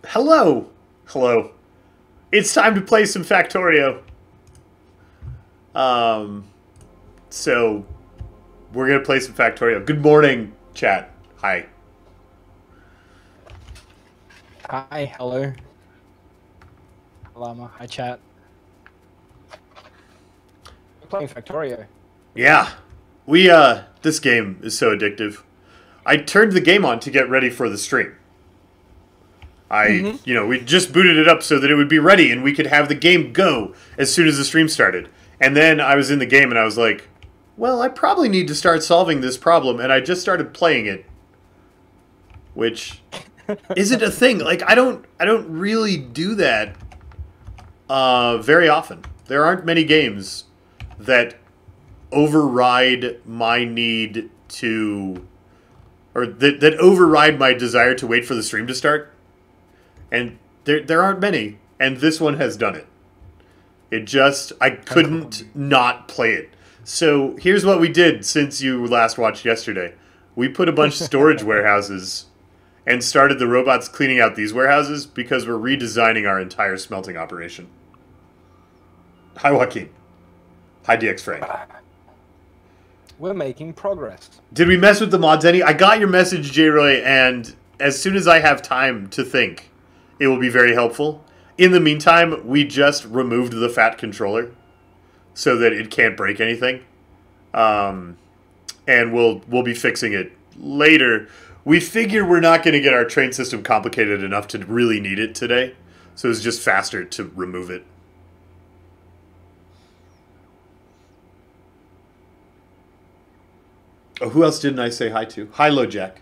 Hello! Hello. It's time to play some Factorio. Um, so, we're gonna play some Factorio. Good morning, chat. Hi. Hi, hello. Lama, hi chat. We're playing Factorio. Yeah. This game is so addictive. I turned the game on to get ready for the stream. We just booted it up so that it would be ready and we could have the game go as soon as the stream started. And then I was in the game and I was like, well, I probably need to start solving this problem, and I just started playing it. Which isn't a thing. Like I don't really do that very often. There aren't many games that override my need to, or that override my desire to wait for the stream to start. And there aren't many, and this one has done it. I couldn't not play it. So here's what we did since you last watched yesterday. We put a bunch of storage warehouses and started the robots cleaning out these warehouses because we're redesigning our entire smelting operation. Hi, Joaquin. Hi, DX Frank. We're making progress. Did we mess with the mods any? I got your message, J-Roy, and as soon as I have time to think, it will be very helpful. In the meantime, we just removed the fat controller so that it can't break anything. And we'll be fixing it later. We figure we're not going to get our train system complicated enough to really need it today. So it's just faster to remove it. Oh, who else didn't I say hi to? Hi, LoJack.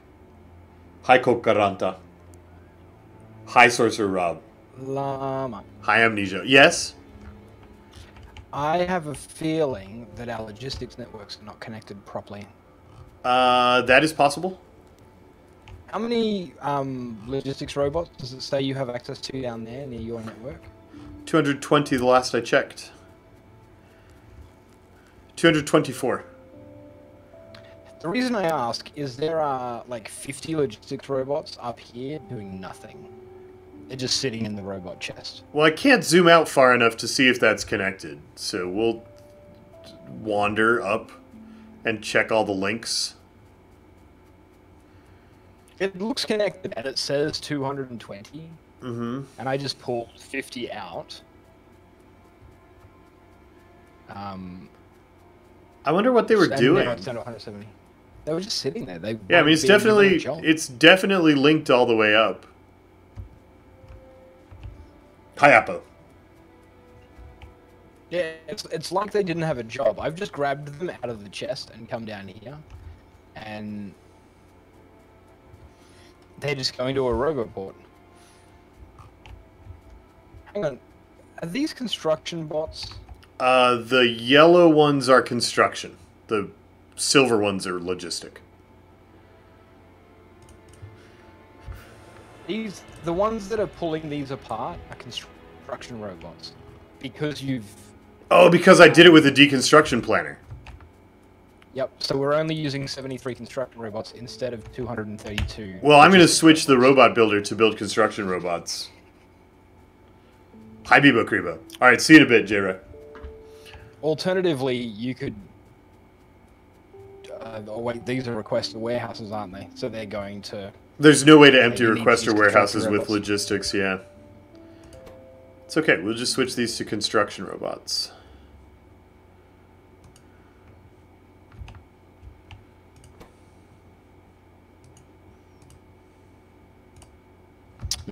Hi, Kokaranta. Hi, Sorcerer Rob. Llama. Hi, Amnesia. Yes? I have a feeling that our logistics networks are not connected properly. That is possible. How many logistics robots does it say you have access to down there near your network? 220 the last I checked. 224. The reason I ask is there are like 50 logistics robots up here doing nothing. They're just sitting in the robot chest. Well, I can't zoom out far enough to see if that's connected, so we'll wander up and check all the links. It looks connected and it says 220. Mm-hmm. And I just pulled 50 out. I wonder what they were doing. Now it's down to 170. They were just sitting there. Yeah, I mean, it's definitely linked all the way up. Hi, Appo. Yeah, it's like they didn't have a job. I've just grabbed them out of the chest and come down here, and they're just going to a roboport. Hang on, are these construction bots? The yellow ones are construction. The silver ones are logistic. The ones that are pulling these apart are construction robots. Because you've... Oh, because I did it with a deconstruction planner. Yep, so we're only using 73 construction robots instead of 232. Well, I'm going to switch the robot builder to build construction robots. Hi, Bibo Kribo. Alright, see you in a bit, J-Ray. Alternatively, you could... oh wait, these are requester warehouses, aren't they? So they're going to... There's no way to empty you need requester these warehouses construction with robots. logistics, yeah. It's okay, we'll just switch these to construction robots.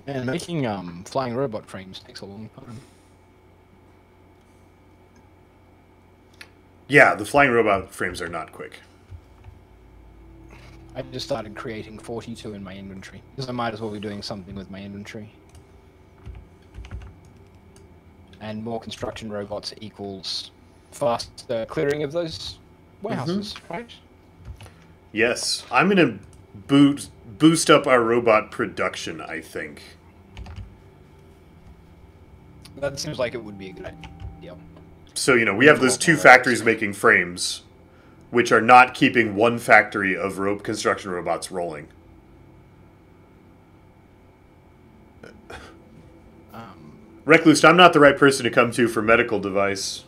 Man, making flying robot frames takes a long time. Yeah, the flying robot frames are not quick. I just started creating 42 in my inventory, because I might as well be doing something with my inventory. And more construction robots equals faster clearing of those warehouses, right? Yes, I'm going to boost up our robot production, I think. That seems like it would be a good idea. So, we have those two factories making frames, which are not keeping one factory of construction robots rolling. Recluse, I'm not the right person to come to for medical advice.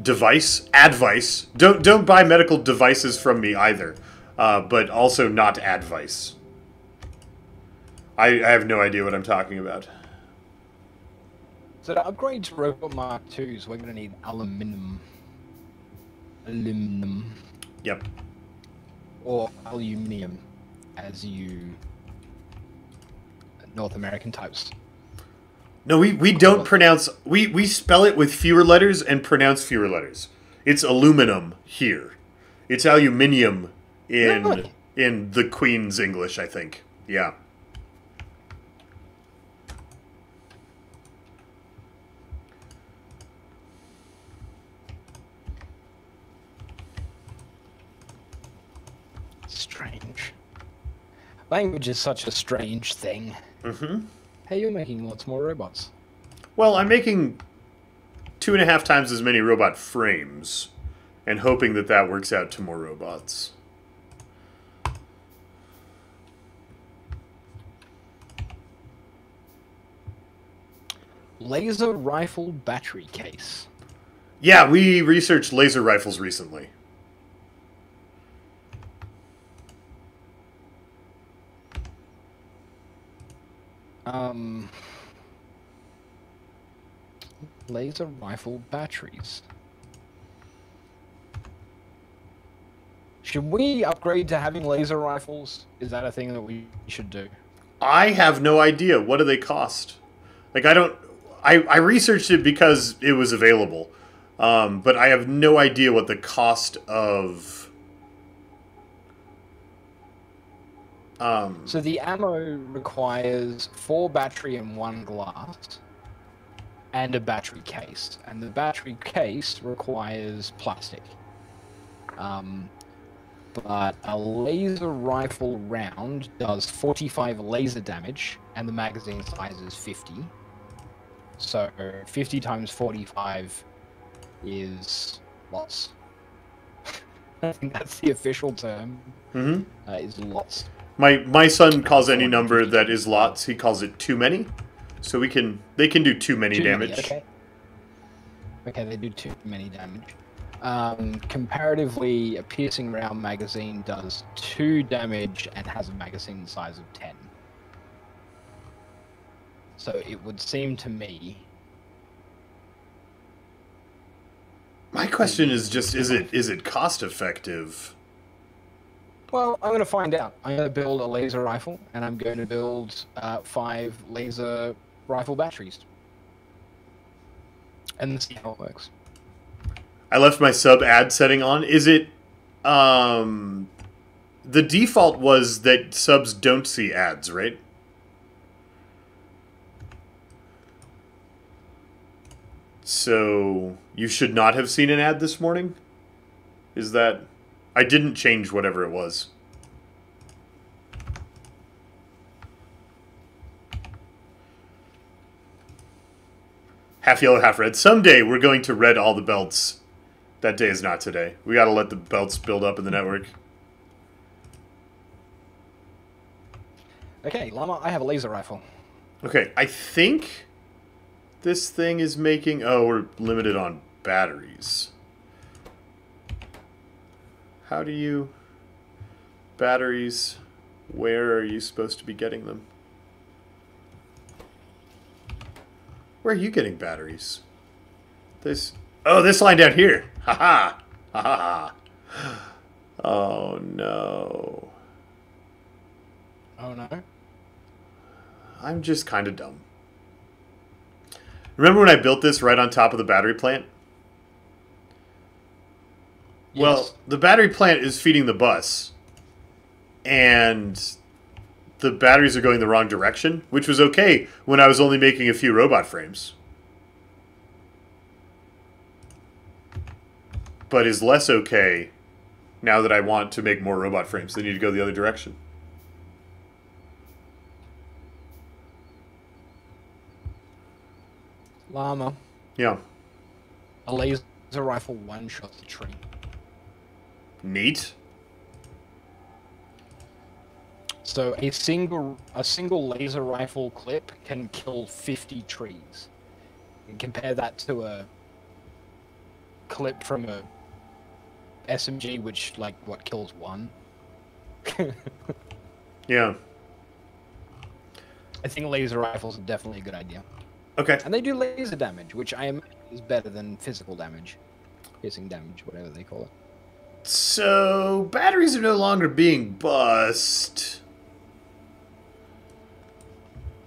Advice. Don't buy medical devices from me either, but also not advice. I have no idea what I'm talking about. So to upgrade to Robot Mark IIs, we're going to need aluminum. Yep. Or aluminium, as you North American types. No, we don't pronounce... We spell it with fewer letters and pronounce fewer letters. It's aluminum here. It's aluminium in the Queen's English, I think. Yeah. Strange. Language is such a strange thing. Mm-hmm. Hey, you're making lots more robots. Well, I'm making 2.5 times as many robot frames, and hoping that that works out to more robots. Laser rifle battery case. Yeah, we researched laser rifles recently. Laser rifle batteries. Should we upgrade to having laser rifles? Is that a thing that we should do? I have no idea. What do they cost? Like, I researched it because it was available. But I have no idea what the cost of... So the ammo requires 4 battery and 1 glass. And a battery case. And the battery case requires plastic. But a laser rifle round does 45 laser damage, and the magazine size is 50. So 50 times 45 is lots. I think that's the official term. Mm-hmm. Is lots. My son calls any number that is lots, he calls it too many. So they can do too many damage. Okay, they do too many damage. Comparatively, a piercing round magazine does 2 damage and has a magazine size of 10. So it would seem to me... My question is just, is it cost effective? Well, I'm going to find out. I'm going to build a laser rifle, and I'm going to build 5 laser rifle batteries. And see how it works. I left my sub ad setting on. Is it... the default was that subs don't see ads, right? So, you should not have seen an ad this morning? Is that... I didn't change whatever it was. Half yellow, half red. Someday we're going to red all the belts. That day is not today. We gotta let the belts build up in the network. Okay, Llama, I have a laser rifle. Okay, I think this thing is making... Oh, we're limited on batteries. How do you... Batteries... Where are you supposed to be getting them? Where are you getting batteries? This... Oh, this line down here! Ha-ha! Ha-ha! Oh, no. Oh, no? I'm just kind of dumb. Remember when I built this right on top of the battery plant? Yes. Well, the battery plant is feeding the bus, and the batteries are going the wrong direction, which was okay when I was only making a few robot frames. But is less okay now that I want to make more robot frames. They need to go the other direction. Llama. Yeah. A laser rifle one-shots a tree. Neat. So So a single laser rifle clip can kill 50 trees. And compare that to a clip from a SMG, which like what kills one. Yeah. I think laser rifles are definitely a good idea. Okay. And they do laser damage, which I imagine is better than physical damage. Piercing damage, whatever they call it. So, batteries are no longer being bussed.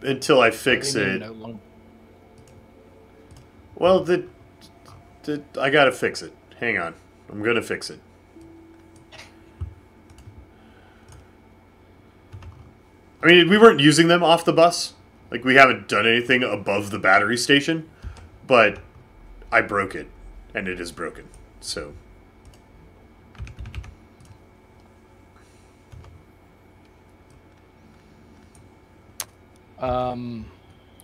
Until I fix it. No longer... Well, I gotta fix it. Hang on. I'm gonna fix it. I mean, we weren't using them off the bus. Like, we haven't done anything above the battery station. But I broke it. And it is broken. So...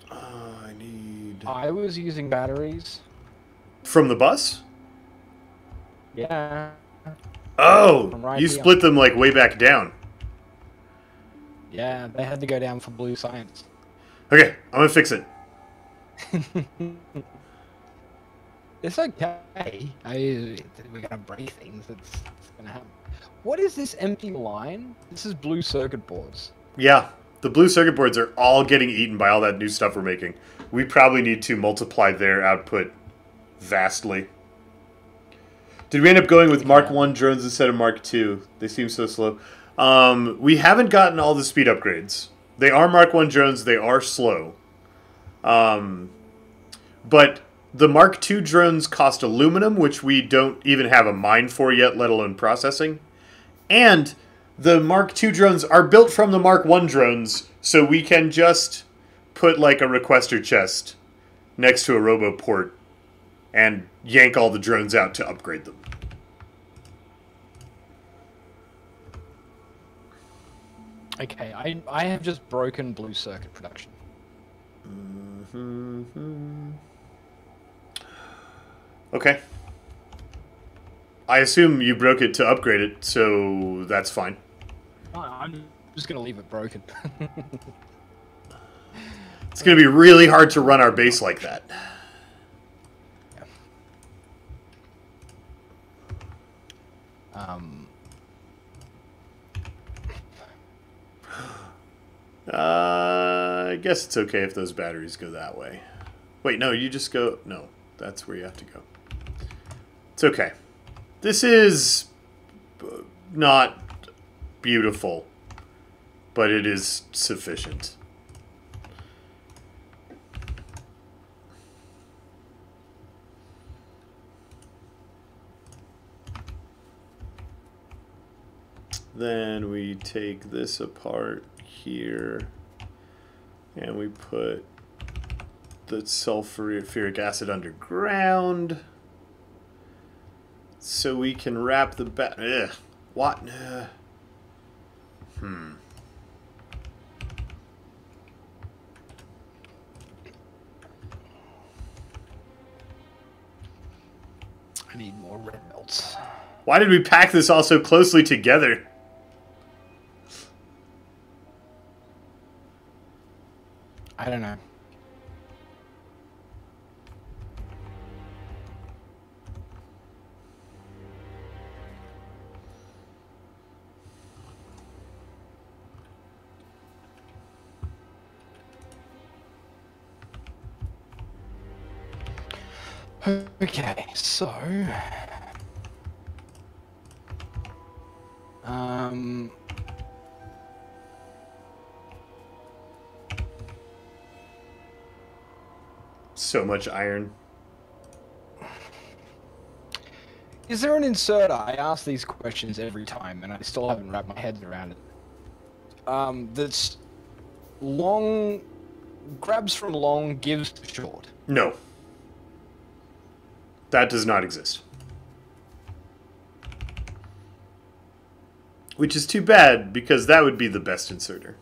I need... I was using batteries. From the bus? Yeah. Oh! Right You here. split them, like, way back down. Yeah, they had to go down for blue science. Okay, I'm gonna fix it. It's okay. We're gonna break things. It's gonna happen. What is this empty line? This is blue circuit boards. Yeah, the blue circuit boards are all getting eaten by all that new stuff we're making. We probably need to multiply their output vastly. Did we end up going with Mark 1 drones instead of Mark 2? They seem so slow. We haven't gotten all the speed upgrades. They are Mark 1 drones. They are slow. But the Mark 2 drones cost aluminum, which we don't even have a mine for yet, let alone processing. And the Mark 2 drones are built from the Mark 1 drones, so we can just put like a requester chest next to a roboport and yank all the drones out to upgrade them. Okay, I have just broken blue circuit production. Okay. I assume you broke it to upgrade it, so that's fine. I'm just gonna leave it broken. It's going to be really hard to run our base like that. I guess it's okay if those batteries go that way. Wait, no, you just go... No, that's where you have to go. It's okay. This is not beautiful, but it is sufficient. Then we take this apart here, and we put the sulfuric acid underground, so we can wrap the what? I need more red melts. Why did we pack this all so closely together? I don't know. Okay, so So much iron. is there an inserter? I ask these questions every time, and I still haven't wrapped my head around it. That's long, grabs from long, gives to short. No. That does not exist. Which is too bad, because that would be the best inserter.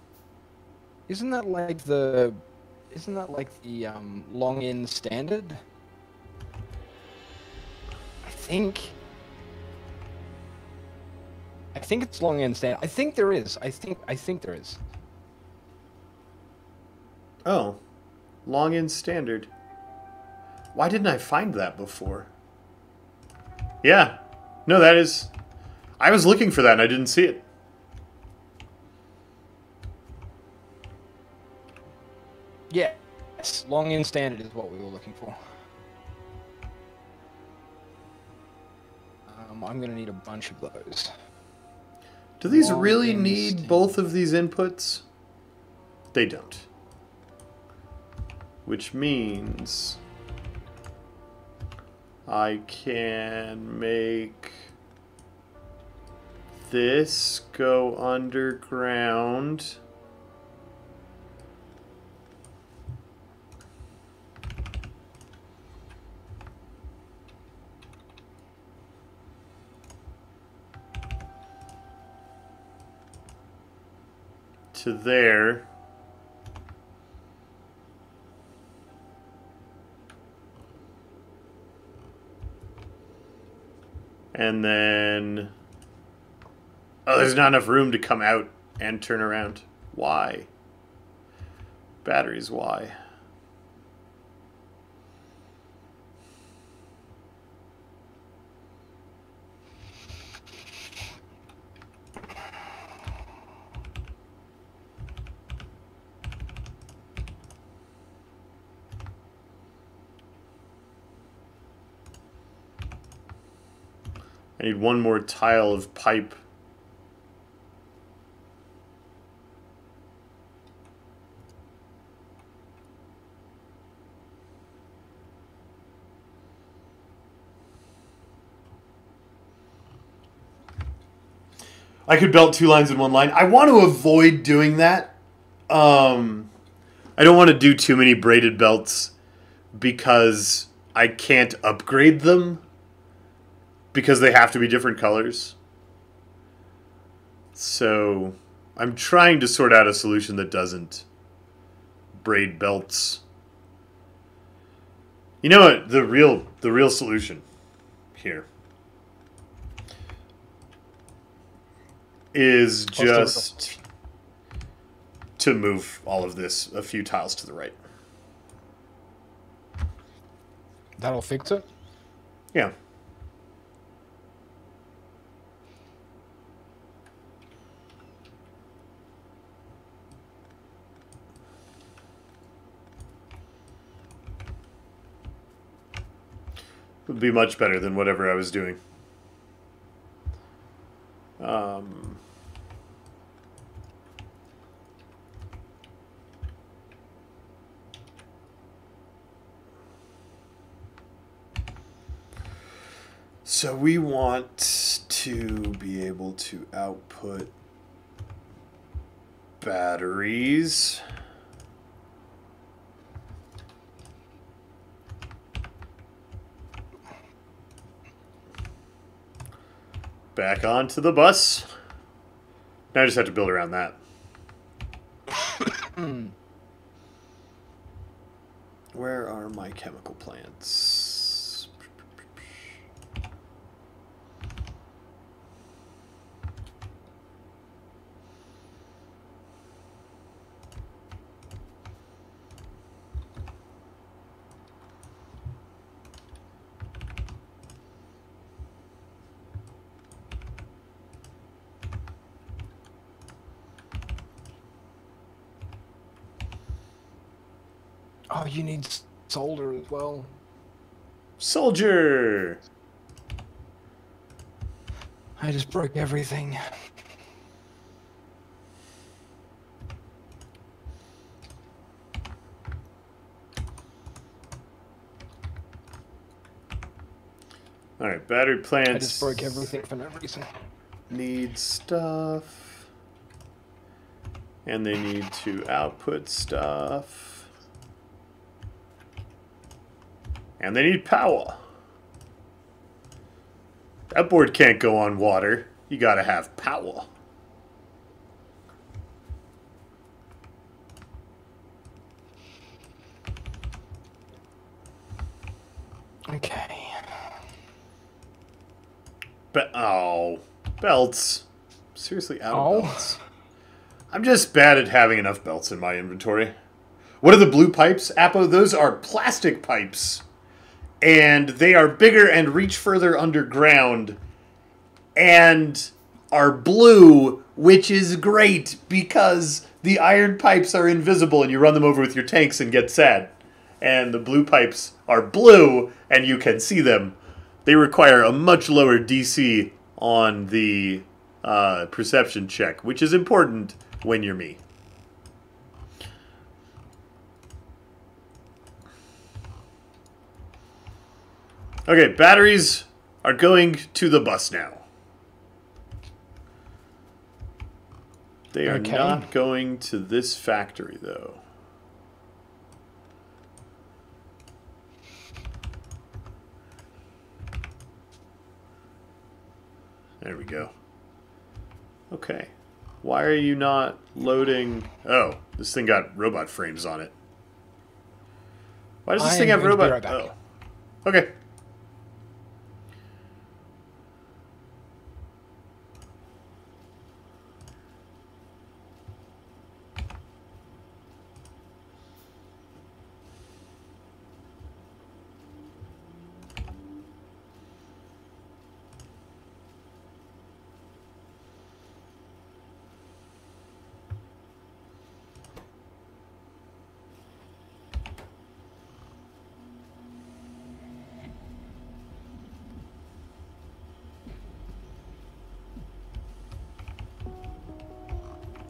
Isn't that like the long in standard? I think. I think it's long end standard. I think there is. I think there is. Oh, long end standard. Why didn't I find that before? Yeah. No, that is... I was looking for that and I didn't see it. Yeah. Yes, long end standard is what we were looking for. I'm going to need a bunch of those. Do these Long really end need standard. both of these inputs? They don't. Which means I can make this go underground. To there. And then... Oh, there's not enough room to come out and turn around. Why? Batteries, why? I need one more tile of pipe. I could belt 2 lines in 1 line. I want to avoid doing that. I don't want to do too many braided belts because I can't upgrade them because they have to be different colors. So I'm trying to sort out a solution that doesn't braid belts. You know what? The real solution here is just to move all of this a few tiles to the right. That'll fix it? Yeah. Would be much better than whatever I was doing. So we want to be able to output batteries. Back onto the bus. Now I just have to build around that. Where are my chemical plants? Oh, you need solder as well. Soldier! I just broke everything. Alright, battery plants. I just broke everything for no reason. Need stuff. And they need to output stuff. And they need power. That board can't go on water. You gotta have power. Okay. Oh, belts. seriously out of Oh. belts. I'm just bad at having enough belts in my inventory. What are the blue pipes, Apo? Those are plastic pipes. And they are bigger and reach further underground. And are blue, which is great because the iron pipes are invisible and you run them over with your tanks and get sad. And the blue pipes are blue and you can see them. They require a much lower DC on the perception check, which is important when you're me. Okay, batteries are going to the bus now. They are not going to this factory, though. There we go. Okay. Why are you not loading... Oh, this thing got robot frames on it. Why does this thing have robot... Right back. Oh. Okay.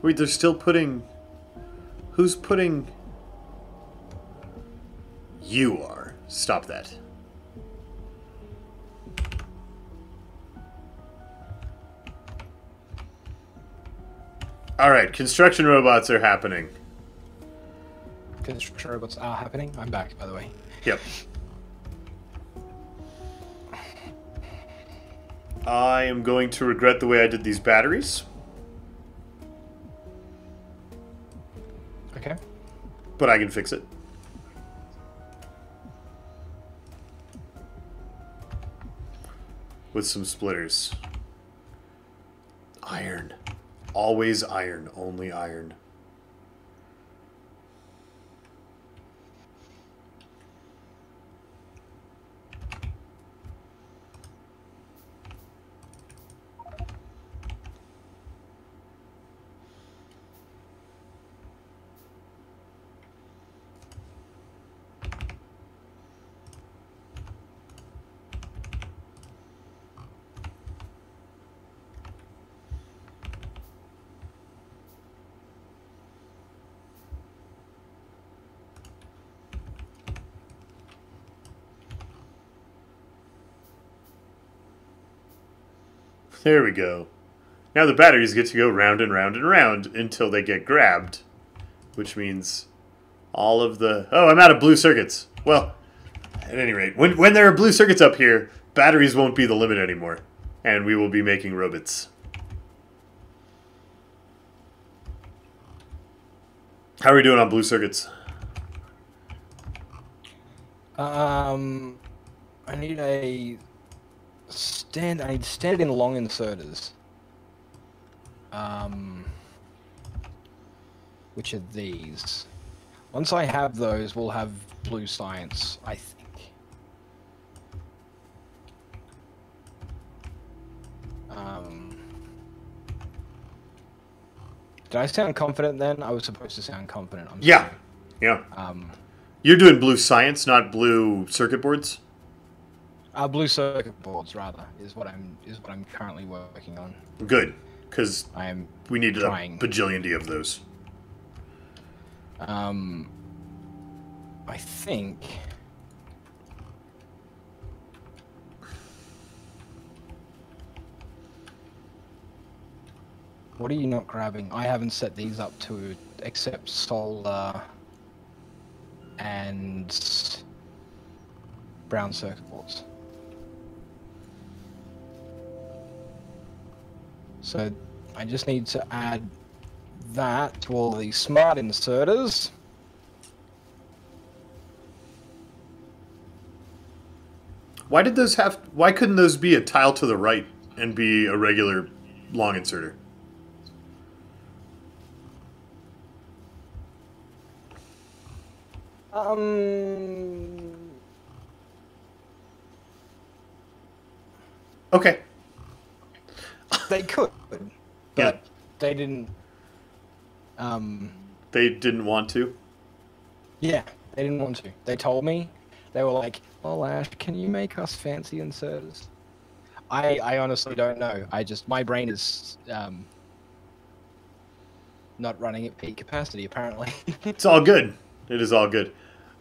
Wait, they're still putting... Who's putting... You are. Stop that. Alright, construction robots are happening. Construction robots are happening. I'm back, by the way. Yep. I am going to regret the way I did these batteries. Okay. But I can fix it. With some splitters. Iron. Always iron. Only iron. There we go. Now the batteries get to go round and round and round until they get grabbed. Which means all of the... Oh, I'm out of blue circuits. Well, at any rate, when there are blue circuits up here, batteries won't be the limit anymore. And we will be making robots. How are we doing on blue circuits? I need a... I need standard in long inserters. Which are these? Once I have those, we'll have blue science, I think. Did I sound confident then? I was supposed to sound confident. I'm Yeah. sorry. Yeah. You're doing blue science, not blue circuit boards? Blue circuit boards, rather, is what I'm currently working on. Good, because I am we need trying. a bajillion of those. I think. What are you not grabbing? I haven't set these up to accept solar and brown circuit boards. So I just need to add that to all the smart inserters. Why did those have... Why couldn't those be a tile to the right and be a regular long inserter? Okay. They could, but Yeah. they didn't. They didn't want to. Yeah, they didn't want to. They told me. They were like, "Well, Ash, can you make us fancy inserters?" I honestly don't know. My brain is not running at peak capacity apparently. It's all good. It is all good.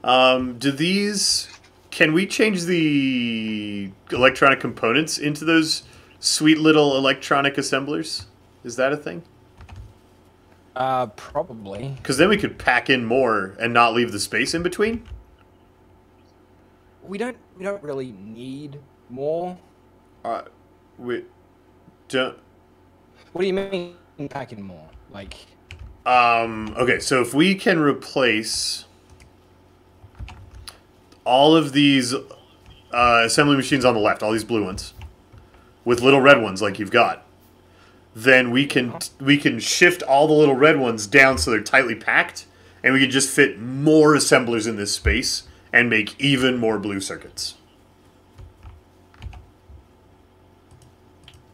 Do these... Can we change the electronic components into those sweet little electronic assemblers? Is that a thing? Probably. Because then we could pack in more and not leave the space in between. We don't really need more. We don't... What do you mean packing more? Like... Okay, so if we can replace all of these assembly machines on the left, all these blue ones, with little red ones like you've got, then we can shift all the little red ones down so they're tightly packed, and we can just fit more assemblers in this space and make even more blue circuits.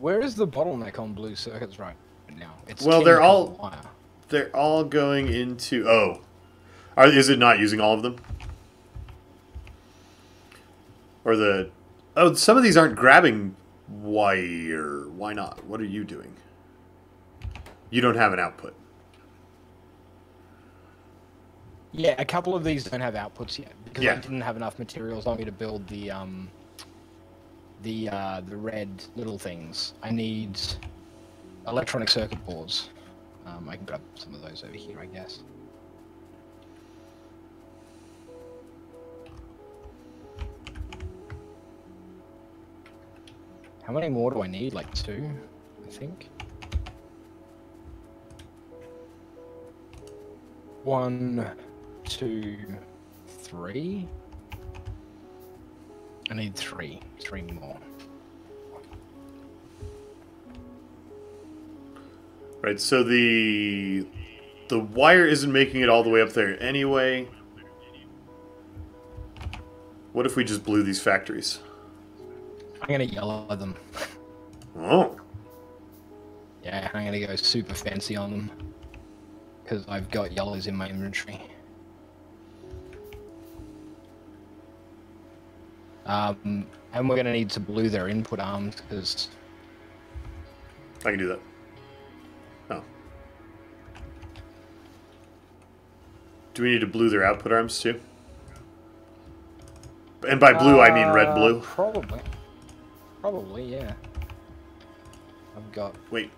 Where is the bottleneck on blue circuits right now? It's well, 10 they're copper all wire. they're all going into is it not using all of them? Or some of these aren't grabbing wire. Why not? What are you doing? You don't have an output. Yeah, a couple of these don't have outputs yet because Yeah. I didn't have enough materials on me to build the red little things. I need electronic circuit boards. I can grab some of those over here, I guess. How many more do I need? Like 2, I think. 1, 2, 3. I need 3 more. Right, so the wire isn't making it all the way up there anyway. What if we just blew these factories? I'm gonna yellow them. Oh. Yeah, I'm gonna go super fancy on them. Because I've got yellows in my inventory. And we're gonna need to blue their input arms, because... I can do that. Oh. Do we need to blue their output arms too? And by blue, I mean red-blue. Probably, yeah. I've got... Wait.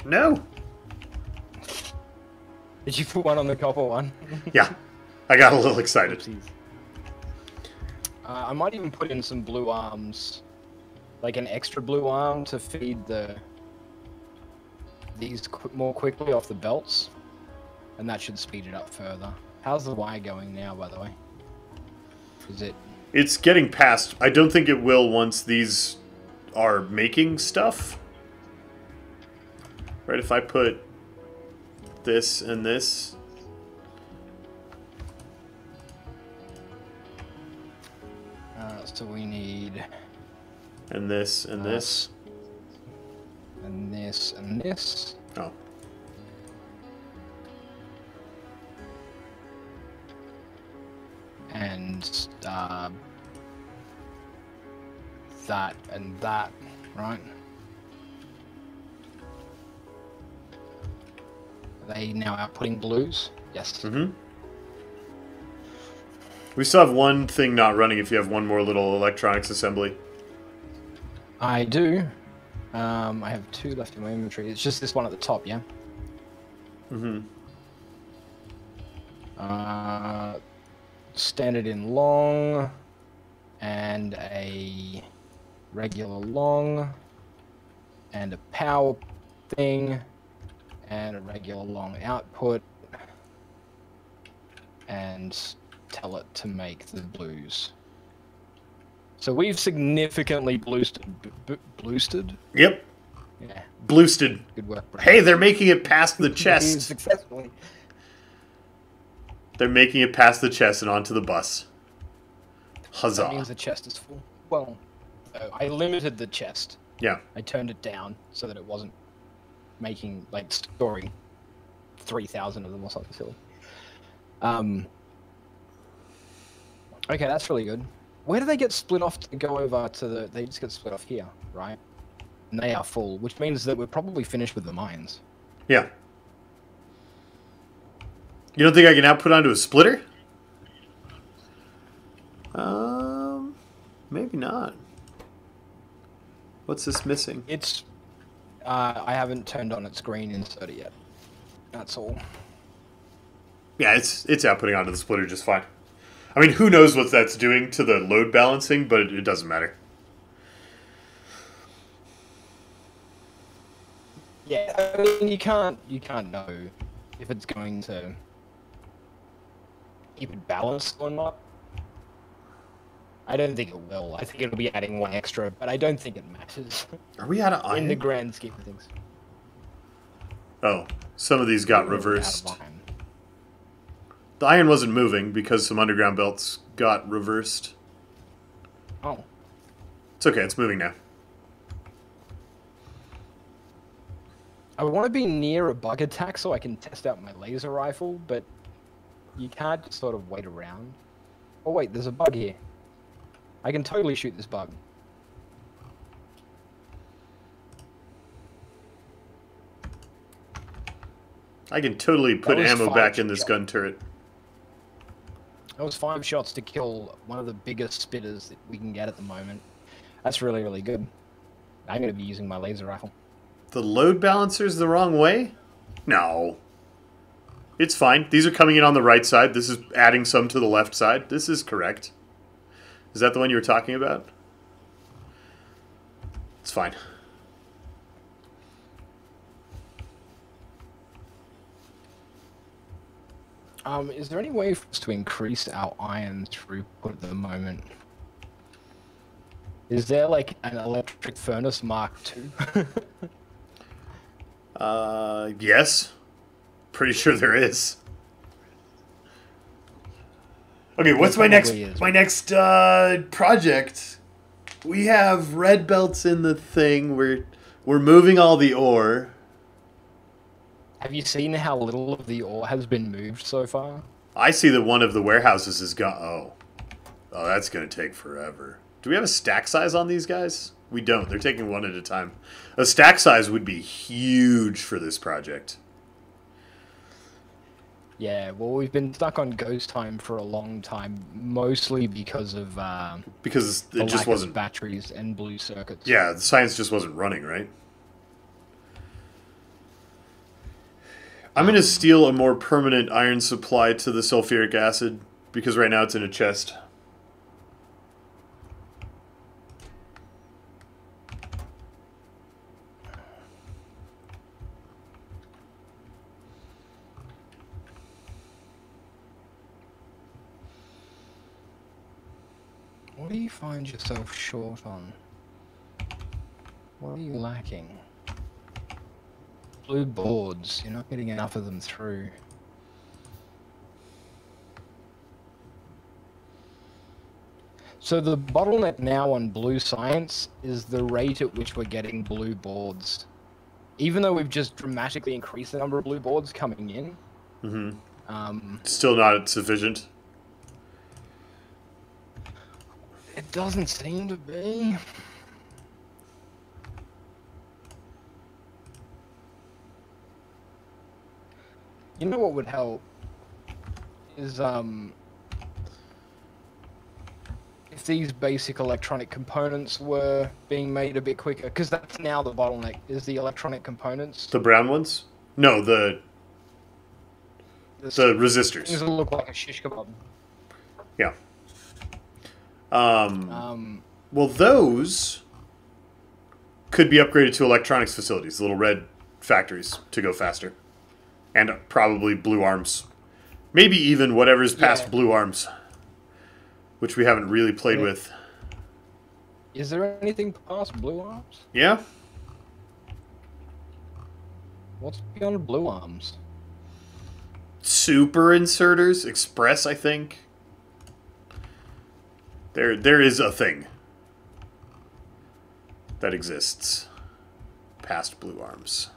No! Did you put one on the copper one? Yeah. I got a little excited. Oopsies. I might even put in some blue arms. Like an extra blue arm to feed these more quickly off the belts. And that should speed it up further. How's the wire going now, by the way? Is it... It's getting past. I don't think it will once these are making stuff. Right, if I put this and this. So we need... And this and this. And this and this. Oh. And that and that, right? Are they now outputting blues? Yes. Mm-hmm. We still have one thing not running if you have one more little electronics assembly. I do. I have 2 left in my inventory. It's just this one at the top, yeah? Mm-hmm. Standard in long, and a regular long, and a power thing, and a regular long output, and tell it to make the blues. So we've significantly boosted? Yep. Yeah. Boosted. Good work, Brad. Hey, they're making it past the chest. Successfully. They're making it past the chest and onto the bus. Huzzah. That means the chest is full. Well, I limited the chest. Yeah. I turned it down so that it wasn't making, like, storing 3,000 of them or something silly. Okay, that's really good. Where do they get split off to go over to the... They just get split off here, right? And they are full, which means that we're probably finished with the mines. Yeah. You don't think I can output onto a splitter? Maybe not. What's this missing? It's... I haven't turned on its screen inserter yet. That's all. Yeah, it's outputting onto the splitter just fine. I mean, who knows what that's doing to the load balancing, but it doesn't matter. Yeah, I mean, you can't know if it's going to keep it balanced or not. I don't think it will. I think it'll be adding one extra, but I don't think it matters. Are we out of iron? In the grand scheme of things. Oh, some of these got reversed. The iron wasn't moving because some underground belts got reversed. Oh. It's okay, it's moving now. I want to be near a bug attack so I can test out my laser rifle, but you can't just sort of wait around. Oh wait, there's a bug here. I can totally shoot this bug. I can totally put ammo back in this gun turret. That was 5 shots to kill one of the biggest spitters that we can get at the moment. That's really, really good. I'm going to be using my laser rifle. The load balancer's the wrong way? No. It's fine. These are coming in on the right side. This is adding some to the left side. This is correct. Is that the one you were talking about? It's fine. Is there any way for us to increase our iron throughput at the moment? Is there like an electric furnace Mark II? Yes. Pretty sure there is. Okay, what's my next project? We have red belts in the thing. We're moving all the ore. Have you seen how little of the ore has been moved so far? I see that one of the warehouses has got... Oh, that's going to take forever. Do we have a stack size on these guys? We don't. They're taking one at a time. A stack size would be huge for this project. Yeah, well, we've been stuck on ghost time for a long time, mostly because of because it just wasn't batteries and blue circuits. Yeah, the science just wasn't running, right? I'm going to steal a more permanent iron supply to the sulfuric acid, because right now it's in a chest. What do you find yourself short on? What are you lacking? Blue boards. You're not getting enough of them through. So the bottleneck now on blue science is the rate at which we're getting blue boards. Even though we've just dramatically increased the number of blue boards coming in. Mm-hmm. Still not sufficient. It doesn't seem to be. You know what would help is if these basic electronic components were being made a bit quicker, because that's now the bottleneck, is the electronic components. The brown ones? No, the resistors. Things that look like a shish kebab. Yeah. Well, those could be upgraded to electronics facilities, little red factories to go faster. And probably blue arms. Maybe even whatever's past blue arms, which we haven't really played with. Is there anything past blue arms? Yeah. What's beyond blue arms? super inserters. Express, I think. There is a thing that exists past blue arms.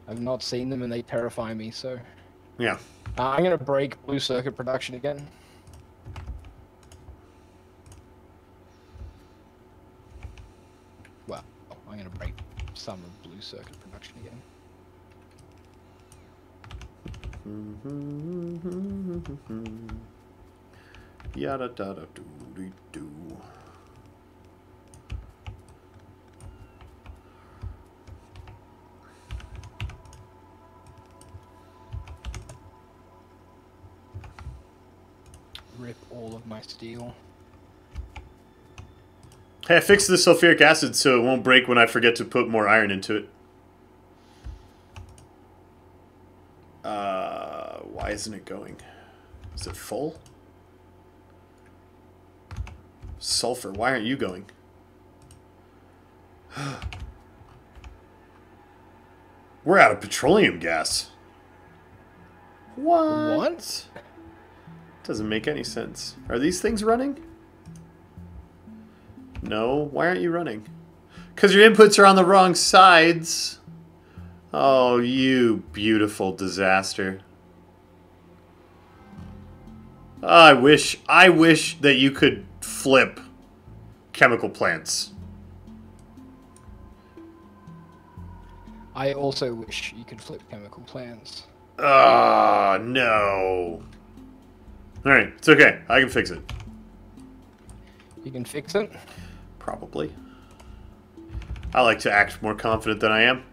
I've not seen them and they terrify me, so... Yeah. I'm going to break blue circuit production again. Well, I'm going to break some of blue circuit production again. Yada da da doo doo doo. Rip all of my steel. Hey, I fixed the sulfuric acid so it won't break when I forget to put more iron into it. Why isn't it going? Is it full? Sulfur, why aren't you going? We're out of petroleum gas. What? Doesn't make any sense. Are these things running? No. Why aren't you running? Because your inputs are on the wrong sides. Oh, you beautiful disaster. I wish that you could flip chemical plants. I also wish you could flip chemical plants. Ah, no. Alright, it's okay. I can fix it. You can fix it? Probably. I like to act more confident than I am.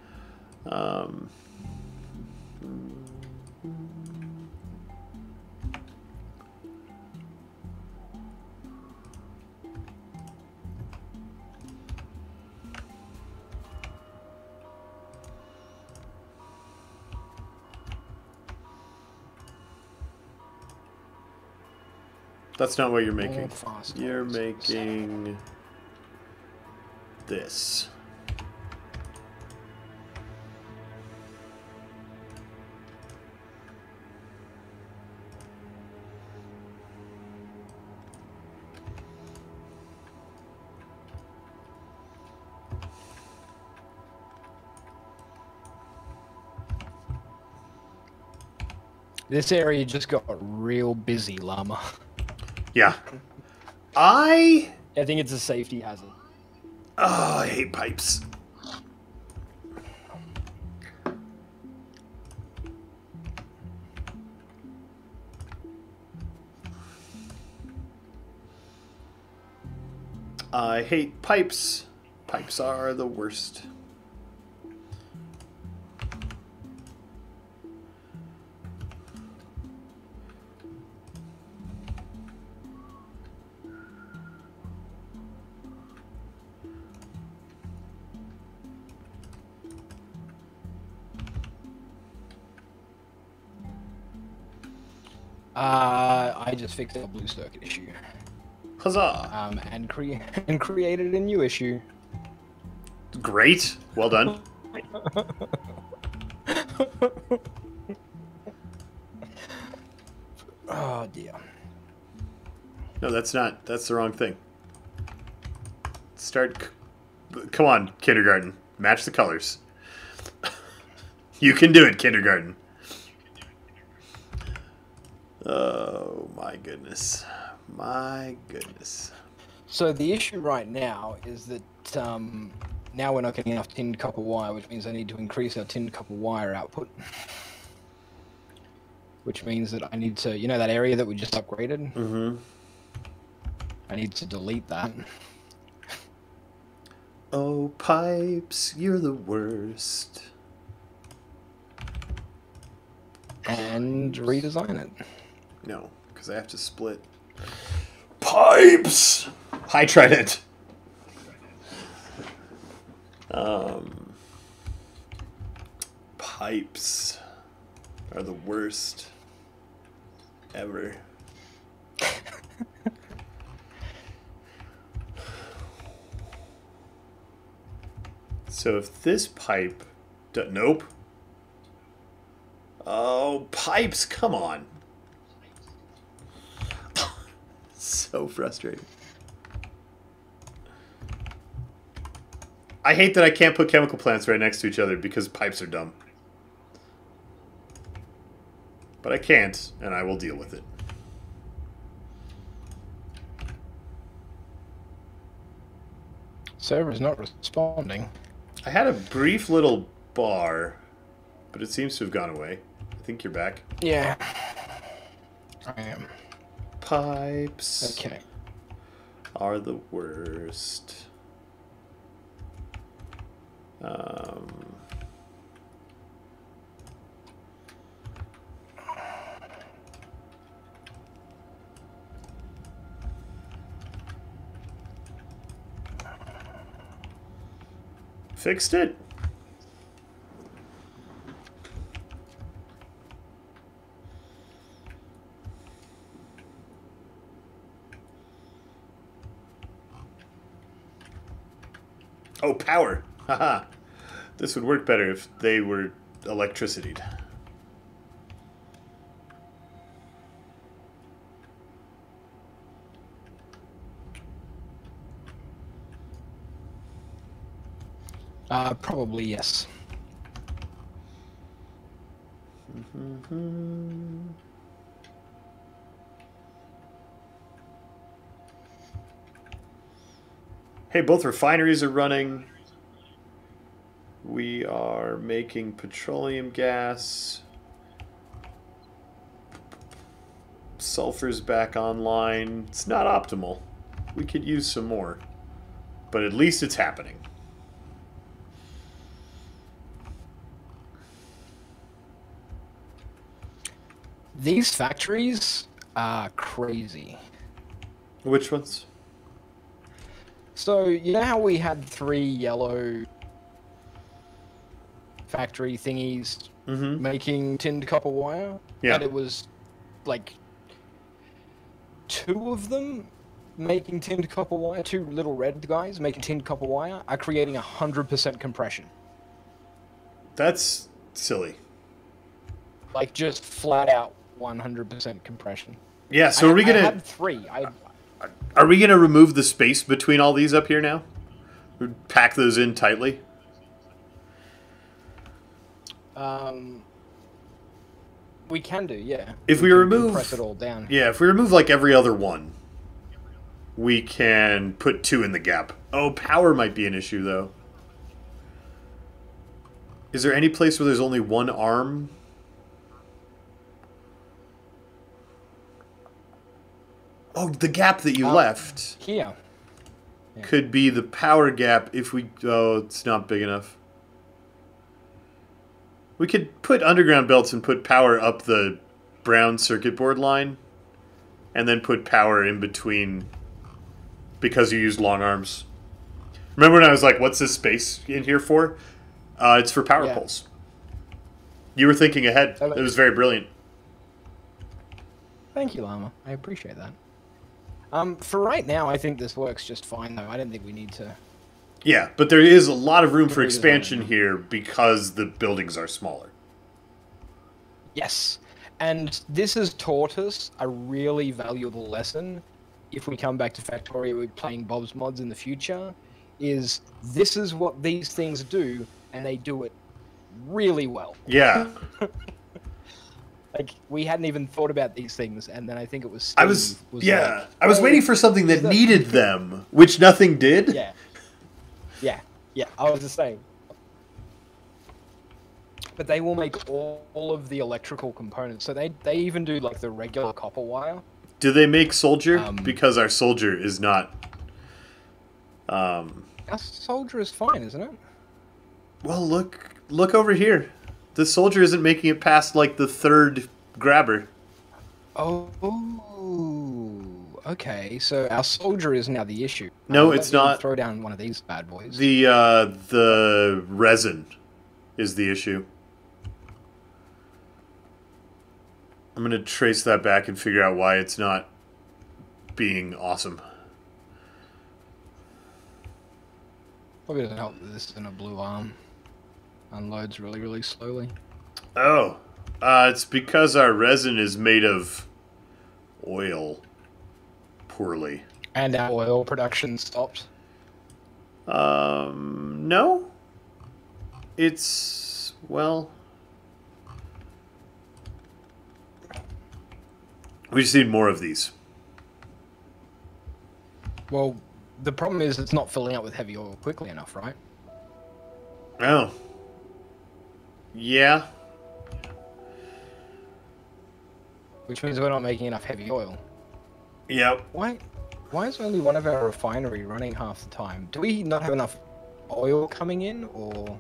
That's not what you're making. You're making this. This area just got real busy, llama. Yeah. I think it's a safety hazard. Oh, I hate pipes. I hate pipes. Pipes are the worst. I just fixed a blue circuit issue. Huzzah! And created a new issue. Great. Well done. Oh dear. No, that's not. That's the wrong thing. Come on, kindergarten. Match the colors. You can do it, kindergarten. Oh, my goodness. My goodness. So the issue right now is that now we're not getting enough tinned copper wire, which means I need to increase our tinned copper wire output. Which means that I need to, you know that area that we just upgraded? Mm-hmm. I need to delete that. Oh, pipes, you're the worst. And redesign it. No, because I have to split. Pipes! Hi, Trident. Pipes are the worst ever. So if this pipe... Nope. Oh, pipes, come on. So frustrating. I hate that I can't put chemical plants right next to each other because pipes are dumb. But I can't, and I will deal with it. Server's not responding. I had a brief little bar, but it seems to have gone away. I think you're back. Yeah. I am. Pipes. Okay. Are the worst. Fixed it? Oh, power. Haha. This would work better if they were electricitied. Probably yes. Hey, both refineries are running. We are making petroleum gas. Sulfur's back online. It's not optimal. We could use some more. But at least it's happening. These factories are crazy. Which ones? So, you know how we had 3 yellow factory thingies making tinned copper wire? Yeah. And it was, like, 2 of them making tinned copper wire, 2 little red guys making tinned copper wire, are creating 100% compression. That's silly. Like, just flat out 100% compression. Yeah, so are we gonna... I had 3. Are we gonna remove the space between all these up here now? Pack those in tightly? We can do, yeah. If we can remove... compress it all down. Yeah, if we remove, like, every other one, we can put 2 in the gap. Oh, power might be an issue, though. Is there any place where there's only 1 arm? Oh, the gap that you left. Here. Yeah. Could be the power gap if we... Oh, it's not big enough. We could put underground belts and put power up the brown circuit board line. And then put power in between because you used long arms. Remember when I was like, what's this space in here for? It's for power poles. You were thinking ahead. It was very brilliant. Thank you, Llama. I appreciate that. For right now, I think this works just fine, though. I don't think we need to... Yeah, but there is a lot of room for expansion here because the buildings are smaller. Yes. And this has taught us a really valuable lesson if we come back to Factorio with playing Bob's Mods in the future, is this is what these things do, and they do it really well. Yeah. Like, we hadn't even thought about these things, and then I think it was Steve I was like, waiting for something that needed them, which nothing did. Yeah, I was the same. But they will make all of the electrical components, so they even do, like, the regular copper wire. Do they make soldier? Because our soldier is not... Our soldier is fine, isn't it? Well, look over here. The soldier isn't making it past, like, the 3rd grabber. Oh, okay. So our soldier is now the issue. No, it's not. Throw down one of these bad boys. The resin is the issue. I'm going to trace that back and figure out why it's not being awesome. Probably doesn't help that this is in a blue arm. Unloads really, really slowly. Oh. It's because our resin is made of oil. Poorly. And our oil production stopped. No. It's, well... We just need more of these. Well, the problem is it's not filling up with heavy oil quickly enough, right? Oh. Yeah. Which means we're not making enough heavy oil. Yep. Why is only one of our refinery running half the time? Do we not have enough oil coming in, or...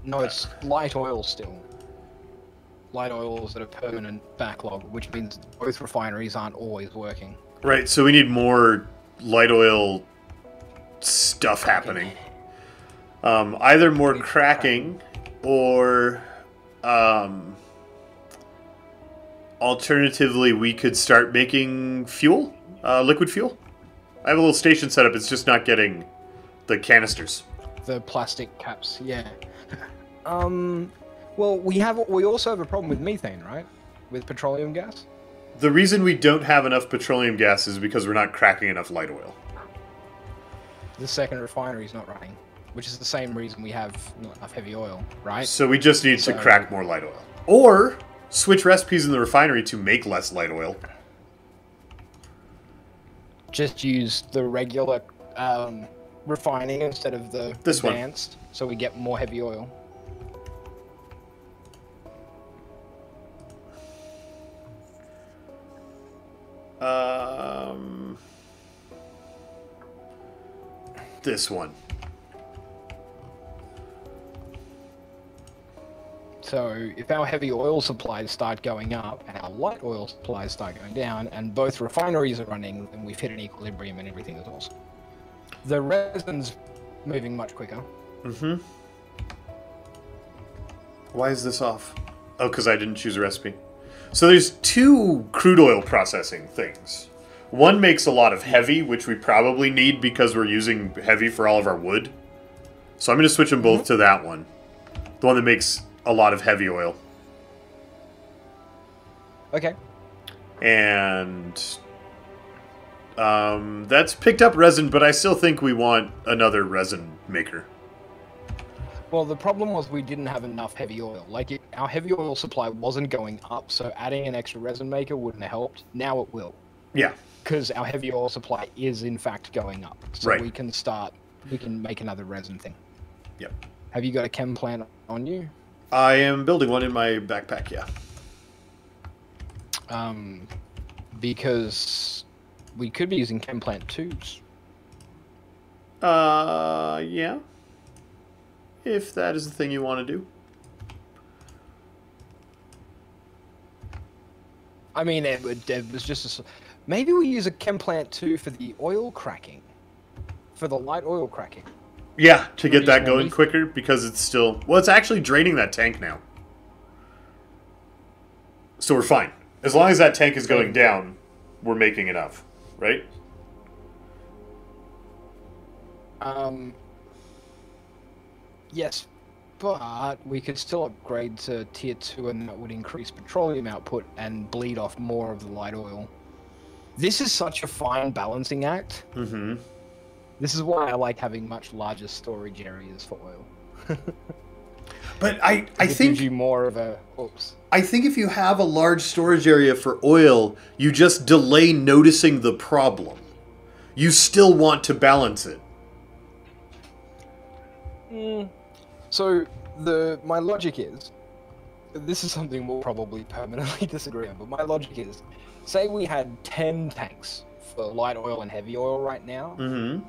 No, it's light oil still. Light oils that are permanent backlog, which means both refineries aren't always working. Right, so we need more light oil stuff happening. Either more cracking or alternatively we could start making fuel, liquid fuel. I have a little station set up, it's just not getting the canisters. The plastic caps, yeah. Well, we also have a problem with methane, right? With petroleum gas? The reason we don't have enough petroleum gas is because we're not cracking enough light oil. The second refinery is not running, which is the same reason we have not enough heavy oil, right? So we just need to crack more light oil. Or switch recipes in the refinery to make less light oil. Just use the regular refining instead of the advanced, so we get more heavy oil. This one. So if our heavy oil supplies start going up and our light oil supplies start going down and both refineries are running, then we've hit an equilibrium and everything is awesome. The resin's moving much quicker. Mm-hmm. Why is this off? Oh, because I didn't choose a recipe. So there's two crude oil processing things. One makes a lot of heavy, which we probably need because we're using heavy for all of our wood. So I'm going to switch them both to that one. The one that makes a lot of heavy oil. Okay. And that's picked up resin, but I still think we want another resin maker. Well, the problem was we didn't have enough heavy oil. Like, our heavy oil supply wasn't going up, so adding an extra resin maker wouldn't have helped. Now it will. Yeah. Because our heavy oil supply is, in fact, going up. So right. we can make another resin thing. Yep. Have you got a chem plant on you? I am building one in my backpack, yeah. Because we could be using chem plant 2s. Yeah. If that is the thing you want to do. I mean, it was just maybe we use a chem plant 2 for the oil cracking. For the light oil cracking. Yeah, to get that going quicker, because it's still... Well, it's actually draining that tank now. So we're fine. As long as that tank is going down, we're making enough, right? Yes, but we could still upgrade to tier 2 and that would increase petroleum output and bleed off more of the light oil. This is such a fine balancing act. Mm-hmm. This is why I like having much larger storage areas for oil. But I think... It gives you more of a... Oops. I think if you have a large storage area for oil, you just delay noticing the problem. You still want to balance it. So, my logic is... This is something we'll probably permanently disagree on, but my logic is... Say we had 10 tanks for light oil and heavy oil right now. Mm-hmm.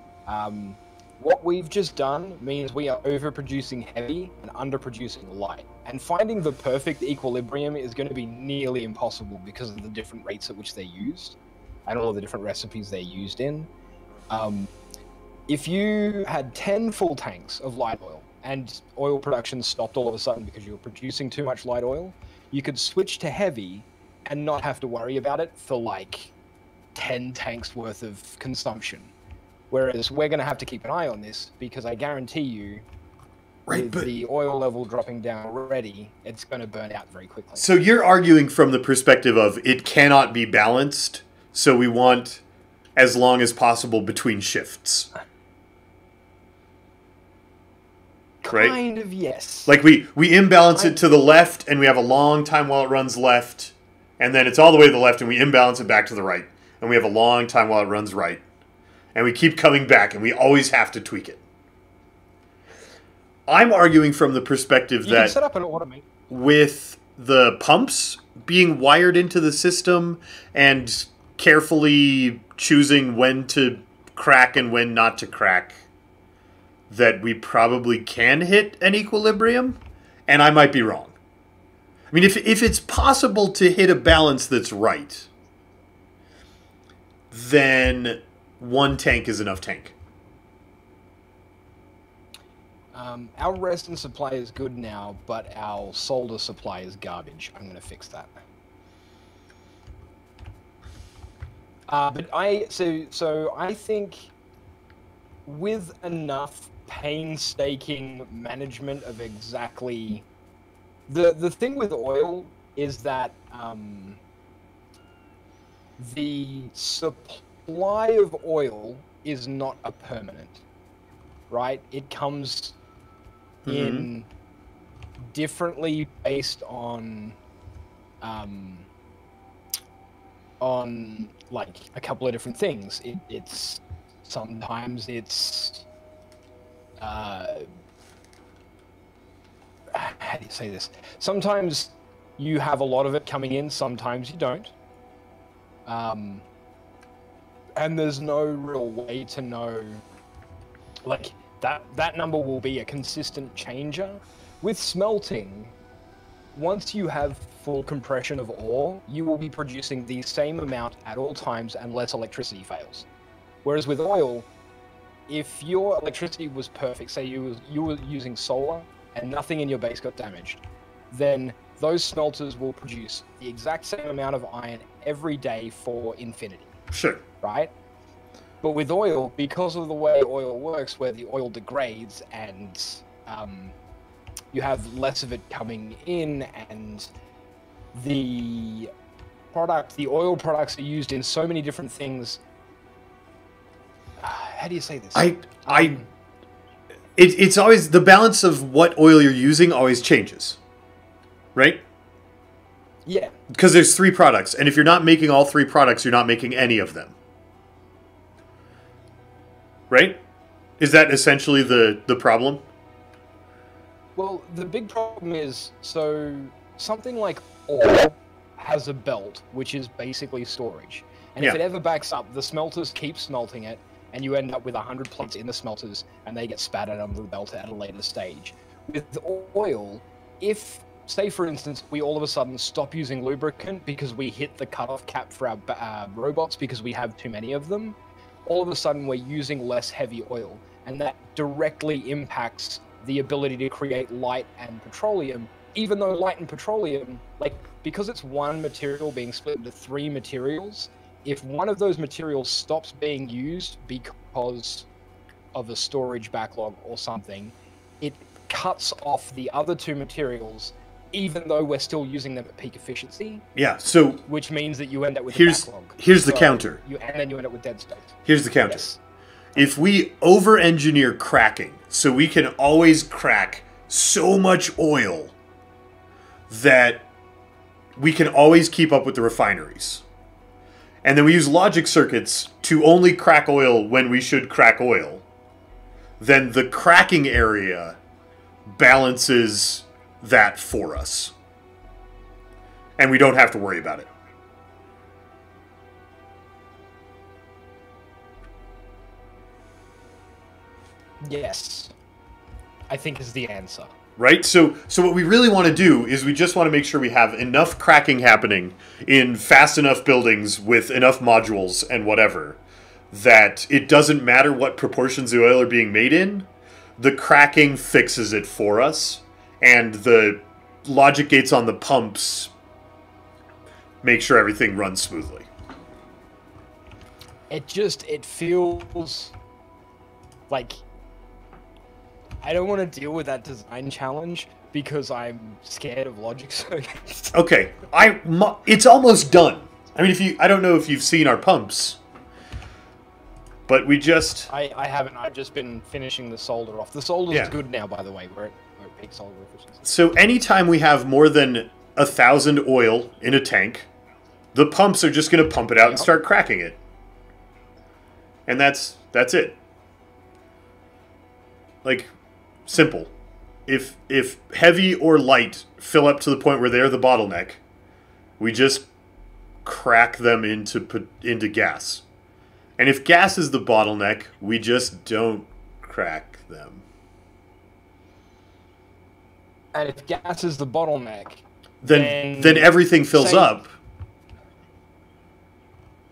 What we've just done means we are overproducing heavy and underproducing light. And finding the perfect equilibrium is going to be nearly impossible because of the different rates at which they're used and all of the different recipes they're used in. If you had 10 full tanks of light oil and oil production stopped all of a sudden because you were producing too much light oil, you could switch to heavy and not have to worry about it for like 10 tanks worth of consumption. Whereas we're going to have to keep an eye on this because I guarantee you Right, with but the oil level dropping down already, it's going to burn out very quickly. so you're arguing from the perspective of it cannot be balanced, so we want as long as possible between shifts. Right? Kind of, yes. Like we imbalance it to the left, and we have a long time while it runs left, and then it's all the way to the left, and we imbalance it back to the right, and we have a long time while it runs right, and we keep coming back, and we always have to tweak it. I'm arguing from the perspective You that can set up an automate. with the pumps being wired into the system and carefully choosing when to crack and when not to crack, that we probably can hit an equilibrium, and I might be wrong. I mean, if it's possible to hit a balance that's right, then one tank is enough tank. Our resin supply is good now, but our solder supply is garbage. I'm going to fix that. But I think with enough painstaking management of exactly the thing with oil is that the supply of oil is not a permanent, right? It comes in differently based on like a couple of different things. It's sometimes it's how do you say this? Sometimes you have a lot of it coming in, sometimes you don't. And there's no real way to know, like, that number will be a consistent changer. With smelting, once you have full compression of ore, you will be producing the same amount at all times unless electricity fails. Whereas with oil, if your electricity was perfect, say you were using solar and nothing in your base got damaged, then those smelters will produce the exact same amount of iron every day for infinity. Sure. Right? But with oil, because of the way oil works, where the oil degrades and you have less of it coming in, and the oil products are used in so many different things. How do you say this? It's always the balance of what oil you're using always changes, right? Yeah. Because there's 3 products, and if you're not making all 3 products, you're not making any of them. Right? Is that essentially the problem? Well, the big problem is, so something like ore has a belt, which is basically storage. And if it ever backs up, the smelters keep smelting it, and you end up with 100 plates in the smelters, and they get spat out of the belt at a later stage. With oil, if, say for instance, we all of a sudden stop using lubricant because we hit the cutoff cap for our robots because we have too many of them, all of a sudden we're using less heavy oil, and that directly impacts the ability to create light and petroleum, even though light and petroleum, like, because it's one material being split into 3 materials, if one of those materials stops being used because of a storage backlog or something, it cuts off the other 2 materials, even though we're still using them at peak efficiency. Yeah, so which means that you end up with a backlog. Here's the counter. And then you end up with dead state. Here's the counter. Yes. If we over-engineer cracking, so we can always crack so much oil that we can always keep up with the refineries, and then we use logic circuits to only crack oil when we should crack oil, then the cracking area balances that for us. And we don't have to worry about it. Yes. I think is the answer. Right? So what we really want to do is we just want to make sure we have enough cracking happening in fast enough buildings with enough modules and whatever, that it doesn't matter what proportions the oil are being made in, the cracking fixes it for us, and the logic gates on the pumps make sure everything runs smoothly. It feels like I don't want to deal with that design challenge because I'm scared of logic circuits. Okay, it's almost done. I mean, I don't know if you've seen our pumps, but we just... I haven't. I've just been finishing the solder off. The solder's good now, by the way. We're at peak solder efficiency. So anytime we have more than 1,000 oil in a tank, the pumps are just going to pump it out and start cracking it. And that's it. Like, simple. If heavy or light fill up to the point where they're the bottleneck, we just crack them into gas. And if gas is the bottleneck, we just don't crack them. And if gas is the bottleneck, then everything fills up.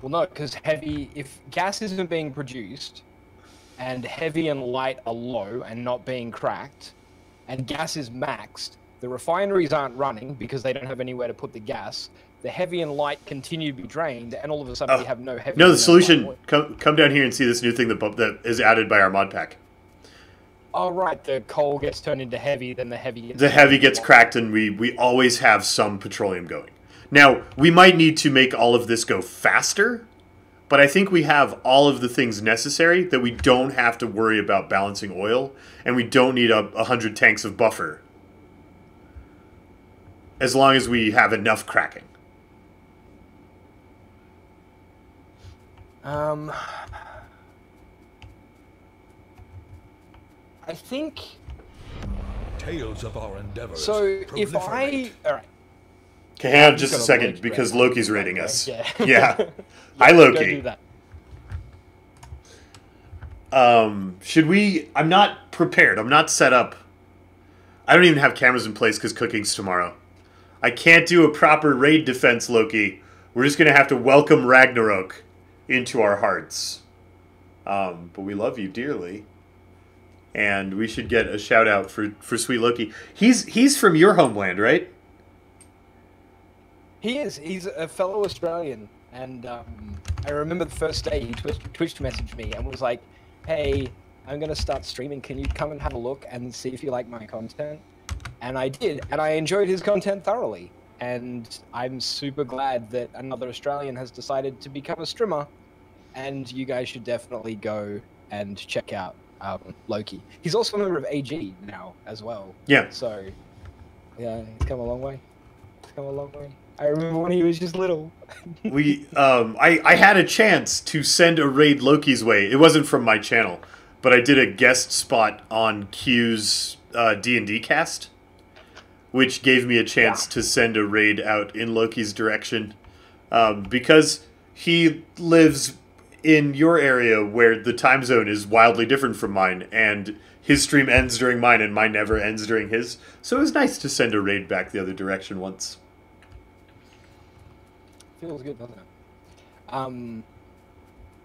Well, no, because if gas isn't being produced, and heavy and light are low and not being cracked, and gas is maxed, the refineries aren't running because they don't have anywhere to put the gas. The heavy and light continue to be drained, and all of a sudden we have no heavy. No, the solution. Come down here and see this new thing that is added by our mod pack. Oh right, the coal gets turned into heavy, then the heavy gets cracked, and we always have some petroleum going. Now, we might need to make all of this go faster, but I think we have all of the things necessary that we don't have to worry about balancing oil, and we don't need 100 tanks of buffer. As long as we have enough cracking. I think... Tales of our endeavors. So, if I... Alright. Okay, hang on just a second, because Loki's raiding us. Yeah. Hi, Loki. Go do that. Should we... I'm not prepared. I'm not set up. I don't even have cameras in place because cooking's tomorrow. I can't do a proper raid defense, Loki. We're just going to have to welcome Ragnarok into our hearts. But we love you dearly. And we should get a shout out for sweet Loki. He's from your homeland, right? He is. He's a fellow Australian. And I remember the first day he Twitch messaged me and was like, hey, I'm going to start streaming. Can you come and have a look and see if you like my content? And I did. And I enjoyed his content thoroughly. And I'm super glad that another Australian has decided to become a streamer. And you guys should definitely go and check out Loki. He's also a member of AG now as well. Yeah. So, yeah, he's come a long way. He's come a long way. I remember when he was just little. I had a chance to send a raid Loki's way. It wasn't from my channel, but I did a guest spot on Q's D&D cast, which gave me a chance to send a raid out in Loki's direction, because he lives in your area where the time zone is wildly different from mine, and his stream ends during mine and mine never ends during his. So it was nice to send a raid back the other direction once. Feels good, doesn't it?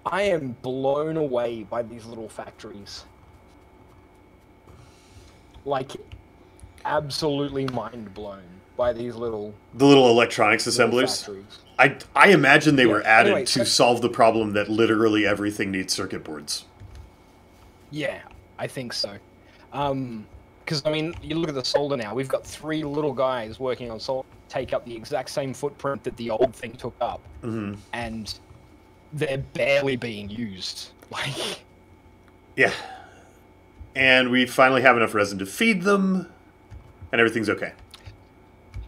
I am blown away by these little factories. Like, absolutely mind blown by these little... The little electronics assemblers? Factories. I imagine they were added to solve the problem that literally everything needs circuit boards. Yeah, I think so. Because, I mean, you look at the solder now. We've got 3 little guys working on solder take up the exact same footprint that the old thing took up. Mm-hmm. And they're barely being used. Like... Yeah. And we finally have enough resin to feed them, and everything's okay.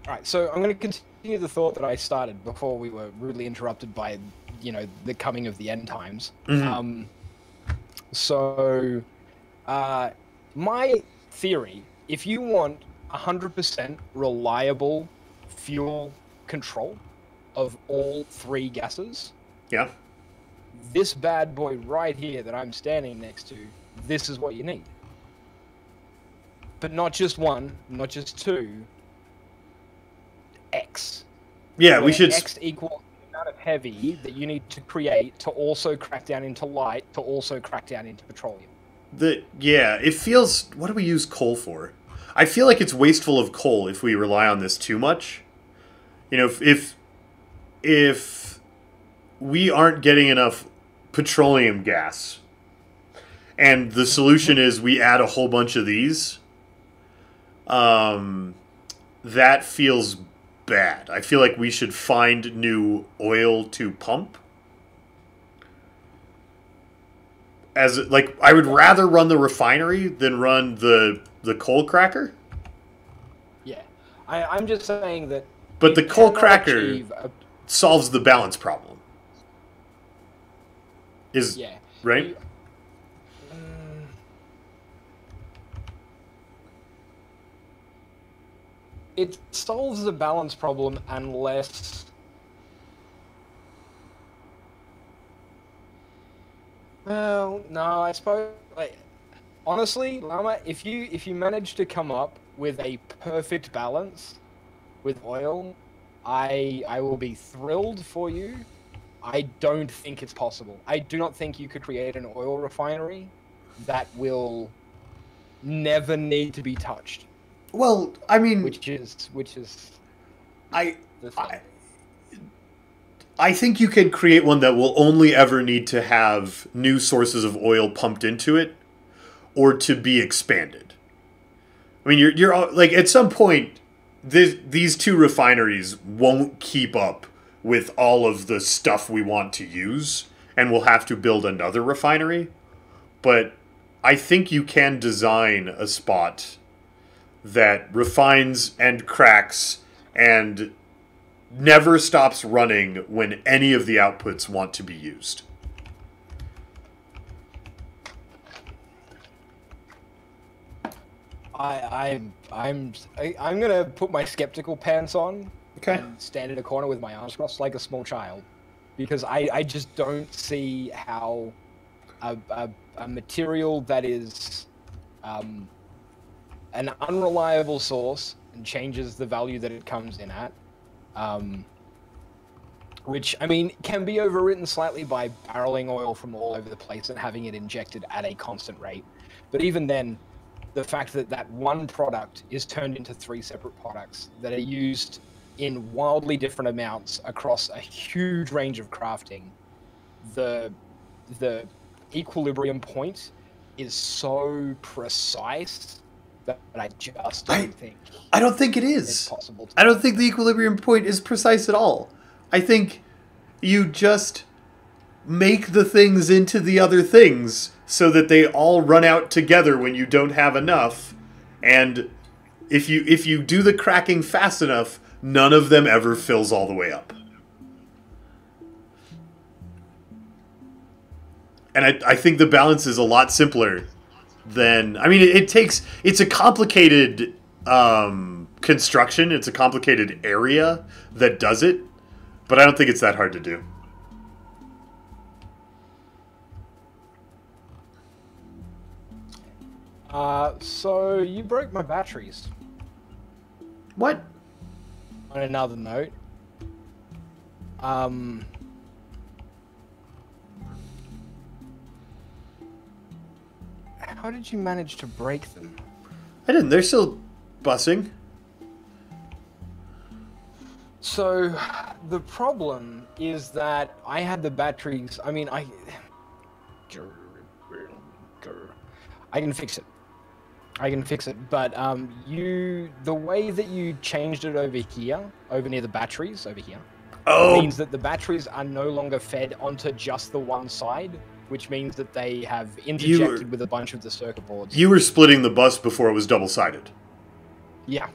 Alright, so I'm going to continue the thought that I started before we were rudely interrupted by, you know, the coming of the end times. Mm-hmm. My theory, if you want 100% reliable fuel control of all 3 gases, yeah, this bad boy right here that I'm standing next to, this is what you need. But not just 1, not just 2, X. Yeah, we should... X equals the amount of heavy that you need to create to also crack down into light, to also crack down into petroleum. Yeah, it feels... What do we use coal for? I feel like it's wasteful of coal if we rely on this too much. You know, if we aren't getting enough petroleum gas, and the solution is we add a whole bunch of these, that feels bad. I feel like we should find new oil to pump. I would rather run the refinery than run the coal cracker. Yeah, I'm just saying that. But the coal cracker solves the balance problem. Right? It solves the balance problem unless. Well, no, I suppose. Honestly, Llama, if you manage to come up with a perfect balance with oil, I will be thrilled for you. I don't think it's possible. I do not think you could create an oil refinery that will never need to be touched. Well, I mean, which is I think you can create one that will only ever need to have new sources of oil pumped into it, or to be expanded. I mean, you're like, at some point, these two refineries won't keep up with all of the stuff we want to use, and we'll have to build another refinery. But I think you can design a spot that refines and cracks and never stops running when any of the outputs want to be used. I'm gonna put my skeptical pants on, and stand in a corner with my arms crossed like a small child, because I just don't see how a material that is an unreliable source and changes the value that it comes in at, which, I mean, can be overwritten slightly by barreling oil from all over the place and having it injected at a constant rate. But even then, the fact that that one product is turned into 3 separate products that are used in wildly different amounts across a huge range of crafting, the equilibrium point is so precise that I just don't think. I don't think it is. It's possible. I don't think the equilibrium point is precise at all. I think you just make the things into the other things so that they all run out together when you don't have enough, and if you do the cracking fast enough, none of them ever fills all the way up. And I think the balance is a lot simpler than... I mean, it's a complicated construction. It's a complicated area that does it, but I don't think it's that hard to do. So you broke my batteries. What? On another note, how did you manage to break them? I didn't. They're still bussing. So, the problem is that I had the batteries... I mean, I can fix it. I can fix it, but the way that you changed it over here, over near the batteries, over here, means that the batteries are no longer fed onto just the one side, which means that they have interjected with a bunch of the circuit boards. You were splitting the bus before it was double-sided. Yeah.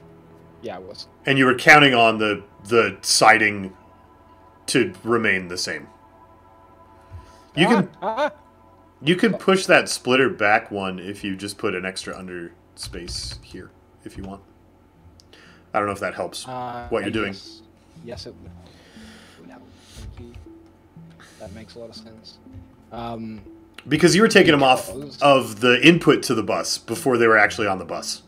Yeah, it was. And you were counting on the siding to remain the same. You can push that splitter back one if you just put an extra under space here, if you want. I don't know if that helps what you're doing. Yes, it would help. Thank you. That makes a lot of sense. Because you were taking them off of the input to the bus before they were actually on the bus.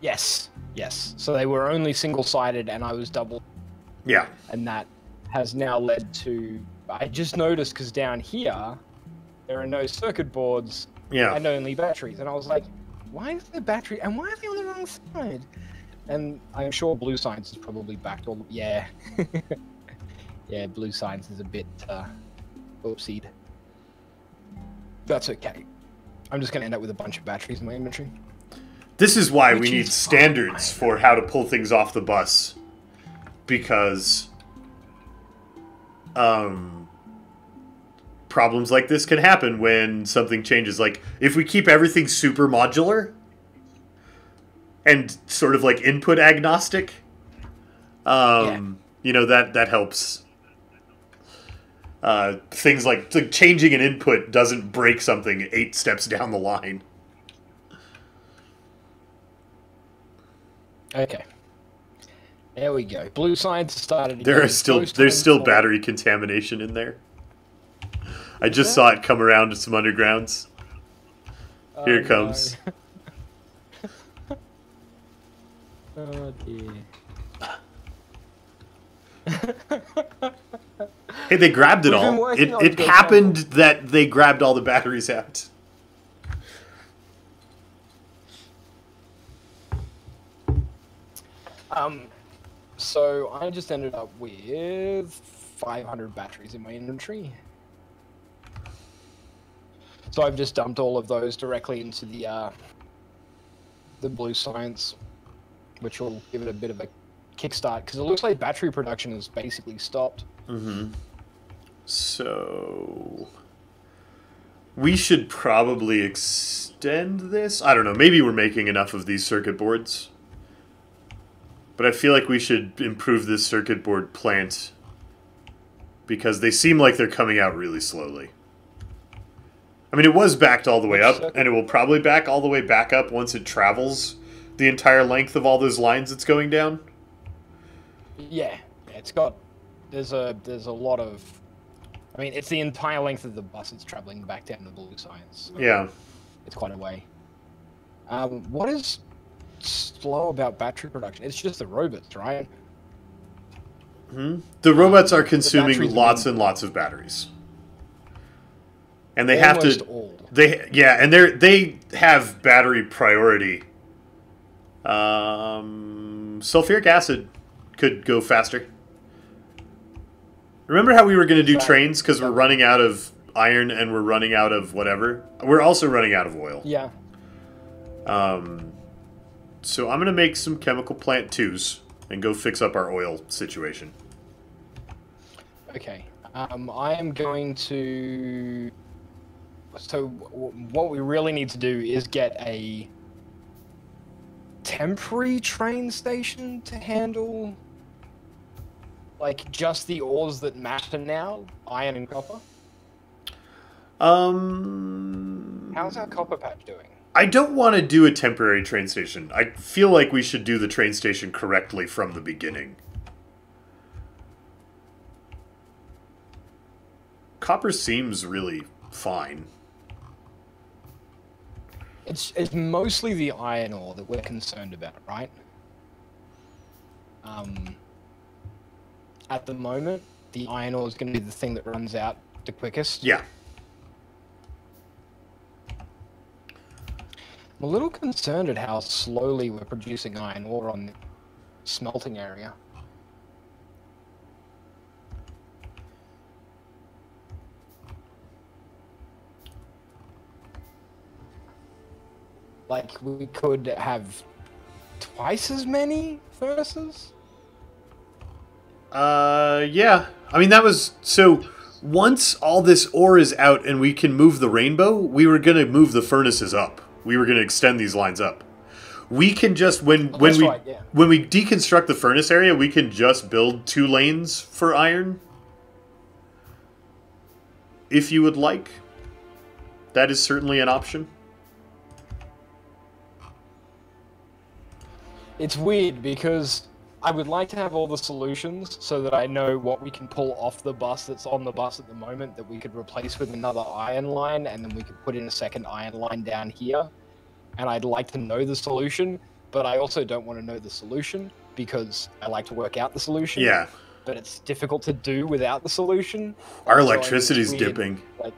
Yes, yes. So they were only single-sided and I was double. Yeah. And that has now led to... I just noticed because down here, there are no circuit boards and only batteries. And I was like, why is there battery? And why are they on the wrong side? And I'm sure Blue Science is probably backed all... Yeah. Yeah, Blue Science is a bit oopsied. That's okay. I'm just gonna end up with a bunch of batteries in my inventory. This is why we Which need is standards fine. for how to pull things off the bus. Because problems like this can happen when something changes. Like, if we keep everything super modular and sort of like input agnostic, you know, that helps. Things like changing an input doesn't break something 8 steps down the line. Okay. There we go. Blue science started again. There's still battery contamination in there. I just saw it come around to some undergrounds. Here it comes. No. Oh dear. Hey, they grabbed it We've been all. working on It good happened that they grabbed all the batteries out. So I just ended up with 500 batteries in my inventory. So I've just dumped all of those directly into the blue science, which will give it a bit of a kickstart, because it looks like battery production has basically stopped. Mm-hmm. So we should probably extend this. I don't know. Maybe we're making enough of these circuit boards. But I feel like we should improve this circuit board plant because they seem like they're coming out really slowly. I mean, it was backed all the way up, and it will probably back all the way back up once it travels the entire length of all those lines it's going down. Yeah, it's got... There's a lot of... I mean, it's the entire length of the bus it's traveling back down to blue science. So Yeah. it's quite a way. What is slow about battery production? It's just the robots, right? Hmm? The robots are consuming batteries lots and lots of batteries. And they Almost have to... all. And they have battery priority. Sulfuric acid could go faster. Remember how we were going to do trains because we're running out of iron and we're running out of whatever? We're also running out of oil. Yeah. So I'm going to make some chemical plant 2s and go fix up our oil situation. Okay. I am going to... So what we really need to do is get a temporary train station to handle, like, just the ores that matter now, iron and copper. How's our copper patch doing? I don't want to do a temporary train station. I feel like we should do the train station correctly from the beginning. Copper seems really fine. It's mostly the iron ore that we're concerned about, right? At the moment, the iron ore is going to be the thing that runs out the quickest. Yeah. I'm a little concerned at how slowly we're producing iron ore on the smelting area. Like, we could have twice as many furnaces? Yeah. I mean, that was... So, once all this ore is out and we can move the rainbow, we were going to move the furnaces up. We were going to extend these lines up. We can just... When we deconstruct the furnace area, we can just build 2 lanes for iron. If you would like. That is certainly an option. It's weird because I would like to have all the solutions so that I know what we can pull off the bus that's on the bus at the moment that we could replace with another iron line, and then we could put in a second iron line down here. And I'd like to know the solution, but I also don't want to know the solution because I like to work out the solution. Yeah. But it's difficult to do without the solution. Our So, electricity's I mean, it's dipping. weird, like,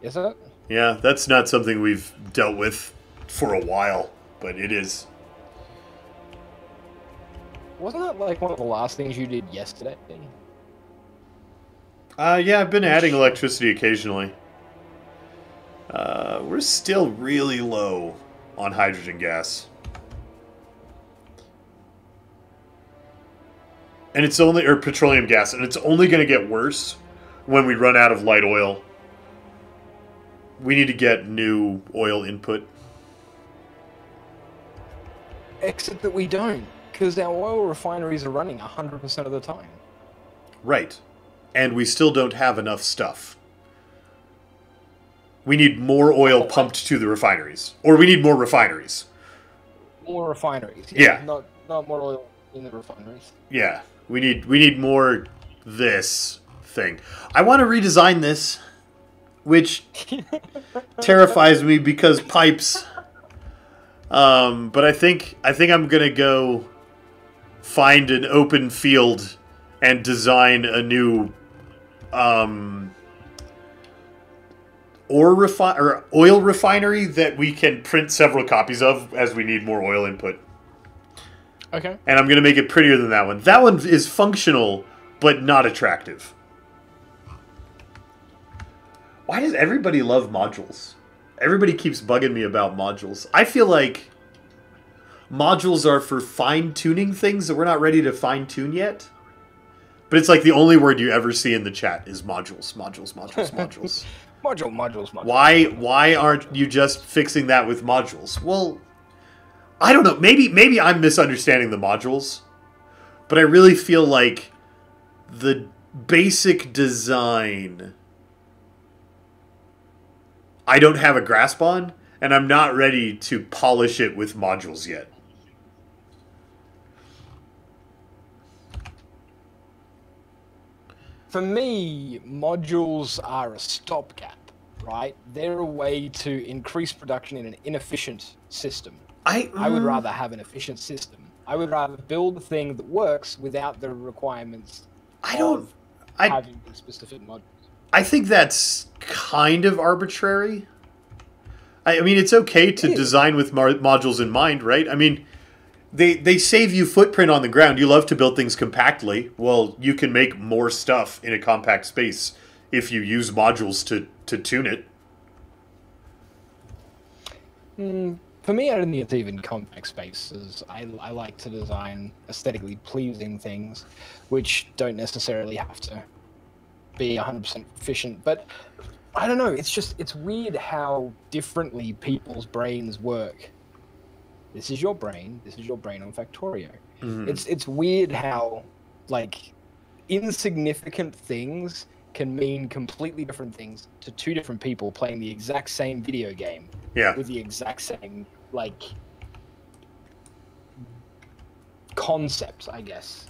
is it? Yeah, that's not something we've dealt with for a while, but it is. Wasn't that like one of the last things you did yesterday? Yeah, I've been adding electricity occasionally. we're still really low on hydrogen gas. And it's only, or petroleum gas, and it's only going to get worse when we run out of light oil. We need to get new oil input. Except that we don't, because our oil refineries are running 100% of the time. Right. And we still don't have enough stuff. We need more oil pumped to the refineries. Or we need more refineries. More refineries. Yeah. Not more oil in the refineries. Yeah. We need more this thing. I want to redesign this, which terrifies me because pipes. But I think I'm gonna go find an open field and design a new oil refinery that we can print several copies of as we need more oil input. Okay. And I'm going to make it prettier than that one. That one is functional, but not attractive. Why does everybody love modules? Everybody keeps bugging me about modules. I feel like modules are for fine-tuning things that we're not ready to fine-tune yet. But it's like the only word you ever see in the chat is modules, modules, modules, modules. Modules. Why aren't you just fixing that with modules? Well, I don't know. Maybe I'm misunderstanding the modules, but I really feel like the basic design I don't have a grasp on, and I'm not ready to polish it with modules yet. For me, modules are a stopgap, right? They're a way to increase production in an inefficient system. I would rather have an efficient system. I would rather build a thing that works without the requirements of having specific modules. I think that's kind of arbitrary. I mean, it's okay to design with modules in mind, right? I mean, they save you footprint on the ground. You love to build things compactly. Well, you can make more stuff in a compact space if you use modules to tune it. For me, I don't think it's even compact spaces. I like to design aesthetically pleasing things, which don't necessarily have to be 100% efficient. But I don't know. It's weird how differently people's brains work. This is your brain. This is your brain on Factorio. Mm-hmm. It's weird how like insignificant things can mean completely different things to two different people playing the exact same video game. Yeah. With the exact same like concepts, I guess.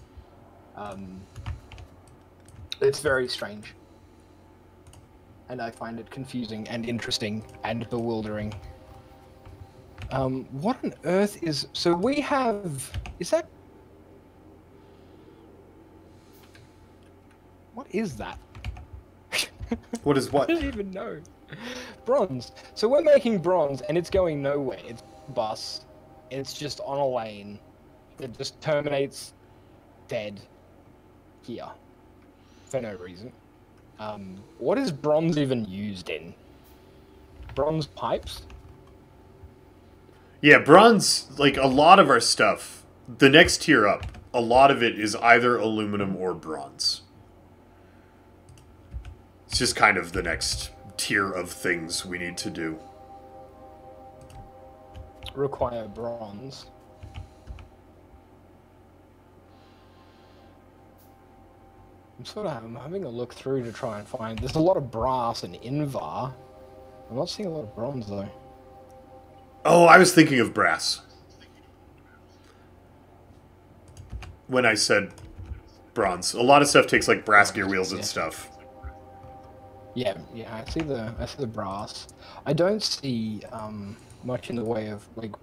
It's very strange. And I find it confusing and interesting and bewildering. What on earth is... So we have... Is that... What is that? What is what? I don't even know. Bronze. So we're making bronze and it's going nowhere. It's a bus. It's just on a lane that just terminates dead here for no reason. What is bronze even used in? Bronze pipes? Yeah, bronze, like a lot of our stuff, the next tier up, a lot of it is either aluminum or bronze. It's just kind of the next tier of things we need to do. Require bronze. I'm having a look through to try and find... There's a lot of brass and Invar. I'm not seeing a lot of bronze, though. Oh, I was thinking of brass. When I said bronze. A lot of stuff takes, like, brass gear wheels and stuff. Yeah, I see the brass. I don't see much in the way of, like,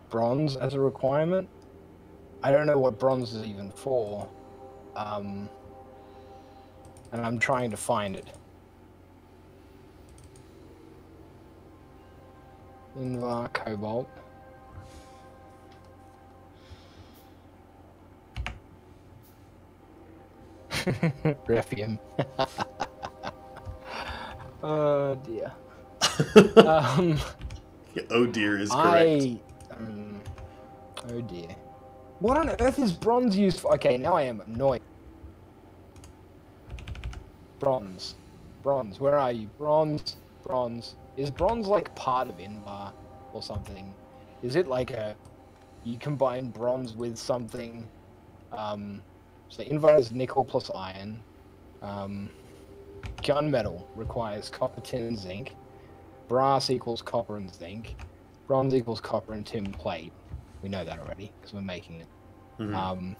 bronze as a requirement. I don't know what bronze is even for. And I'm trying to find it. Invar, cobalt. Refium. Oh dear. Yeah, oh dear is correct. Oh dear. What on earth is bronze used for? Okay, now I am annoyed. Bronze. Bronze, where are you? Bronze. Bronze. Is bronze like part of Invar or something? Is it like you combine bronze with something? So Invar is nickel plus iron. Gunmetal requires copper, tin, and zinc. Brass equals copper and zinc. Bronze equals copper and tin plate. We know that already because we're making it. Mm-hmm.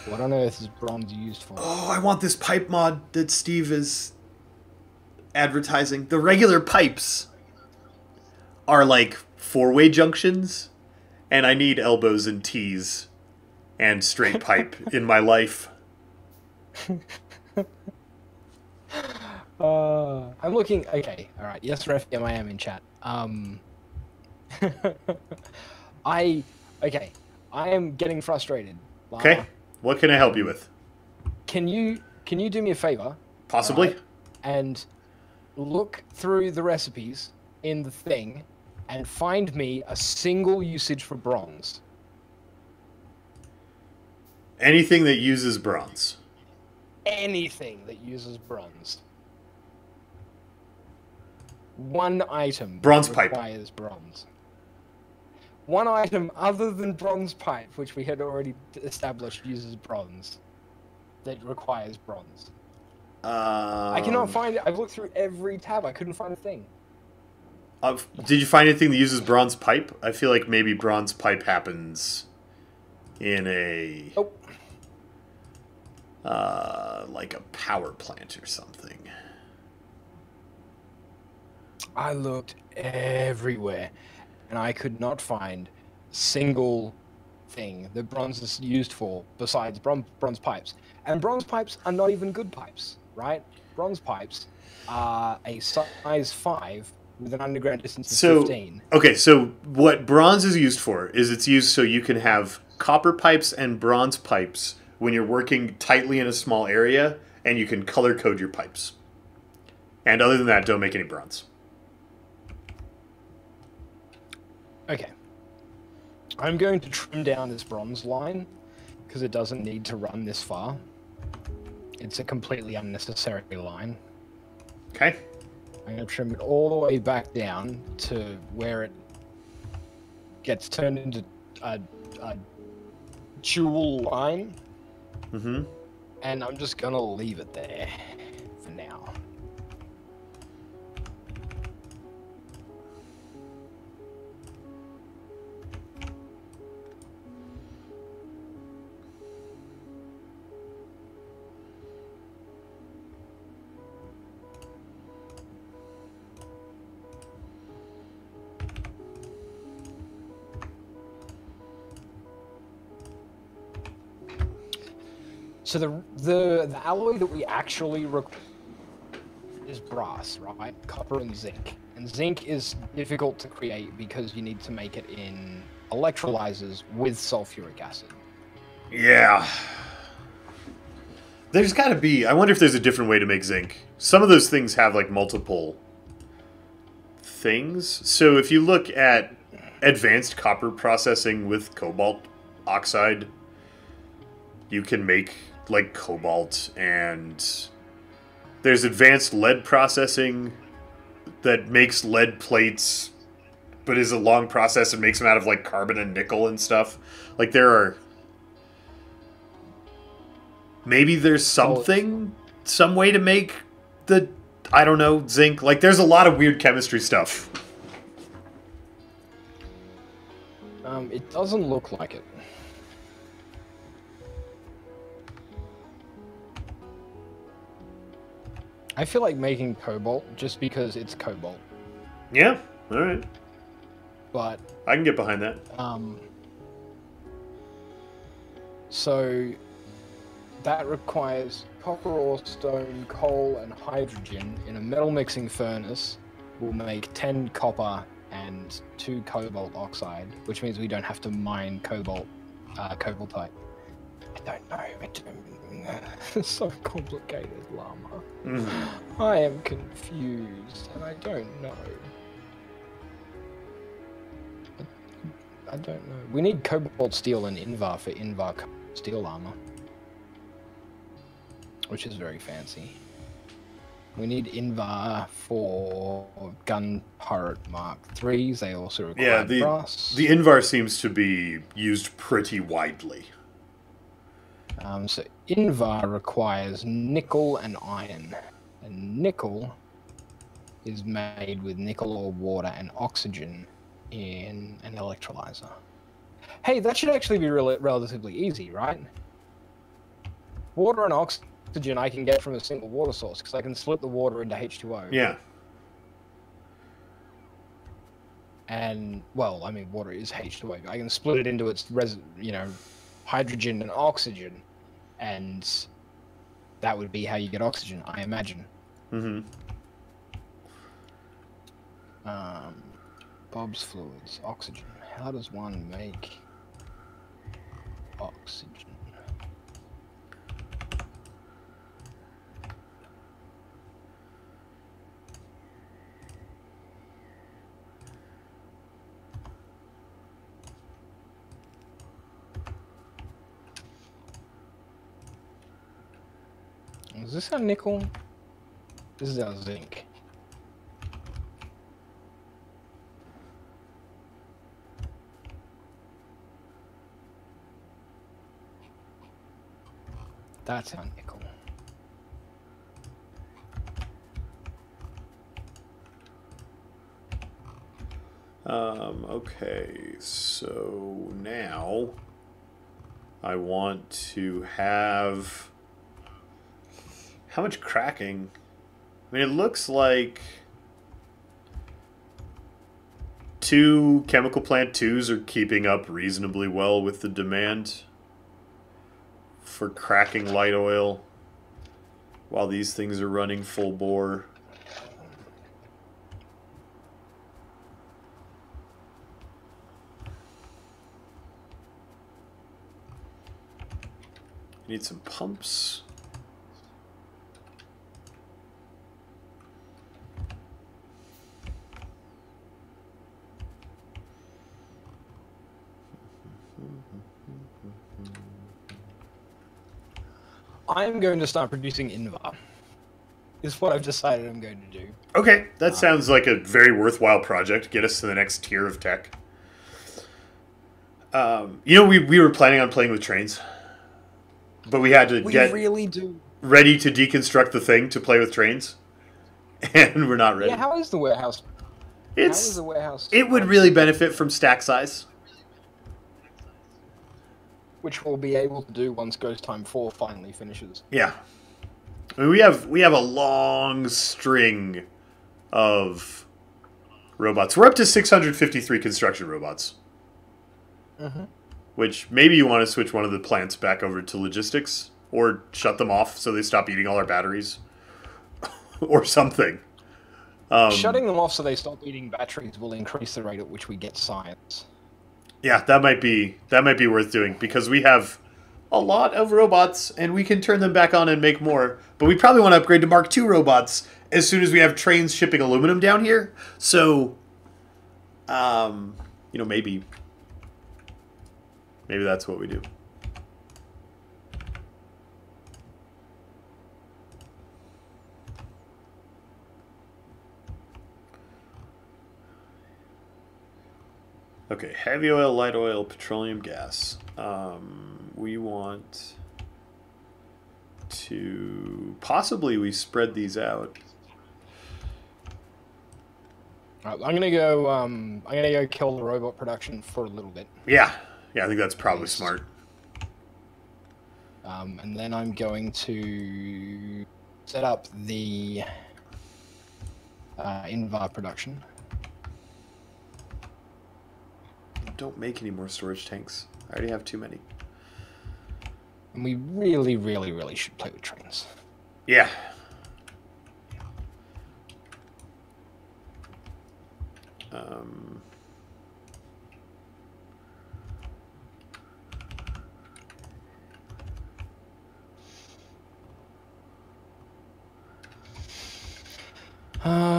What on earth is bronze used for? Oh, I want this pipe mod that Steve is advertising. The regular pipes are like four-way junctions, and I need elbows and T's and straight pipe in my life. I'm looking. Okay, all right. Yes, Ref, I am in chat. I am getting frustrated. Okay, what can I help you with? Can you do me a favor? Possibly. And look through the recipes in the thing and find me a single usage for bronze. Anything that uses bronze. Anything that uses bronze. One item bronze pipe requires bronze. One item other than bronze pipe, which we had already established uses bronze, that requires bronze. I cannot find it. I've looked through every tab. I couldn't find a thing. Did you find anything that uses bronze pipe? I feel like maybe bronze pipe happens in a... Oh. Like a power plant or something. I looked everywhere, and I could not find a single thing that bronze is used for besides bronze pipes. And bronze pipes are not even good pipes, right? Bronze pipes are a size 5 with an underground distance of 15. Okay, so what bronze is used for is it's used so you can have copper pipes and bronze pipes when you're working tightly in a small area, and you can color code your pipes. And other than that, don't make any bronze. Okay. I'm going to trim down this bronze line, because it doesn't need to run this far. It's a completely unnecessary line. Okay. I'm going to trim it all the way back down to where it gets turned into a dual line. Mm-hmm. And I'm just going to leave it there for now. So the alloy that we actually require is brass, right? Copper and zinc. And zinc is difficult to create because you need to make it in electrolyzers with sulfuric acid. Yeah. There's got to be... I wonder if there's a different way to make zinc. Some of those things have, like, multiple things. So if you look at advanced copper processing with cobalt oxide, you can make... like cobalt, and there's advanced lead processing that makes lead plates, but is a long process and makes them out of like carbon and nickel and stuff. Like there are, maybe there's something, some way to make the, I don't know, zinc. Like there's a lot of weird chemistry stuff. It doesn't look like it. I feel like making cobalt just because it's cobalt. Yeah, all right. But I can get behind that. So that requires copper ore, stone, coal, and hydrogen in a metal mixing furnace. Will make 10 copper and 2 cobalt oxide, which means we don't have to mine cobaltite. don't know. I don't. It's so complicated, llama. Mm. I am confused, and I don't know. I don't know. We need cobalt steel and Invar for Invar steel armor, which is very fancy. We need Invar for gun turret Mark 3s. They also require brass. The Invar seems to be used pretty widely. So Invar requires nickel and iron, and nickel is made with nickel or water and oxygen in an electrolyzer. Hey, that should actually be relatively easy, right? Water and oxygen I can get from a single water source because I can split the water into H2O. Yeah. And, well, I mean, water is H2O. I can split it into its, hydrogen and oxygen, and that would be how you get oxygen, I imagine. Mm-hmm. Bob's fluids, oxygen. How does one make oxygen? Is this our nickel? This is our zinc. That's our nickel. Okay, so now I want to have... How much cracking? I mean, it looks like 2 chemical plant 2s are keeping up reasonably well with the demand for cracking light oil while these things are running full bore. Need some pumps. I'm going to start producing Invar. Is what I've decided I'm going to do. Okay, that sounds like a very worthwhile project. Get us to the next tier of tech. We were planning on playing with trains, but we had to get really do ready to deconstruct the thing to play with trains, and we're not ready. Yeah, how is the warehouse? How is the warehouse? It would really benefit from stack size, which we'll be able to do once Ghost Time 4 finally finishes. Yeah, I mean, we have a long string of robots. We're up to 653 construction robots. Mm-hmm. Which maybe you want to switch one of the plants back over to logistics, or shut them off so they stop eating all our batteries, or something. Shutting them off so they stop eating batteries will increase the rate at which we get science. Yeah, that might be worth doing, because we have a lot of robots and we can turn them back on and make more. But we probably want to upgrade to Mark II robots as soon as we have trains shipping aluminum down here. So, maybe that's what we do. Okay, heavy oil, light oil, petroleum gas. We want to possibly we spread these out. I'm gonna go kill the robot production for a little bit. Yeah, I think that's probably smart. And then I'm going to set up the Invar production. Don't make any more storage tanks. I already have too many. And we really, really, really should play with trains. Yeah.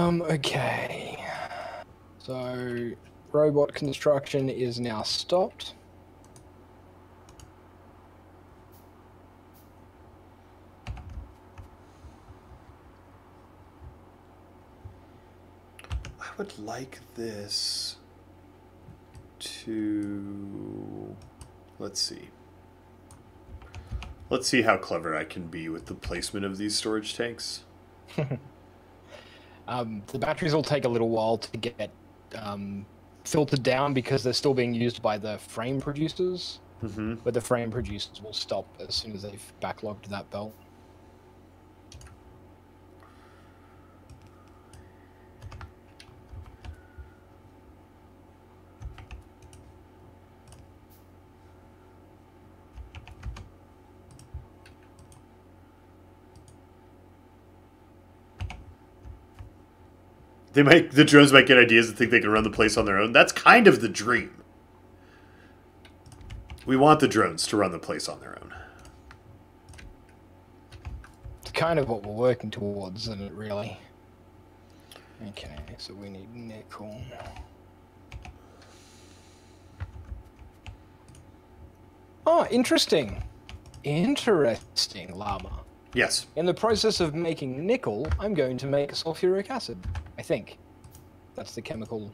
Okay. So, robot construction is now stopped. I would like this to... Let's see. Let's see how clever I can be with the placement of these storage tanks. The batteries will take a little while to get filtered down because they're still being used by the frame producers. Mm-hmm. But the frame producers will stop as soon as they've backlogged that belt. The drones might get ideas and think they can run the place on their own. That's kind of the dream. We want the drones to run the place on their own. It's kind of what we're working towards, isn't it, really? Okay, so we need nickel. Oh, interesting. Interesting, Llama. Yes. In the process of making nickel, I'm going to make sulfuric acid. I think. That's the chemical...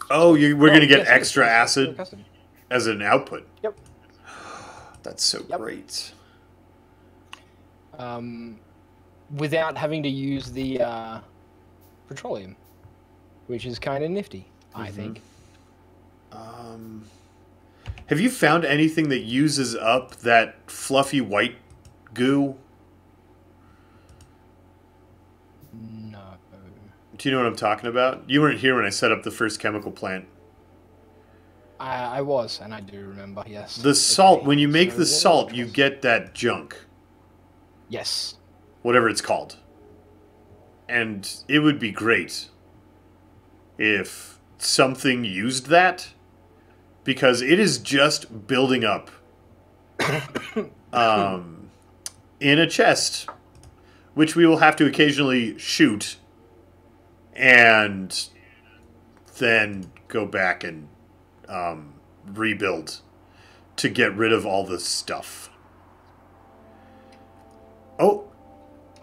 Oh, we're going to get yes, extra it's acid as an output. Yep. That's so great. Without having to use the petroleum, which is kind of nifty, I think. Have you found anything that uses up that fluffy white goo? No. Do you know what I'm talking about? You weren't here when I set up the first chemical plant. I was, and I do remember, yes. The salt, when you make the salt, you get that junk. Yes. Whatever it's called. And it would be great if something used that, because it is just building up in a chest, which we will have to occasionally shoot and then go back and rebuild to get rid of all the stuff. Oh,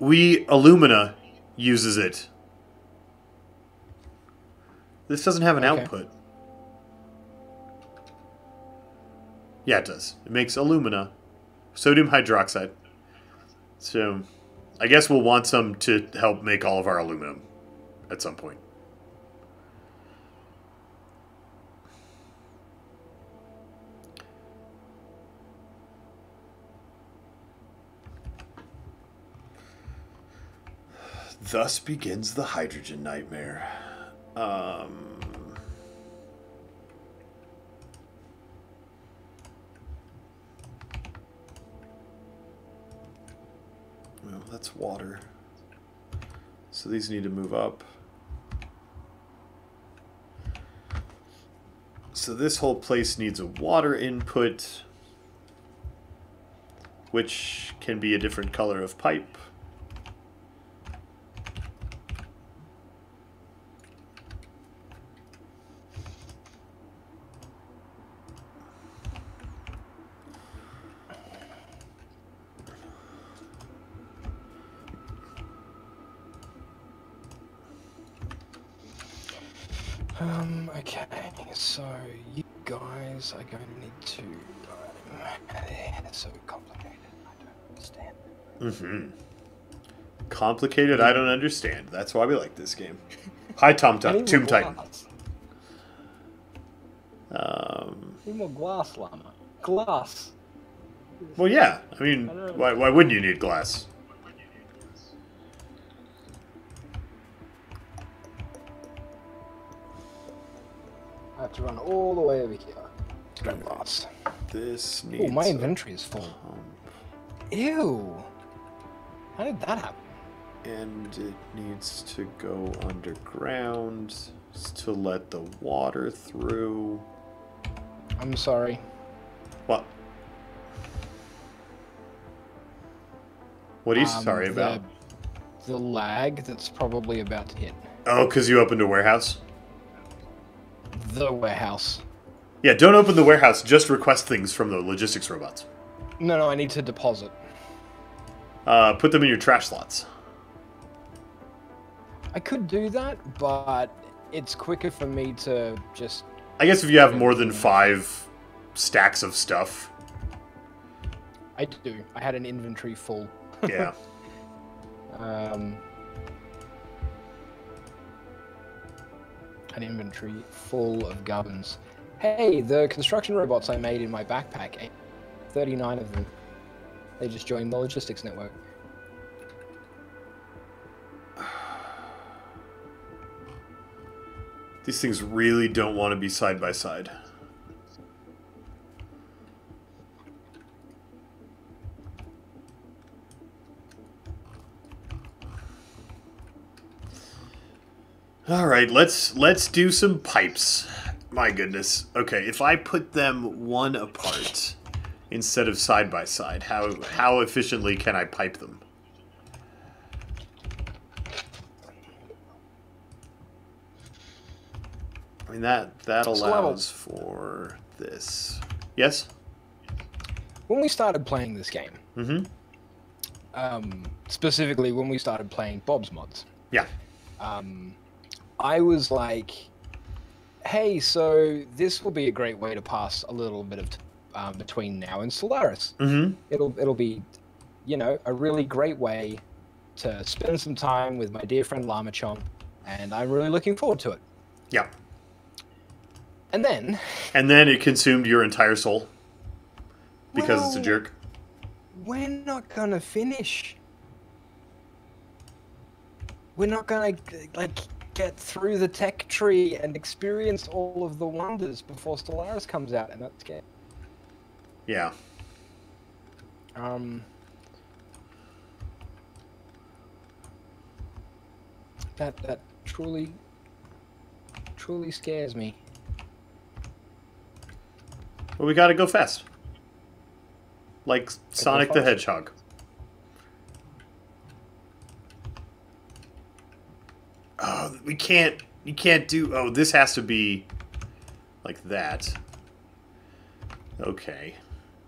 Illumina uses it. This doesn't have an output. Yeah, it does. It makes alumina, sodium hydroxide. So, I guess we'll want some to help make all of our aluminum at some point. Thus begins the hydrogen nightmare. Well, that's water. So these need to move up. So this whole place needs a water input, which can be a different color of pipe. Okay, so you guys are going to need to... it's so complicated, I don't understand. Complicated, I don't understand. That's why we like this game. Hi, Tomb Titan. Need more glass, Llama. Glass. Well, yeah. I mean, why wouldn't you need glass? I have to run all the way over here to grab glass. This needs... Oh, my inventory is full. Ew. How did that happen? And it needs to go underground to let the water through. I'm sorry. What? What are you sorry about? The lag that's probably about to hit. Oh, because you opened a warehouse? The warehouse. Yeah, don't open the warehouse. Just request things from the logistics robots. No, I need to deposit. Put them in your trash slots. I could do that, but it's quicker for me to just... I guess if you have more than 5 stacks of stuff. I do. I had an inventory full. Yeah. An inventory full of guns. Hey, the construction robots I made in my backpack, 39 of them. They just joined the logistics network. These things really don't want to be side by side. All right, let's do some pipes. My goodness. Okay, if I put them one apart instead of side by side, how efficiently can I pipe them? I mean that allows for this. Yes? When we started playing this game, specifically when we started playing Bob's Mods, yeah. I was like, hey, so this will be a great way to pass a little bit of between now and Solaris. It'll be, you know, a really great way to spend some time with my dear friend Llama Chomp, and I'm really looking forward to it. Yeah. And then it consumed your entire soul because it's a jerk. We're not gonna finish. We're not gonna like get through the tech tree and experience all of the wonders before Stellaris comes out, and that's scary. Yeah. That truly scares me. Well, we gotta go fast. Like Sonic the Hedgehog. Oh, you can't do... Oh, this has to be like that. Okay.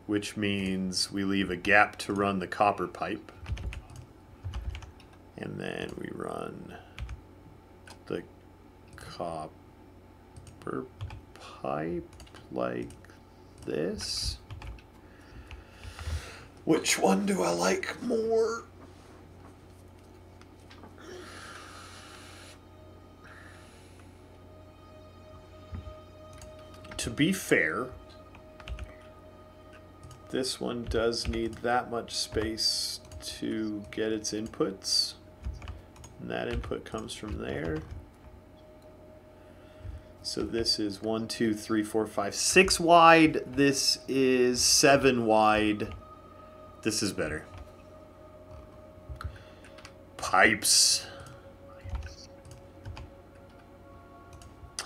Which means we leave a gap to run the copper pipe. And then we run the copper pipe like this. Which one do I like more? To be fair, this one does need that much space to get its inputs. And that input comes from there. So this is 1, 2, 3, 4, 5, 6 wide. This is 7 wide. This is better. Pipes.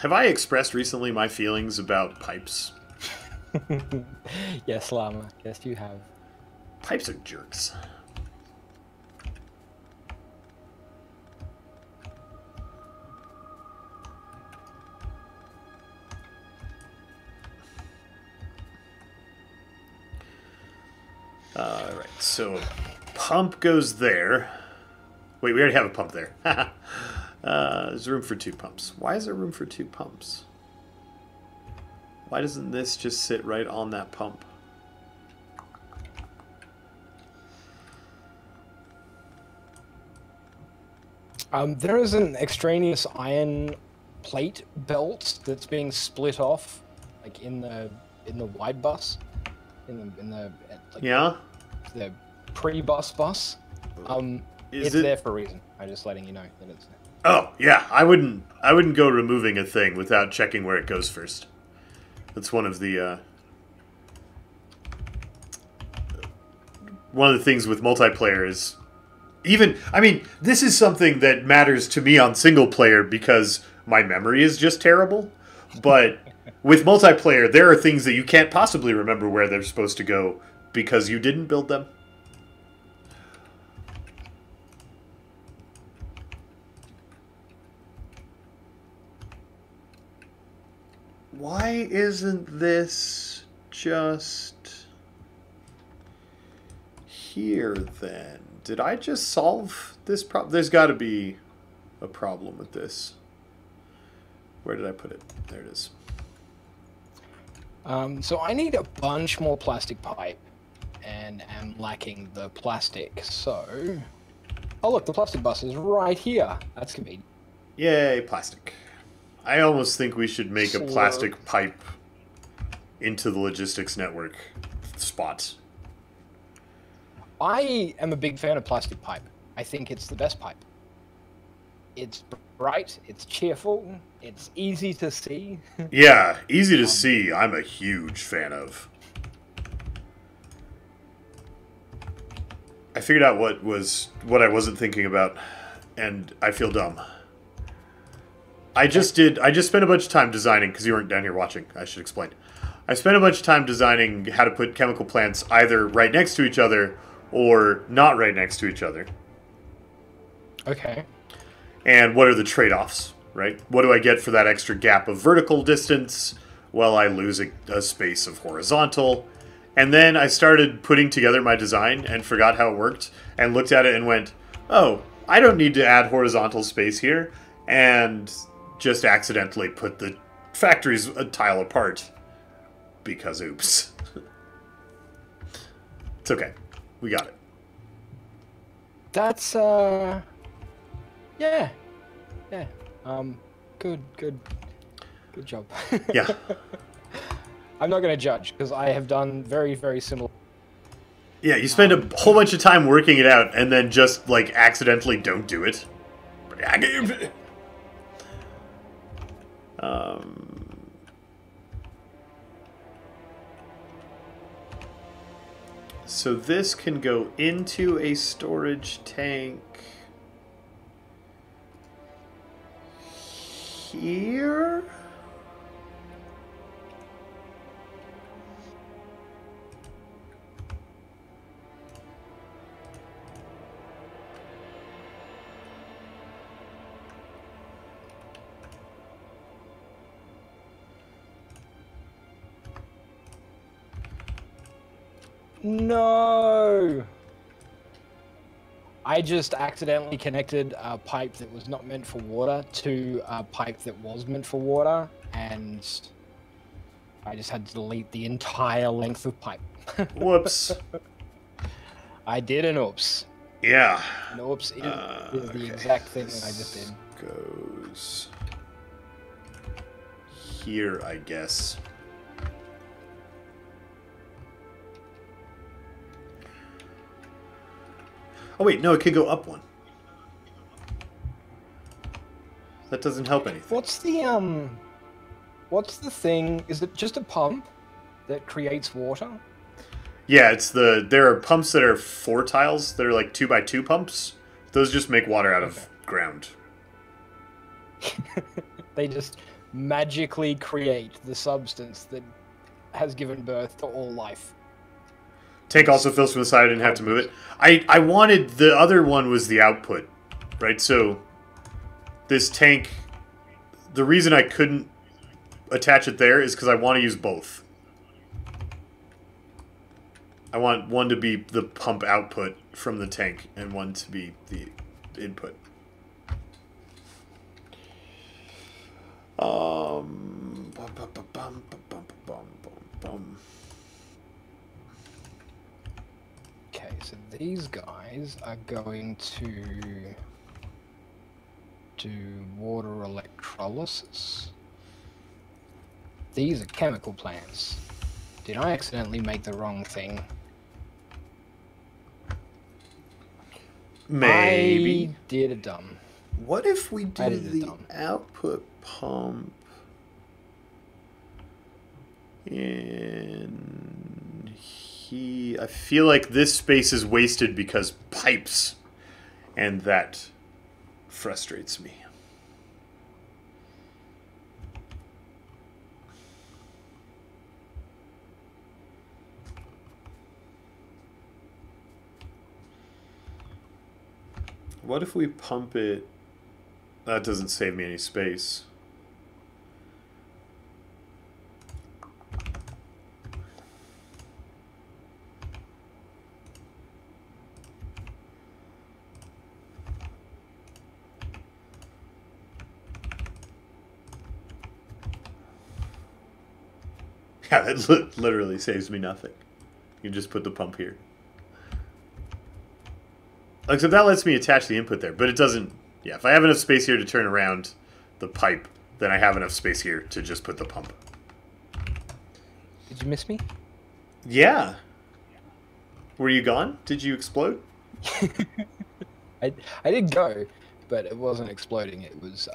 Have I expressed recently my feelings about pipes? Yes, Llama. Yes, you have. Pipes are jerks. Alright, so pump goes there. Wait, we already have a pump there. There's room for 2 pumps. Why is there room for 2 pumps? Why doesn't this just sit right on that pump? There is an extraneous iron plate belt that's being split off, like in the wide bus, in the like, yeah, the pre-bus bus. It's there for a reason. I'm just letting you know that it's there. Oh yeah, I wouldn't go removing a thing without checking where it goes first. That's one of the things with multiplayer is this is something that matters to me on single player because my memory is just terrible. But with multiplayer, there are things that you can't possibly remember where they're supposed to go because you didn't build them. Why isn't this just here then? Did I just solve this problem? There's got to be a problem with this. Where did I put it? There it is. So I need a bunch more plastic pipe, and am lacking the plastic, so... Oh look, the plastic bus is right here. That's convenient. Yay, plastic. I almost think we should make a plastic pipe into the logistics network spot. I am a big fan of plastic pipe. I think it's the best pipe. It's bright, it's cheerful, it's easy to see. Yeah, easy to see. I'm a huge fan of. I figured out what I wasn't thinking about, and I feel dumb. I just spent a bunch of time designing, because you weren't down here watching, I should explain. I spent a bunch of time designing how to put chemical plants either right next to each other or not right next to each other. Okay. And what are the trade-offs, right? What do I get for that extra gap of vertical distance? Well, I lose a space of horizontal. And then I started putting together my design and forgot how it worked and looked at it and went, oh, I don't need to add horizontal space here, and just accidentally put the factories a tile apart. Because oops. It's okay. We got it. That's, yeah. Yeah. Good job. Yeah. I'm not going to judge, because I have done very, very similar. Yeah, you spend a whole bunch of time working it out, and then just, like, accidentally don't do it. So this can go into a storage tank here? No! I just accidentally connected a pipe that was not meant for water to a pipe that was meant for water, and I just had to delete the entire length of pipe. Whoops. I did an oops. Yeah. An oops is the exact thing that I just did. Goes here, I guess. Oh wait, no, it could go up one. That doesn't help anything. What's the thing? Is it just a pump that creates water? Yeah, there are pumps that are 4 tiles that are like 2x2 pumps. Those just make water out of ground. They just magically create the substance that has given birth to all life. Tank also fills from the side. I didn't have to move it. I wanted... The other one was the output, right? So this tank... The reason I couldn't attach it there is because I want to use both. I want one to be the pump output from the tank and one to be the input. Okay, so these guys are going to do water electrolysis. These are chemical plants. Did I accidentally make the wrong thing? Maybe. I did a dumb. What if we do the dumb. output pump in here? I feel like this space is wasted because pipes, and that frustrates me. What if we pump it? That doesn't save me any space. Yeah, that literally saves me nothing. You can just put the pump here. Except that lets me attach the input there, but it doesn't... Yeah, if I have enough space here to turn around the pipe, then I have enough space here to just put the pump. Did you miss me? Yeah. Were you gone? Did you explode? I did go, but it wasn't exploding. It was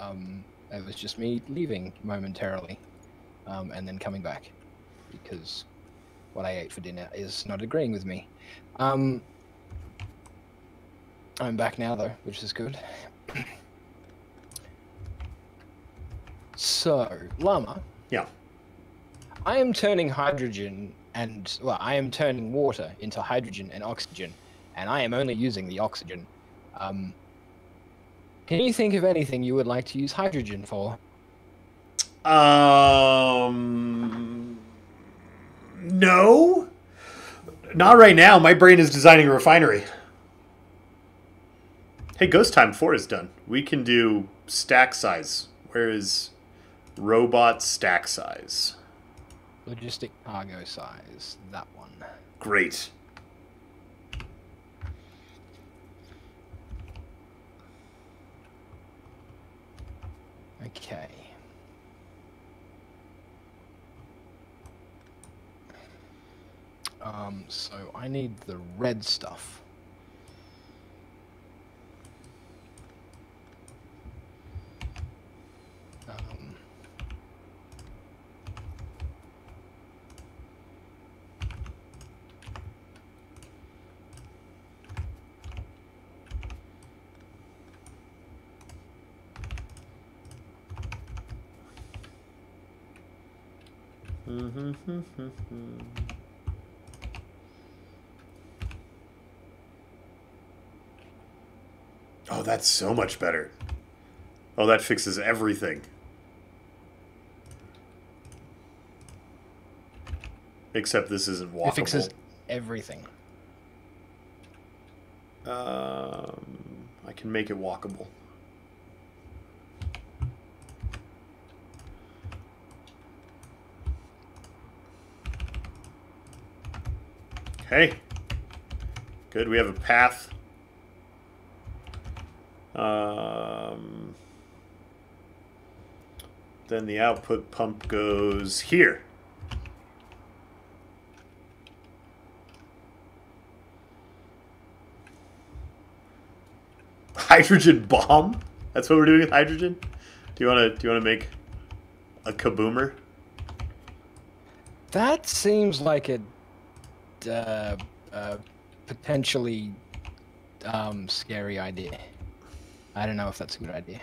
just me leaving momentarily, and then coming back because what I ate for dinner is not agreeing with me. I'm back now though, which is good. So, Llama. Yeah. I am turning hydrogen and, well, I am turning water into hydrogen and oxygen, and I am only using the oxygen. Can you think of anything you would like to use hydrogen for? No. Not right now. My brain is designing a refinery. Hey, Ghost Time 4 is done. We can do stack size. Where is robot stack size? Logistic cargo size. That one. Great. Okay. So I need the red stuff. Oh, that's so much better. Oh, that fixes everything. Except this isn't walkable. It fixes everything. I can make it walkable. Okay. Good, we have a path. Then the output pump goes here. Hydrogen bomb? That's what we're doing with hydrogen? Do you wanna make a kaboomer? That seems like a potentially scary idea. I don't know if that's a good idea.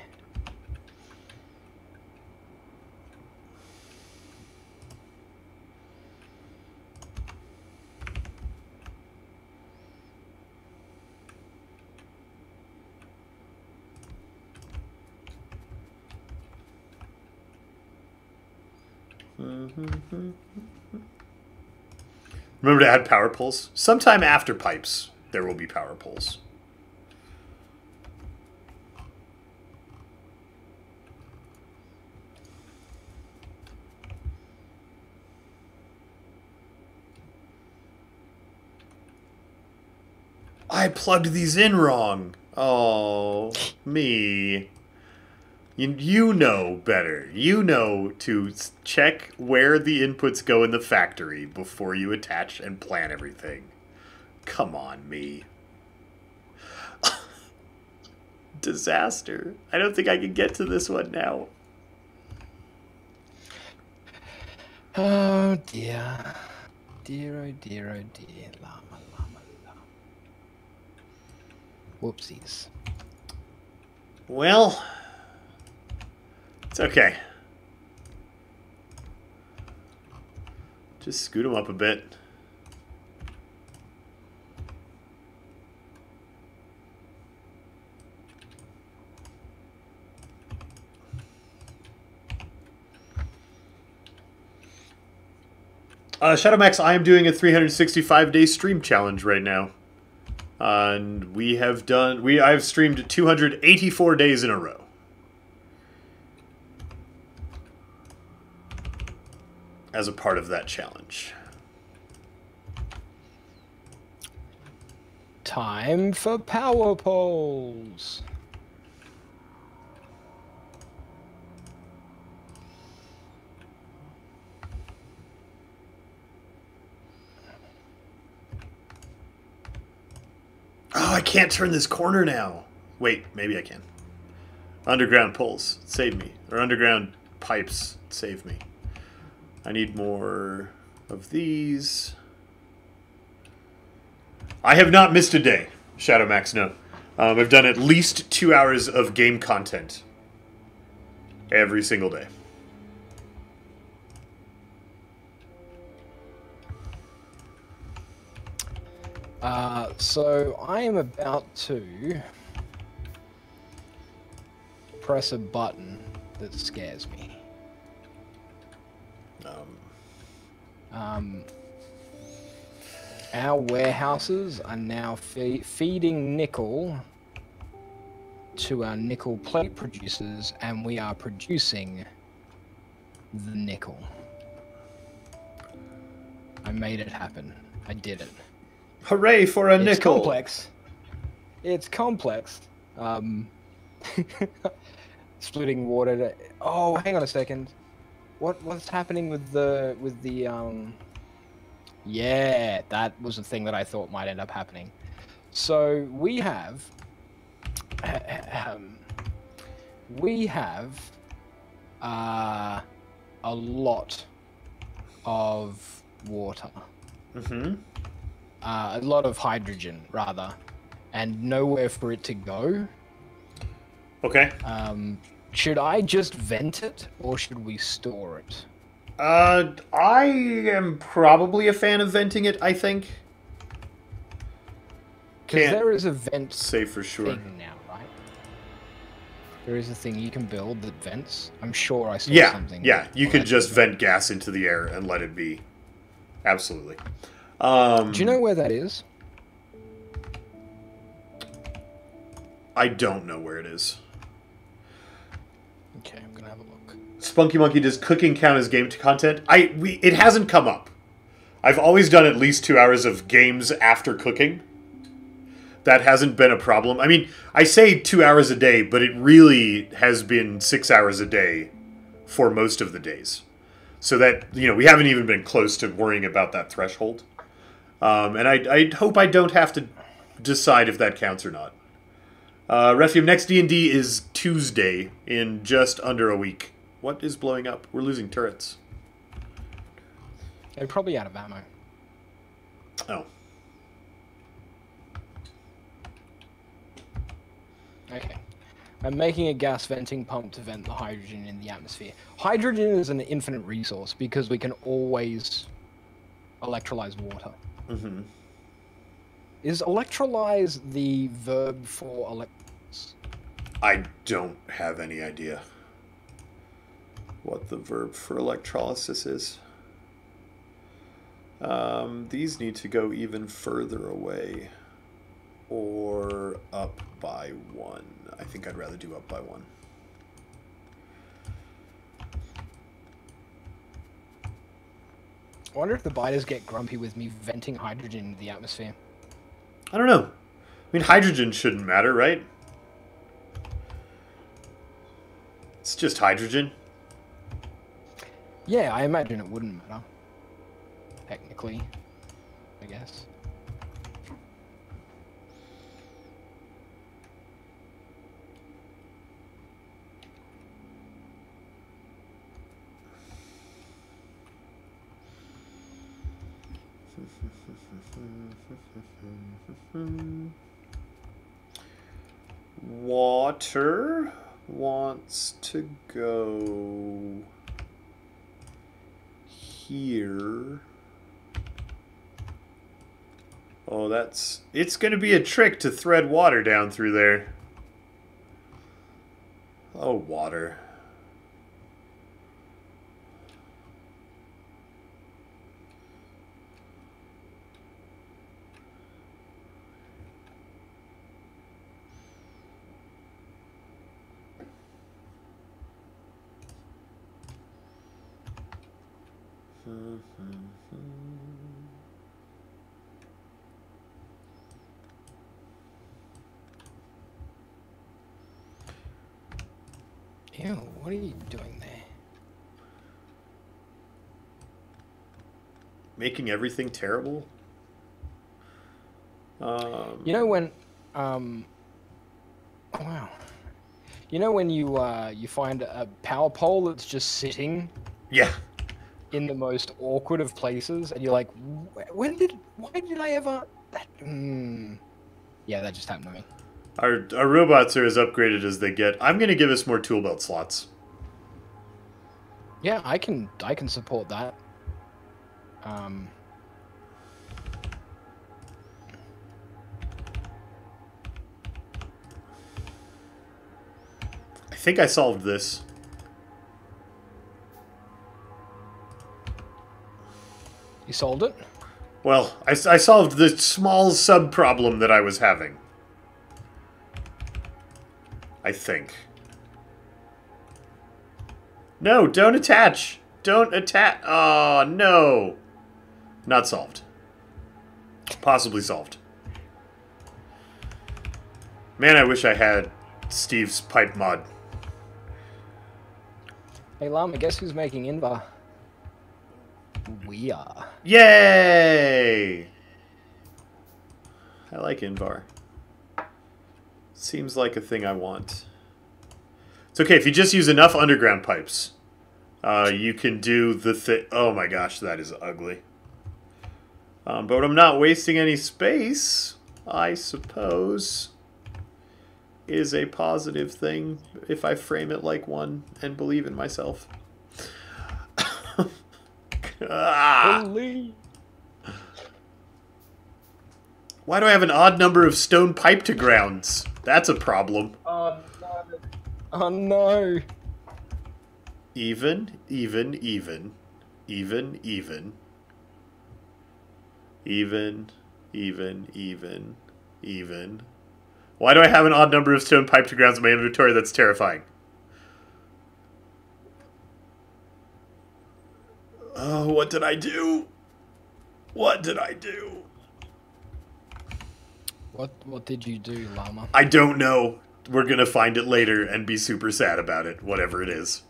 Remember to add power poles? Sometime after pipes, there will be power poles. I plugged these in wrong. Oh, me. You know better. You know to check where the inputs go in the factory before you attach and plan everything. Come on, me. Disaster. I don't think I can get to this one now. Oh dear. Dear, oh dear, oh dear. Llama, llama, llama. Whoopsies. Well, it's okay. Just scoot them up a bit. Shadowmax, I am doing a 365-day stream challenge right now. And we have done... I've streamed 284 days in a row. as a part of that challenge. Time for power poles. Oh, I can't turn this corner now. Wait, maybe I can. Underground poles, save me. Or underground pipes, save me. I need more of these. I have not missed a day, Shadow Max, no. I've done at least 2 hours of game content every single day. So I am about to press a button that scares me. Our warehouses are now feeding nickel to our nickel plate producers, and we are producing the nickel. I made it happen. I did it. Hooray for a nickel! It's complex. It's complex. Splitting water. Oh, hang on a second. What's happening with the Yeah, that was the thing that I thought might end up happening. So we have a lot of water. Mm-hmm. A lot of hydrogen, rather, and nowhere for it to go. Okay. Should I just vent it, or should we store it? I am probably a fan of venting it, I think. Because there is a vent say for sure thing now, right? There is a thing you can build that vents. I'm sure I saw something. Yeah, you can just vent gas into the air and let it be. Absolutely. Do you know where that is? I don't know where it is. Okay, I'm gonna have a look. Spunky Monkey, does cooking count as game content? It hasn't come up. I've always done at least 2 hours of games after cooking. That hasn't been a problem. I mean, I say 2 hours a day, but it really has been 6 hours a day for most of the days. So that, we haven't even been close to worrying about that threshold. And I hope I don't have to decide if that counts or not. Refuge, next D&D is Tuesday in just under a week. What is blowing up? We're losing turrets. They're probably out of ammo. Oh. Okay. I'm making a gas venting pump to vent the hydrogen in the atmosphere. Hydrogen is an infinite resource because we can always electrolyze water. Mm-hmm. Is electrolyze the verb for electrolyze? I don't have any idea what the verb for electrolysis is. These need to go even further away or up by 1. I think I'd rather do up by 1. I wonder if the biters get grumpy with me venting hydrogen into the atmosphere. I don't know. I mean, hydrogen shouldn't matter, right? It's just hydrogen. Yeah, I imagine it wouldn't matter. Technically, I guess. Water wants to go here. Oh, it's going to be a trick to thread water down through there. Oh, water. Ew, what are you doing there? Making everything terrible? You know when, oh, wow. You know when you find a power pole that's just sitting Yeah. in the most awkward of places, and you're like, why did I ever? That, yeah, that just happened to me. Our robots are as upgraded as they get. I'm gonna give us more tool belt slots. Yeah, I can support that. I think I solved this. You solved it? Well, I solved the small sub-problem that I was having. I think. No, don't attach! Don't attach! Oh, no! Not solved. Possibly solved. Man, I wish I had Steve's pipe mod. Hey, Llama, guess who's making Invar? We are. Yay! I like Invar. Seems like a thing I want. It's okay, if you just use enough underground pipes, you can do the thing. Oh my gosh, that is ugly. But I'm not wasting any space, I suppose, is a positive thing if I frame it like one and believe in myself. Holy. Why do I have an odd number of stone pipe to grounds? That's a problem. Oh no. Oh no. Even. Even. Why do I have an odd number of stone pipe to grounds in my inventory? That's terrifying. Oh, what did I do? What did I do? What did you do, Llama? I don't know. We're gonna find it later and be super sad about it, whatever it is.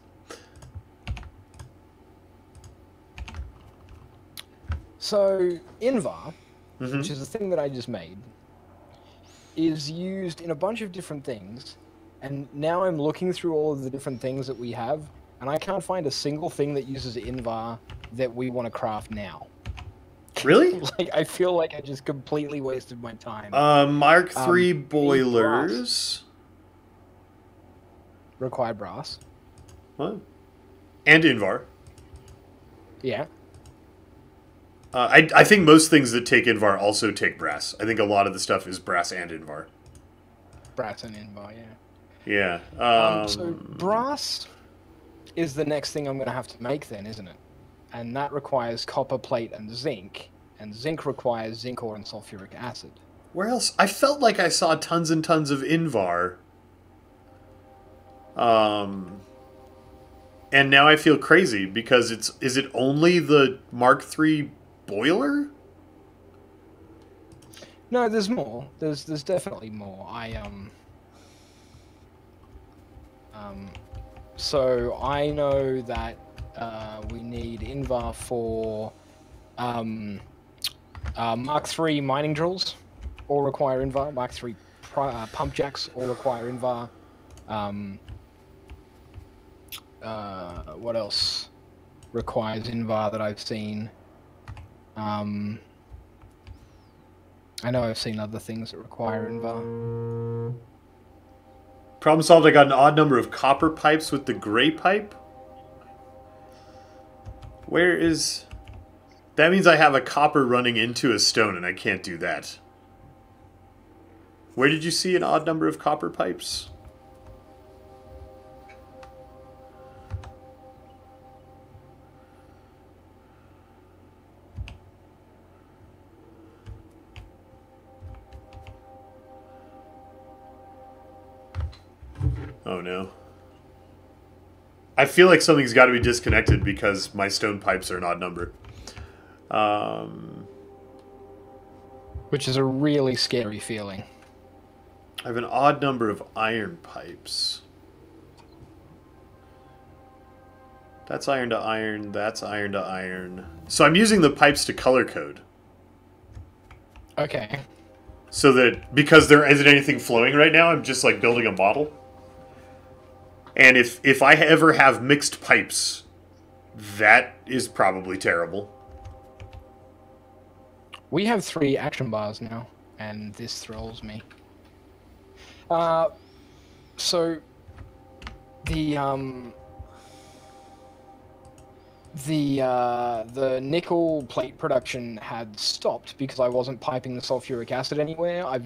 So, Invar, which is the thing that I just made, is used in a bunch of different things, and now I'm looking through all of the different things that we have, and I can't find a single thing that uses Invar that we want to craft now. Really? Like, I feel like I just completely wasted my time. Mark III boilers. Require brass. What? And Invar. Yeah. I think most things that take Invar also take brass. I think a lot of the stuff is brass and Invar. Brass and Invar, yeah. Yeah. So brass is the next thing I'm going to have to make then, isn't it? And that requires copper plate and zinc requires zinc ore and sulfuric acid. Where else? I felt like I saw tons and tons of Invar. And now I feel crazy because is it only the Mark III boiler? No, there's more. There's definitely more. So I know that we need Invar for Mark III mining drills, all require Invar. Mark III pump jacks all require Invar. What else requires Invar that I've seen? I know I've seen other things that require Invar. Problem solved. I got an odd number of copper pipes with the gray pipe. Where is... That means I have a copper running into a stone, and I can't do that. Where did you see an odd number of copper pipes? Oh no. I feel like something's got to be disconnected because my stone pipes are an odd number. Which is a really scary feeling. I have an odd number of iron pipes. That's iron to iron. That's iron to iron. So I'm using the pipes to color code. Okay. So that, because there isn't anything flowing right now, I'm just like building a model. And if I ever have mixed pipes, that is probably terrible. We have 3 action bars now, and this thrills me. So the nickel plate production had stopped because I wasn't piping the sulfuric acid anywhere. I've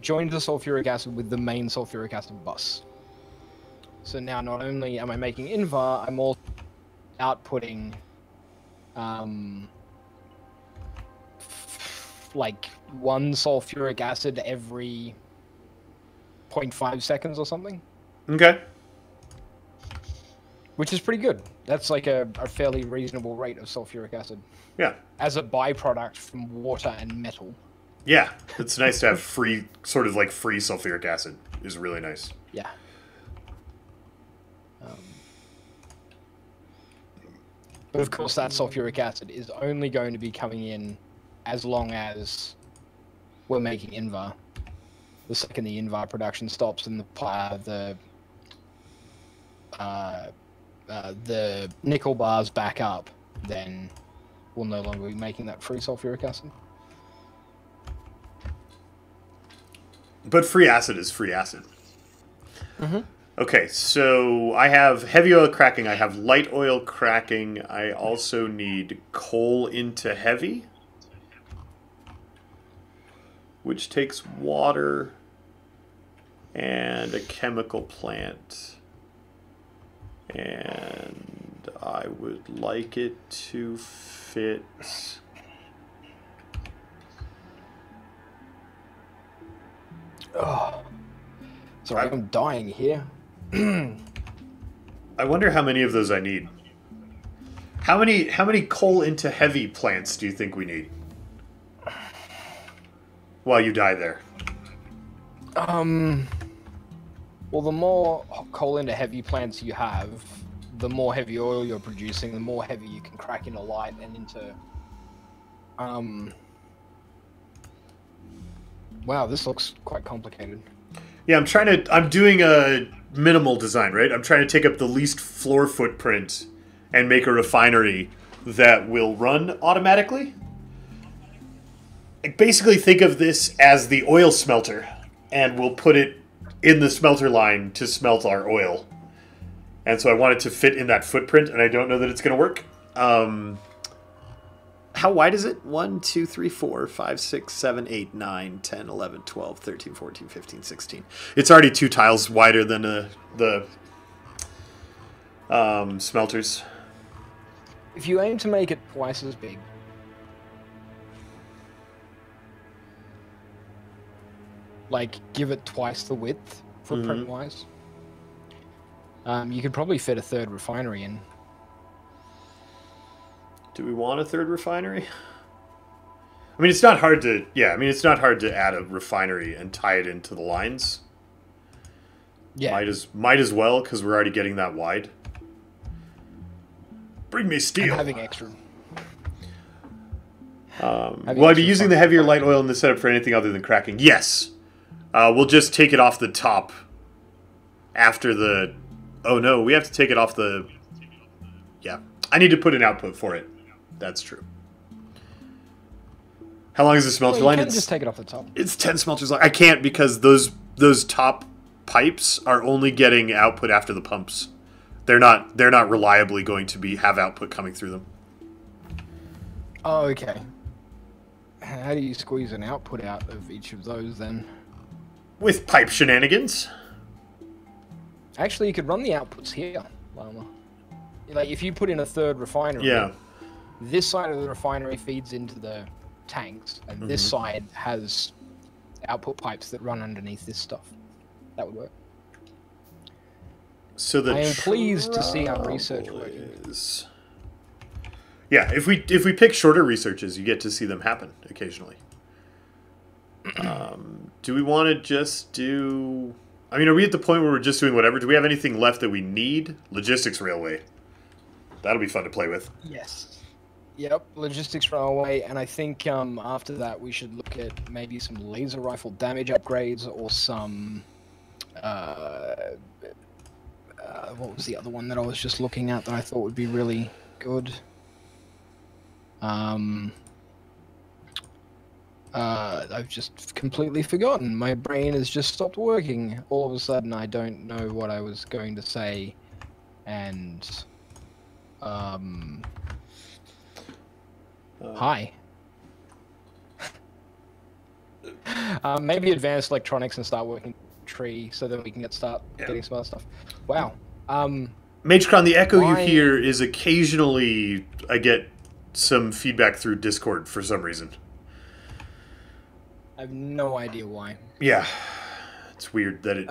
joined the sulfuric acid with the main sulfuric acid bus. So now not only am I making Invar, I'm also outputting like 1 sulfuric acid every 0.5 seconds or something. Okay. Which is pretty good. That's like a fairly reasonable rate of sulfuric acid. Yeah. As a byproduct from water and metal. Yeah. It's nice to have free sulfuric acid. Is really nice. Yeah. But of course that sulfuric acid is only going to be coming in as long as we're making Invar. The second the Invar production stops and the nickel bars back up, then we'll no longer be making that free sulfuric acid. But free acid is free acid. Mm-hmm. Okay, so I have heavy oil cracking. I have light oil cracking. I also need coal into heavy, which takes water and a chemical plant. And I would like it to fit... Oh, sorry, I'm dying here. I wonder how many of those I need. How many coal into heavy plants do you think we need? While you die there. Well, the more coal into heavy plants you have, the more heavy oil you're producing, the more heavy you can crack into light and into... Wow, this looks quite complicated. Yeah, I'm doing a minimal design, right? I'm trying to take up the least floor footprint and make a refinery that will run automatically. Like, basically think of this as the oil smelter, and we'll put it in the smelter line to smelt our oil. And so I want it to fit in that footprint, and I don't know that it's going to work. How wide is it? 1, 2, 3, 4, 5, 6, 7, 8, 9, 10, 11, 12, 13, 14, 15, 16. It's already 2 tiles wider than the smelters. If you aim to make it twice as big, like give it twice the width, footprint-wise, you could probably fit a 3rd refinery in. Do we want a 3rd refinery? I mean, it's not hard to... Yeah, I mean, it's not hard to add a refinery and tie it into the lines. Yeah. Might as well, because we're already getting that wide. Bring me steel. And having extra... will I be using the heavier light oil in the setup for anything other than cracking? Yes. We'll just take it off the top after the... Oh, no, we have to take it off the... Yeah. I need to put an output for it. That's true. How long is the smelter line? You can just take it off the top. It's 10 smelters long. I can't because those top pipes are only getting output after the pumps. They're not reliably going to have output coming through them. Oh, okay. How do you squeeze an output out of each of those then? With pipe shenanigans. Actually, you could run the outputs here, Lama. Like, if you put in a 3rd refinery, yeah, this side of the refinery feeds into the tanks, and this side has output pipes that run underneath this stuff. That would work. So the I am pleased to see our research working. Yeah, if we pick shorter researches, you get to see them happen occasionally. Do we want to just do... I mean, are we at the point where we're just doing whatever? Do we have anything left that we need? Logistics railway. That'll be fun to play with. Yes. Yep, logistics railway, and I think after that we should look at maybe some laser rifle damage upgrades or some... what was the other one that I was just looking at that I thought would be really good? I've just completely forgotten. My brain has just stopped working. All of a sudden, I don't know what I was going to say, and hi. Maybe advanced electronics and start working tree so that we can start getting some other stuff. Wow. MageCon, the echo you hear is occasionally I get some feedback through Discord for some reason. I have no idea why. Yeah, it's weird that it...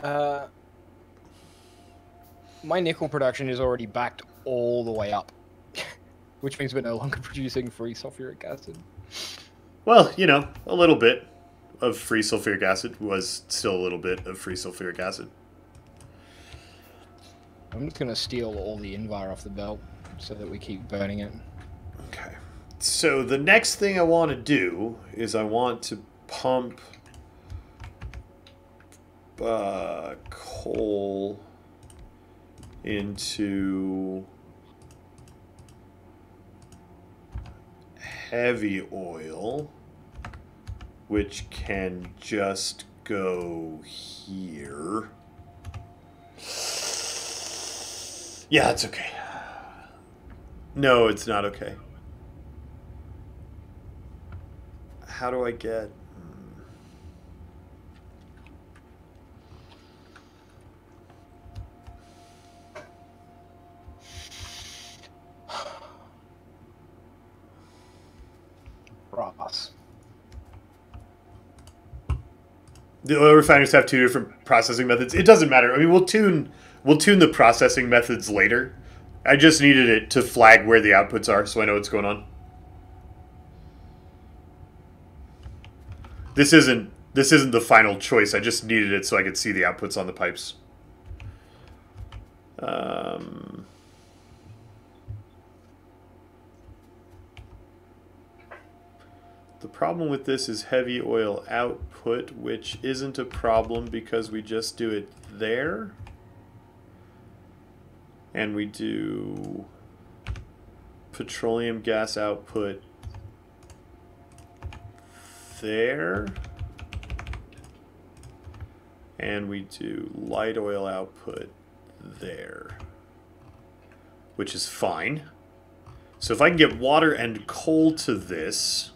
my nickel production is already backed all the way up, which means we're no longer producing free sulfuric acid. Well, you know, a little bit of free sulfuric acid was still a little bit of free sulfuric acid. I'm just going to steal all the Invar off the belt so that we keep burning it. Okay. So the next thing I want to do is I want to pump coal into heavy oil, which can just go here. Yeah, it's okay. No, it's not okay. How do I get... Brass. The oil refiners have two different processing methods. It doesn't matter. I mean, we'll tune the processing methods later. I just needed it to flag where the outputs are so I know what's going on. This isn't the final choice. I just needed it so I could see the outputs on the pipes. The problem with this is heavy oil output, which isn't a problem because we just do it there. And we do petroleum gas output there. And we do light oil output there, which is fine. So if I can get water and coal to this,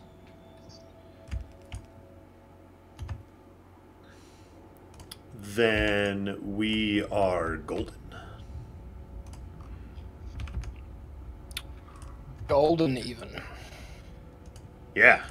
then we are golden. Golden even. Yeah.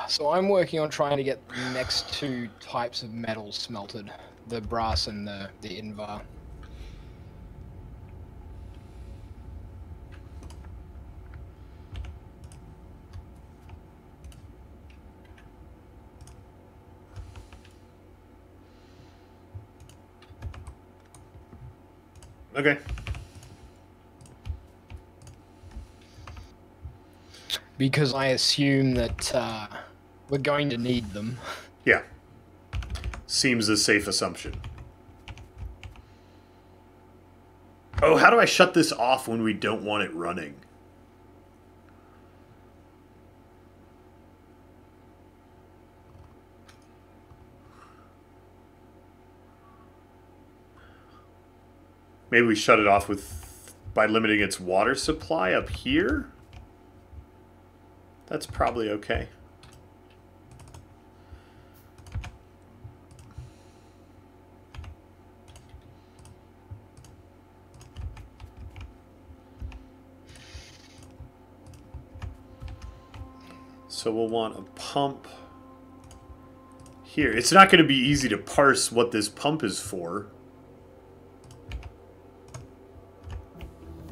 So I'm working on trying to get the next two types of metals smelted. The brass and the Invar. Okay. Because I assume that we're going to need them. Yeah. Seems a safe assumption. Oh, how do I shut this off when we don't want it running? Maybe we shut it off by limiting its water supply up here? That's probably okay. So we'll want a pump here. It's not going to be easy to parse what this pump is for.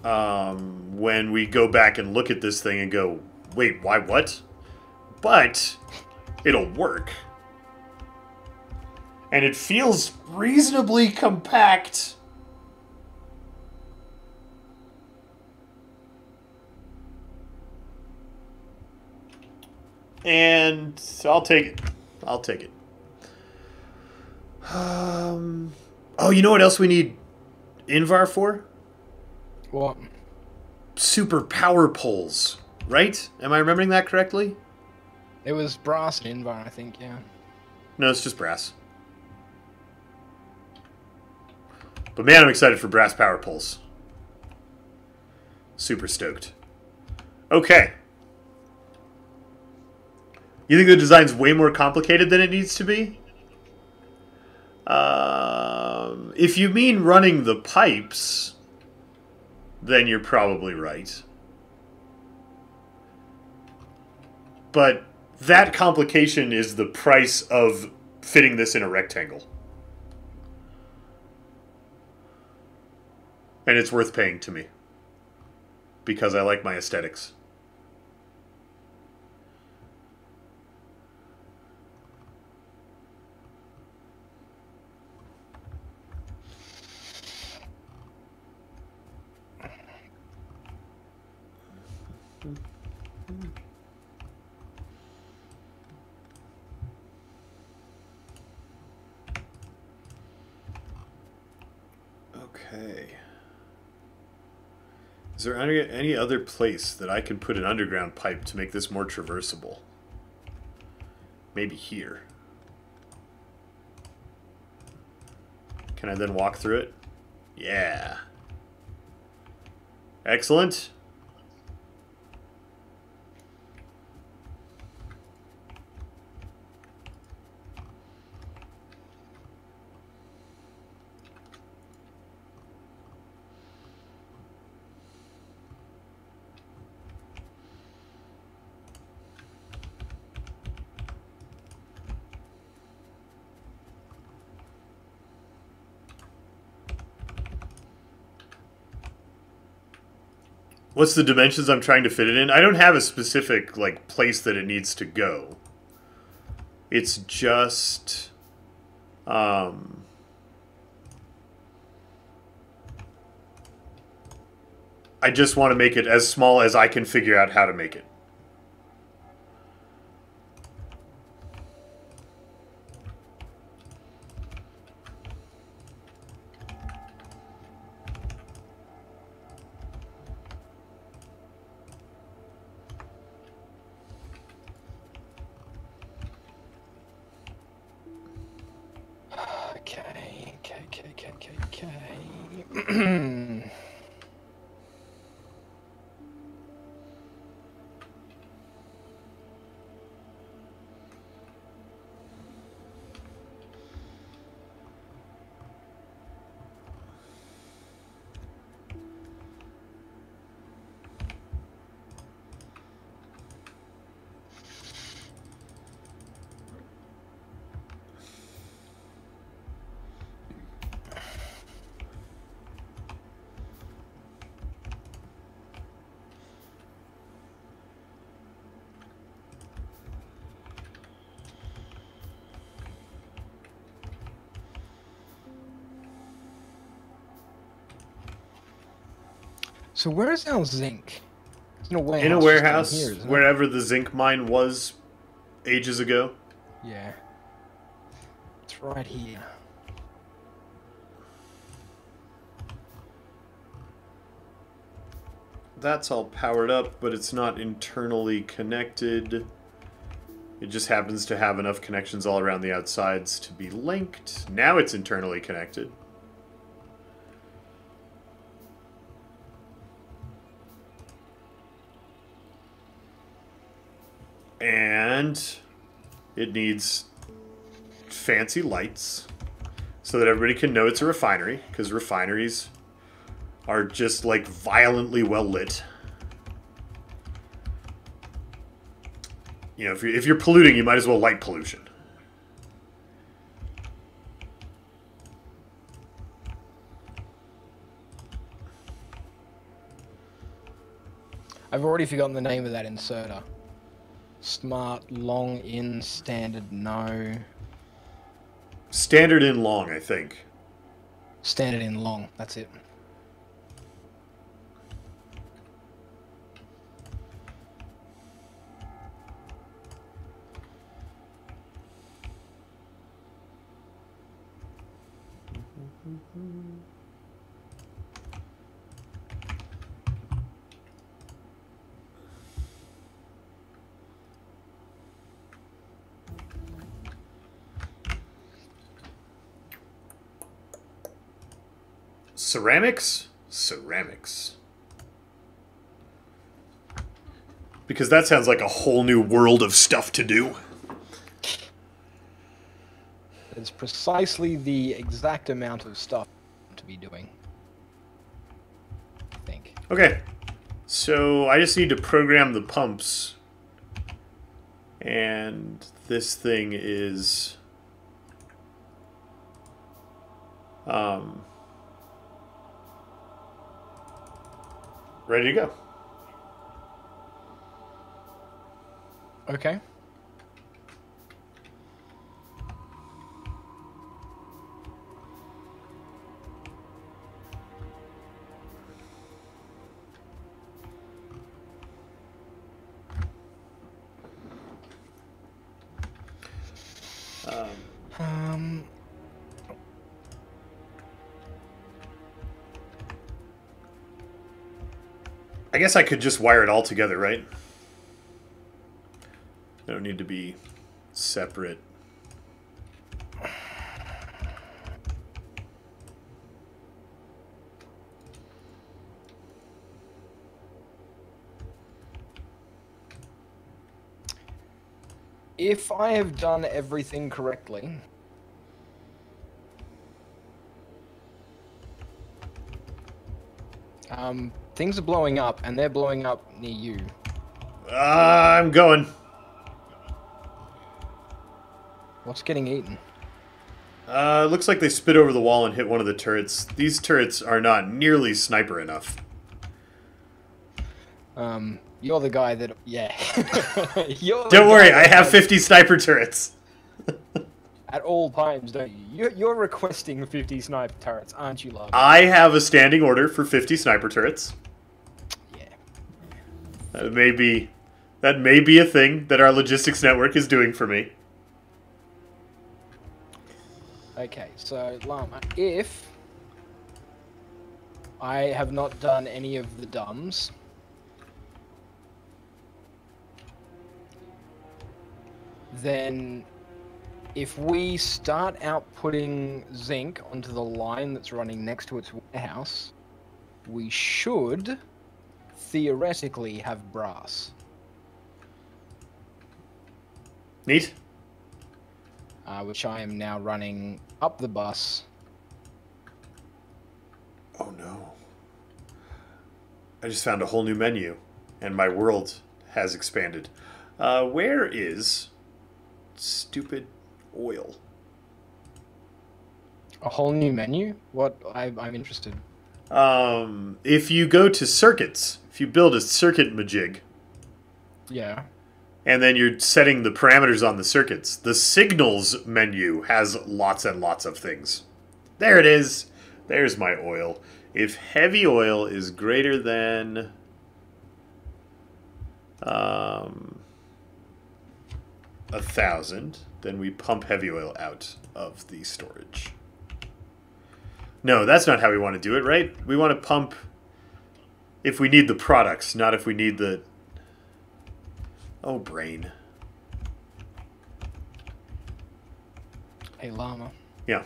When we go back and look at this thing and go, wait, why what? But it'll work. And it feels reasonably compact. And I'll take it. I'll take it. Oh, you know what else we need Invar for? What? Super power poles, right? Am I remembering that correctly? It was brass and Invar, I think, yeah. No, it's just brass. But man, I'm excited for brass power poles. Super stoked. Okay. You think the design's way more complicated than it needs to be? If you mean running the pipes, then you're probably right. But that complication is the price of fitting this in a rectangle. And it's worth paying to me. Because I like my aesthetics. Okay. Is there any other place that I can put an underground pipe to make this more traversable? Maybe here. Can I then walk through it? Yeah. Excellent. What's the dimensions I'm trying to fit it in? I don't have a specific like place that it needs to go. It's just I just want to make it as small as I can figure out how to make it. Okay. So where is our zinc? It's in a warehouse. In a warehouse, here, wherever the zinc mine was ages ago. Yeah. It's right here. That's all powered up, but it's not internally connected. It just happens to have enough connections all around the outsides to be linked. Now it's internally connected. And it needs fancy lights so that everybody can know it's a refinery, because refineries are just like violently well lit. You know, if you're polluting, you might as well light pollution. I've already forgotten the name of that inserter. Smart, long, in, standard, no. Standard in long, I think. Standard in long, that's it. Ceramics? Ceramics. Because that sounds like a whole new world of stuff to do. It's precisely the exact amount of stuff to be doing, I think. Okay. So I just need to program the pumps. And this thing is... ready to go. Okay. I guess I could just wire it all together, right? They don't need to be separate. If I have done everything correctly... things are blowing up, and they're blowing up near you. I'm going. What's getting eaten? Looks like they spit over the wall and hit one of the turrets. These turrets are not nearly sniper enough. You're the guy that... Yeah. Don't worry, I have 50 sniper turrets. At all times, don't you? You're requesting 50 sniper turrets, aren't you, love? I have a standing order for 50 sniper turrets. Yeah. That may be a thing that our logistics network is doing for me. Okay, so, Llama, if I have not done any of the dumbs, then if we start outputting zinc onto the line that's running next to its warehouse, we should theoretically have brass. Neat. Which I am now running up the bus. Oh no. I just found a whole new menu, and my world has expanded. Where is stupid oil? A whole new menu? What? I'm interested. If you go to circuits, if you build a circuit majig, Yeah. and then you're setting the parameters on the circuits, the signals menu has lots and lots of things. There it is. There's my oil. If heavy oil is greater than 1,000, then we pump heavy oil out of the storage. No, that's not how we want to do it, right? We want to pump if we need the products, not if we need the... Oh, brain. Hey, Llama. Yeah.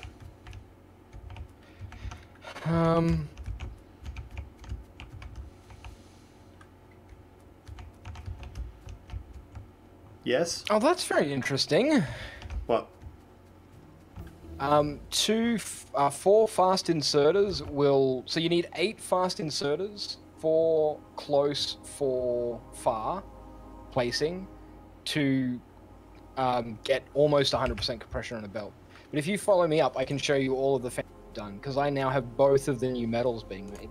Yes? Oh, that's very interesting. What? 4 fast inserters will... So you need 8 fast inserters, 4 close, 4 far placing, to get almost 100% compression on a belt. But if you follow me up, I can show you all of the fans done, because I now have both of the new metals being made.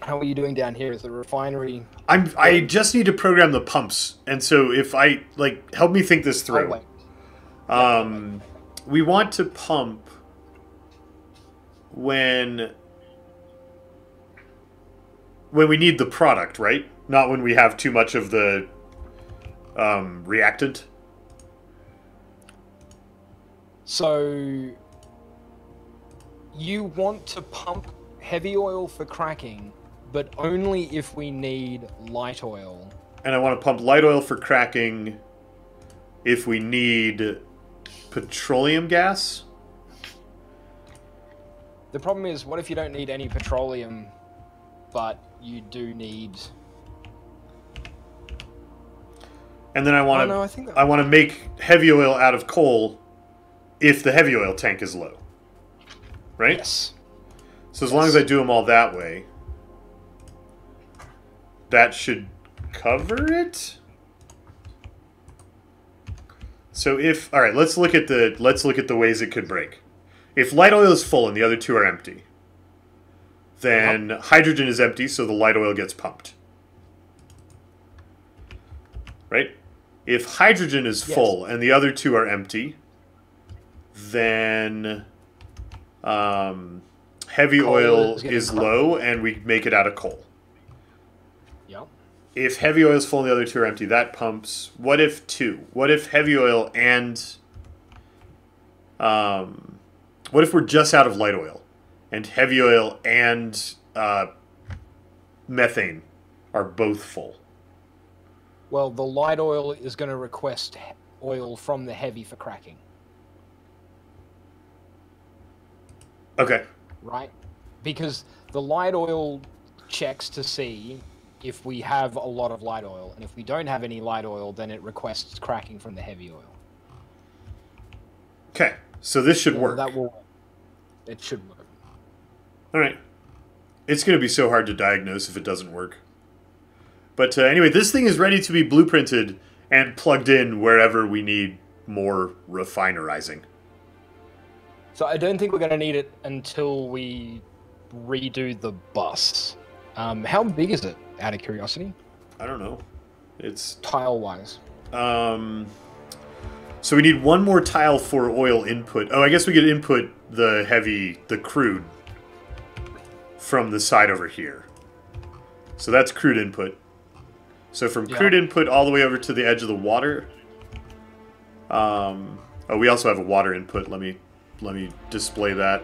How are you doing down here? Is the refinery... I just need to program the pumps, and so if I, like, help me think this through. We want to pump when we need the product, right? Not when we have too much of the reactant. So you want to pump heavy oil for cracking, but only if we need light oil. And I want to pump light oil for cracking if we need petroleum gas. The problem is, what if you don't need any petroleum, but you do need... And then I want to make heavy oil out of coal if the heavy oil tank is low. Right? Yes. So as long as I do them all that way, that should cover it. So if, all right, let's look at the ways it could break. If light oil is full and the other two are empty, then hydrogen is empty, so the light oil gets pumped. Right? If hydrogen is full and the other two are empty, then heavy oil is low and we make it out of coal. Yep. If heavy oil is full and the other two are empty, that pumps. What if two? What if heavy oil and... what if we're just out of light oil? And heavy oil and methane are both full? Well, the light oil is going to request oil from the heavy for cracking. Okay. Right? Because the light oil checks to see if we have a lot of light oil, and if we don't have any light oil, then it requests cracking from the heavy oil. Okay, so this should work. It should work. All right. It's going to be so hard to diagnose if it doesn't work. But anyway, this thing is ready to be blueprinted and plugged in wherever we need more refinerizing. So I don't think we're going to need it until we redo the bus. How big is it, out of curiosity? I don't know. It's... Tile-wise. So we need one more tile for oil input. Oh, I guess we could input the crude from the side over here. So that's crude input. So from crude input all the way over to the edge of the water. Oh, we also have a water input. Let me display that.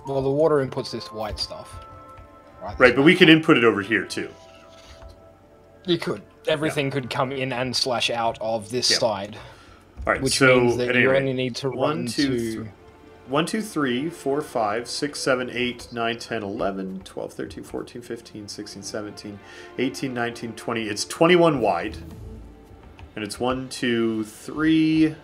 Well, the water input's this white stuff. Right, but we could input it over here too. You could. Everything could come in and slash out of this side. All right, which so means that you only need to run to... 1, 2, 3, 4, 5, 6, 7, 8, 9, 10, 11, 12, 13, 14, 15, 16, 17, 18, 19, 20. It's 21 wide. And it's 1, 2, 3...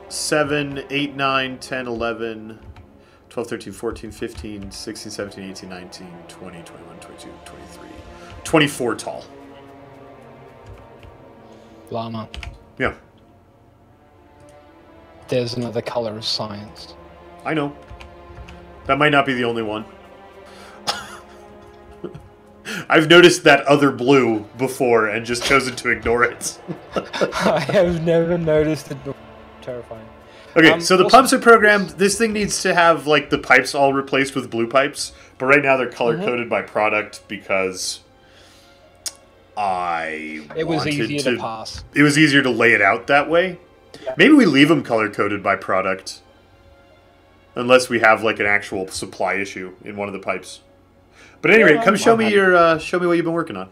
7, 8, 9, 10, 11, 12, 13, 14, 15, 16, 17, 18, 19, 20, 21, 22, 23, 24 tall. Llama. Yeah. There's another color of science. I know. That might not be the only one. I've noticed that other blue before and just chosen to ignore it. I have never noticed it before. Terrifying. Okay, so the pumps are programmed. This thing needs to have, like, the pipes all replaced with blue pipes. But right now they're color-coded by product because it was easier to pass. It was easier to lay it out that way. Yeah. Maybe we leave them color-coded by product. Unless we have, like, an actual supply issue in one of the pipes. But anyway, come show me show me what you've been working on.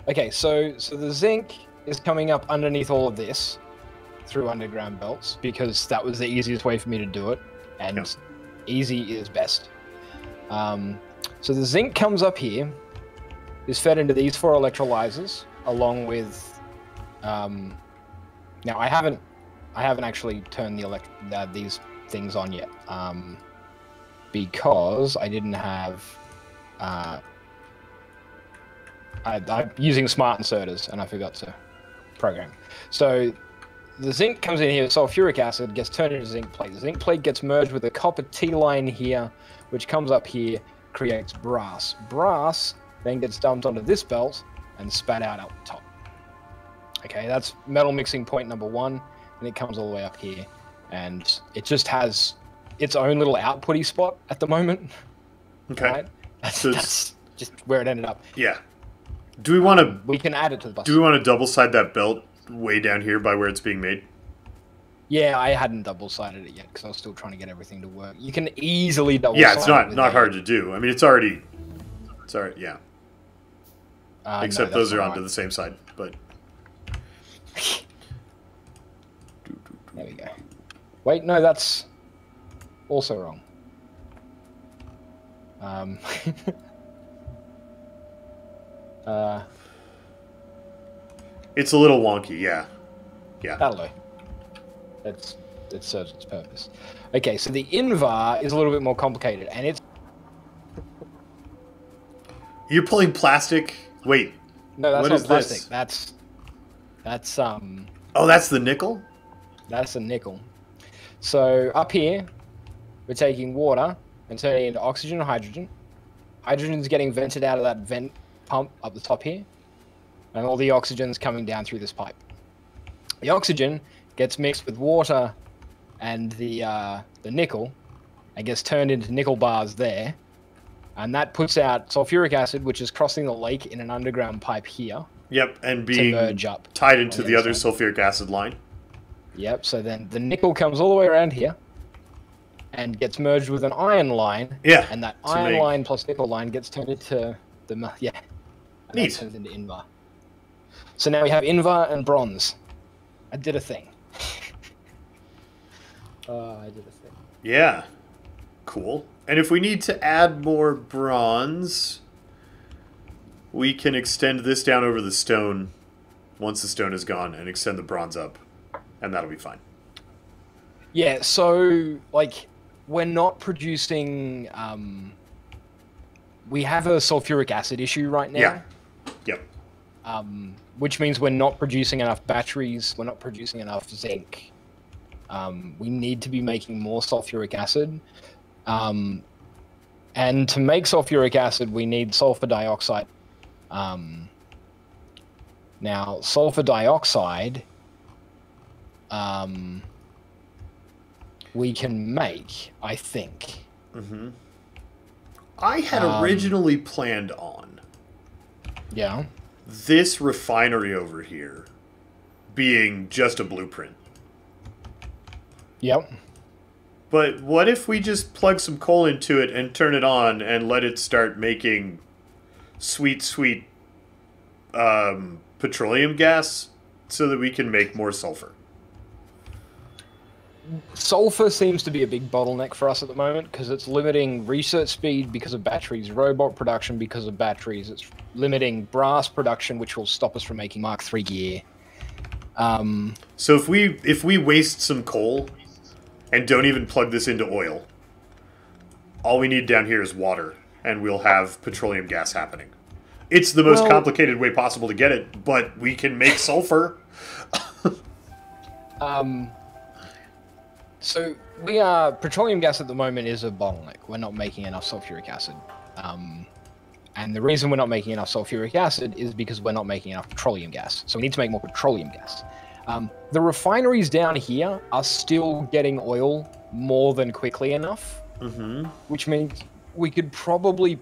Okay, so the zinc is coming up underneath all of this through underground belts because that was the easiest way for me to do it, and easy is best. So the zinc comes up here, is fed into these 4 electrolyzers, along with. Now I haven't actually turned these things on yet, because I didn't have I'm using smart inserters, and I forgot to program. So the zinc comes in here, sulfuric acid gets turned into zinc plate. The zinc plate gets merged with a copper T line here, which comes up here, creates brass. Brass then gets dumped onto this belt and spat out the top. Okay, that's metal mixing point number 1, and it comes all the way up here, and it just has its own little outputty spot at the moment. Okay. Right? That's just where it ended up. Yeah. Do we want to? We can add it to the bus. Do we want to double side that belt way down here by where it's being made? Yeah, I hadn't double-sided it yet because I was still trying to get everything to work. You can easily double-side. Yeah, it's not hard to do. I mean, it's already, yeah. Except those are onto the same side, but. There we go. Wait, no, that's also wrong. It's a little wonky, yeah. Yeah. That'll do. It serves its purpose. Okay, so the invar is a little bit more complicated, and it's... You're pulling plastic? Wait. No, that's what not is plastic. This? That's Oh, that's the nickel? That's a nickel. So up here, we're taking water and turning it into oxygen and hydrogen. Hydrogen's getting vented out of that vent pump up the top here, and all the oxygen's coming down through this pipe. The oxygen gets mixed with water and the nickel, and gets turned into nickel bars there, and that puts out sulfuric acid, which is crossing the lake in an underground pipe here. Yep, and being merge up tied into the other sulfuric acid line. Yep, so then the nickel comes all the way around here and gets merged with an iron line. Yeah. And that iron line plus nickel line gets turned into the... Yeah. And Neat. that turns into invar. So now we have invar and bronze. I did a thing. I did a thing. Yeah. Cool. And if we need to add more bronze, we can extend this down over the stone once the stone is gone and extend the bronze up. And that'll be fine. Yeah, so, like, we're not producing... we have a sulfuric acid issue right now. Yeah. Yep. Which means we're not producing enough batteries, we're not producing enough zinc. We need to be making more sulfuric acid. And to make sulfuric acid, we need sulfur dioxide. Now, sulfur dioxide... we can make, I think. Mm-hmm. I had originally planned on this refinery over here being just a blueprint. Yep. But what if we just plug some coal into it and turn it on and let it start making sweet, sweet petroleum gas so that we can make more sulfur? Sulfur seems to be a big bottleneck for us at the moment because it's limiting research speed because of batteries, robot production because of batteries. It's limiting brass production, which will stop us from making Mark III gear. So if we waste some coal and don't even plug this into oil, all we need down here is water, and we'll have petroleum gas happening. It's the most complicated way possible to get it, but we can make sulfur. So petroleum gas at the moment is a bottleneck. We're not making enough sulfuric acid. And the reason we're not making enough sulfuric acid is because we're not making enough petroleum gas. So we need to make more petroleum gas. The refineries down here are still getting oil more than quickly enough, which means we could probably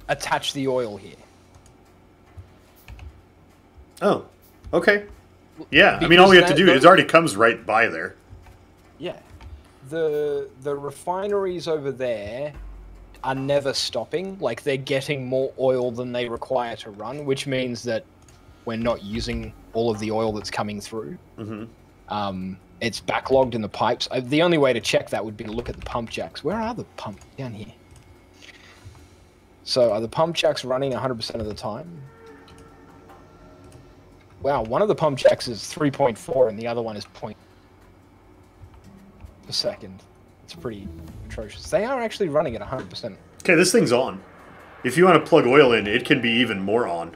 attach the oil here. Oh, okay. Yeah, because I mean, all we have to do, it already comes right by there. Yeah. The refineries over there are never stopping. Like, they're getting more oil than they require to run, which means that we're not using all of the oil that's coming through. It's backlogged in the pipes. The only way to check that would be to look at the pump jacks. Where are the pump? Down here. So, are the pump jacks running 100% of the time? Wow, one of the pump jacks is 3.4 and the other one is 0.1 per second. It's pretty atrocious. They are actually running at 100%. Okay, this thing's on. If you want to plug oil in, it can be even more on.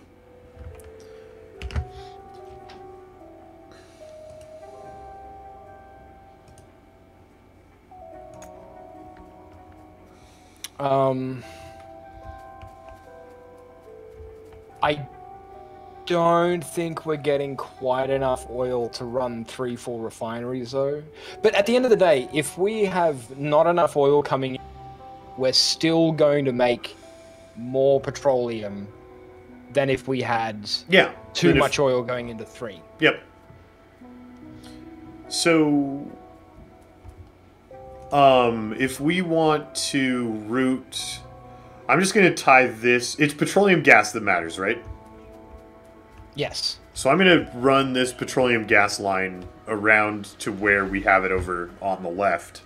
I don't think we're getting quite enough oil to run 3 full refineries, though. But at the end of the day, if we have not enough oil coming in, we're still going to make more petroleum than if we had too much oil going into 3. Yep. So, if we want to route... I'm just going to tie this... It's petroleum gas that matters, right? Yes. So I'm going to run this petroleum gas line around to where we have it over on the left.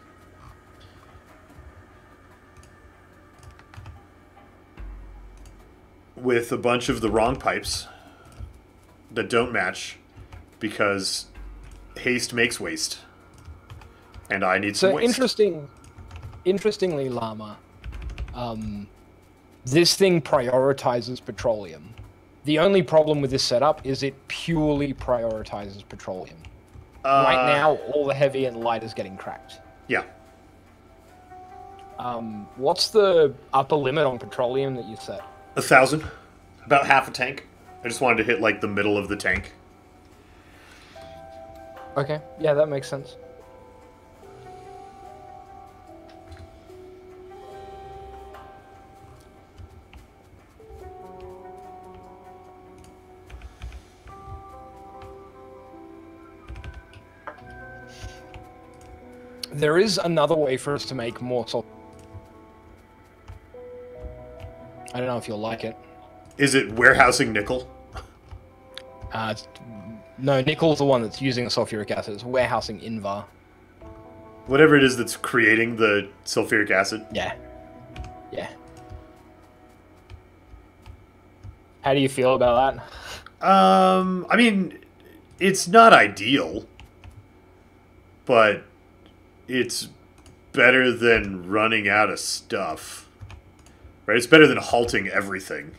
With a bunch of the wrong pipes that don't match because haste makes waste. And I need some waste. Interestingly, Llama, this thing prioritizes petroleum. The only problem with this setup is it purely prioritizes petroleum. Right now, all the heavy and light is getting cracked. Yeah. What's the upper limit on petroleum that you set? 1,000. About half a tank. I just wanted to hit, like, the middle of the tank. Okay. Yeah, that makes sense. There is another way for us to make more salt. I don't know if you'll like it. Is it warehousing nickel? No, nickel's the one that's using the sulfuric acid. It's warehousing Invar. Whatever it is that's creating the sulfuric acid. Yeah. Yeah. How do you feel about that? I mean, it's not ideal, but it's better than running out of stuff. Right? It's better than halting everything.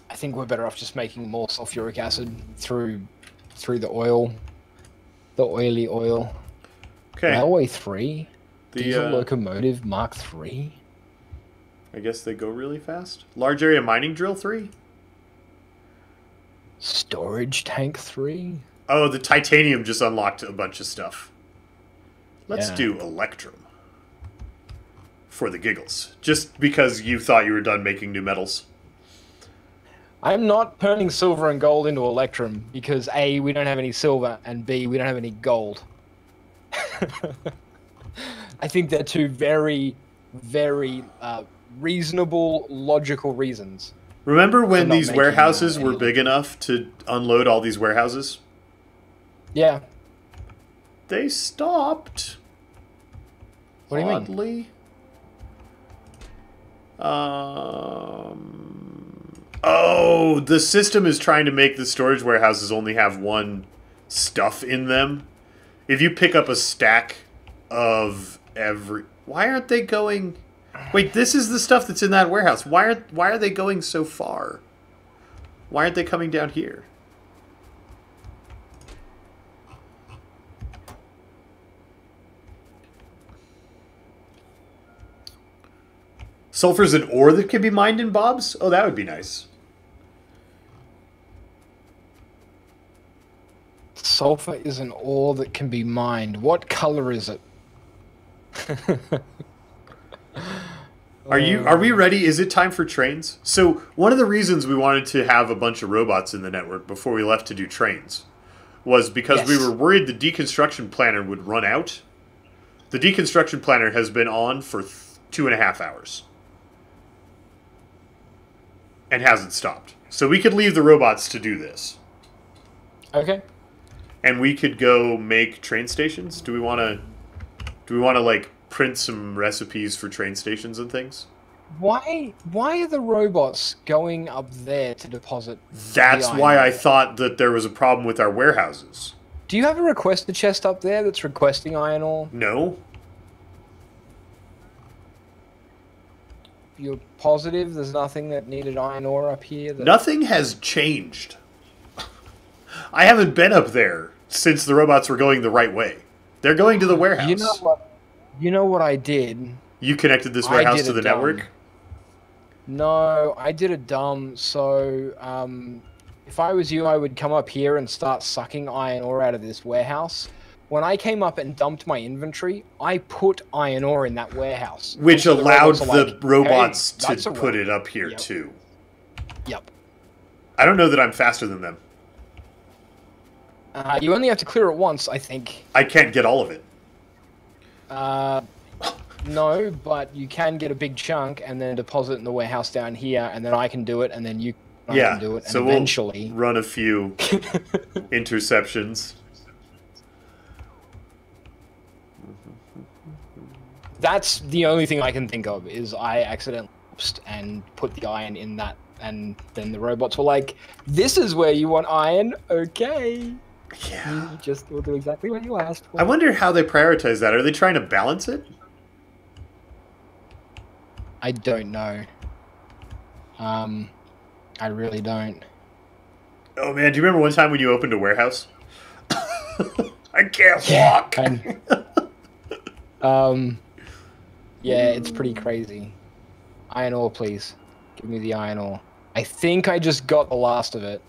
I think we're better off just making more sulfuric acid through the oil. The oily oil. Okay. Railway 3? Diesel locomotive Mark 3? I guess they go really fast. Large area mining drill 3? Storage tank 3? Oh, the titanium just unlocked a bunch of stuff. Let's do electrum. For the giggles. Just because you thought you were done making new metals. I'm not turning silver and gold into electrum because A, we don't have any silver, and B, we don't have any gold. I think they're two very, very reasonable, logical reasons. Remember when these warehouses were big enough to unload all these warehouses? Yeah. They stopped. What do you mean? Oddly. Oh, the system is trying to make the storage warehouses only have one stuff in them. If you pick up a stack of every... Why aren't they going... Wait, this is the stuff that's in that warehouse. Why are they going so far? Why aren't they coming down here? Sulfur's an ore that can be mined in Bob's? Oh, that would be nice. Sulfur is an ore that can be mined. What color is it? Are we ready? Is it time for trains? So, one of the reasons we wanted to have a bunch of robots in the network before we left to do trains was because we were worried the deconstruction planner would run out. The deconstruction planner has been on for 2.5 hours. And hasn't stopped. So we could leave the robots to do this. Okay. And we could go make train stations. Do we want to like print some recipes for train stations and things? Why are the robots going up there to deposit? That's the why iron I ore? thought that there was a problem with our warehouses. Do you have a requester chest up there that's requesting iron ore? No? You're positive there's nothing that needed iron ore up here? That... Nothing has changed. I haven't been up there since the robots were going the right way. They're going to the warehouse. You know what I did? You connected this warehouse to the network? No, I did a dumb. So, if I was you, I would come up here and start sucking iron ore out of this warehouse. When I came up and dumped my inventory, I put iron ore in that warehouse. Which So allowed the robots "Hey, that's to a put robot." it up here, Yep. too. Yep. I don't know that I'm faster than them. You only have to clear it once, I think. I can't get all of it. No, but you can get a big chunk and then deposit it in the warehouse down here, and then I can do it, and then I can do it, and so eventually... we'll run a few interceptions. That's the only thing I can think of, is I accidentally and put the iron in that, and then the robots were like, this is where you want iron, okay. Yeah. You just will do exactly what you asked for. I wonder how they prioritize that. Are they trying to balance it? I don't know. I really don't. Oh man, do you remember one time when you opened a warehouse? I can't walk! Yeah, it's pretty crazy. Iron ore, please. Give me the iron ore. I think I just got the last of it.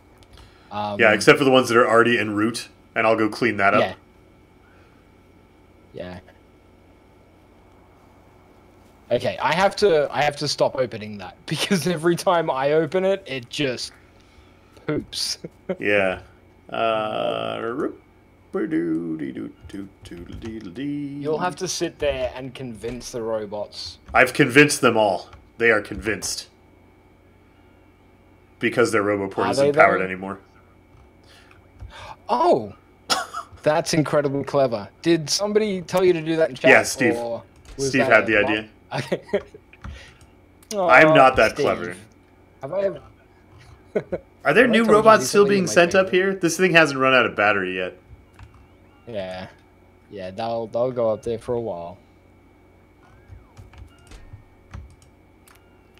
Yeah, except for the ones that are already en route, and I'll go clean that up. Yeah. Yeah. Okay, I have to stop opening that, because every time I open it, it just poops. Yeah. You'll have to sit there and convince the robots. I've convinced them all. They are convinced. Because their Roboport isn't powered anymore. Oh! That's incredibly clever. Did somebody tell you to do that in chat? Yeah, Steve. Steve had the idea. I'm not that clever. Have I ever... Are there Have I new told you robots to do still something being in my sent up favorite? here? This thing hasn't run out of battery yet. Yeah. Yeah, they'll go up there for a while.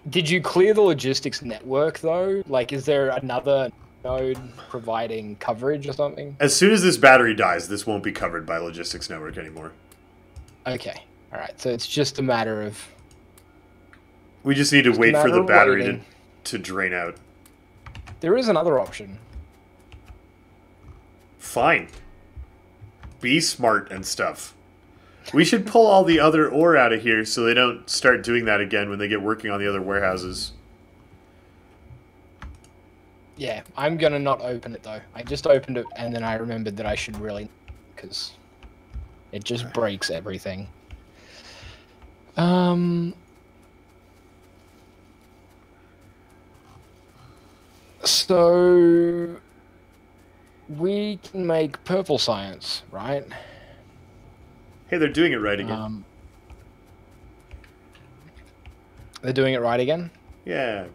Did you clear the logistics network, though? Like, is there another node providing coverage or something? As soon as this battery dies, this won't be covered by logistics network anymore. Okay. Alright, so it's just a matter of... We just need to wait for matter the of battery waiting. to drain out. There is another option. Fine. Be smart and stuff. We should pull all the other ore out of here so they don't start doing that again when they get working on the other warehouses. Yeah, I'm gonna not open it, though. I just opened it, and then I remembered that I should really... because it just breaks everything. So... we can make purple science, right? Hey, they're doing it right again. They're doing it right again? Yeah.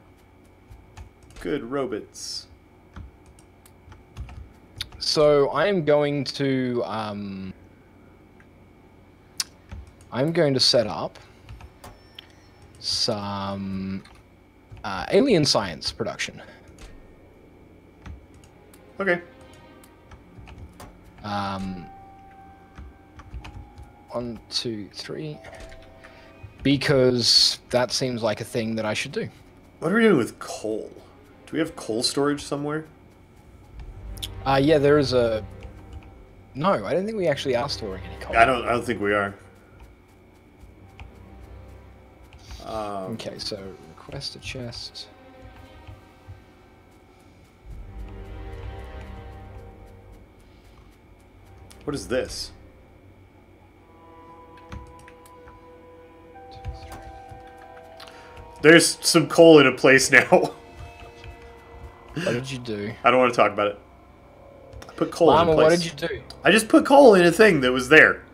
Good robots. So I'm going to set up some alien science production. Okay. 1, 2, 3. Because that seems like a thing that I should do. What are we doing with coal? Do we have coal storage somewhere? Yeah, there is a... No, I don't think we actually are storing any coal. I don't think we are. Okay, so request a chest. What is this? There's some coal in a place now. What did you do? I don't want to talk about it. I put coal in a place. What did you do? I just put coal in a thing that was there.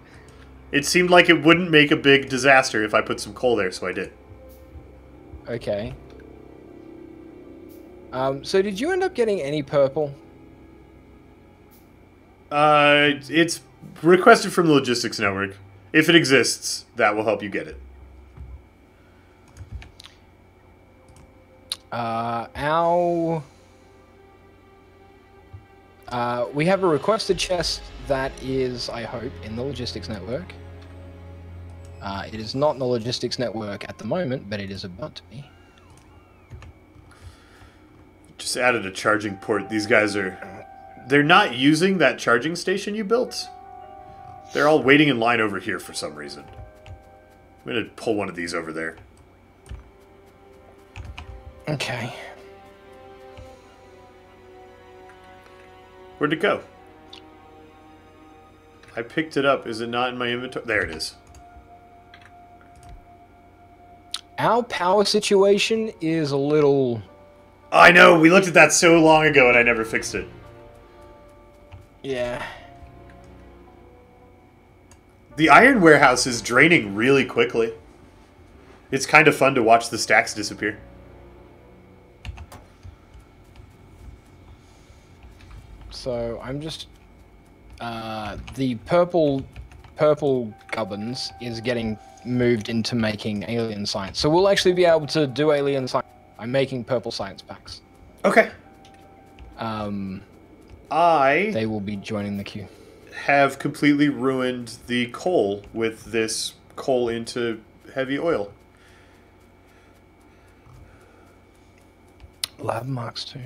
It seemed like it wouldn't make a big disaster if I put some coal there, so I did. Okay. So did you end up getting any purple? It's requested from the logistics network. If it exists, that will help you get it. We have a requested chest that is, I hope, in the logistics network. It is not in the logistics network at the moment, but it is about to be. Just added a charging port. These guys they're not using that charging station you built. They're all waiting in line over here for some reason. I'm gonna pull one of these over there. Okay. Where'd it go? I picked it up. Is it not in my inventory? There it is. Our power situation is a little... I know, we looked at that so long ago and I never fixed it. Yeah. The iron warehouse is draining really quickly. It's kind of fun to watch the stacks disappear. So I'm just... the purple gubbins is getting moved into making alien science. So we'll actually be able to do alien science. I'm making purple science packs. Okay. They will be joining the queue. Have completely ruined the coal with this coal into heavy oil. Lab marks too.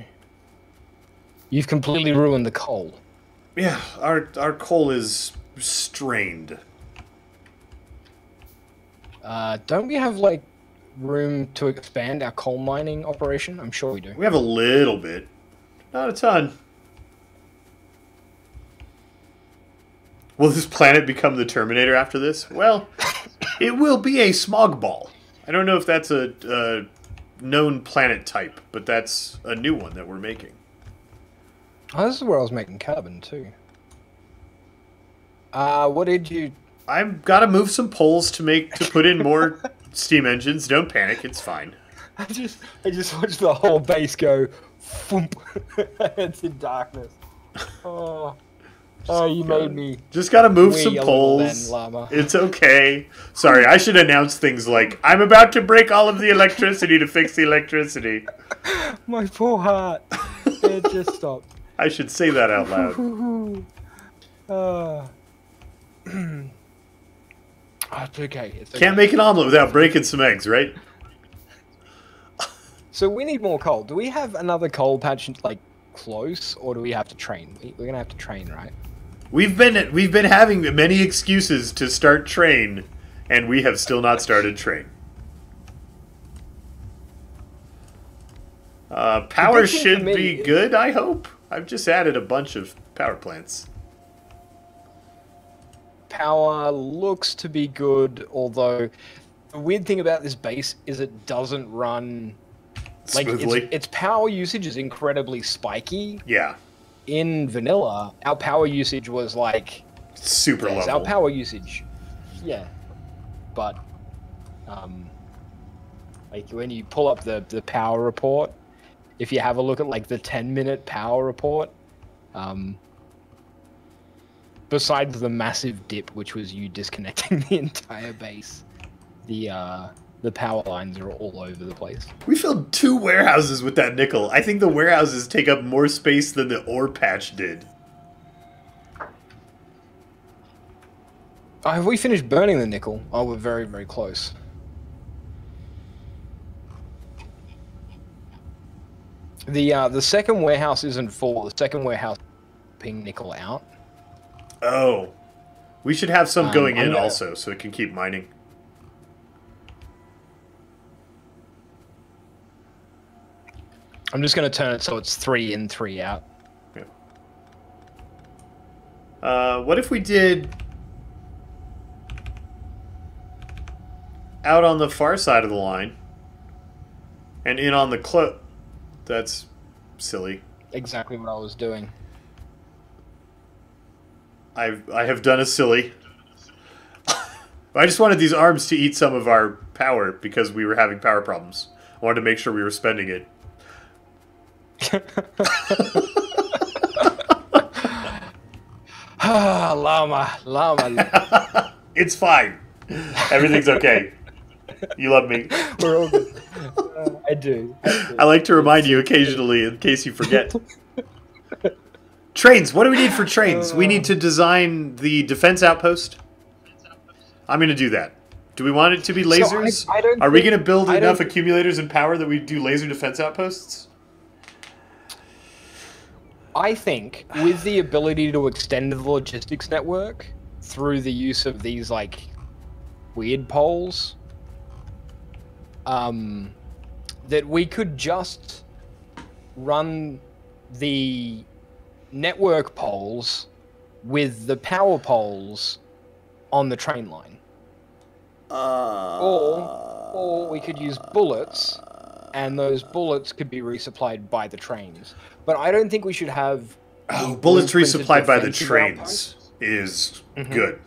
You've completely ruined the coal. Yeah, our coal is strained. Don't we have, like, room to expand our coal mining operation? I'm sure we do. We have a little bit. Not a ton. Will this planet become the Terminator after this? Well, it will be a smog ball. I don't know if that's a known planet type, but that's a new one that we're making. Oh, this is where I was making carbon, too. What did you... I've got to move some poles to put in more steam engines. Don't panic, it's fine. I just watched the whole base go thump into darkness. Oh, you made me. Just gotta move wee some a little poles. then, llama. It's okay. Sorry, I should announce things like I'm about to break all of the electricity to fix the electricity. My poor heart. It just stopped. I should say that out loud. It's okay. It's okay. Can't make an omelet without breaking some eggs, right? So we need more coal. Do we have another coal patch like close, or do we have to train? We're gonna have to train, right? We've been having many excuses to start train, and we have still not started train. Power should be good, I hope. I've just added a bunch of power plants. Power looks to be good, although the weird thing about this base is it doesn't run like smoothly. Its power usage is incredibly spiky. Yeah. In vanilla, our power usage was like super level. Our power usage, yeah, but like when you pull up the power report, if you have a look at like the 10-minute power report, besides the massive dip, which was you disconnecting the entire base, the power lines are all over the place. We filled 2 warehouses with that nickel. I think the warehouses take up more space than the ore patch did. Have we finished burning the nickel? Oh, we're very, very close. The second warehouse isn't full. The second warehouse is ping nickel out. Oh. We should have some going in also, so it can keep mining. I'm just going to turn it so it's 3 in, 3 out. Yeah. What if we did out on the far side of the line and in on the That's silly. Exactly what I was doing. I have done a silly. I just wanted these arms to eat some of our power because we were having power problems. I wanted to make sure we were spending it. Llama. It's fine. Everything's okay. You love me. We're all good. I do. I like to remind you occasionally in case you forget. Trains. What do we need for trains? We need to design the defense outpost. I'm going to do that. Do we want it to be lasers? So I don't Are we think- going to build I enough don't- accumulators and power that we do laser defense outposts? I think with the ability to extend the logistics network through the use of these like weird poles, that we could just run the network poles with the power poles on the train line. Or we could use bullets, and those bullets could be resupplied by the trains. But I don't think we should have... Bullets blueprinted resupplied by the defensive trains outposts. is Mhm. good.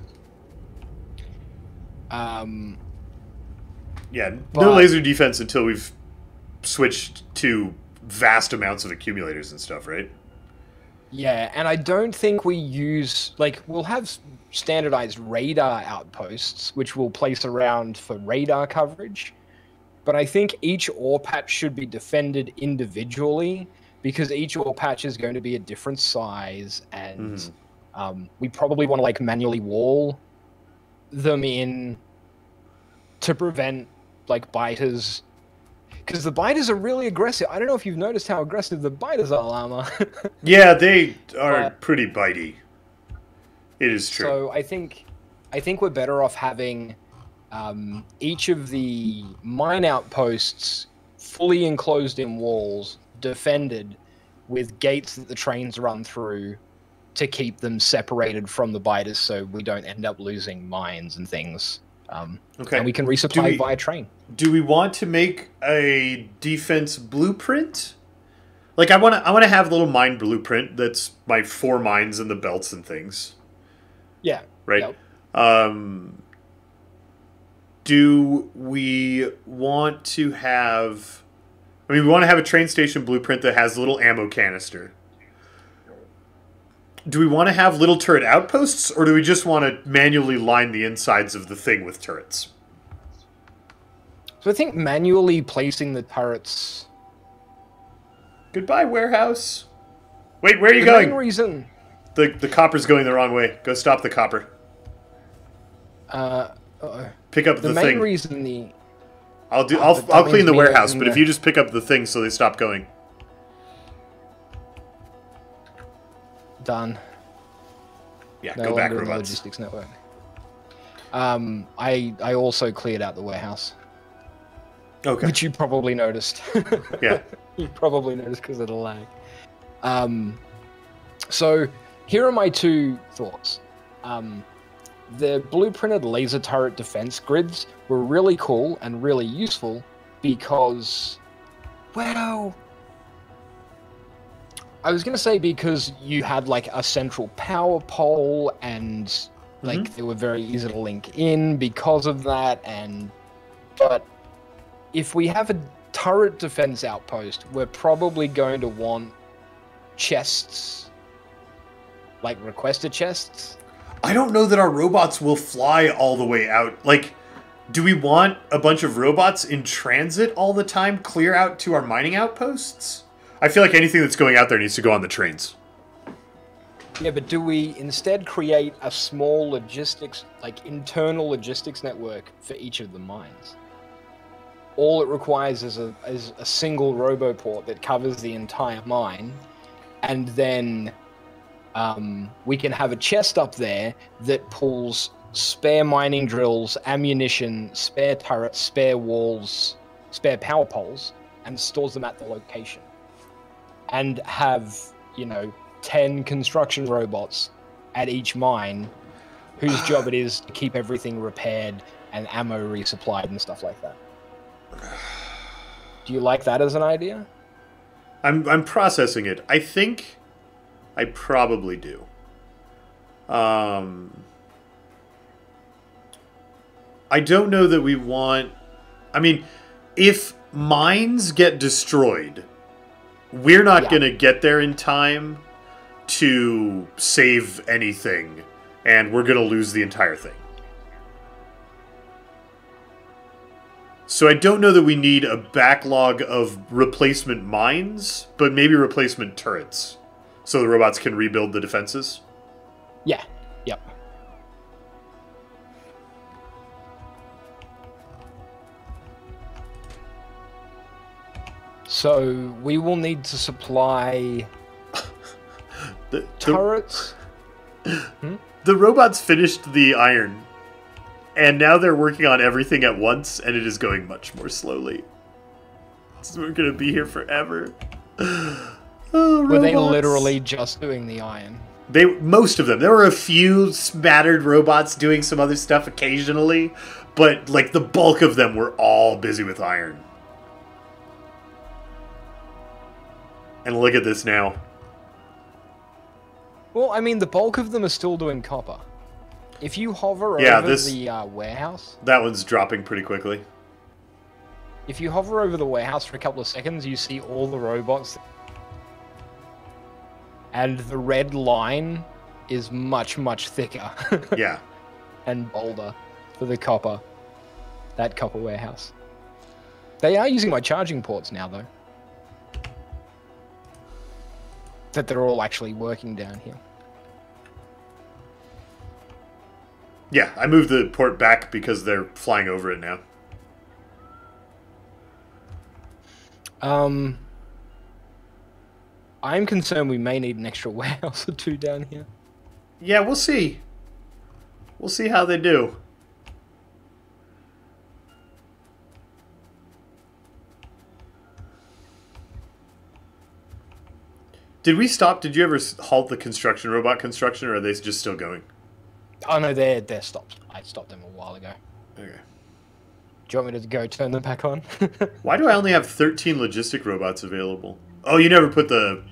Yeah, no But- laser defense until we've switched to vast amounts of accumulators and stuff, right? Yeah, and I don't think we use... Like, we'll have standardized radar outposts, which we'll place around for radar coverage. But I think each ore patch should be defended individually, because each ore patch is going to be a different size, and we probably want to, like, manually wall them in to prevent, like, biters. Because the biters are really aggressive. I don't know if you've noticed how aggressive the biters are, Llama. Yeah, they are But- pretty bitey. It is true. So I think we're better off having each of the mine outposts fully enclosed in walls, defended with gates that the trains run through to keep them separated from the biters, so we don't end up losing mines and things. Okay. And we can resupply via train. Do we want to make a defense blueprint? Like, I want to have a little mine blueprint that's my 4 mines and the belts and things, Yeah. right? Yep. Do we want to have... I mean, we want to have a train station blueprint that has a little ammo canister. Do we want to have little turret outposts, or do we just want to manually line the insides of the thing with turrets? So I think manually placing the turrets... Goodbye, warehouse. Wait, where are you The main going? reason... The copper's going the wrong way. Go stop the copper. Pick up The the main thing. reason the... I'll that clean means the me warehouse, opening but if the- you just pick up the thing so they stop going. Done. Yeah, No go back, longer in the robots. logistics network. I also cleared out the warehouse, Okay. which you probably noticed. Yeah. You probably noticed because of the lag. So here are my 2 thoughts. The blueprinted laser turret defense grids were really cool and really useful because, well, I was going to say because you had like a central power pole and like they were very easy to link in because of that, but if we have a turret defense outpost, we're probably going to want chests, like requester chests. I don't know that our robots will fly all the way out. Like, do we want a bunch of robots in transit all the time clear out to our mining outposts? I feel like anything that's going out there needs to go on the trains. Yeah, but do we instead create a small logistics, like internal logistics network for each of the mines? All it requires is a single roboport that covers the entire mine, and then we can have a chest up there that pulls spare mining drills, ammunition, spare turrets, spare walls, spare power poles, and stores them at the location. And have, 10 construction robots at each mine whose job it is to keep everything repaired and ammo resupplied and stuff like that. Do you like that as an idea? I'm processing it. I think I probably do. I don't know that we want... I mean, if mines get destroyed, we're not Yeah. going to get there in time to save anything, and we're going to lose the entire thing. So I don't know that we need a backlog of replacement mines, but maybe replacement turrets, so the robots can rebuild the defenses. Yeah. Yep. So we will need to supply turrets. The robots finished the iron, and now they're working on everything at once, and it is going much more slowly. So we're going to be here forever. Oh, Were they robots. literally just doing the iron? Most of them. There were a few smattered robots doing some other stuff occasionally, but like the bulk of them were all busy with iron. And look at this now. Well, I mean, the bulk of them are still doing copper. If you hover Yeah, over this- the warehouse, That one's dropping pretty quickly. if you hover over the warehouse for a couple of seconds, you see all the robots. And the red line is much, much thicker Yeah. and bolder for the copper. That copper warehouse. They are using my charging ports now, though. That they're all actually working down here. Yeah, I moved the port back because they're flying over it now. I'm concerned we may need an extra warehouse or two down here. Yeah, we'll see. We'll see how they do. Did we stop? Did you ever halt the construction, robot construction, or are they just still going? Oh no, they're stopped. I stopped them a while ago. Okay. Do you want me to go turn them back on? Why do I only have 13 logistic robots available? Oh, you never put the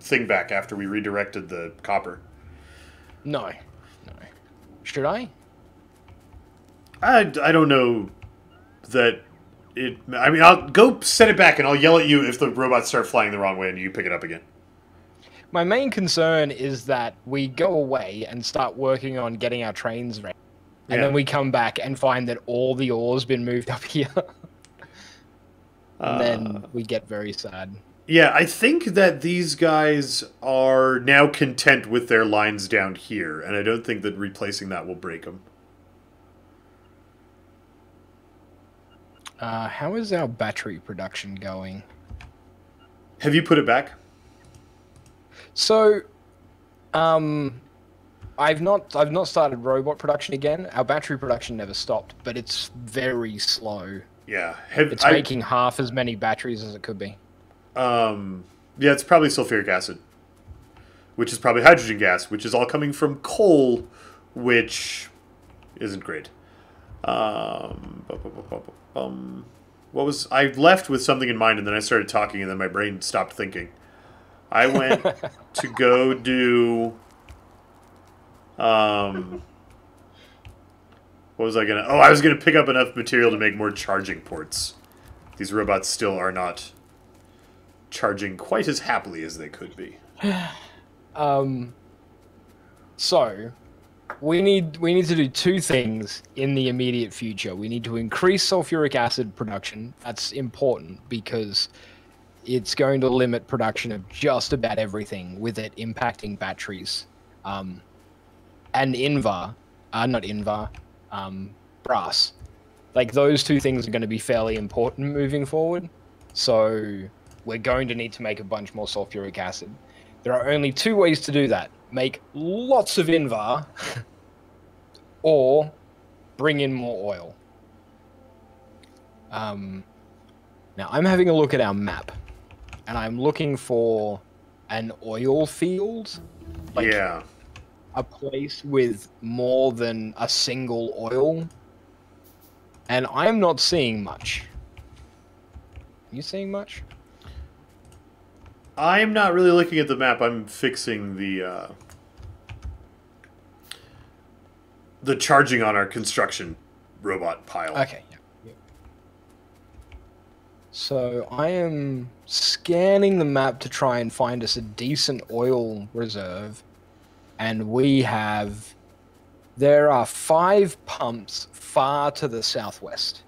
thing back after we redirected the copper. No. Should I? I don't know that it... I mean, I'll go set it back and I'll yell at you if the robots start flying the wrong way and you pick it up again. My main concern is that we go away and start working on getting our trains ready. And Yeah. then we come back and find that all the ore's been moved up here. And then we get very sad. Yeah, I think that these guys are now content with their lines down here, and I don't think that replacing that will break them. How is our battery production going? Have you put it back? So, I've not started robot production again. Our battery production never stopped, but it's very slow. Yeah. It's making half as many batteries as it could be. Yeah, it's probably sulfuric acid, which is probably hydrogen gas, which is all coming from coal, which isn't great. What was... I left with something in mind, and then I started talking, and then my brain stopped thinking. I went to go do... what was I gonna... Oh, I was gonna pick up enough material to make more charging ports. These robots still are not charging quite as happily as they could be. So, we need to do two things in the immediate future. We need to increase sulfuric acid production. That's important because it's going to limit production of just about everything, with it impacting batteries. And brass. Like, those two things are going to be fairly important moving forward. So, we're going to need to make a bunch more sulfuric acid. There are only two ways to do that. Make lots of Invar, or bring in more oil. Now, I'm having a look at our map, and I'm looking for an oil field. Like, Yeah. a place with more than a single oil. And I'm not seeing much. You seeing much? I'm not really looking at the map. I'm fixing the charging on our construction robot pile. Okay. Yeah. So I am scanning the map to try and find us a decent oil reserve, and there are 5 pumps far to the southwest,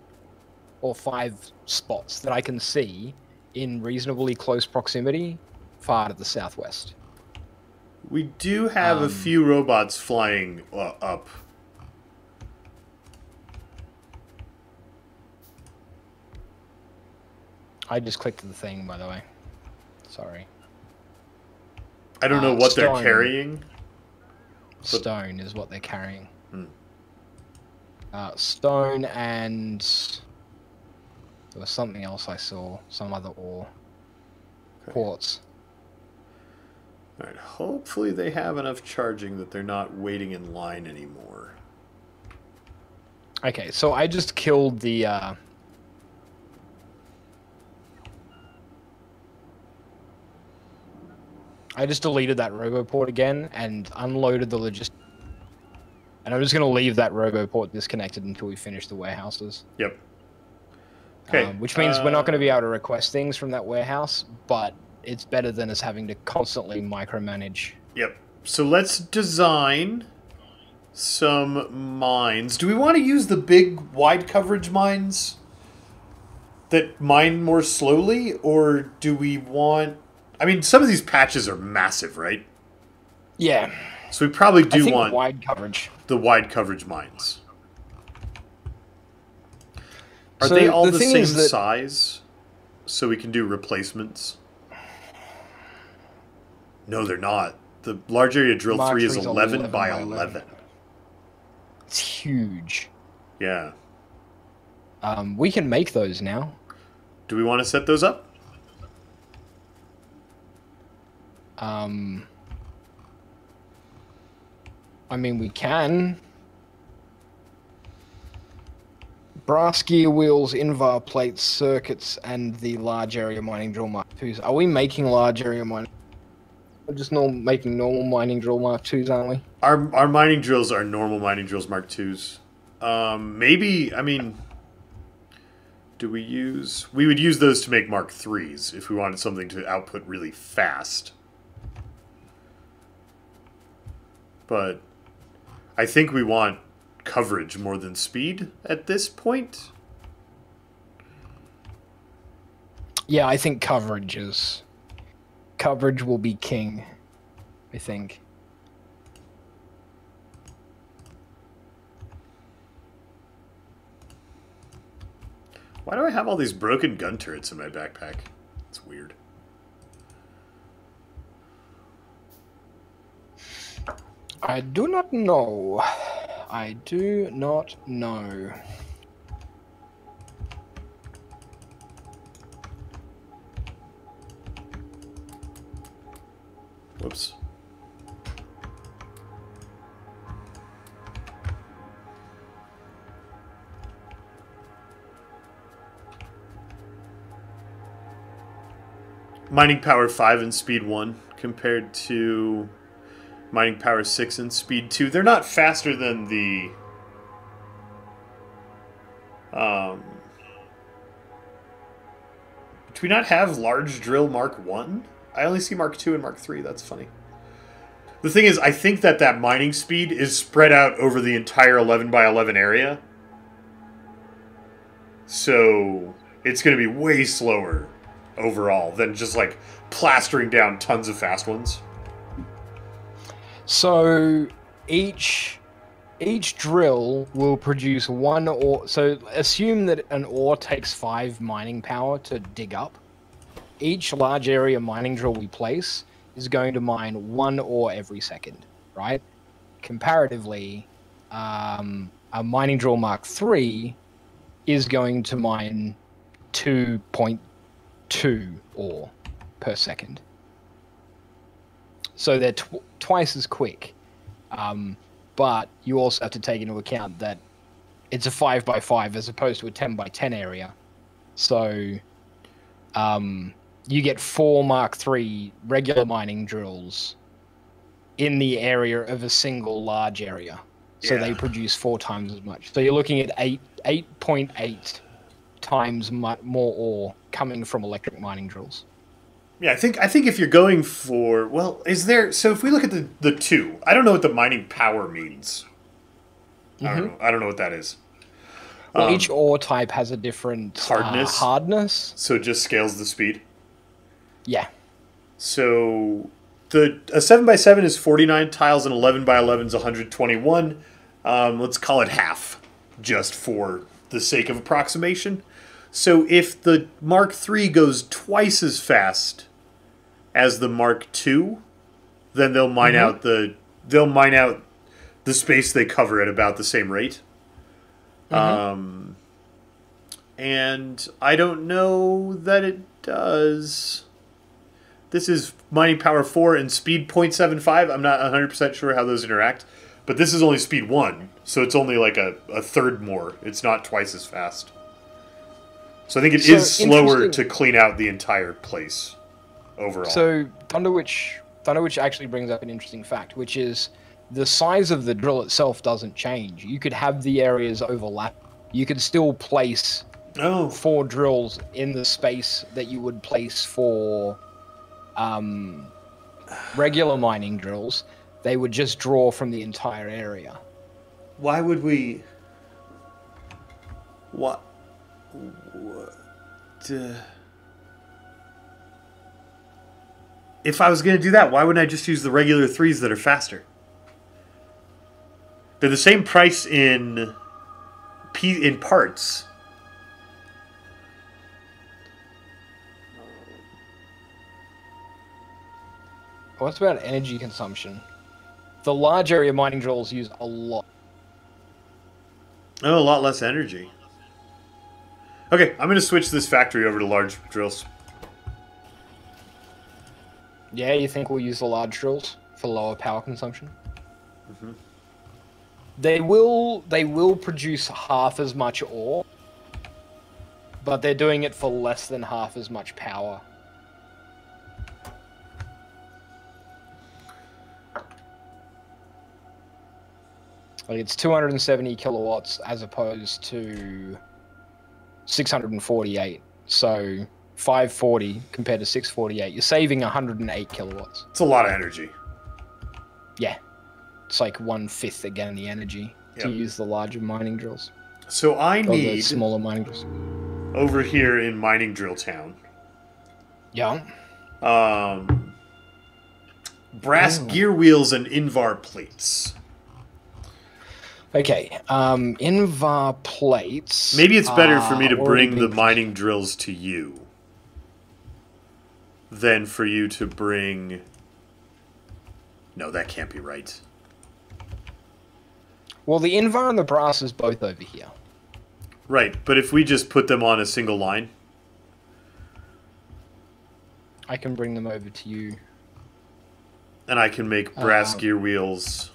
or 5 spots that I can see in reasonably close proximity, far to the southwest. We do have a few robots flying up. I just clicked the thing, by the way. Sorry. I don't know what stone. they're carrying. Stone is what they're carrying. Stone, and there was something else I saw. Some other ore. Okay. Quartz. Alright, hopefully they have enough charging that they're not waiting in line anymore. Okay, so I just killed the... I just deleted that roboport again and unloaded the logistics. And I'm just going to leave that roboport disconnected until we finish the warehouses. Yep. Okay. Which means we're not going to be able to request things from that warehouse, but it's better than us having to constantly micromanage. Yep. So let's design some mines. Do we want to use the big wide coverage mines that mine more slowly, or do we want... I mean, some of these patches are massive, right? Yeah. So we probably do want wide coverage. The wide coverage mines. Are they all the same size? So we can do replacements? No, they're not. The large area drill 3 is 11 by 11. It's huge. Yeah. We can make those now. Do we want to set those up? I mean, we can. Brass gear wheels, invar plates, circuits, and the large area mining drill Mark IIs. Are we making large area mining? We're just making normal mining drill Mark IIs, aren't we? Our mining drills are normal mining drills Mark IIs. Maybe, I mean, do we use... We would use those to make Mark IIIs if we wanted something to output really fast. But I think we want coverage more than speed at this point. Yeah, I think coverage will be king, I think. Why do I have all these broken gun turrets in my backpack? It's weird. I do not know. I do not know. Whoops. Mining power 5 and speed 1 compared to mining power 6 and speed 2. They're not faster than the... do we not have large drill Mark 1? I only see Mark 2 and Mark 3. That's funny. The thing is, I think that mining speed is spread out over the entire 11 by 11 area. So it's going to be way slower overall than just like plastering down tons of fast ones. So each drill will produce one ore. So assume that an ore takes 5 mining power to dig up. Each large area mining drill we place is going to mine 1 ore every second, right? Comparatively, a mining drill Mark III is going to mine 2.2 ore per second. So they're twice as quick. But you also have to take into account that it's a 5 by 5 as opposed to a 10 by 10 area. So you get 4 Mark III regular mining drills in the area of a single large area. So they produce 4 times as much. So you're looking at 8.8 times more ore coming from electric mining drills. Yeah, I think if you're going for, well, is there, so if we look at the two, I don't know what the mining power means. I don't know what that is. Well, each ore type has a different hardness. So it just scales the speed. Yeah. So a 7x7 is 49 tiles and 11x11 is 121. Let's call it half, just for the sake of approximation. So if the Mark III goes twice as fast as the Mark II, then they'll mine out the space they cover at about the same rate. And I don't know that it does. This is mining power 4 and speed 0.75. I'm not 100% sure how those interact, but this is only speed 1, so it's only like a third more. It's not twice as fast. So I think it is slower to clean out the entire place overall. So Thunderwitch actually brings up an interesting fact, which is the size of the drill itself doesn't change. You could have the areas overlap. You could still place 4 drills in the space that you would place for regular mining drills. They would just draw from the entire area. Why would we... What? If I was going to do that, why wouldn't I just use the regular 3s that are faster? They're the same price in parts. What's about energy consumption? The large area mining drills use a lot. Oh, a lot less energy. Okay, I'm going to switch this factory over to large drills. Yeah, you think we'll use the large drills for lower power consumption? They will produce half as much ore, but they're doing it for less than half as much power. Like it's 270 kilowatts as opposed to 648. So 540 compared to 648. You're saving 108 kilowatts. It's a lot of energy. Yeah. It's like 1/5 again the energy to use the larger mining drills. So I need the smaller mining drills. Over here in Mining Drill Town. Yeah. Brass gear wheels and Invar plates. Okay, Invar plates. Maybe it's better for me to bring the mining drills to you than for you to bring... No, that can't be right. Well, the Invar and the brass is both over here. Right, but if we just put them on a single line... I can bring them over to you. And I can make brass gear wheels...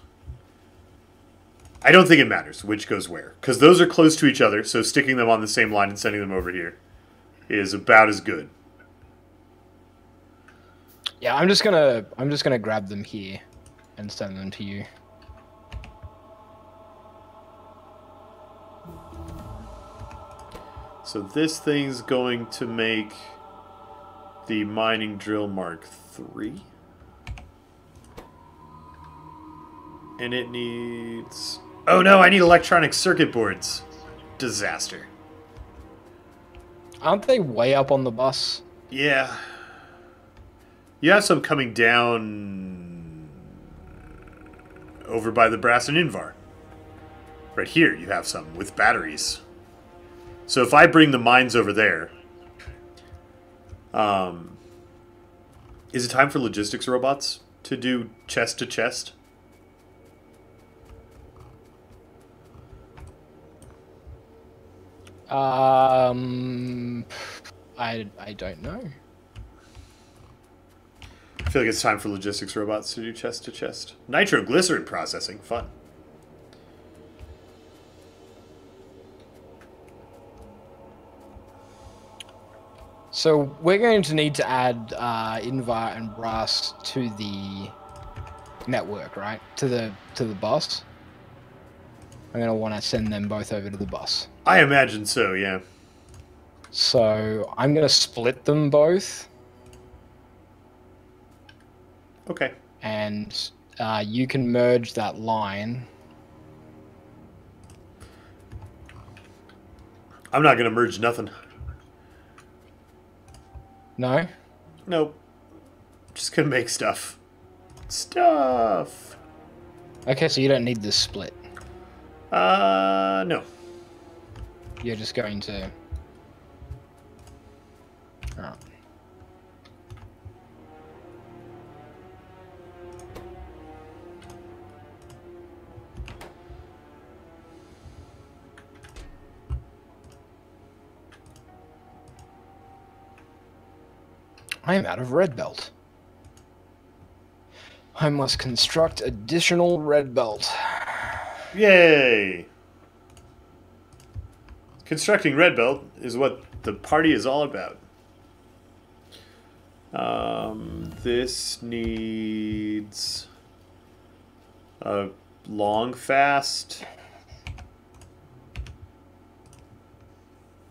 I don't think it matters which goes where, because those are close to each other, so sticking them on the same line and sending them over here is about as good. Yeah, I'm just gonna grab them here and send them to you. So this thing's going to make the mining drill Mark III. And it needs... Oh no, I need electronic circuit boards. Disaster. Aren't they way up on the bus? Yeah. You have some coming down over by the brass and Invar. Right here you have some with batteries. So if I bring the mines over there... is it time for logistics robots to do chest to chest? I don't know. I feel like it's time for logistics robots to do chest to chest. Nitroglycerin processing, fun. So we're going to need to add Invar and brass to the network, right? To the bus. I'm going to want to send them both over to the bus. I imagine so, yeah. So I'm going to split them both. Okay. And you can merge that line. I'm not going to merge nothing. No? Nope. Just going to make stuff. Stuff. Okay, so you don't need this split. No. You're just going to... Alright. I am out of red belt. I must construct additional red belt. Yay! Constructing red belt is what the party is all about. This needs a long fast.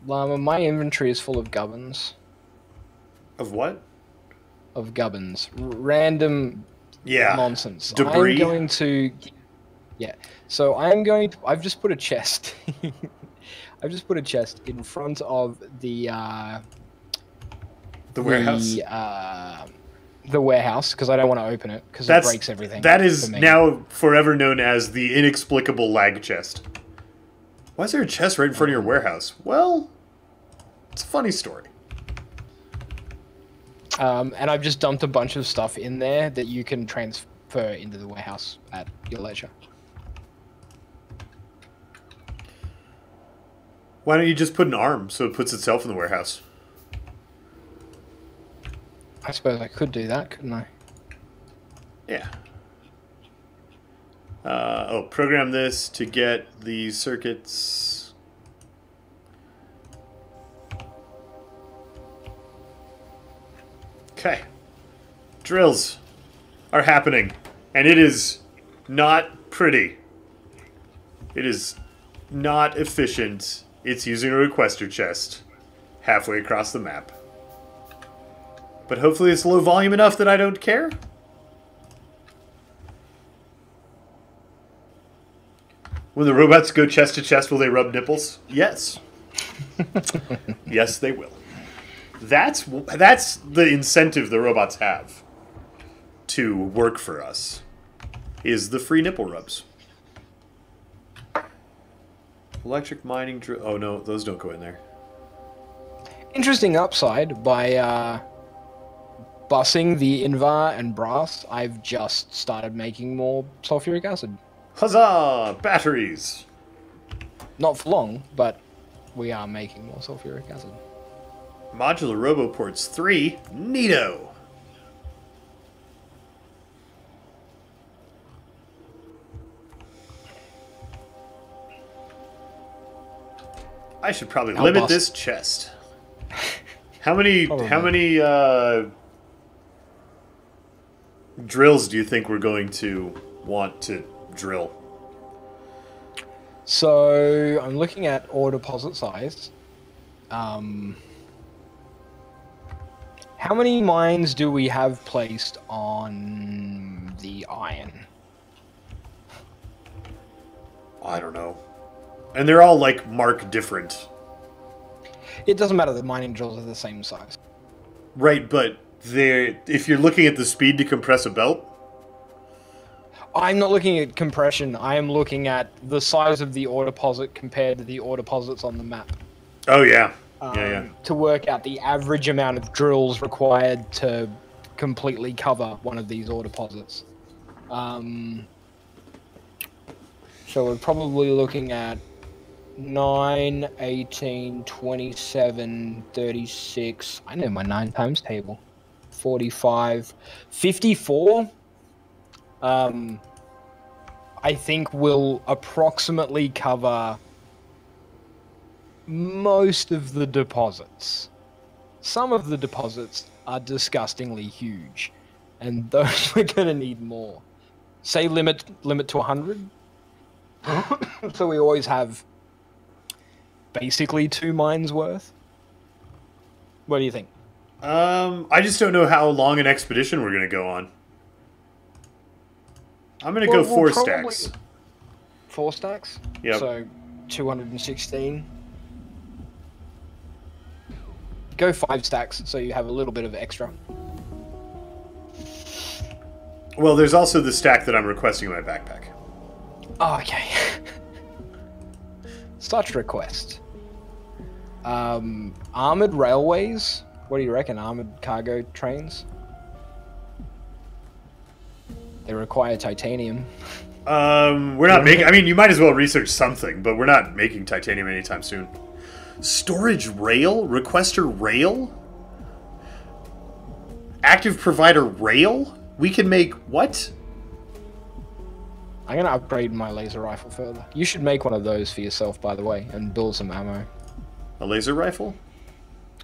Llama, my inventory is full of gubbins. Of what? Of gubbins. Random nonsense. Debris. I'm going to... Yeah. So I'm going to... I've just put a chest. I've just put a chest in front of the warehouse. The warehouse, because I don't want to open it, because it breaks everything. That is now forever known as the inexplicable lag chest. Why is there a chest right in front of your warehouse? Well, it's a funny story. And I've just dumped a bunch of stuff in there that you can transfer into the warehouse at your leisure. Why don't you just put an arm so it puts itself in the warehouse? I suppose I could do that, couldn't I? Yeah. Program this to get the circuits. Okay. Drills are happening, and it is not pretty. It is not efficient. It's using a requester chest halfway across the map. But hopefully it's low volume enough that I don't care. When the robots go chest to chest, will they rub nipples? Yes. Yes, they will. That's the incentive the robots have to work for us, is the free nipple rubs. Electric mining drill. Oh no, those don't go in there. Interesting upside by busing the Invar and brass. I've just started making more sulfuric acid. Huzzah! Batteries! Not for long, but we are making more sulfuric acid. Modular Roboports 3. Neato! I should probably limit this chest. How many drills do you think we're going to want to drill? So I'm looking at ore deposit size. How many mines do we have placed on the iron? I don't know. And they're all like mark different. It doesn't matter, the mining drills are the same size. Right, but if you're looking at the speed to compress a belt. I'm not looking at compression, I am looking at the size of the ore deposit compared to the ore deposits on the map. Oh yeah. To work out the average amount of drills required to completely cover one of these ore deposits. So we're probably looking at 9, 18, 27, 36. I know my 9 times table. 45, 54. I think will approximately cover most of the deposits. Some of the deposits are disgustingly huge, and those we're going to need more. Say limit to 100. So we always have basically 2 mines worth. What do you think? I just don't know how long an expedition we're going to go on. I'm going to go 4 stacks. 4 stacks? Yep. So, 216. Go 5 stacks, so you have a little bit of extra. Well, there's also the stack that I'm requesting in my backpack. Oh, okay. Such request. Armored railways? What do you reckon? Armored cargo trains? They require titanium. We're not making... I mean, you might as well research something, but we're not making titanium anytime soon. Storage rail? Requester rail? Active provider rail? We can make... What? I'm gonna upgrade my laser rifle further. You should make one of those for yourself, by the way, and build some ammo. A laser rifle?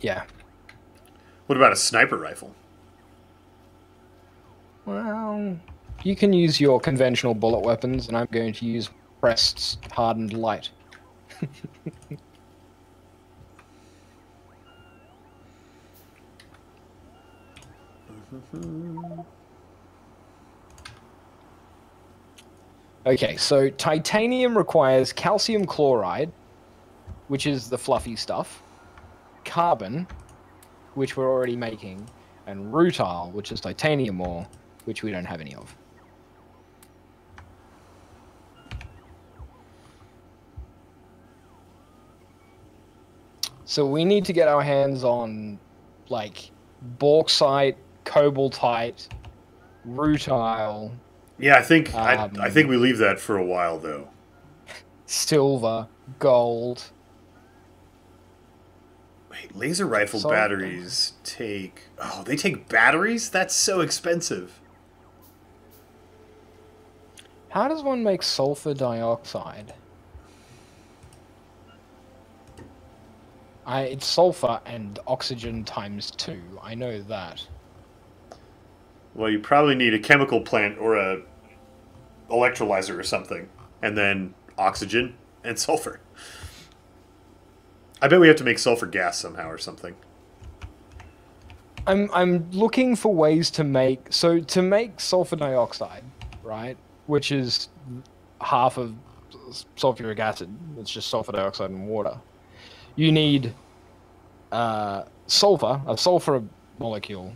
Yeah. What about a sniper rifle? Well, you can use your conventional bullet weapons, and I'm going to use pressed hardened light. Okay, so titanium requires calcium chloride, which is the fluffy stuff, carbon, which we're already making, and rutile, which is titanium ore, which we don't have any of. So we need to get our hands on, like, bauxite, cobaltite, rutile. Yeah, I think I think we leave that for a while, though. Silver, gold. Wait, laser rifle batteries take... Oh, they take batteries? That's so expensive. How does one make sulfur dioxide? It's sulfur and oxygen times 2. I know that. Well, you probably need a chemical plant or a electrolyzer or something, and then oxygen and sulfur. I bet we have to make sulfur gas somehow or something. I'm looking for ways to make... So, to make sulfur dioxide, right, which is half of sulfuric acid, it's just sulfur dioxide and water, you need sulfur, a sulfur molecule,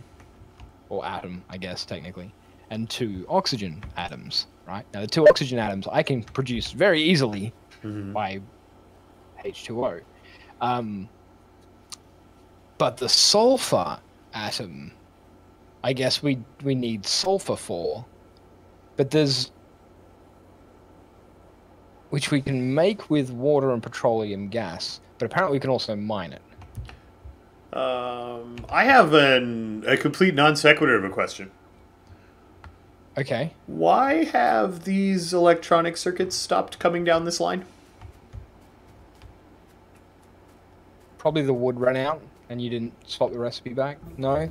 or atom, I guess, technically, and 2 oxygen atoms, right? Now, the 2 oxygen atoms I can produce very easily by H2O. But the sulfur atom, I guess we need sulfur for, but there's... which we can make with water and petroleum gas, but apparently we can also mine it. I have a complete non sequitur of a question. Okay. Why have these electronic circuits stopped coming down this line? Probably the wood ran out, and you didn't swap the recipe back? No?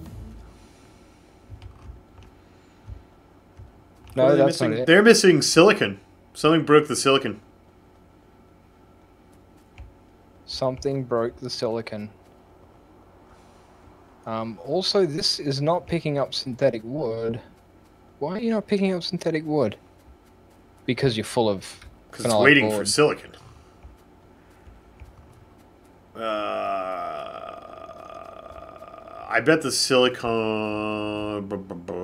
No, that's not it. They're missing silicon. Something broke the silicon. Something broke the silicon. Also, this is not picking up synthetic wood. Why are you not picking up synthetic wood? Because you're full of... Because it's waiting for silicon. I bet the silicon...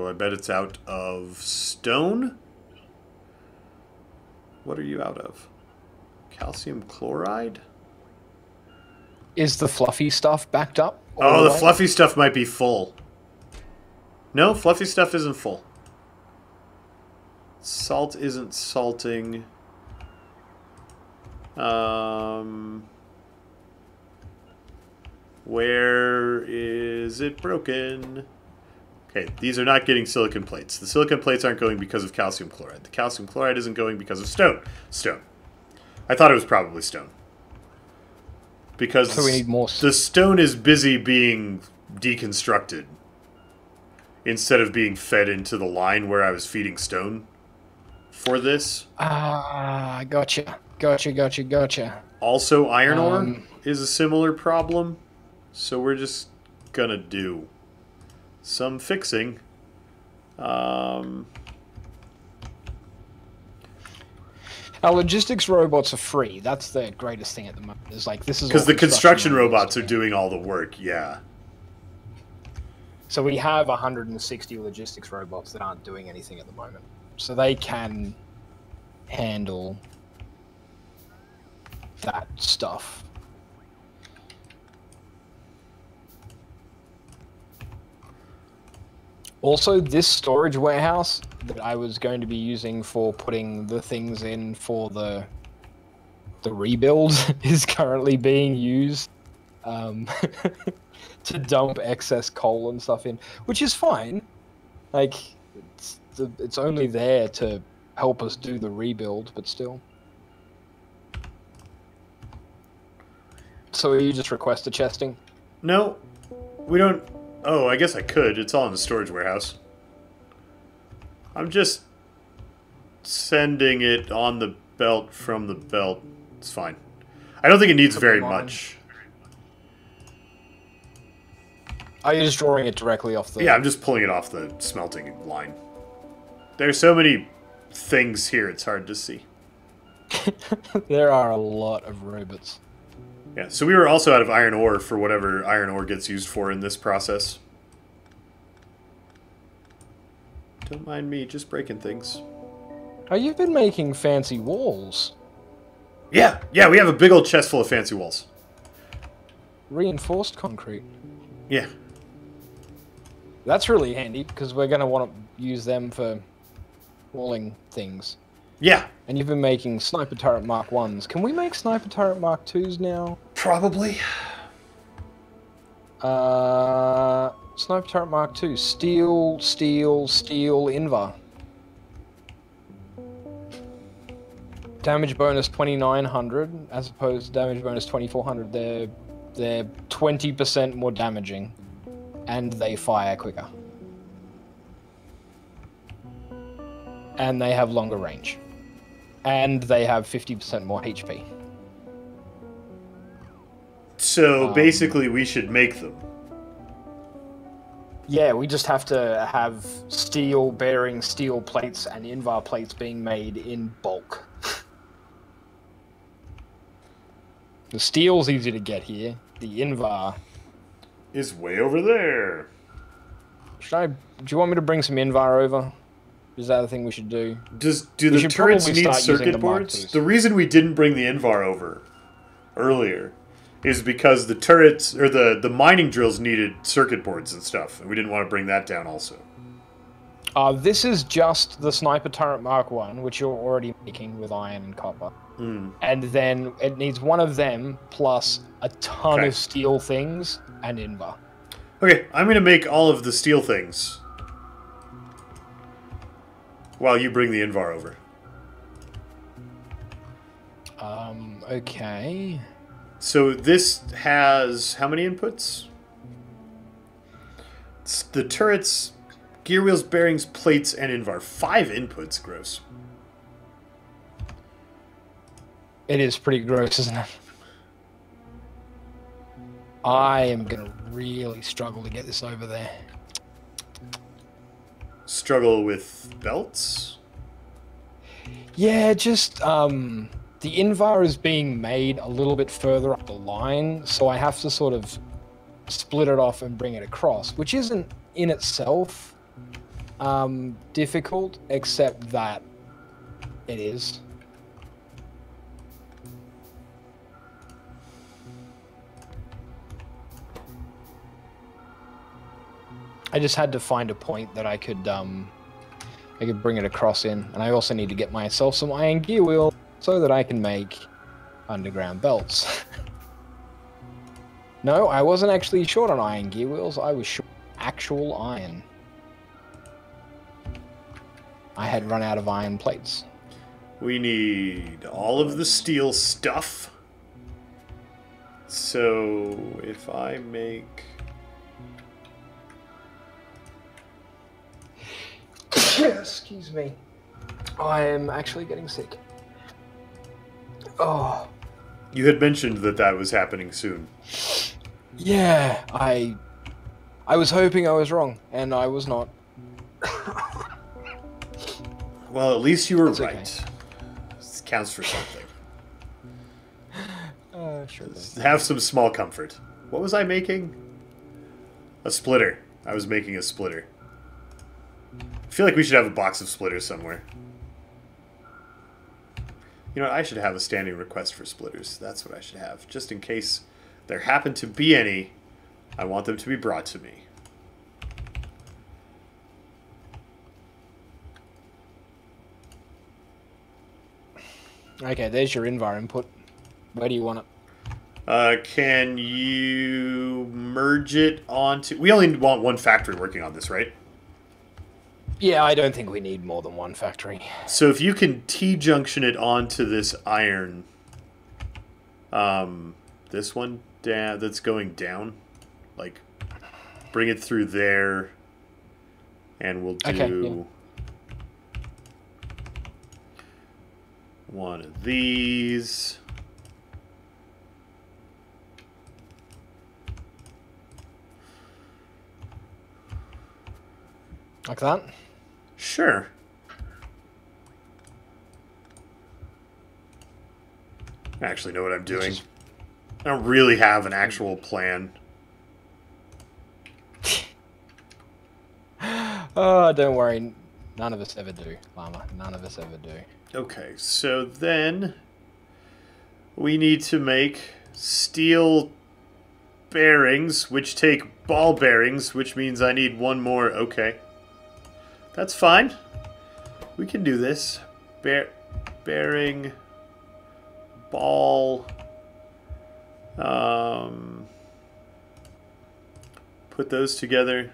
I bet it's out of stone? What are you out of? Calcium chloride? Is the fluffy stuff backed up? Oh, the fluffy stuff might be full. No, fluffy stuff isn't full. Salt isn't salting. Where is it broken? Okay, these are not getting silicon plates. The silicon plates aren't going because of calcium chloride. The calcium chloride isn't going because of stone. Stone. I thought it was probably stone. Because so we need more. The stone is busy being deconstructed instead of being fed into the line where I was feeding stone for this. Ah, gotcha. Gotcha. Also, iron ore is a similar problem. So we're just gonna do some fixing. Our logistics robots are free. That's the greatest thing at the moment. It's like this is because all the construction robots are doing. doing all the work. Yeah. So we have 160 logistics robots that aren't doing anything at the moment. So they can handle that stuff. Also, this storage warehouse that I was going to be using for putting the things in for the rebuild is currently being used to dump excess coal and stuff in, which is fine. Like, it's only there to help us do the rebuild, but still. So you just request a chesting? No, we don't. Oh, I guess I could. It's all in the storage warehouse. I'm just sending it on the belt from the belt. It's fine. I don't think it needs very much. Are you just drawing it directly off the... Yeah, I'm just pulling it off the smelting line. There's so many things here, it's hard to see. There are a lot of robots. Yeah, so we were also out of iron ore for whatever iron ore gets used for in this process. Don't mind me, just breaking things. Oh, you've been making fancy walls. Yeah, we have a big old chest full of fancy walls. Reinforced concrete. Yeah. That's really handy, because we're going to want to use them for walling things. Yeah. And you've been making sniper turret Mark 1s. Can we make sniper turret Mark 2s now? Probably. Sniper turret Mark 2. Steel, Invar. Damage bonus 2900 as opposed to damage bonus 2400. They're 20% more damaging. And they fire quicker. And they have longer range. And they have 50% more HP. So basically we should make them. Yeah, we just have to have steel bearing steel plates and Invar plates being made in bulk. The steel's easy to get here. The Invar is way over there. Do you want me to bring some Invar over? Is that the thing we should do? Do the turrets need circuit boards? The reason we didn't bring the Invar over earlier is because the turrets, or the mining drills needed circuit boards and stuff, and we didn't want to bring that down also. This is just the Sniper Turret Mark 1, which you're already making with iron and copper. And then it needs one of them, plus a ton of steel things, and Invar. Okay, I'm going to make all of the steel things while you bring the Invar over. Okay. So this has how many inputs? It's the turrets, gear wheels, bearings, plates, and Invar. 5 inputs, gross. It is pretty gross, isn't it? I am going to really struggle to get this over there. Struggle with belts? Yeah, just, the Invar is being made a little bit further up the line, so I have to sort of split it off and bring it across, which isn't in itself difficult, except that it is. I just had to find a point that I could bring it across in, and I also need to get myself some iron gear wheel so that I can make underground belts. No, I wasn't actually short on iron gear wheels, I was short on actual iron. I had run out of iron plates. We need all of the steel stuff. So if I make... Excuse me. I am actually getting sick. Oh. You had mentioned that that was happening soon. Yeah, I I was hoping I was wrong, and I was not. Well, at least you were That's right. okay. This counts for something. Sure does. Have some small comfort. What was I making? A splitter. I was making a splitter. I feel like we should have a box of splitters somewhere. You know what? I should have a standing request for splitters. That's what I should have. Just in case there happen to be any, I want them to be brought to me. Okay, there's your invar input. Where do you want it? Can you merge it onto... We only want one factory working on this, right? Yeah, I don't think we need more than one factory. So if you can T-junction it onto this iron... this one that's going down. Like, bring it through there. And we'll do... Okay, yeah. One of these... Like that? Sure. I actually know what I'm doing. I don't really have an actual plan. Oh, don't worry. None of us ever do, Llama. None of us ever do. Okay, so then we need to make steel bearings, which take ball bearings, which means I need one more. Okay. That's fine. We can do this. Bearing, ball, put those together.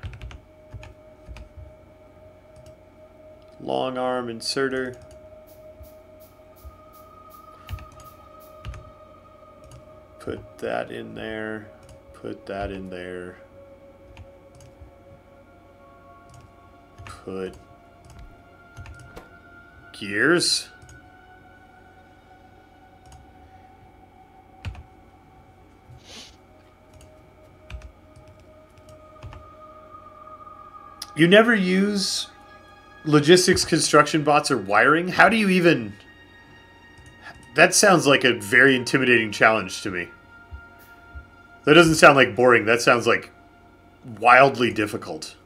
Long arm inserter. Put that in there. Put that in there. Put gears. You never use logistics, construction bots, or wiring? How do you even... That sounds like a very intimidating challenge to me. That doesn't sound like boring. That sounds like wildly difficult.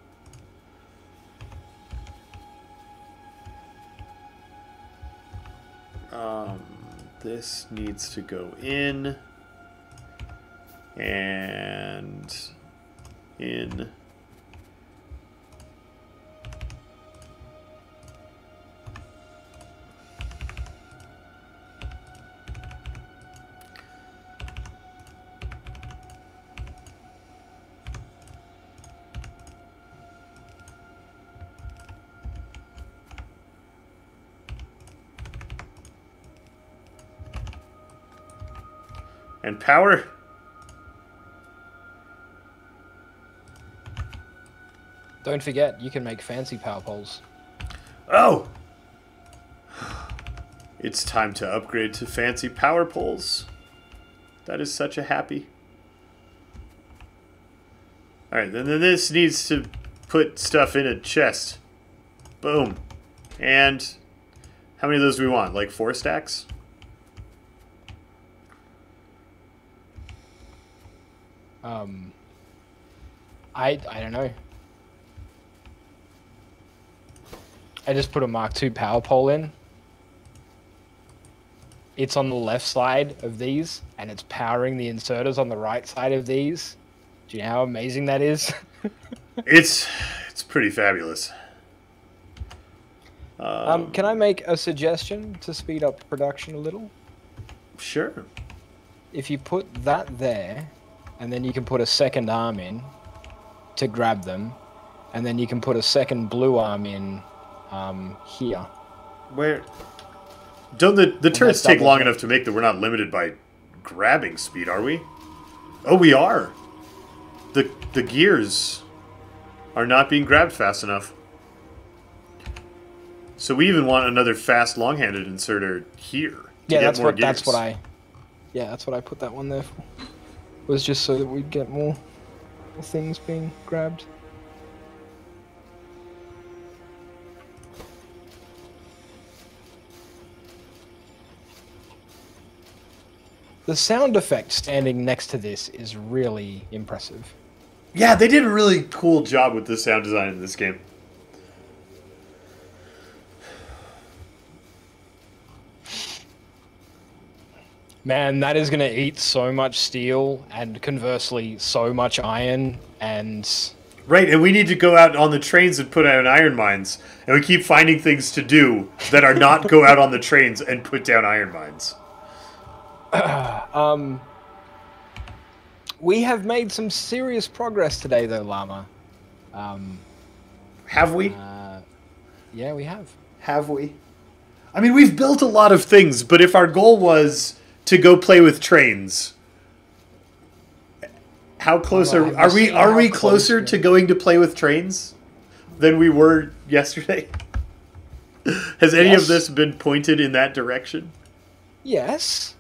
This needs to go in. And in. And power. Don't forget, you can make fancy power poles. Oh! It's time to upgrade to fancy power poles. That is such a happy. Alright, then this needs to put stuff in a chest. Boom. And how many of those do we want? Like 4 stacks? I don't know. I just put a Mark II power pole in. It's on the left side of these, and it's powering the inserters on the right side of these. Do you know how amazing that is? It's pretty fabulous. Can I make a suggestion to speed up production a little? Sure. If you put that there, and then you can put a second arm in to grab them, and then you can put a second blue arm in here. Where? Don't the turrets take long double enough to make that we're not limited by grabbing speed, are we? Oh, we are. The gears are not being grabbed fast enough. So we even want another fast long-handed inserter here. Yeah, that's what I put that one there for. Was just so that we'd get more. things being grabbed. The sound effect standing next to this is really impressive. Yeah, they did a really cool job with the sound design in this game. Man, that is going to eat so much steel and conversely so much iron and... Right, and we need to go out on the trains and put out iron mines. And we keep finding things to do that are not go out on the trains and put down iron mines. We have made some serious progress today, though, Llama. Have we? Yeah, we have. Have we? I mean, we've built a lot of things, but if our goal was to go play with trains, how close are we closer to going to play with trains than we were yesterday? Has any of this been pointed in that direction? Yes.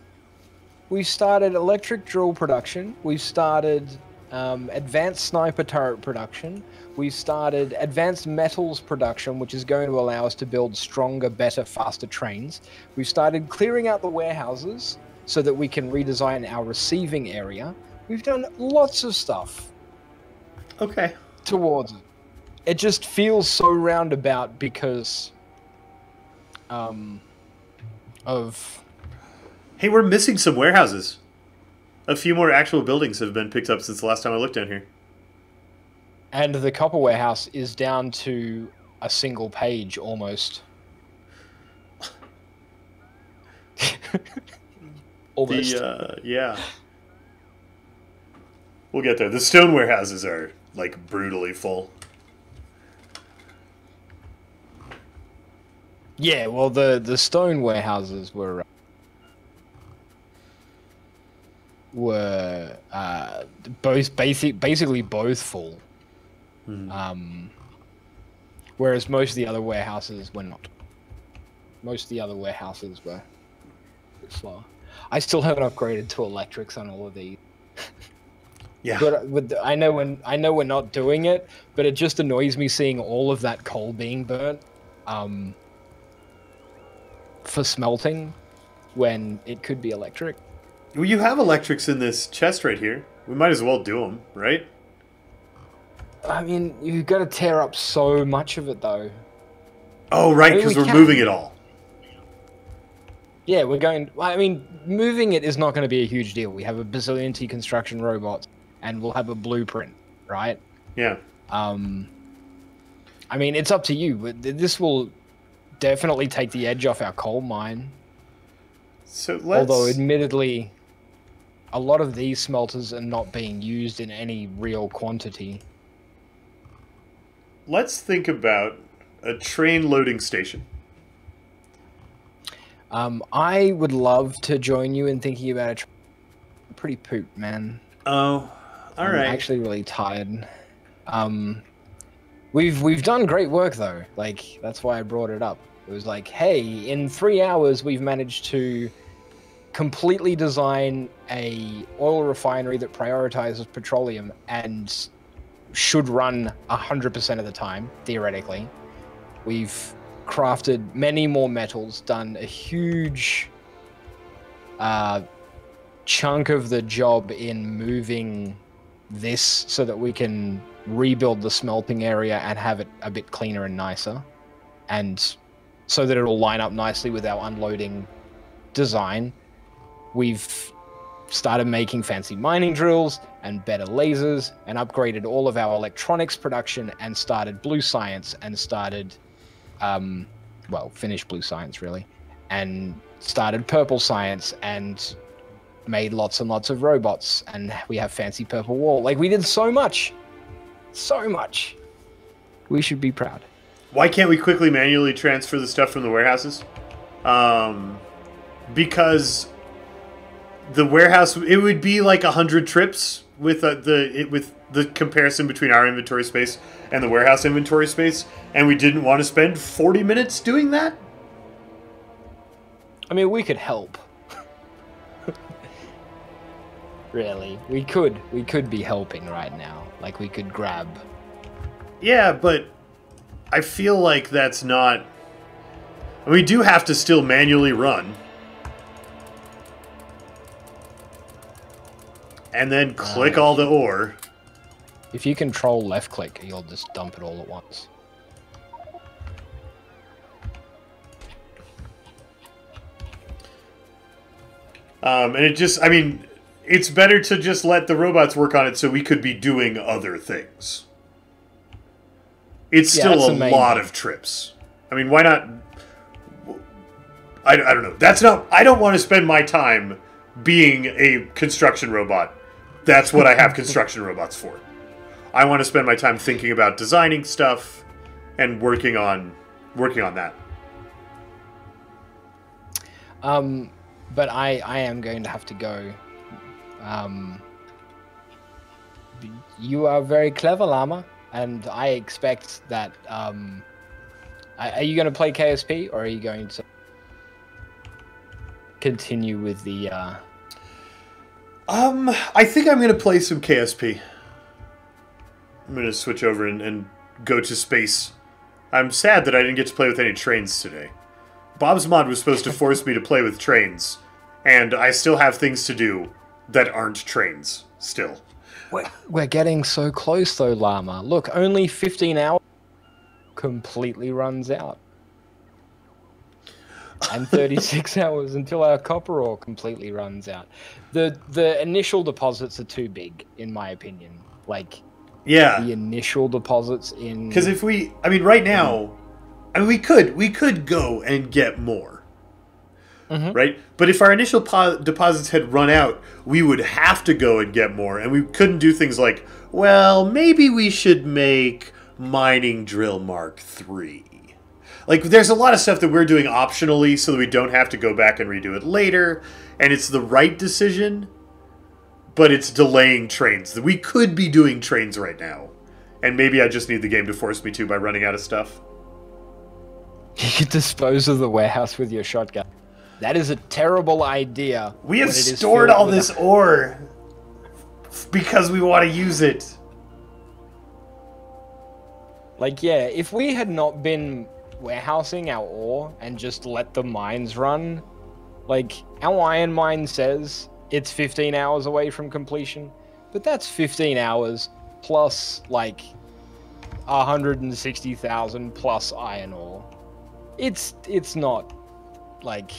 We've started electric drill production. We've started advanced sniper turret production. We've started advanced metals production, which is going to allow us to build stronger, better, faster trains. We've started clearing out the warehouses so that we can redesign our receiving area. We've done lots of stuff. Okay. Towards it. It just feels so roundabout because of... Hey, we're missing some warehouses. A few more actual buildings have been picked up since the last time I looked down here. And the copper warehouse is down to a single page, almost. Almost. Yeah. We'll get there. The stone warehouses are, like, brutally full. Yeah, well, the stone warehouses were both basically both full. Whereas most of the other warehouses were not. Most of the other warehouses were a bit slower. I still haven't upgraded to electrics on all of these. Yeah. But I know we're not doing it, but it just annoys me seeing all of that coal being burnt for smelting when it could be electric. Well, you have electrics in this chest right here. We might as well do them, right? I mean, you've got to tear up so much of it, though. Oh, right, because we're moving it all. Yeah, we're going... I mean, moving it is not going to be a huge deal. We have a bazillion T-construction robots, and we'll have a blueprint, right? Yeah. I mean, it's up to you. But this will definitely take the edge off our coal mine. So let's... Although, admittedly, a lot of these smelters are not being used in any real quantity. Let's think about a train loading station. I would love to join you in thinking about a pretty pooped, man. Oh, all right. I'm actually really tired. We've done great work though. Like, that's why I brought it up. It was like, hey, in 3 hours we've managed to completely design a oil refinery that prioritizes petroleum and should run 100% of the time, theoretically. We've crafted many more metals, done a huge chunk of the job in moving this so that we can rebuild the smelting area and have it a bit cleaner and nicer, and so that it'll line up nicely with our unloading design. We've started making fancy mining drills and better lasers and upgraded all of our electronics production and started blue science and started well, finished blue science really, and started purple science and made lots and lots of robots, and we have fancy purple wall. Like, we did so much. So much. We should be proud. Why can't we quickly manually transfer the stuff from the warehouses? Because the warehouse, it would be like 100 trips with the comparison between our inventory space and the warehouse inventory space, and we didn't want to spend 40 minutes doing that? I mean, we could help. Really, we could be helping right now. Like we could grab. Yeah, but I feel like that's not... We do have to still manually run. And then click all the ore. If you control left click, you'll just dump it all at once. And it just, I mean, it's better to just let the robots work on it so we could be doing other things. It's still a lot of trips. I mean, why not... I don't know. That's not... I don't want to spend my time being a construction robot. That's what I have construction robots for. I want to spend my time thinking about designing stuff and working on that. But I am going to have to go. You are very clever, Llama, and I expect that... are you going to play KSP, or are you going to continue with the... I think I'm going to play some KSP. I'm going to switch over and go to space. I'm sad that I didn't get to play with any trains today. Bob's Mod was supposed to force me to play with trains, and I still have things to do that aren't trains, still. We're getting so close, though, Llama. Look, only 15 hours completely runs out. And 36 hours until our copper ore completely runs out. The initial deposits are too big, in my opinion. Like, yeah, the initial deposits in... Because if we... I mean, right now... I mean, we could go and get more. Right? But if our initial deposits had run out, we would have to go and get more. And we couldn't do things like, well, maybe we should make Mining Drill Mark III. Like, there's a lot of stuff that we're doing optionally so that we don't have to go back and redo it later. And it's the right decision, but it's delaying trains. We could be doing trains right now. And maybe I just need the game to force me to by running out of stuff. You dispose of the warehouse with your shotgun. That is a terrible idea. We have stored all this ore because we want to use it. Like, yeah, if we had not been warehousing our ore and just let the mines run, like, our iron mine says it's 15 hours away from completion, but that's 15 hours plus, like, 160,000 plus iron ore. It's not, like...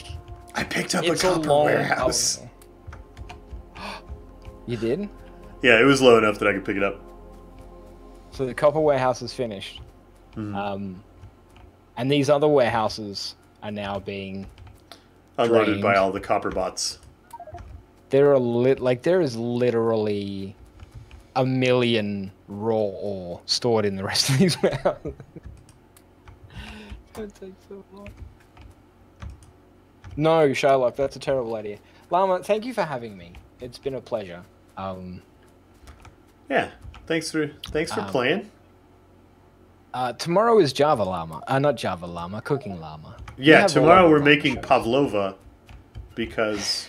I picked up a copper warehouse. You did? Yeah, it was low enough that I could pick it up. So the copper warehouse is finished. And these other warehouses are now being unloaded drained by all the copper bots. There is literally 1 million raw ore stored in the rest of these warehouses. It's gonna take so long. No, Sherlock, that's a terrible idea. Llama, thank you for having me. It's been a pleasure. Yeah, thanks for playing. Tomorrow is Java Llama. Not Java Llama, Cooking Llama. Yeah, tomorrow we're making pavlova because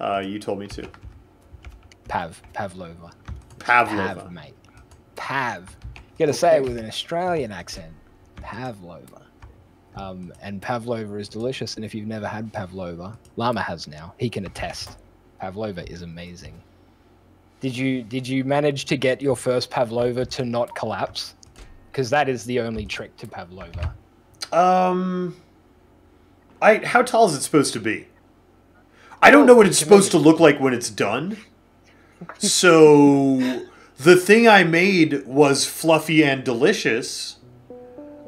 you told me to. Pavlova. Pavlova. Mate. Pav. You gotta say it with an Australian accent. Pavlova. And pavlova is delicious, and if you've never had pavlova, Llama has now. He can attest. Pavlova is amazing. Did you manage to get your first pavlova to not collapse? Because that is the only trick to pavlova. How tall is it supposed to be? I don't know what it's supposed to look like when it's done. So the thing I made was fluffy and delicious,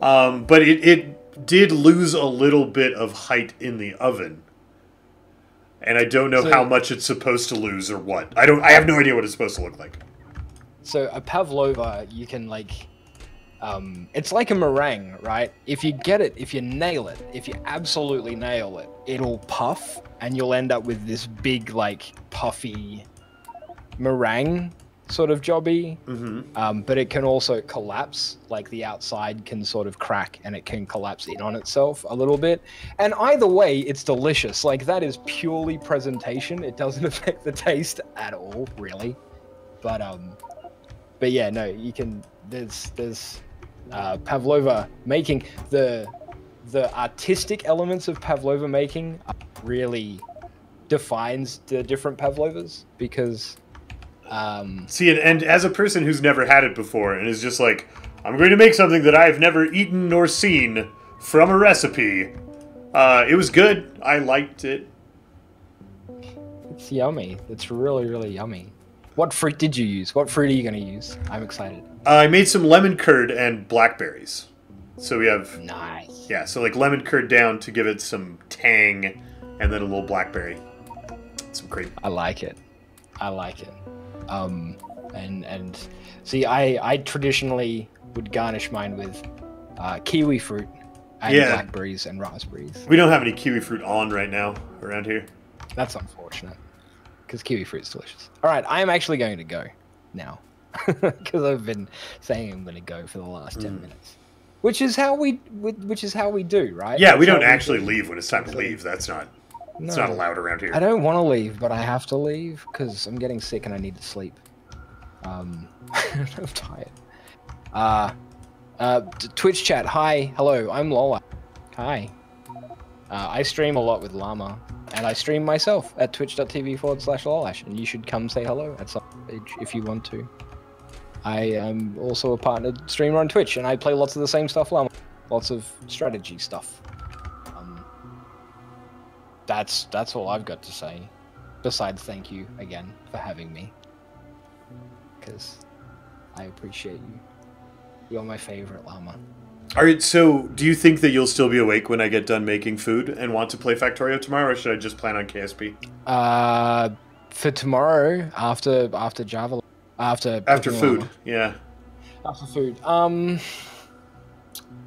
but it did lose a little bit of height in the oven. And I don't know how much it's supposed to lose or what. I have no idea what it's supposed to look like. So a pavlova, you can it's like a meringue, right? If you nail it, if you absolutely nail it, it'll puff and you'll end up with this big, puffy meringue sort of jobby, Mm-hmm. but it can also collapse. Like the outside can sort of crack and it can collapse in on itself a little bit. And either way, it's delicious. Like that is purely presentation. It doesn't affect the taste at all, really. But yeah, no, you can. There's pavlova making the artistic elements of pavlova making really defines the different pavlovas because. See, and as a person who's never had it before and is just like, I'm going to make something that I've never eaten nor seen from a recipe, it was good. I liked it. It's yummy. It's really, really yummy. What fruit did you use? What fruit are you going to use? I'm excited. I made some lemon curd and blackberries. So we have... Nice. Yeah, so like lemon curd down to give it some tang, and then a little blackberry. Some cream. I like it. I like it. And see, I traditionally would garnish mine with kiwi fruit and blackberries and raspberries. We don't have any kiwi fruit on right now around here. That's unfortunate, because kiwi fruit's delicious. All right, I am actually going to go now, because I've been saying I'm going to go for the last 10 minutes, which is how we do, right? Yeah, That's we don't how actually do. leave when it's time to leave. That's not... It's No. not allowed around here. I don't want to leave, but I have to leave because I'm getting sick and I need to sleep. I'm tired. Twitch chat. Hi, hello. I'm Lola. Hi. I stream a lot with Llama, and I stream myself at twitch.tv/Lolash, and you should come say hello at some stage if you want to. I am also a partnered streamer on Twitch, and I play lots of the same stuff, Llama. Lots of strategy stuff. That's all I've got to say. Besides, thank you again for having me. Because I appreciate you. You're my favorite Llama. Alright, so do you think that you'll still be awake when I get done making food and want to play Factorio tomorrow, or should I just plan on KSP? For tomorrow, after Java, after food, Llama. yeah. After food,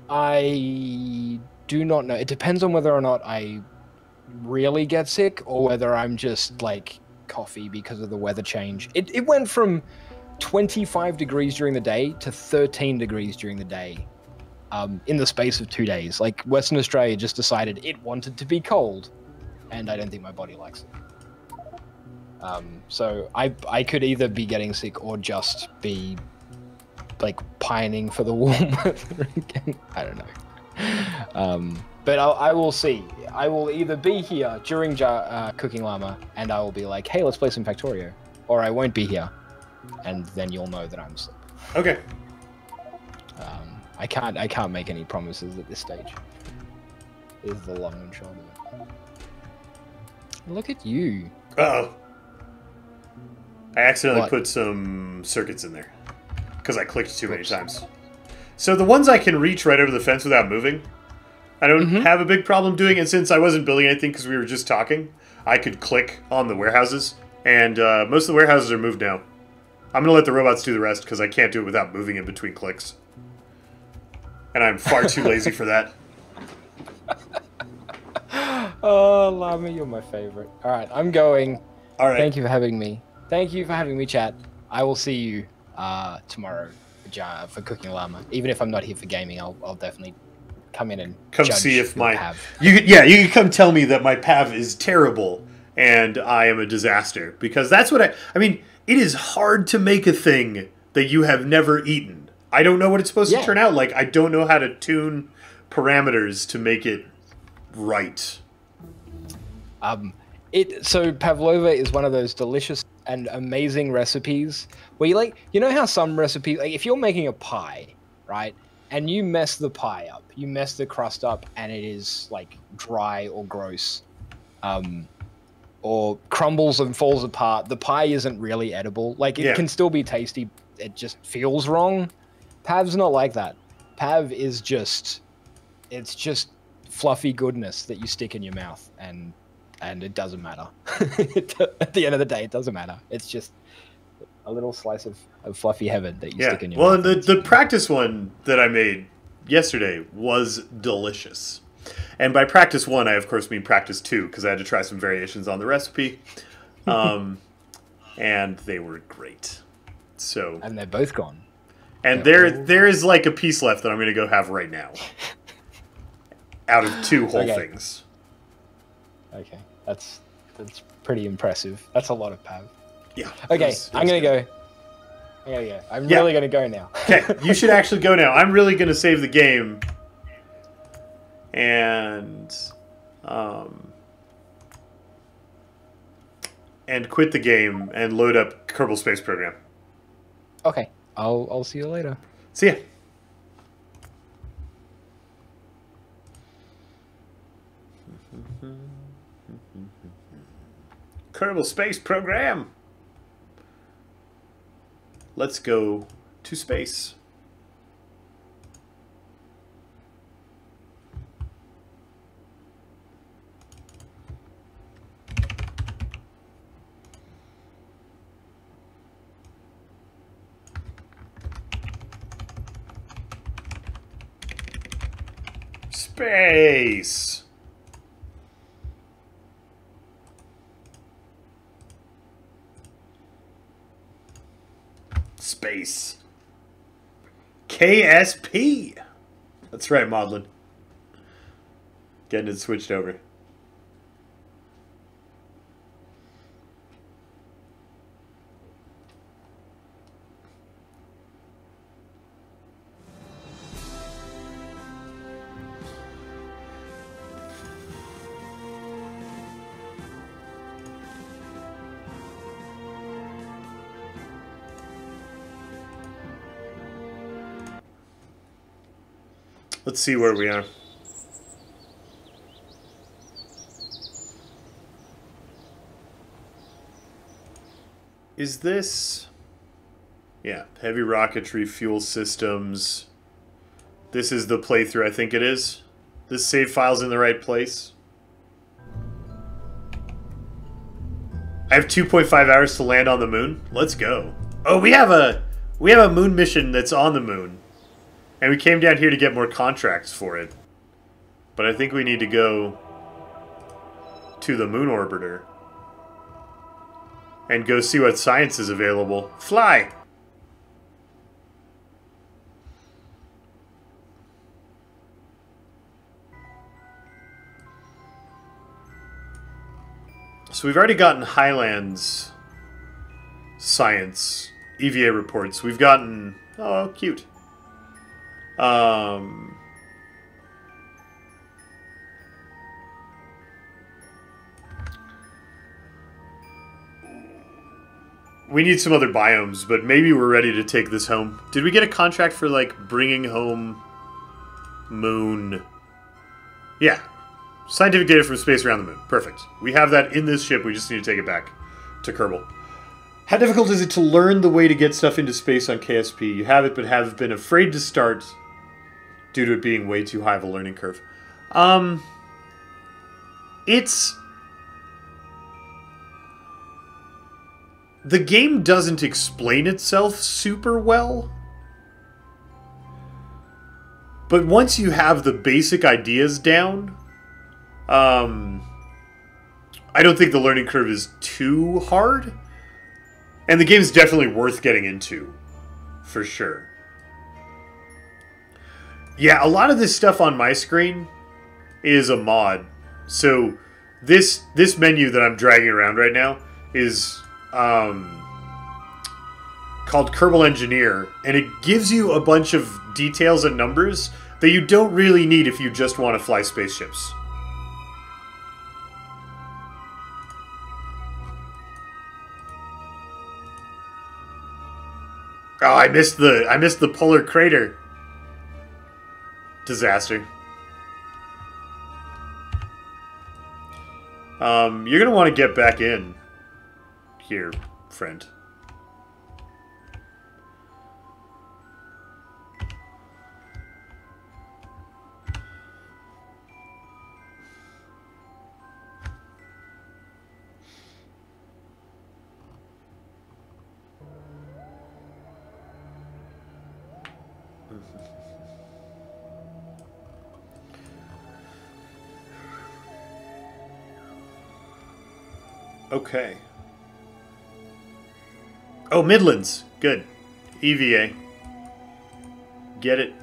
I do not know. It depends on whether or not I really get sick or whether I'm just like coffee because of the weather change. It went from 25 degrees during the day to 13 degrees during the day in the space of 2 days. Like Western Australia just decided it wanted to be cold, and I don't think my body likes it. So I could either be getting sick or just be like pining for the warm weather again. I don't know. But I will see. I will either be here during Cooking Llama, and I will be like, hey, let's play some Factorio. Or I won't be here, and then you'll know that I'm asleep. Okay. I can't make any promises at this stage. Is the long and short of it. Look at you. Uh-oh. I accidentally put some circuits in there. Because I clicked too many times. So the ones I can reach right over the fence without moving, I don't have a big problem doing it, since I wasn't building anything because we were just talking. I could click on the warehouses, and most of the warehouses are moved now. I'm going to let the robots do the rest because I can't do it without moving in between clicks. And I'm far too lazy for that. Oh, Llama, you're my favorite. All right, I'm going. All right. Thank you for having me. Thank you for having me, chat. I will see you tomorrow for Cooking Llama. Even if I'm not here for gaming, I'll definitely come in and come judge see if my pav. you can come tell me that my pav is terrible and I am a disaster, because that's what I mean. It is hard to make a thing that you have never eaten. I don't know what it's supposed to turn out like. I don't know how to tune parameters to make it right. So pavlova is one of those delicious and amazing recipes where you know how some recipes, like if you're making a pie, right, and you mess the pie up, you mess the crust up, and it is like dry or gross, or crumbles and falls apart, the pie isn't really edible. Like it can still be tasty, it just feels wrong. Pav's not like that. Pav is just fluffy goodness that you stick in your mouth, and it doesn't matter. At the end of the day, it doesn't matter. It's just a little slice of fluffy heaven that you stick in your mouth. Well, the practice one that I made yesterday was delicious. And by practice one, I of course mean practice two, because I had to try some variations on the recipe. And they were great. So, And they're both gone. and They're there is like a piece left that I'm going to go have right now. Out of 2 whole Okay. things. Okay, that's pretty impressive. That's a lot of pav. Yeah. Okay, I'm gonna good. go. I'm gonna go. I'm Yeah. really gonna go now. Okay, you should actually go now. I'm really going to save the game. And quit the game and load up Kerbal Space Program. Okay, I'll see you later. See ya. Kerbal Space Program. Let's go to space. Space. Space. KSP. That's right, Maudlin. Getting it switched over. Let's see where we are. Is this... Yeah, heavy rocketry, fuel systems. This is the playthrough, I think it is. This save file's in the right place. I have 2.5 hours to land on the moon. Let's go. Oh, we have a moon mission that's on the moon. And we came down here to get more contracts for it. But I think we need to go to the moon orbiter. And go see what science is available. Fly! So we've already gotten Highlands science EVA reports. We've gotten... Oh, cute. We need some other biomes, but maybe we're ready to take this home. Did we get a contract for, like, bringing home moon? Yeah. Scientific data from space around the moon. Perfect. We have that in this ship. We just need to take it back to Kerbal. How difficult is it to learn the way to get stuff into space on KSP? You have it, but have been afraid to start due to it being way too high of a learning curve. It's... The game doesn't explain itself super well. But once you have the basic ideas down, I don't think the learning curve is too hard. And the game's definitely worth getting into, for sure. Yeah, a lot of this stuff on my screen is a mod. So this menu that I'm dragging around right now is called Kerbal Engineer, and it gives you a bunch of details and numbers that you don't really need if you just want to fly spaceships. Oh, I missed the polar crater. Disaster. You're gonna want to get back in here, friend. Okay. Oh, Midlands. Good. EVA. Get it.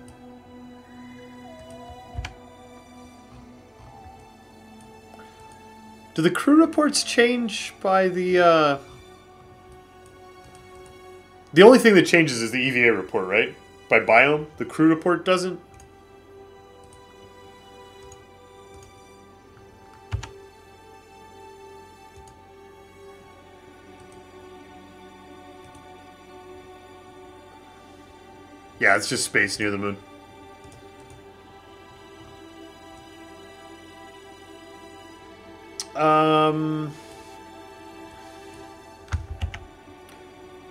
Do the crew reports change by the... The only thing that changes is the EVA report, right? By biome? The crew report doesn't? Yeah, it's just space near the moon.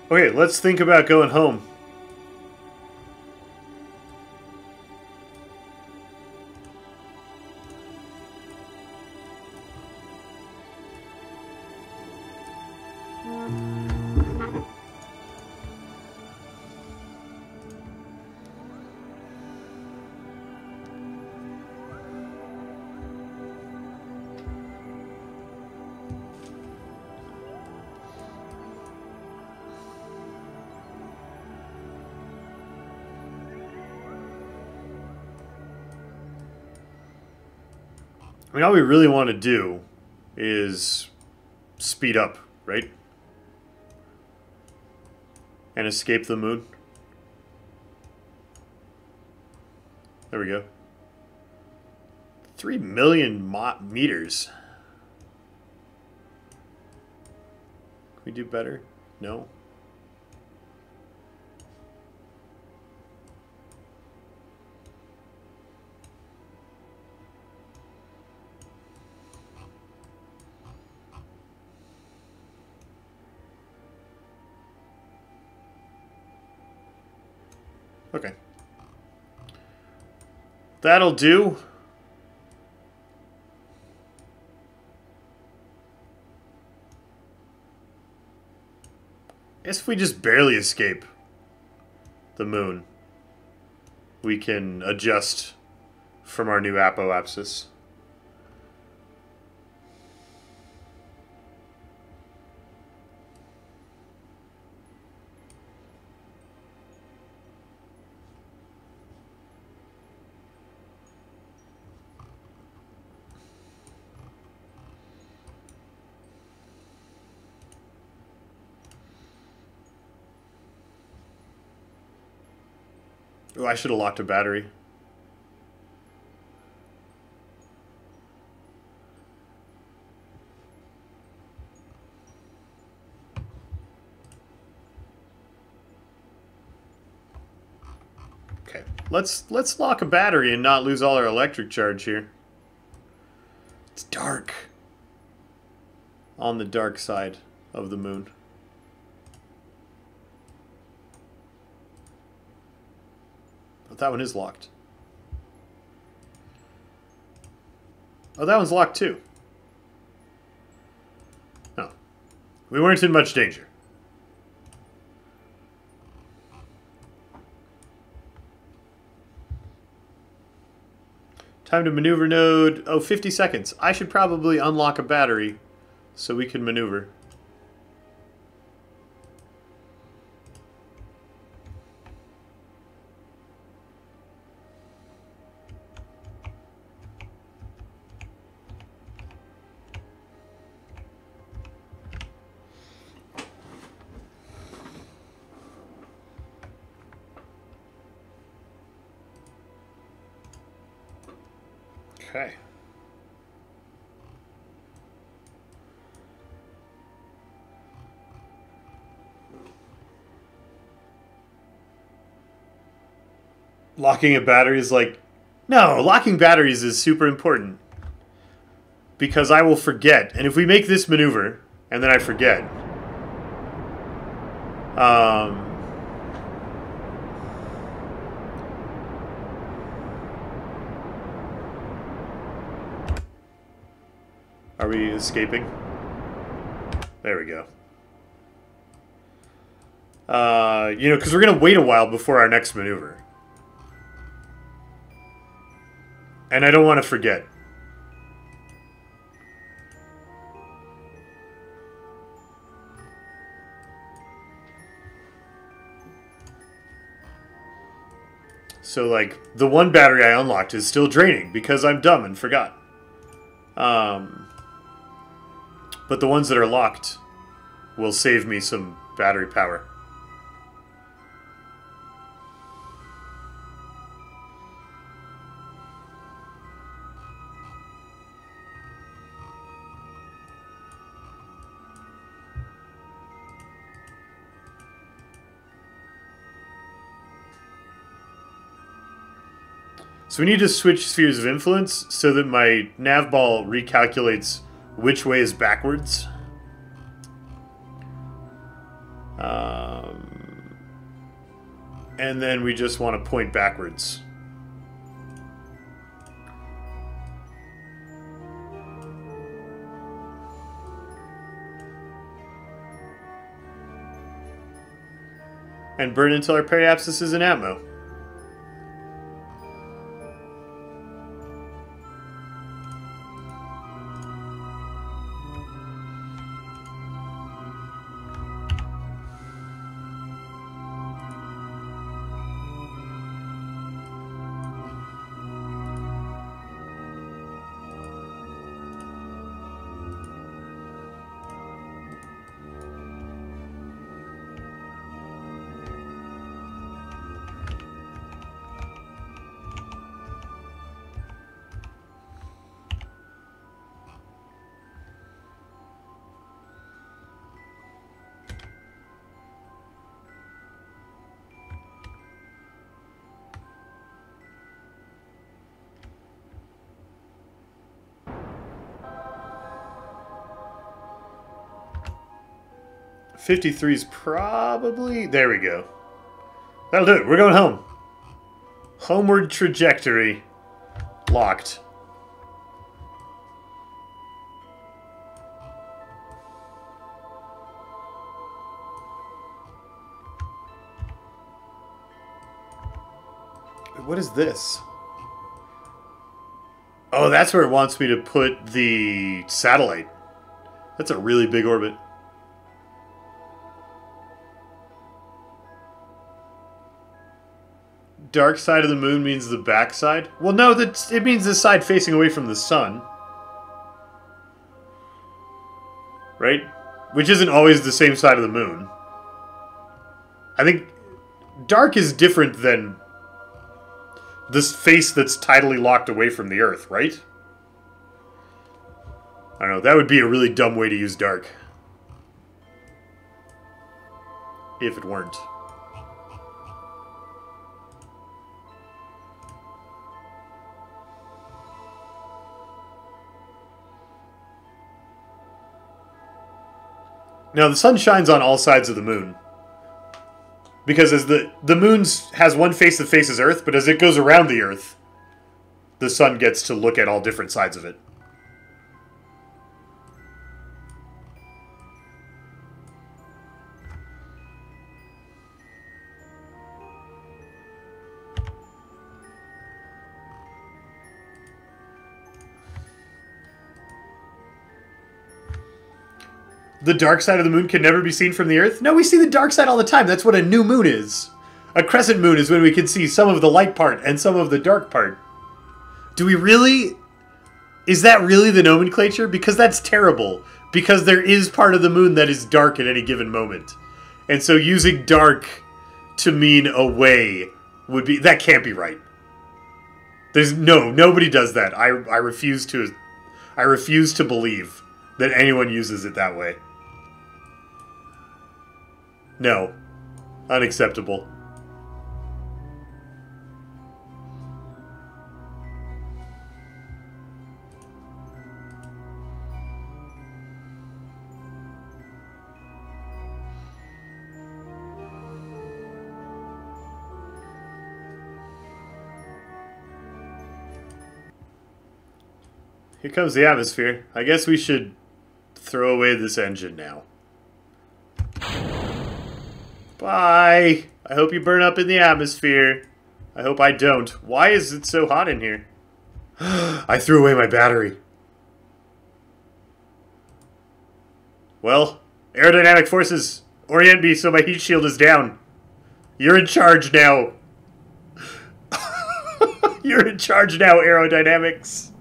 Okay, let's think about going home. I mean, all we really want to do is speed up, right? And escape the moon. There we go. 3 million meters. Can we do better? No. Okay. That'll do. I guess if we just barely escape the moon, we can adjust from our new apoapsis. Oh, I should have locked a battery. Okay, let's lock a battery and not lose all our electric charge here. It's dark. On the dark side of the moon. But that one is locked. Oh, that one's locked too. No. We weren't in much danger. Time to maneuver node. Oh, 50 seconds. I should probably unlock a battery so we can maneuver. Okay. Locking a battery is like... No, locking batteries is super important. Because I will forget. And if we make this maneuver, and then I forget... Are we escaping? There we go. You know, because we're going to wait a while before our next maneuver. And I don't want to forget. So, like, the one battery I unlocked is still draining because I'm dumb and forgot. But the ones that are locked will save me some battery power. So we need to switch spheres of influence so that my nav ball recalculates which way is backwards. And then we just want to point backwards. And burn until our periapsis is in ammo. .53 is probably... There we go. That'll do it. We're going home. Homeward trajectory. Locked. What is this? Oh, that's where it wants me to put the satellite. That's a really big orbit. Dark side of the moon means the back side? Well, no, it means the side facing away from the sun. Right? Which isn't always the same side of the moon. I think dark is different than this face that's tidally locked away from the Earth, right? I don't know, that would be a really dumb way to use dark. If it weren't. Now, the sun shines on all sides of the moon. Because as the moon has one face that faces Earth, but as it goes around the Earth, the sun gets to look at all different sides of it. The dark side of the moon can never be seen from the Earth? No, we see the dark side all the time. That's what a new moon is. A crescent moon is when we can see some of the light part and some of the dark part. Do we really? Is that really the nomenclature? Because that's terrible. Because there is part of the moon that is dark at any given moment. And so using dark to mean away would be... That can't be right. Nobody does that. I refuse to believe that anyone uses it that way. No. Unacceptable. Here comes the atmosphere. I guess we should throw away this engine now. Bye! I hope you burn up in the atmosphere. I hope I don't. Why is it so hot in here? I threw away my battery. Well, aerodynamic forces, orient me so my heat shield is down. You're in charge now. You're in charge now, aerodynamics.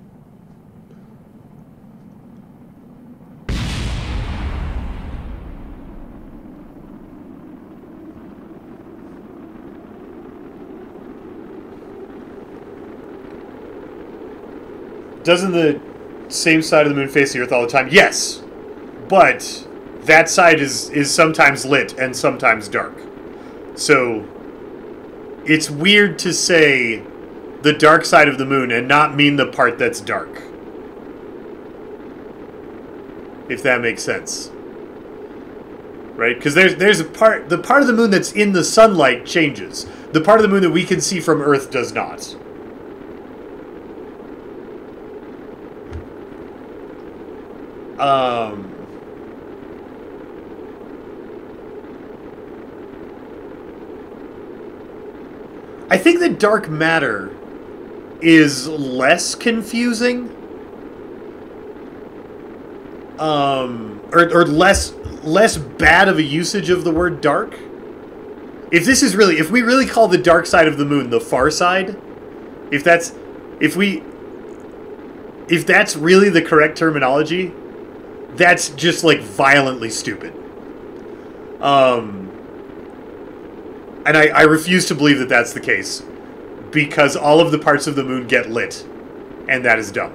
Doesn't the same side of the moon face the Earth all the time? Yes, but that side is sometimes lit and sometimes dark. So it's weird to say the dark side of the moon and not mean the part that's dark. If that makes sense. Right? Because there's a part, the part of the moon that's in the sunlight changes. The part of the moon that we can see from Earth does not. I think that dark matter is less confusing, or less bad of a usage of the word dark. If we really call the dark side of the moon the far side, if that's really the correct terminology, that's just like violently stupid. And I refuse to believe that that's the case, because all of the parts of the moon get lit, and that is dumb.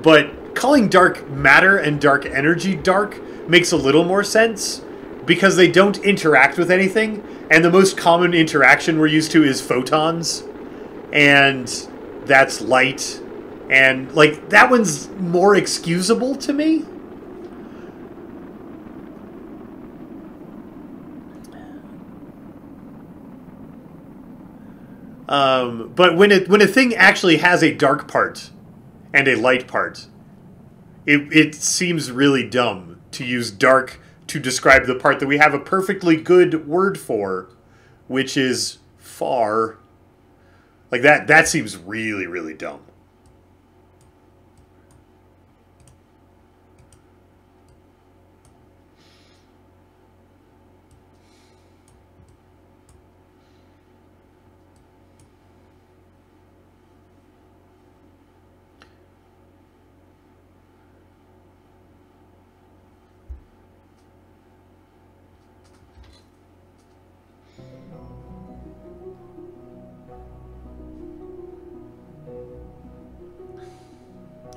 But calling dark matter and dark energy dark makes a little more sense, because they don't interact with anything, and the most common interaction we're used to is photons, and that's light, and like that one's more excusable to me. But when a thing actually has a dark part and a light part, it seems really dumb to use dark to describe the part that we have a perfectly good word for, which is far. Like that seems really, really dumb.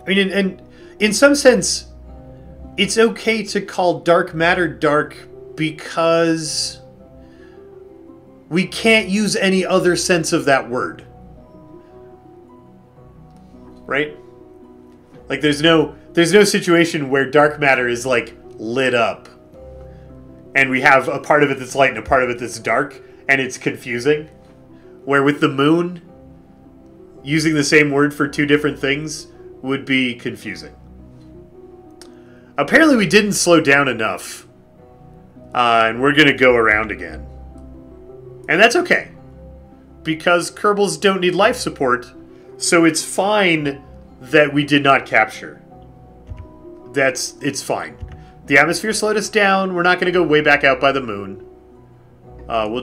I mean, and in some sense, it's okay to call dark matter dark because we can't use any other sense of that word. Right? Like there's no situation where dark matter is like lit up and we have a part of it that's light and a part of it that's dark and it's confusing. Where with the moon, using the same word for two different things would be confusing. Apparently we didn't slow down enough. And we're going to go around again. And that's okay. Because Kerbals don't need life support, so it's fine that we did not capture. It's fine. The atmosphere slowed us down. We're not going to go way back out by the moon. We'll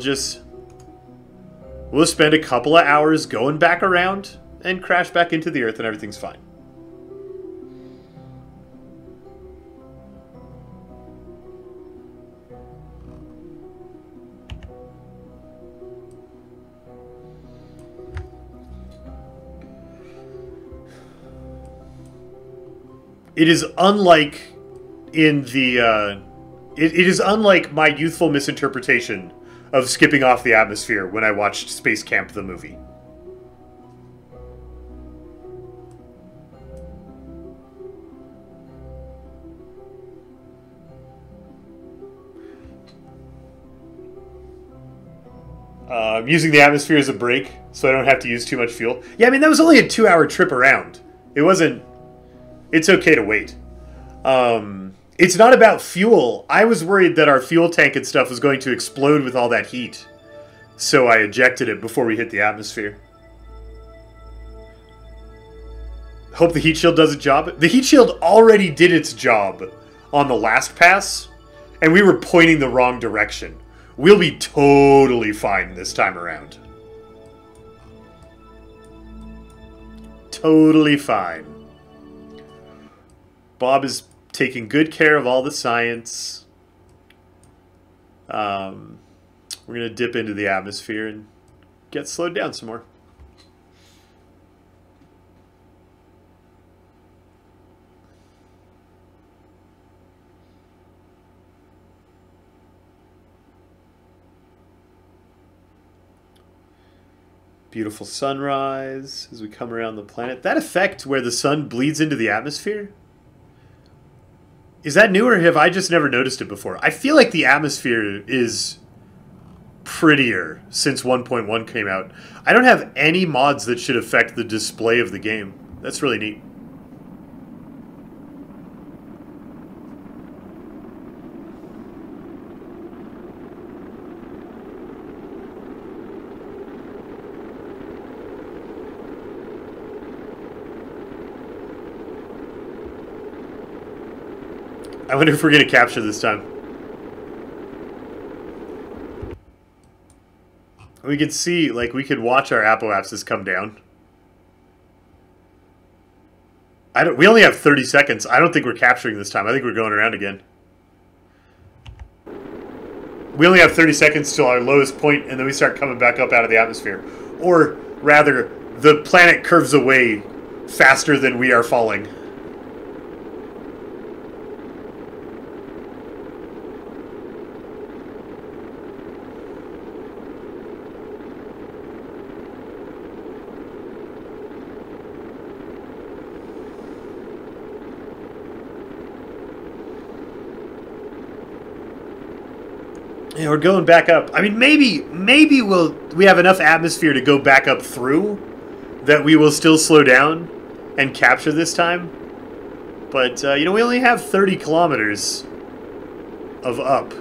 spend a couple of hours going back around and crash back into the Earth and everything's fine. It is unlike in the it is unlike my youthful misinterpretation of skipping off the atmosphere when I watched Space Camp the movie. I'm using the atmosphere as a break so I don't have to use too much fuel. Yeah, I mean, that was only a 2-hour trip around. It wasn't... It's okay to wait. It's not about fuel. I was worried that our fuel tank and stuff was going to explode with all that heat. So I ejected it before we hit the atmosphere. Hope the heat shield does its job. The heat shield already did its job on the last pass, and we were pointing the wrong direction. We'll be totally fine this time around. totally fine. Bob is taking good care of all the science. We're going to dip into the atmosphere and get slowed down some more. Beautiful sunrise as we come around the planet. That effect where the sun bleeds into the atmosphere? Is that new, or have I just never noticed it before? I feel like the atmosphere is prettier since 1.1 came out. I don't have any mods that should affect the display of the game. That's really neat. I wonder if we're going to capture this time. We could see, like, we could watch our apoapsis come down. We only have 30 seconds. I don't think we're capturing this time. I think we're going around again. We only have 30 seconds till our lowest point, and then we start coming back up out of the atmosphere. Or, rather, the planet curves away faster than we are falling. Yeah, we're going back up. I mean, maybe we have enough atmosphere to go back up through that we will still slow down and capture this time. But, you know, we only have 30 kilometers of up.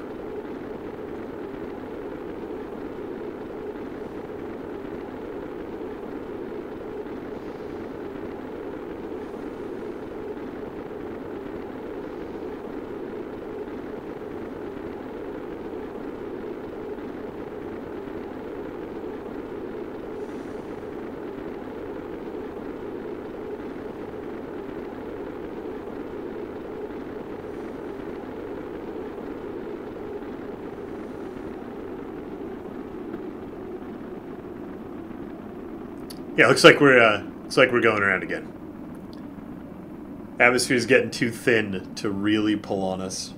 Yeah, looks like we're going around again. Atmosphere's getting too thin to really pull on us.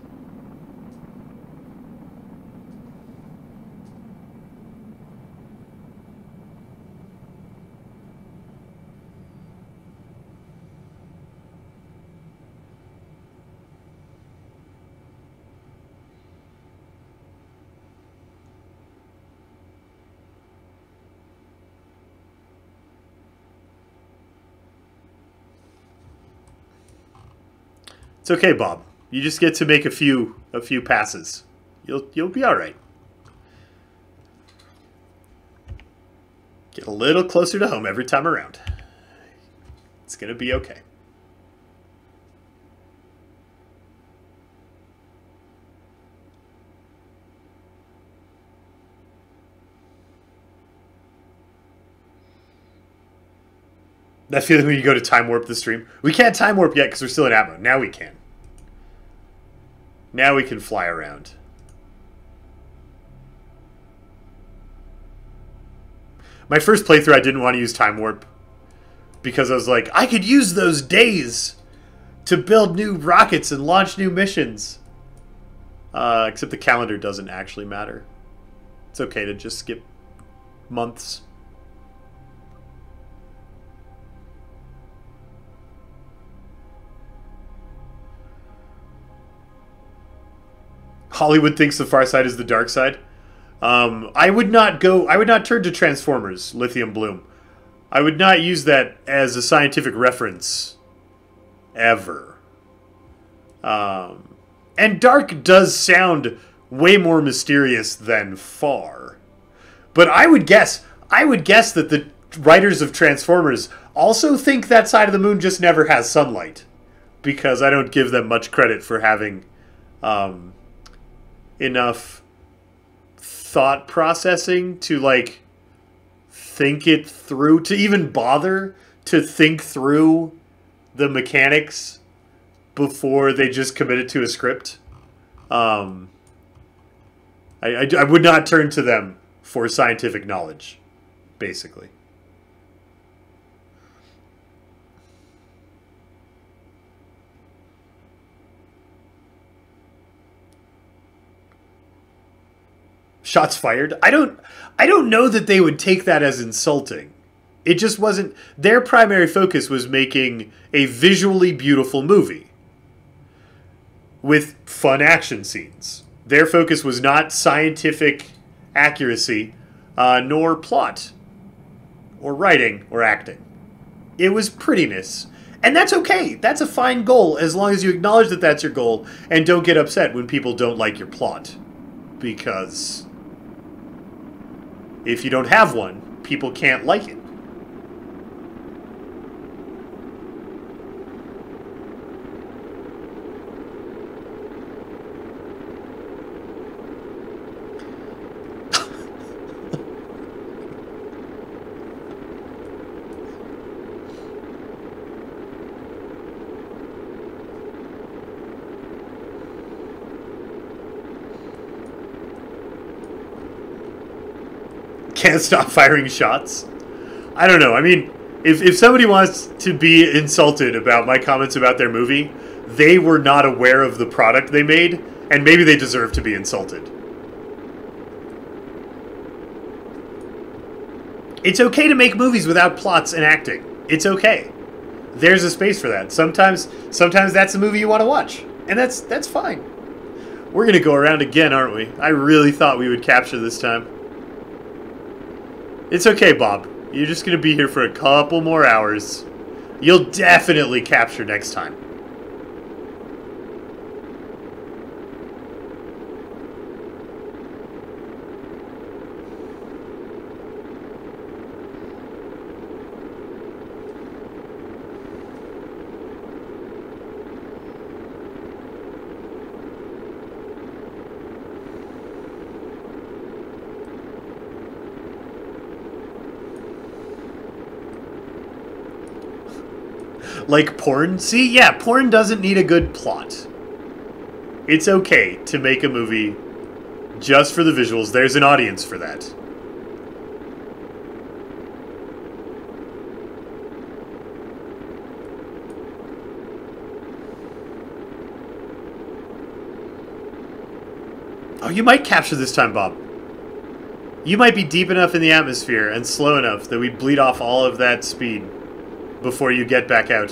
It's okay, Bob. You just get to make a few passes. You'll be all right. Get a little closer to home every time around. It's gonna be okay. That feeling when you go to time warp the stream. We can't time warp yet because we're still in Atmo. Now we can. Now we can fly around. My first playthrough, I didn't want to use time warp because I was like, I could use those days to build new rockets and launch new missions. Except the calendar doesn't actually matter. It's okay to just skip months. Hollywood thinks the far side is the dark side. I would not turn to Transformers, Lithium Bloom. I would not use that as a scientific reference. Ever. And dark does sound way more mysterious than far. But I would guess that the writers of Transformers also think that side of the moon just never has sunlight. Because I don't give them much credit for having enough thought processing to, like, think it through, to even bother to think through the mechanics before they just commit it to a script. I would not turn to them for scientific knowledge, basically. Shots fired. I don't know that they would take that as insulting. It just wasn't. Their primary focus was making a visually beautiful movie with fun action scenes. Their focus was not scientific accuracy, nor plot, or writing, or acting. It was prettiness. And that's okay. That's a fine goal, as long as you acknowledge that that's your goal, and don't get upset when people don't like your plot. Because if you don't have one, people can't like it. Can't stop firing shots. I don't know. I mean, if somebody wants to be insulted about my comments about their movie, they were not aware of the product they made, and maybe they deserve to be insulted. It's okay to make movies without plots and acting. It's okay. There's a space for that. Sometimes that's a movie you want to watch, and that's fine. We're gonna go around again, aren't we? I really thought we would capture this time. It's okay, Bob. You're just going to be here for a couple more hours. You'll definitely capture next time. Like porn? See, yeah, porn doesn't need a good plot. It's okay to make a movie just for the visuals. There's an audience for that. Oh, you might capture this time, Bob. You might be deep enough in the atmosphere and slow enough that we bleed off all of that speed before you get back out.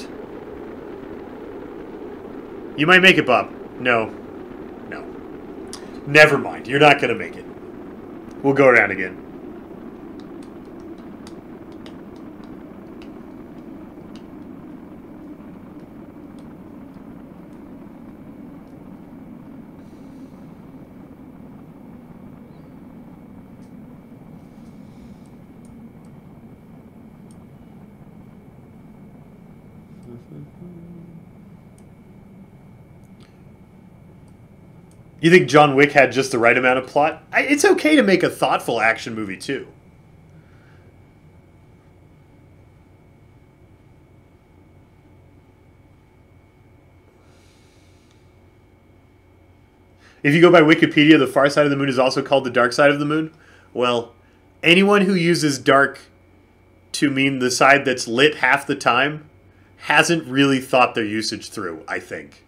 You might make it, Bob. No. No. Never mind. You're not going to make it. We'll go around again. You think John Wick had just the right amount of plot? It's okay to make a thoughtful action movie, too. If you go by Wikipedia, the far side of the moon is also called the dark side of the moon. Well, anyone who uses dark to mean the side that's lit half the time hasn't really thought their usage through, I think.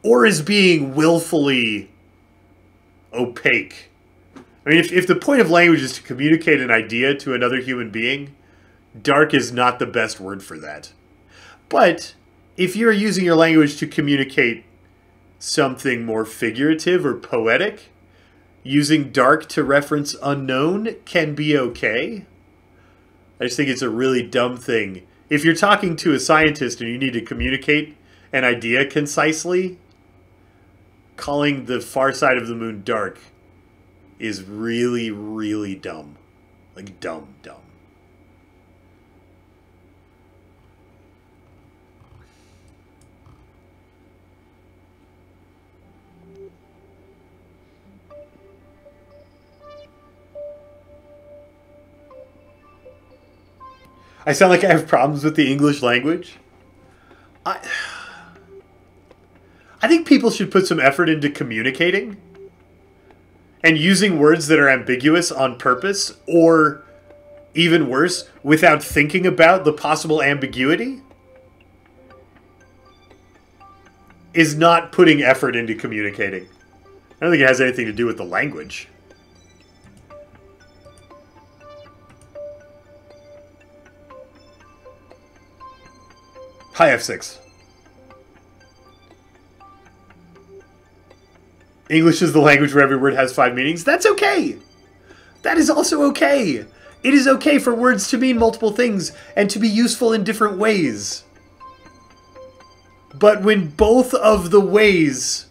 Or is being willfully opaque. I mean, if the point of language is to communicate an idea to another human being, dark is not the best word for that. But if you're using your language to communicate something more figurative or poetic, using dark to reference unknown can be okay. I just think it's a really dumb thing. If you're talking to a scientist and you need to communicate an idea concisely, calling the far side of the moon dark is really, really dumb. Like, dumb. I sound like I have problems with the English language. I think people should put some effort into communicating and using words that are ambiguous on purpose, or even worse, without thinking about the possible ambiguity, is not putting effort into communicating. I don't think it has anything to do with the language. Hi, F6. English is the language where every word has 5 meanings. That's okay! That is also okay! It is okay for words to mean multiple things and to be useful in different ways. But when both of the ways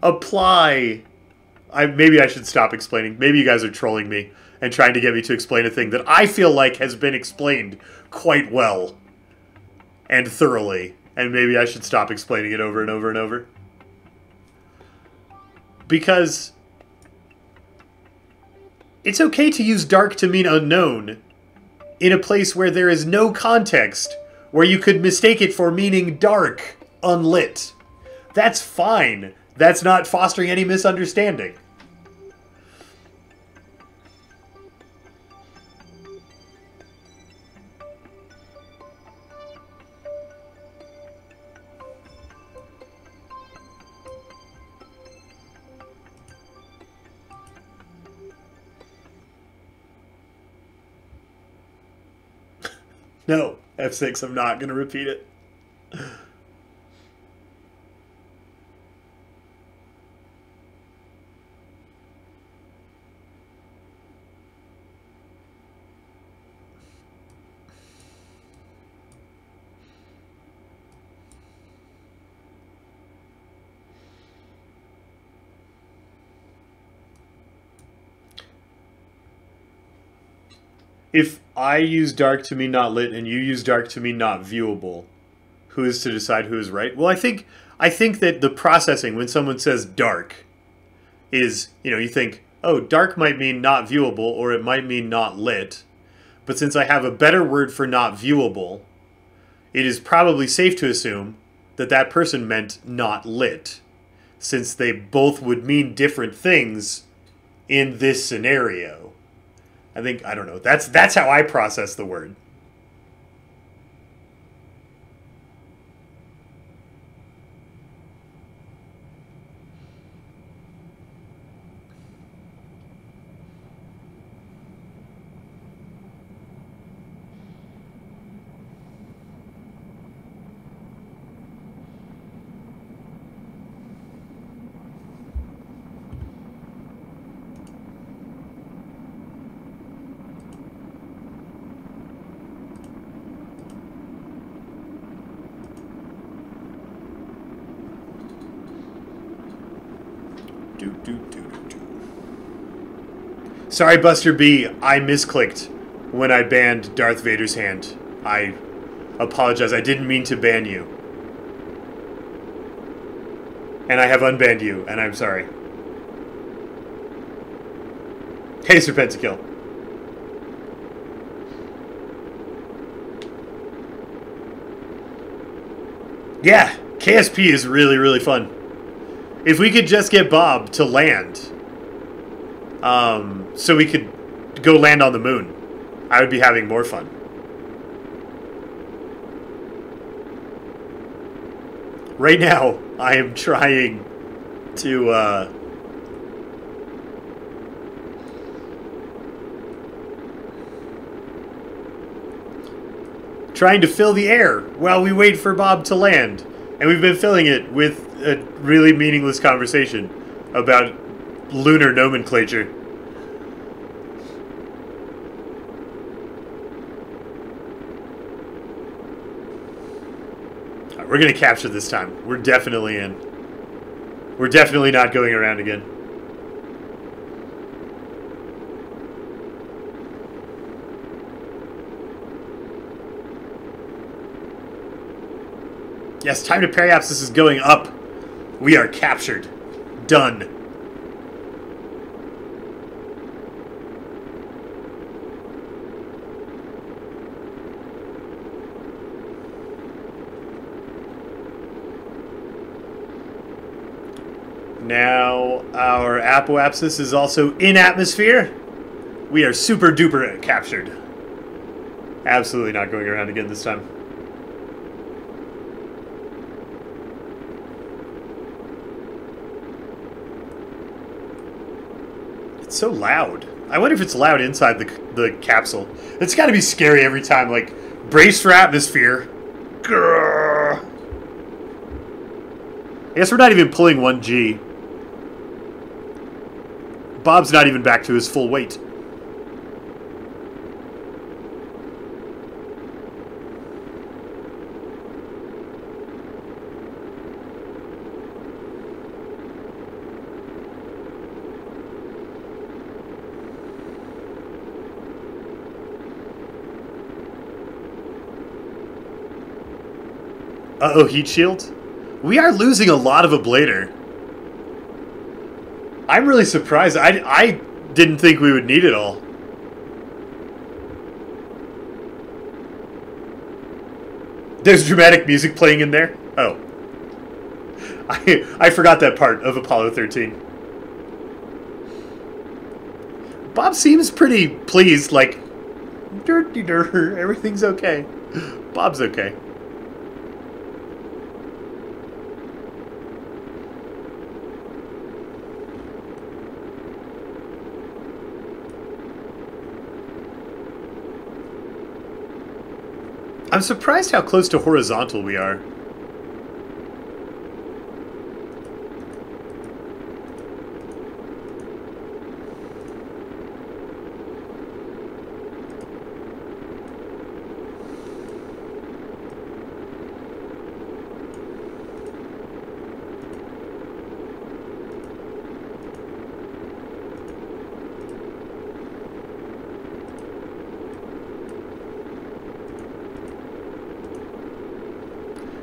apply... maybe I should stop explaining. Maybe you guys are trolling me and trying to get me to explain a thing that I feel like has been explained quite well and thoroughly. And maybe I should stop explaining it over and over and over. Because it's okay to use dark to mean unknown in a place where there is no context where you could mistake it for meaning dark, unlit. That's fine. That's not fostering any misunderstanding. No, F6, I'm not going to repeat it. If I use dark to mean not lit and you use dark to mean not viewable, who is to decide who is right? Well, I think that the processing when someone says dark is, you think, oh, dark might mean not viewable or it might mean not lit. But since I have a better word for not viewable, it is probably safe to assume that that person meant not lit, since they both would mean different things in this scenario. I don't know. That's how I process the word. Sorry, Buster B. I misclicked when I banned Darth Vader's hand. I apologize. I didn't mean to ban you. And I have unbanned you, and I'm sorry. Hey, Serpentikill. Yeah, KSP is really, really fun. If we could just get Bob to land, so we could go land on the moon, I would be having more fun. Right now, I am trying to, fill the air while we wait for Bob to land. And we've been filling it with a really meaningless conversation about lunar nomenclature. All right, we're going to capture this time. We're definitely in. We're definitely not going around again. Yes, time to periapsis is going up. We are captured. Done. Now our apoapsis is also in atmosphere. We are super duper captured. Absolutely not going around again this time. It's so loud. I wonder if it's loud inside the capsule. It's got to be scary every time. Like, brace for atmosphere. Grrr. I guess we're not even pulling 1G. Bob's not even back to his full weight. Uh-oh, heat shield? We are losing a lot of ablator. I'm really surprised. I didn't think we would need it all. There's dramatic music playing in there? Oh. I forgot that part of Apollo 13. Bob seems pretty pleased, like, everything's okay. Bob's okay. I'm surprised how close to horizontal we are.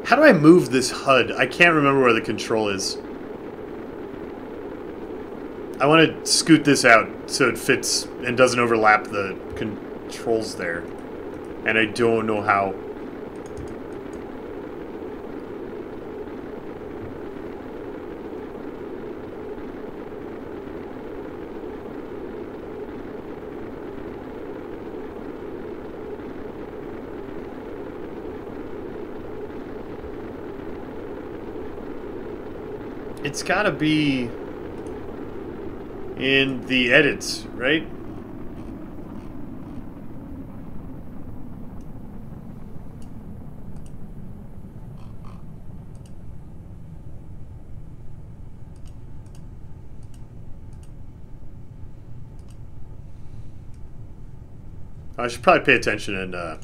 How do I move this HUD? I can't remember where the control is. I want to scoot this out so it fits and doesn't overlap the controls there. And I don't know how. It's gotta be in the edits, right? I should probably pay attention and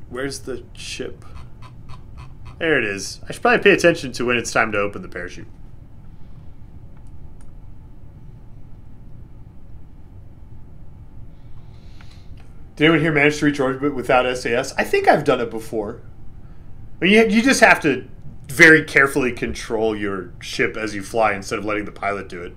where's the ship? There it is. I should probably pay attention to when it's time to open the parachute. Did anyone here manage to reach orbit without SAS? I think I've done it before. I mean, you just have to very carefully control your ship as you fly instead of letting the pilot do it.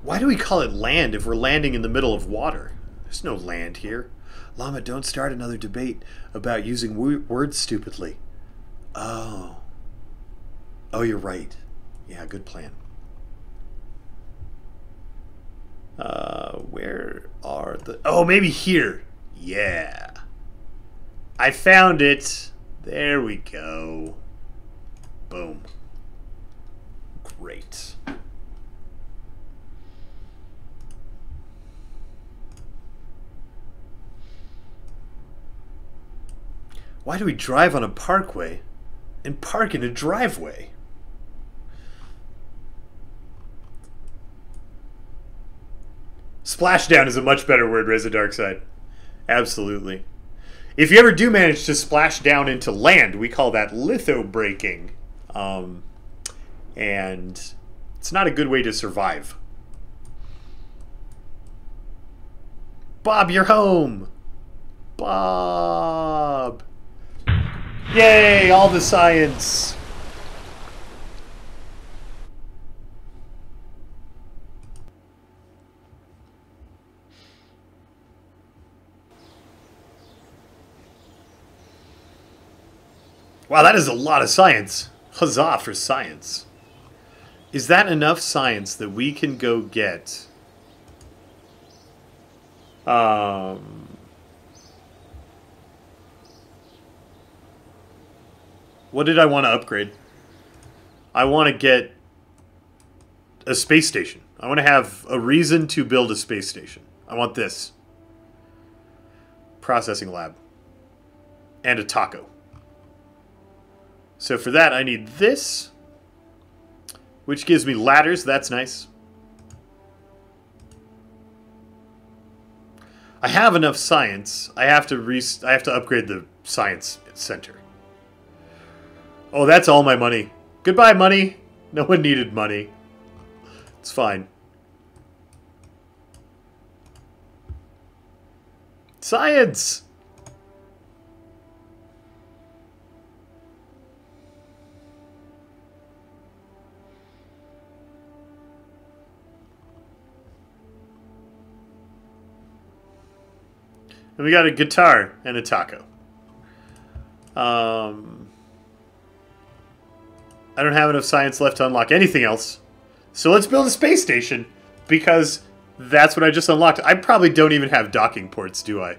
Why do we call it land if we're landing in the middle of water? There's no land here. Llama, don't start another debate about using words stupidly. Oh. Oh, you're right. Yeah, good plan. Where are the... Oh, maybe here. Yeah. I found it. There we go. Boom. Great. Why do we drive on a parkway and park in a driveway? Splashdown is a much better word, Reza Darkside. Absolutely. If you ever do manage to splash down into land, we call that litho-braking. And it's not a good way to survive. Bob, you're home! Bob! Yay, all the science! Wow, that is a lot of science. Huzzah for science. Is that enough science that we can go get... What did I want to upgrade? I want to get a space station. I want to have a reason to build a space station. I want this. Processing lab. And a taco. So for that, I need this. Which gives me ladders. That's nice. I have enough science. I have to upgrade the science center. Oh, that's all my money. Goodbye, money. No one needed money. It's fine. Science! And we got a guitar and a taco. I don't have enough science left to unlock anything else. So let's build a space station, because that's what I just unlocked. I probably don't even have docking ports, do I?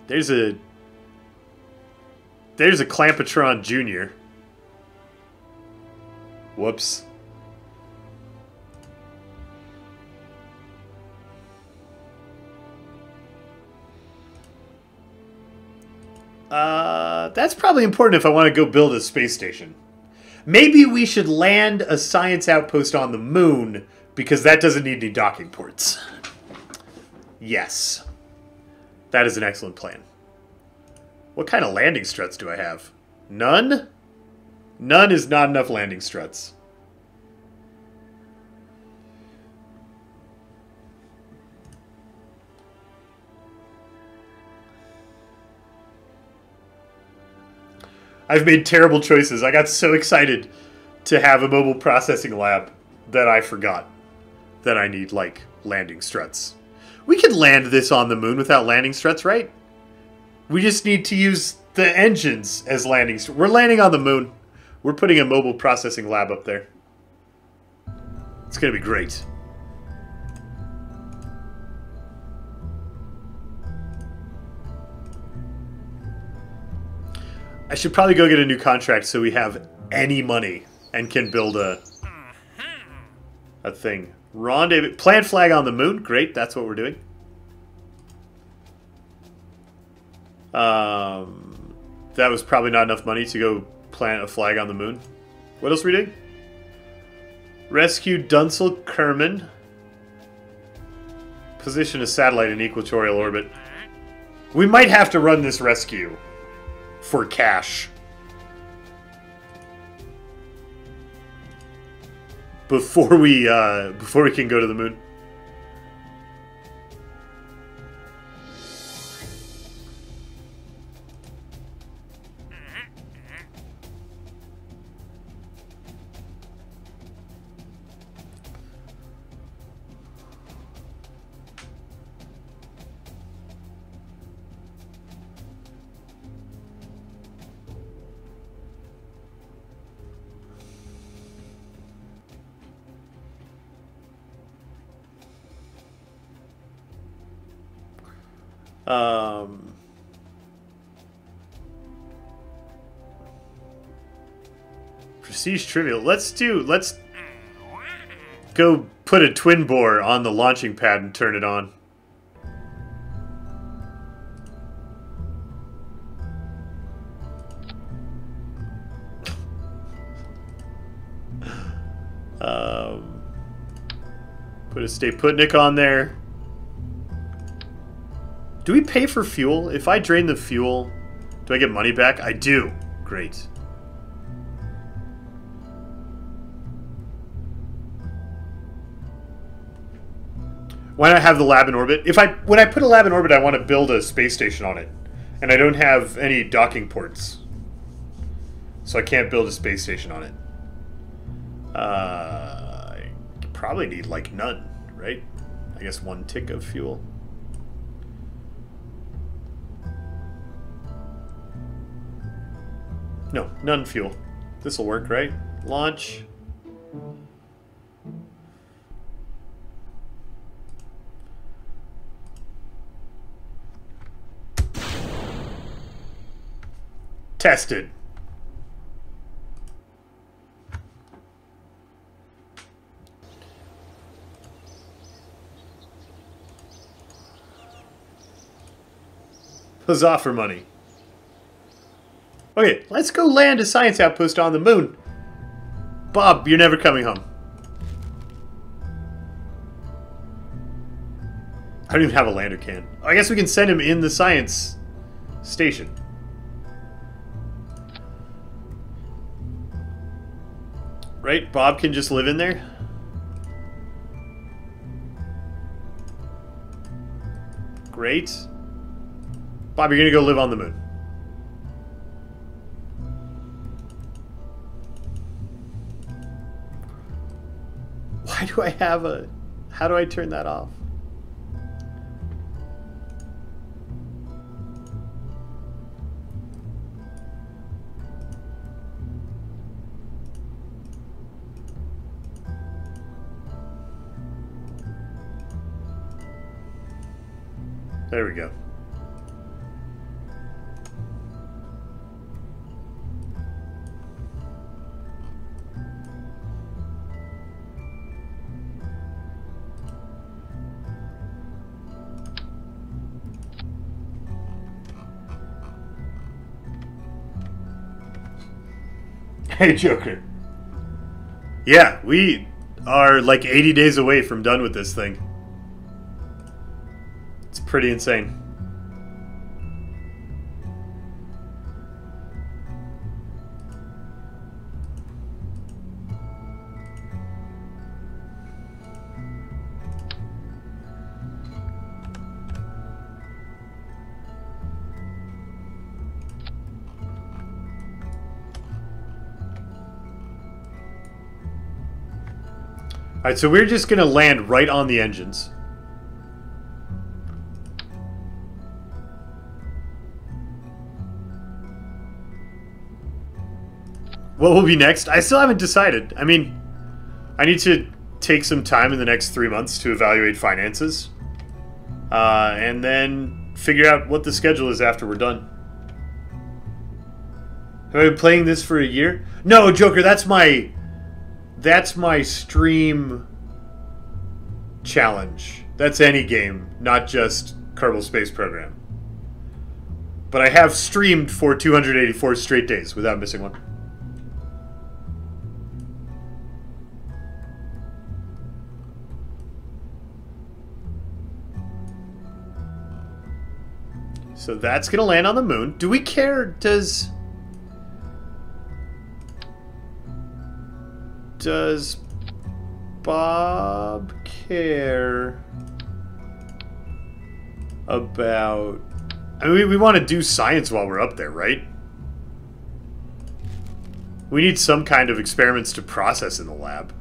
There's a Clampatron Jr. Whoops. That's probably important if I want to go build a space station. Maybe we should land a science outpost on the moon, because that doesn't need any docking ports. Yes. That is an excellent plan. What kind of landing struts do I have? None? None is not enough landing struts. I've made terrible choices. I got so excited to have a mobile processing lab that I forgot that I need, like, landing struts. We could land this on the moon without landing struts, right? We just need to use the engines as landing struts. We're landing on the moon. We're putting a mobile processing lab up there. It's going to be great. I should probably go get a new contract so we have any money and can build a thing. Rendezvous. Plant flag on the moon. Great, that's what we're doing. That was probably not enough money to go plant a flag on the moon. What else are we doing? Rescue Dunsel Kerman. Position a satellite in equatorial orbit. We might have to run this rescue for cash before we can go to the moon. Prestige Trivial. Let's go put a twin bore on the launching pad and turn it on. Put a Stay Putnik on there. Do we pay for fuel? If I drain the fuel, do I get money back? I do. Great. Why not have the lab in orbit? When I put a lab in orbit, I want to build a space station on it, and I don't have any docking ports, so I can't build a space station on it. I probably need like none, right? I guess 1 tick of fuel. No, none fuel. This will work, right? Launch. Tested. Huzzah for money. Okay, let's go land a science outpost on the moon. Bob, you're never coming home. I don't even have a lander can. I guess we can send him in the science station. Right? Bob can just live in there? Great. Bob, you're gonna go live on the moon. Why do I have a... How do I turn that off? There we go. Hey, Joker. Yeah, we are like 80 days away from done with this thing. It's pretty insane. Alright, so we're just going to land right on the engines. What will be next? I still haven't decided. I mean, I need to take some time in the next 3 months to evaluate finances. And then figure out what the schedule is after we're done. Have I been playing this for a year? No, Joker, that's my stream challenge. That's any game, not just Kerbal Space Program. But I have streamed for 284 straight days without missing one. So that's going to land on the moon. Do we care? Does Bob care about... I mean, we want to do science while we're up there, right? We need some kind of experiments to process in the lab.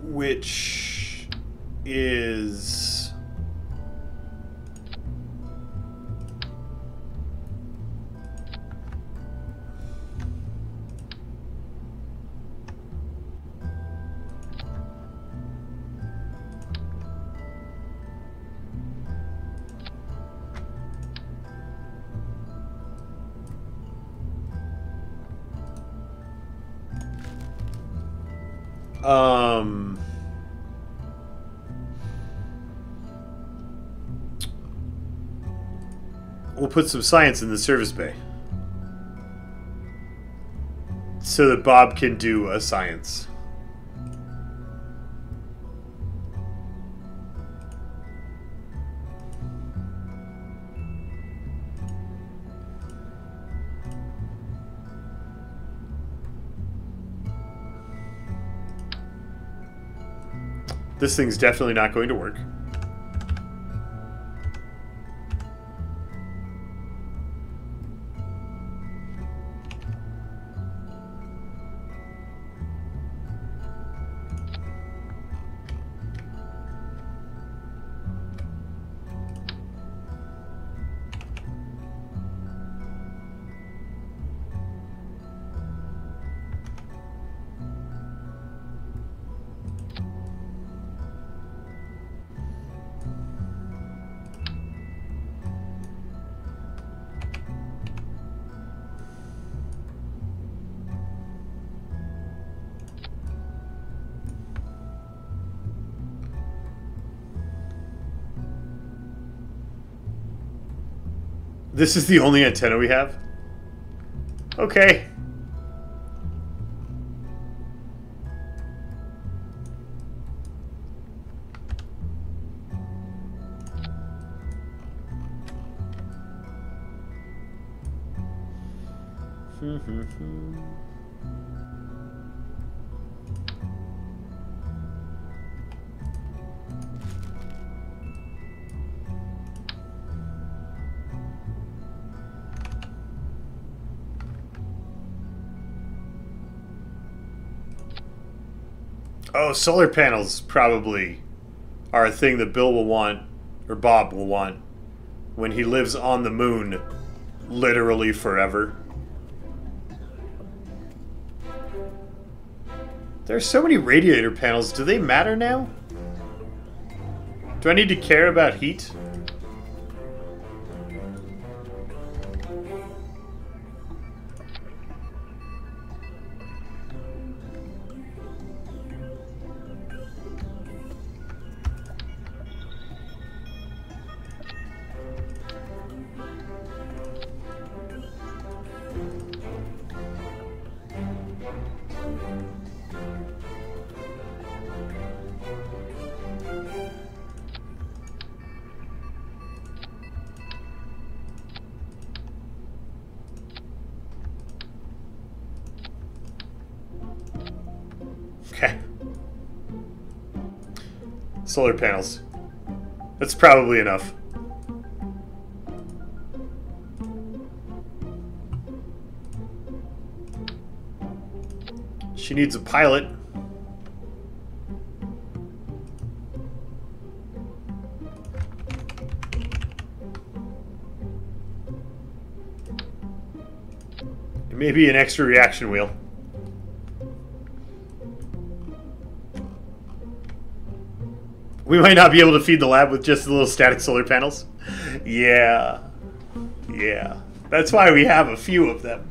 Which is... Um... We'll put some science in the service bay. So that Bob can do a science. This thing's definitely not going to work. This is the only antenna we have? Okay. Oh, solar panels probably are a thing that Bill will want, or Bob will want, when he lives on the moon literally forever. There's so many radiator panels. Do they matter now? Do I need to care about heat? Okay. Solar panels. That's probably enough. She needs a pilot. And maybe an extra reaction wheel. We might not be able to feed the lab with just the little static solar panels. Yeah. Yeah. That's why we have a few of them.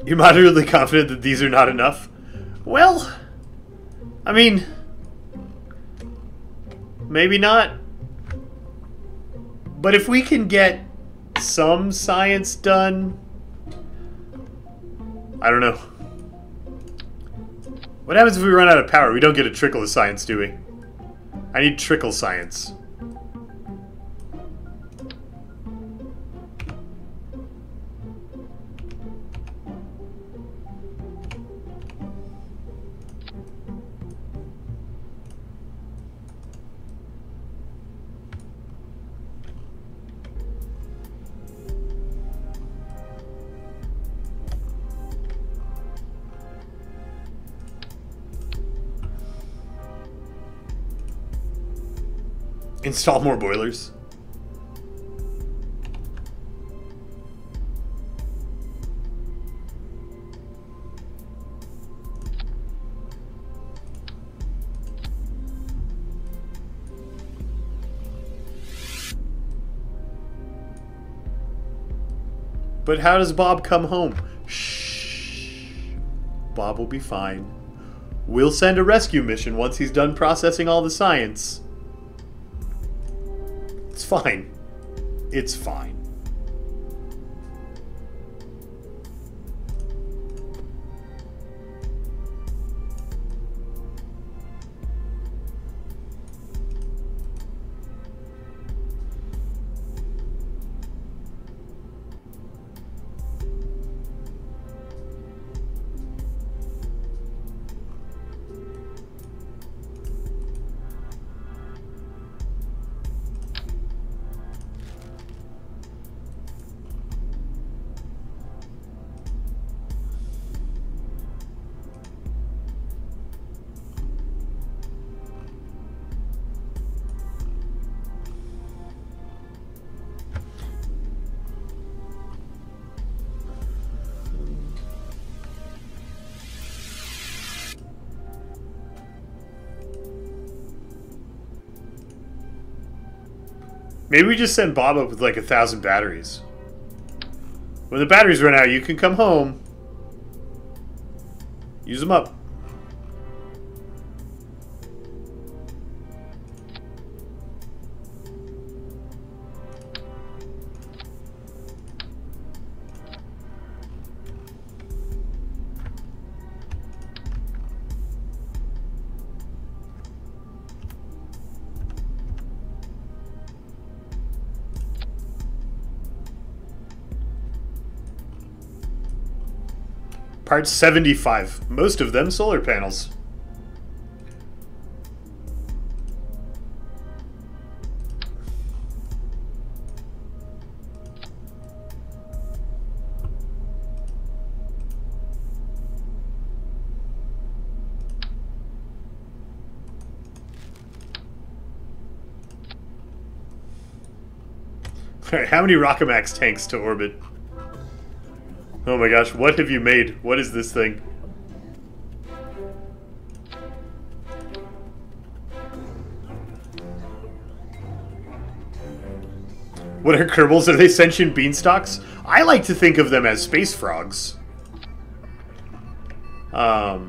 You're moderately confident that these are not enough? Well, I mean, maybe not. But if we can get some science done, I don't know. What happens if we run out of power? We don't get a trickle of science, do we? I need trickle science. Install more boilers. But how does Bob come home? Shh. Bob will be fine. We'll send a rescue mission once he's done processing all the science. It's fine. It's fine. Maybe we just send Bob up with like 1,000 batteries. When the batteries run out, you can come home. Use them up. Part 75. Most of them solar panels. Alright, how many Rockamax tanks to orbit? Oh my gosh, what have you made? What is this thing? What are Kerbals? Are they sentient beanstalks? I like to think of them as space frogs. But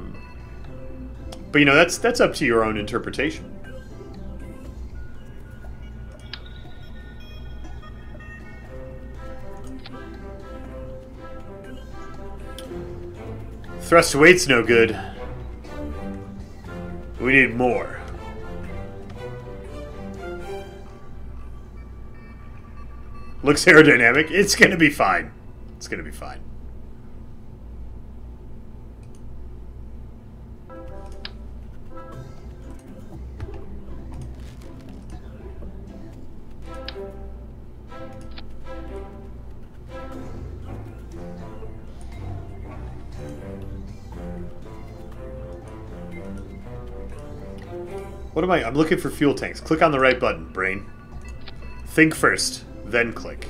you know, that's up to your own interpretation. Thrust to weight's no good. We need more. Looks aerodynamic. It's gonna be fine. It's gonna be fine. What am I? I'm looking for fuel tanks. Click on the right button, brain. Think first, then click.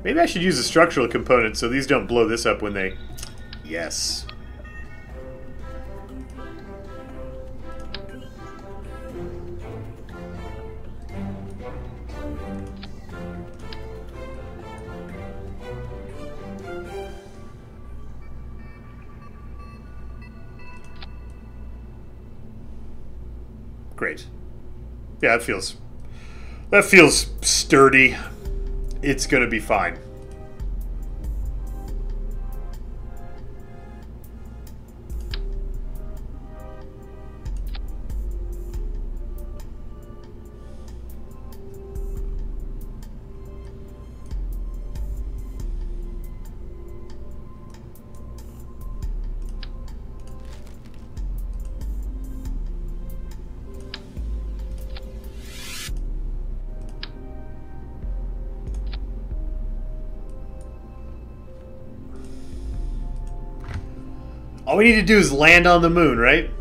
Maybe I should use a structural component so these don't blow this up when they... Yes. Great. Yeah, that feels sturdy. It's gonna be fine. All we need to do is land on the moon, right?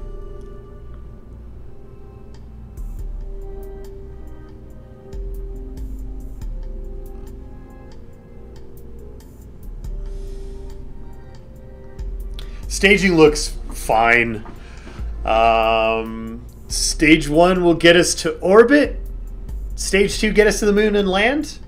Staging looks fine. Stage 1 will get us to orbit. Stage 2 get us to the moon and land.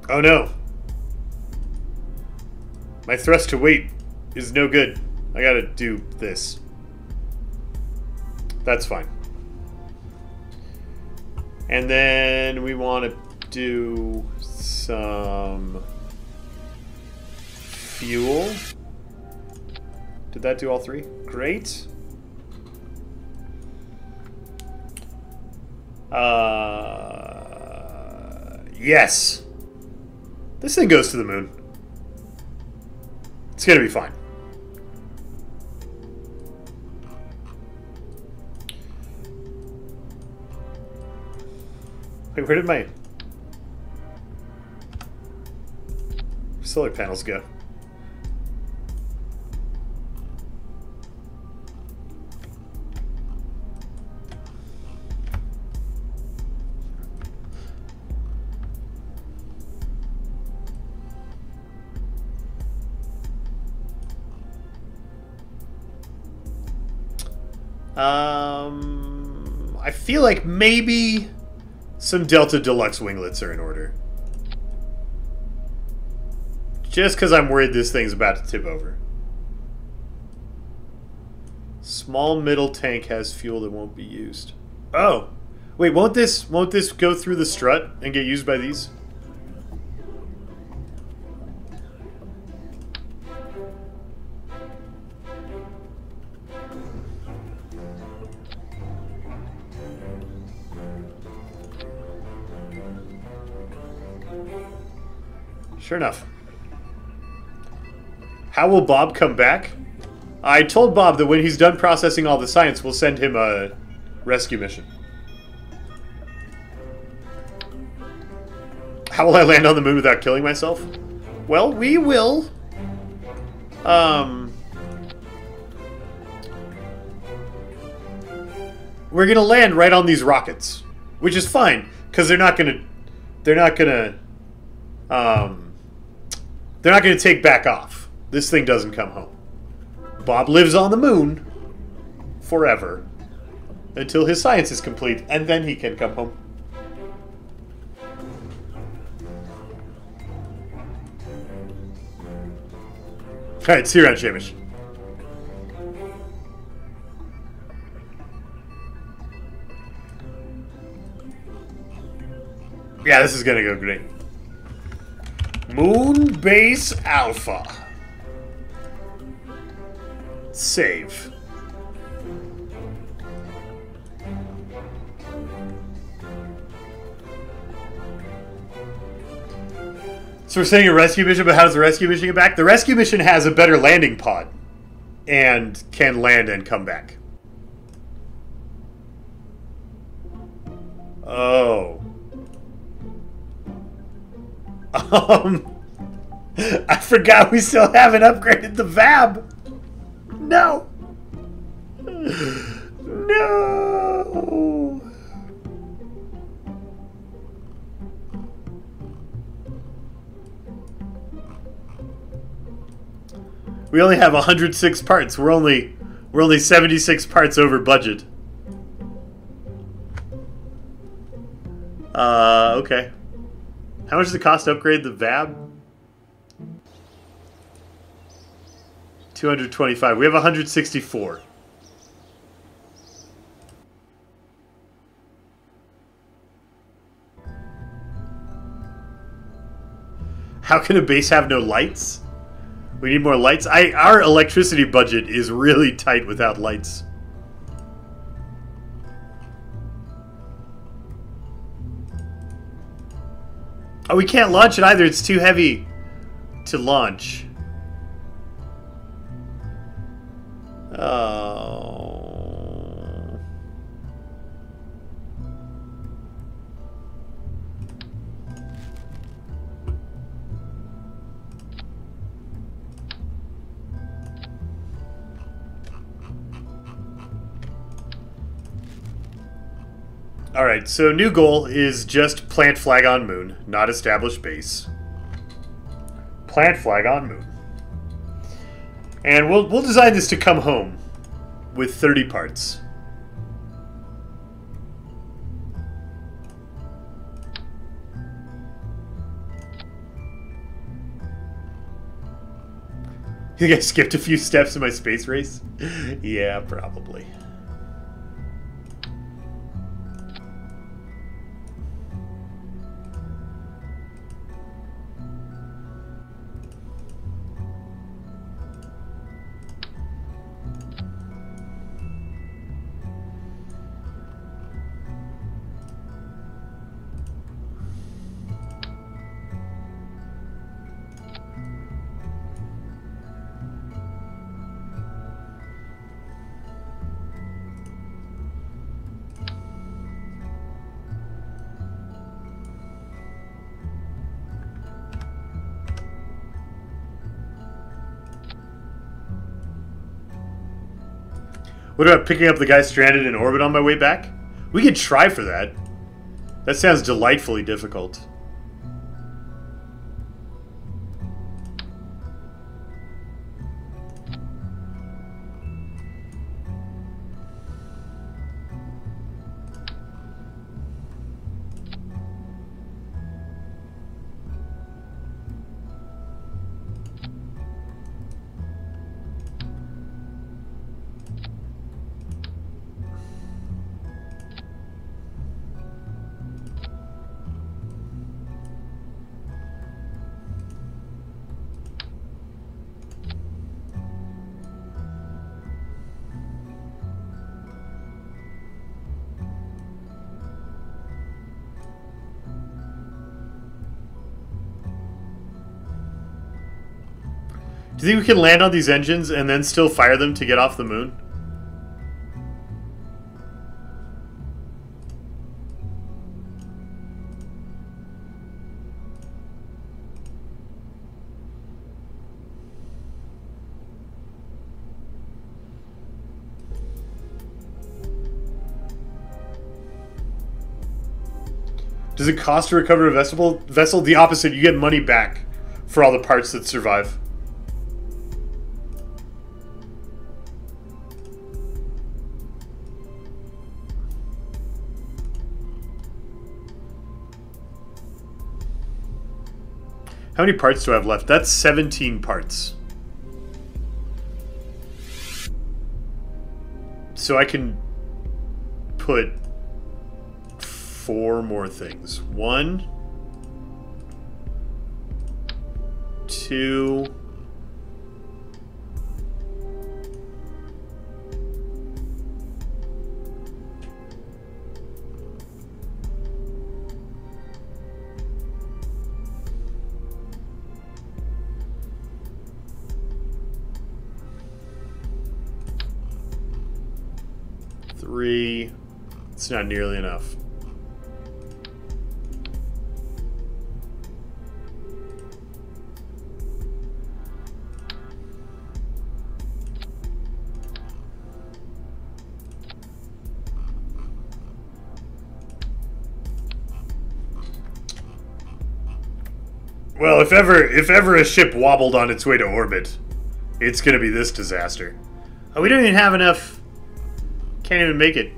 Oh no. My thrust to weight is no good. I gotta do this. That's fine. And then we want to do some fuel. Did that do all three? Great. Yes. This thing goes to the moon. It's gonna be fine. Wait, where did my solar panels go? I feel like maybe some Delta Deluxe winglets are in order. Just because I'm worried this thing's about to tip over. Small middle tank has fuel that won't be used. Oh! Wait, won't this go through the strut and get used by these? Sure enough. How will Bob come back? I told Bob that when he's done processing all the science, we'll send him a rescue mission. How will I land on the moon without killing myself? Well, we will. We're gonna land right on these rockets, which is fine because they're not gonna take back off. This thing doesn't come home. Bob lives on the moon forever until his science is complete, and then he can come home. Alright, see you around, Shamish. Yeah, this is gonna go great. Moon Base Alpha. Save. So we're saying a rescue mission, but how does the rescue mission get back? The rescue mission has a better landing pod and can land and come back. Oh. I forgot we still haven't upgraded the VAB. No. No. We only have 106 parts. We're only 76 parts over budget. Okay. How much does it cost to upgrade the VAB? 225. We have 164. How can a base have no lights? We need more lights. Our electricity budget is really tight without lights. Oh, we can't launch it either. It's too heavy to launch. Oh. Alright, so new goal is just plant flag on moon, not establish base. Plant flag on moon. And we'll design this to come home with 30 parts. You think I skipped a few steps in my space race? Yeah, probably. What about picking up the guy stranded in orbit on my way back? We could try for that. That sounds delightfully difficult. Do you think we can land on these engines and then still fire them to get off the moon? Does it cost to recover a vessel? The opposite. You get money back for all the parts that survive. How many parts do I have left? That's 17 parts. So I can put 4 more things. 1, 2, 3. It's not nearly enough. Well, if ever a ship wobbled on its way to orbit, it's gonna be this disaster. Oh, we don't even have enough. Can't even make it.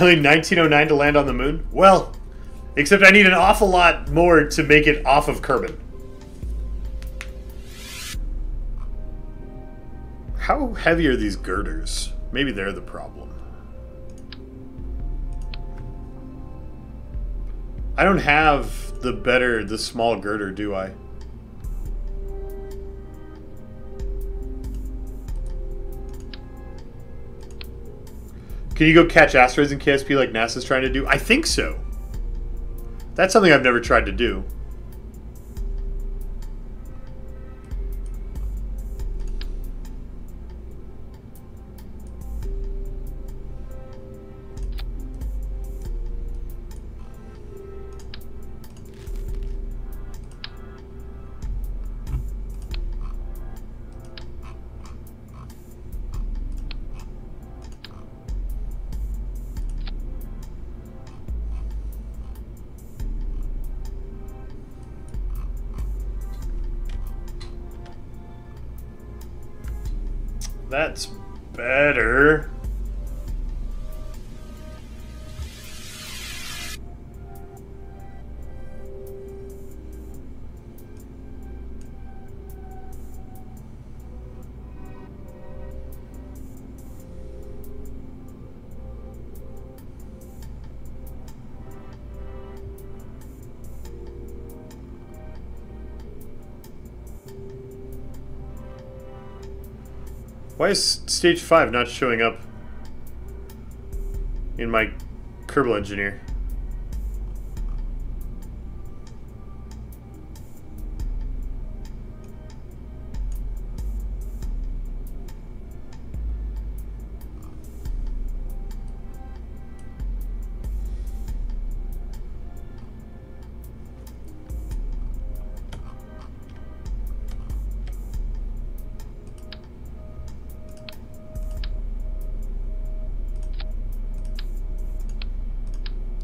Really, 1909 to land on the moon? Well, except I need an awful lot more to make it off of Kerbin. How heavy are these girders? Maybe they're the problem. I don't have the small girder, do I? Can you go catch asteroids in KSP like NASA's trying to do? I think so. That's something I've never tried to do. That's better. Why is stage 5 not showing up in my Kerbal Engineer?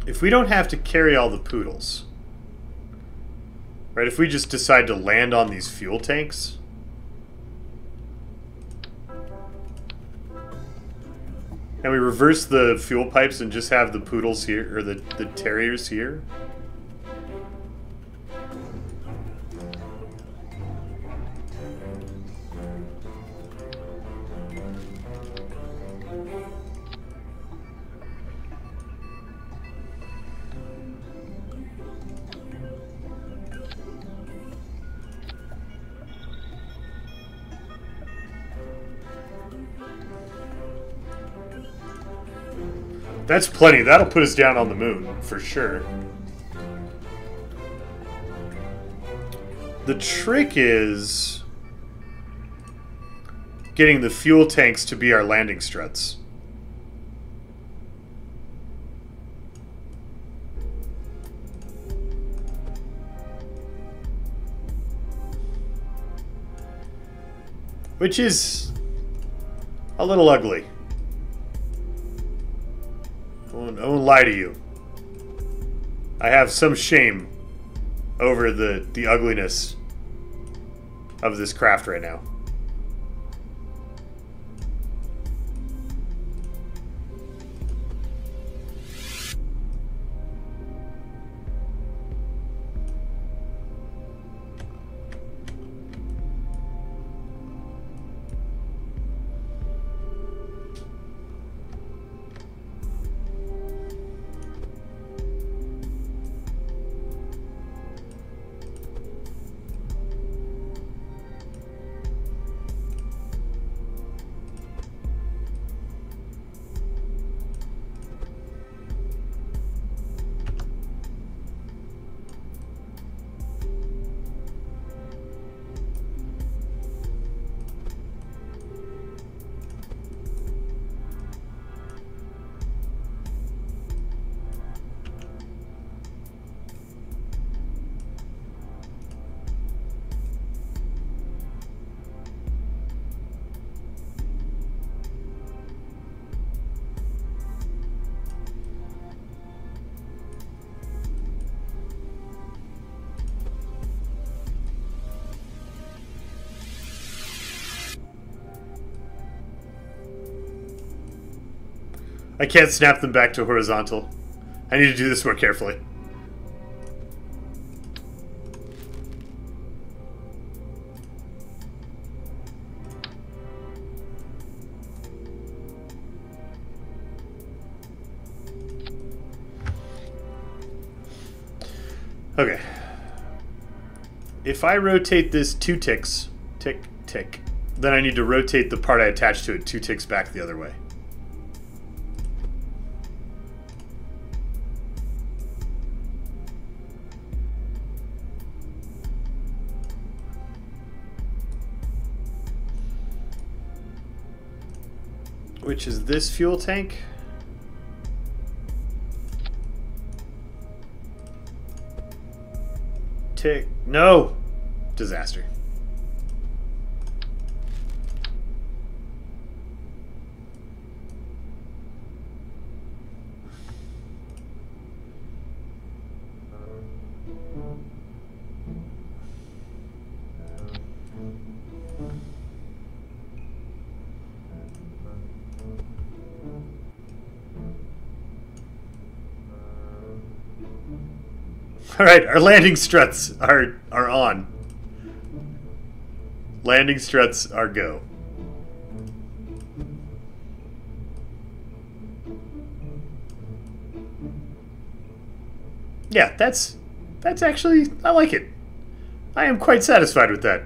If we don't have to carry all the poodles, right? If we just decide to land on these fuel tanks, and we reverse the fuel pipes and just have the poodles here, or the terriers here. That's plenty. That'll put us down on the moon, for sure. The trick is getting the fuel tanks to be our landing struts. Which is a little ugly. I won't lie to you. I have some shame over the ugliness of this craft right now. I can't snap them back to horizontal. I need to do this more carefully. Okay. If I rotate this 2 ticks, tick, tick, then I need to rotate the part I attached to it 2 ticks back the other way. Which is this fuel tank. Tick. No! Disaster. Alright, our landing struts are on. Landing struts are go. Yeah, that's actually, I like it. I am quite satisfied with that.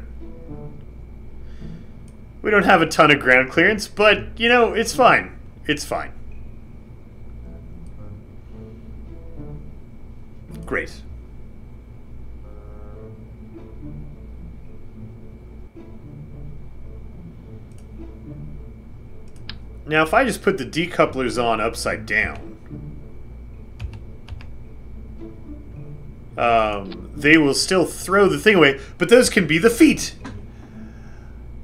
We don't have a ton of ground clearance, but, you know, it's fine. It's fine. Great. Now, if I just put the decouplers on upside down, they will still throw the thing away, but those can be the feet.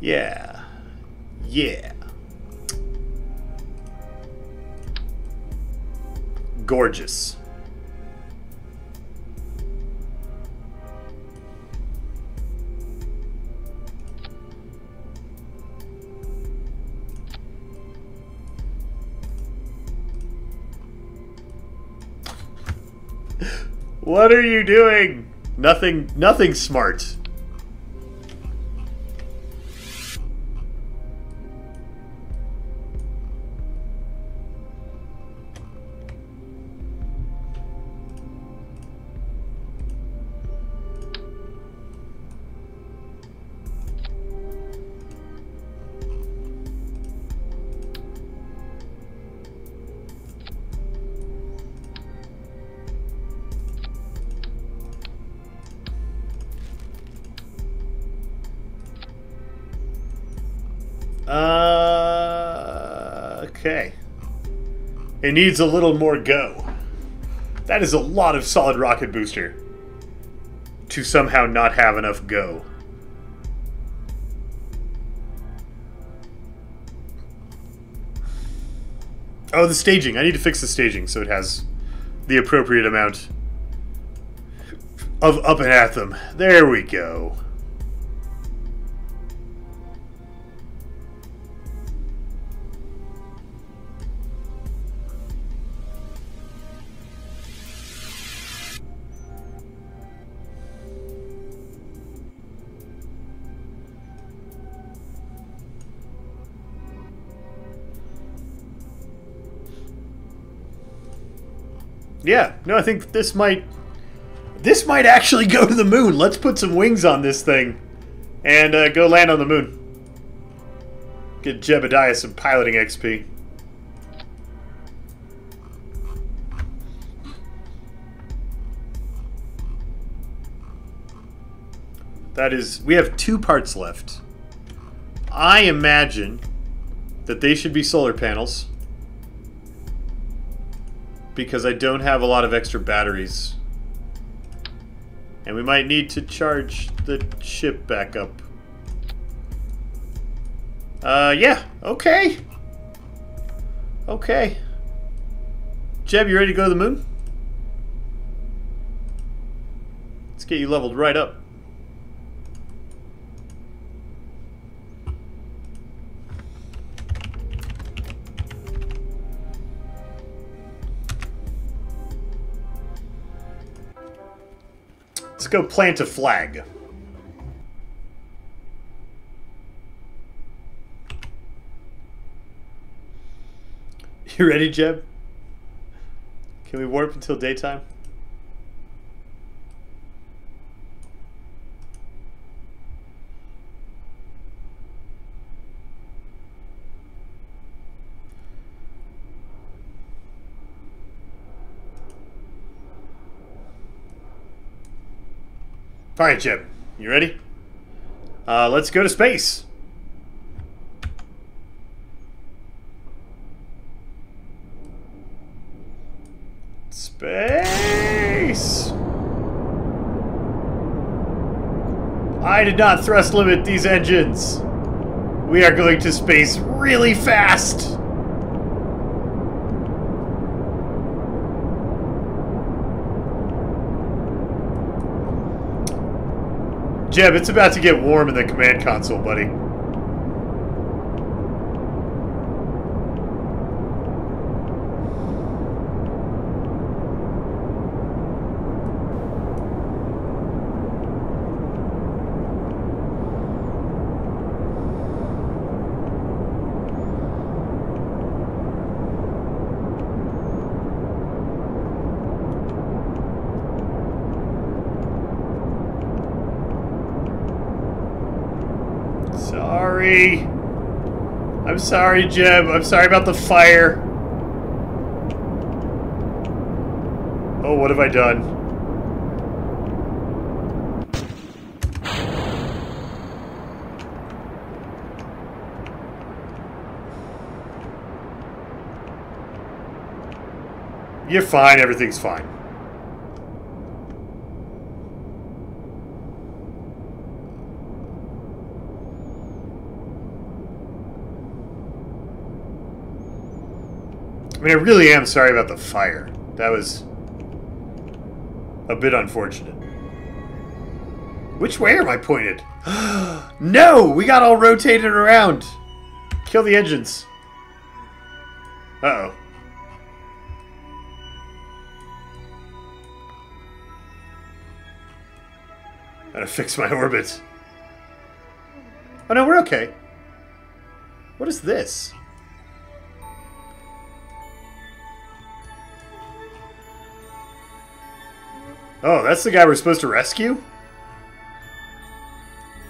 Yeah. Yeah. Gorgeous. What are you doing? Nothing smart. Okay. It needs a little more go. That is a lot of solid rocket booster to somehow not have enough go. Oh, the staging. I need to fix the staging so it has the appropriate amount of up and at them. There we go. Yeah, no, I think this might actually go to the moon. Let's put some wings on this thing and go land on the moon. Get Jebediah some piloting XP. That is, we have 2 parts left. I imagine that they should be solar panels, because I don't have a lot of extra batteries. And we might need to charge the ship back up. Yeah, okay. Okay. Jeb, you ready to go to the moon? Let's get you leveled right up. Let's go plant a flag. You ready, Jeb? Can we warp until daytime? Alright, Jeb. You ready? Let's go to space. Space! I did not thrust limit these engines. We are going to space really fast. Jeb, it's about to get warm in the command console, buddy. Sorry. I'm sorry, Jeb. I'm sorry about the fire. Oh, what have I done? You're fine. Everything's fine. I mean, I really am sorry about the fire. That was a bit unfortunate. Which way am I pointed? No! We got all rotated around. Kill the engines. Uh-oh. Gotta fix my orbit. Oh no, we're okay. What is this? Oh, that's the guy we're supposed to rescue?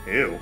Ew.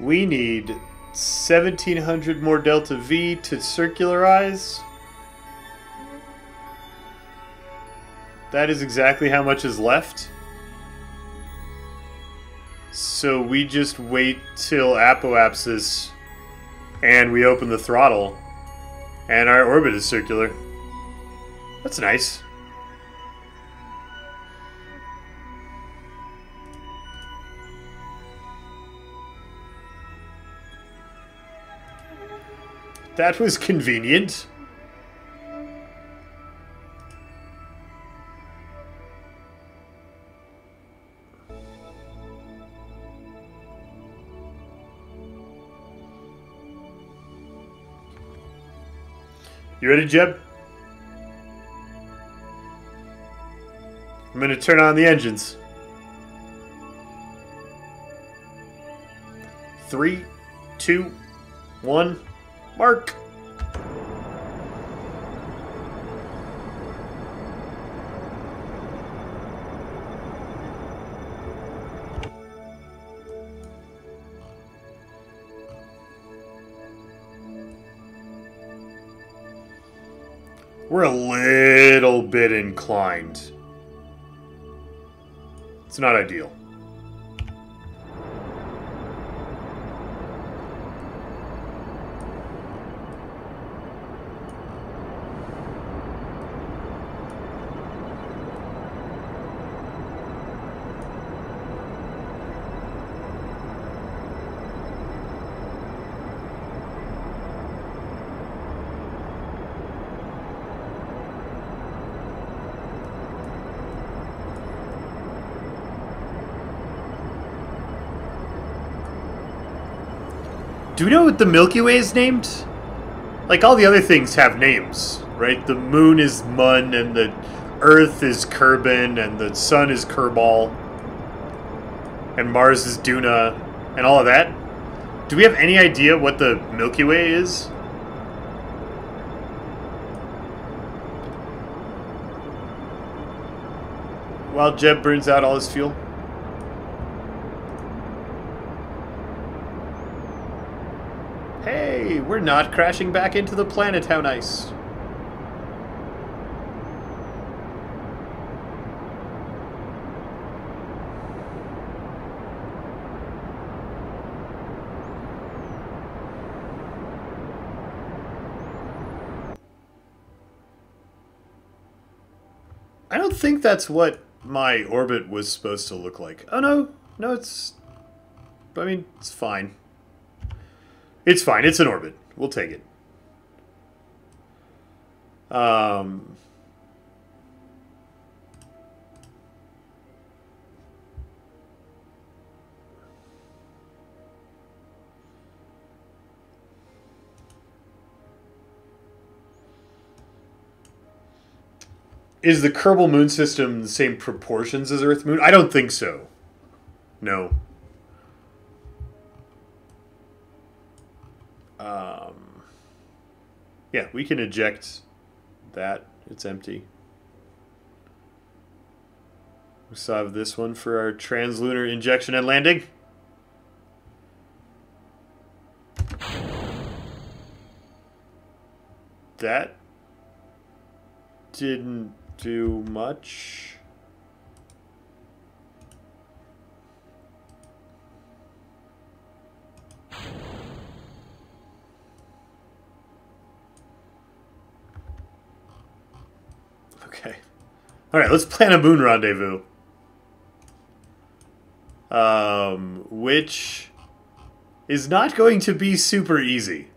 We need 1,700 more Delta V to circularize. That is exactly how much is left. So we just wait till apoapsis and we open the throttle and our orbit is circular. That's nice. That was convenient. You ready, Jeb? I'm going to turn on the engines. 3, 2, 1, mark. We're a little bit inclined. It's not ideal. Do we know what the Milky Way is named? Like, all the other things have names, right? The moon is Mun, and the Earth is Kerbin, and the sun is Kerbal, and Mars is Duna, and all of that. Do we have any idea what the Milky Way is? While Jeb burns out all his fuel. Hey, we're not crashing back into the planet. How nice. I don't think that's what my orbit was supposed to look like. Oh, no. No, it's... I mean, it's fine. It's fine. It's an orbit. We'll take it. Is the Kerbal moon system the same proportions as Earth moon? I don't think so. No. Yeah, we can eject that. It's empty. We still have this one for our translunar injection and landing. That didn't do much. Okay. Alright, let's plan a moon rendezvous. Which is not going to be super easy.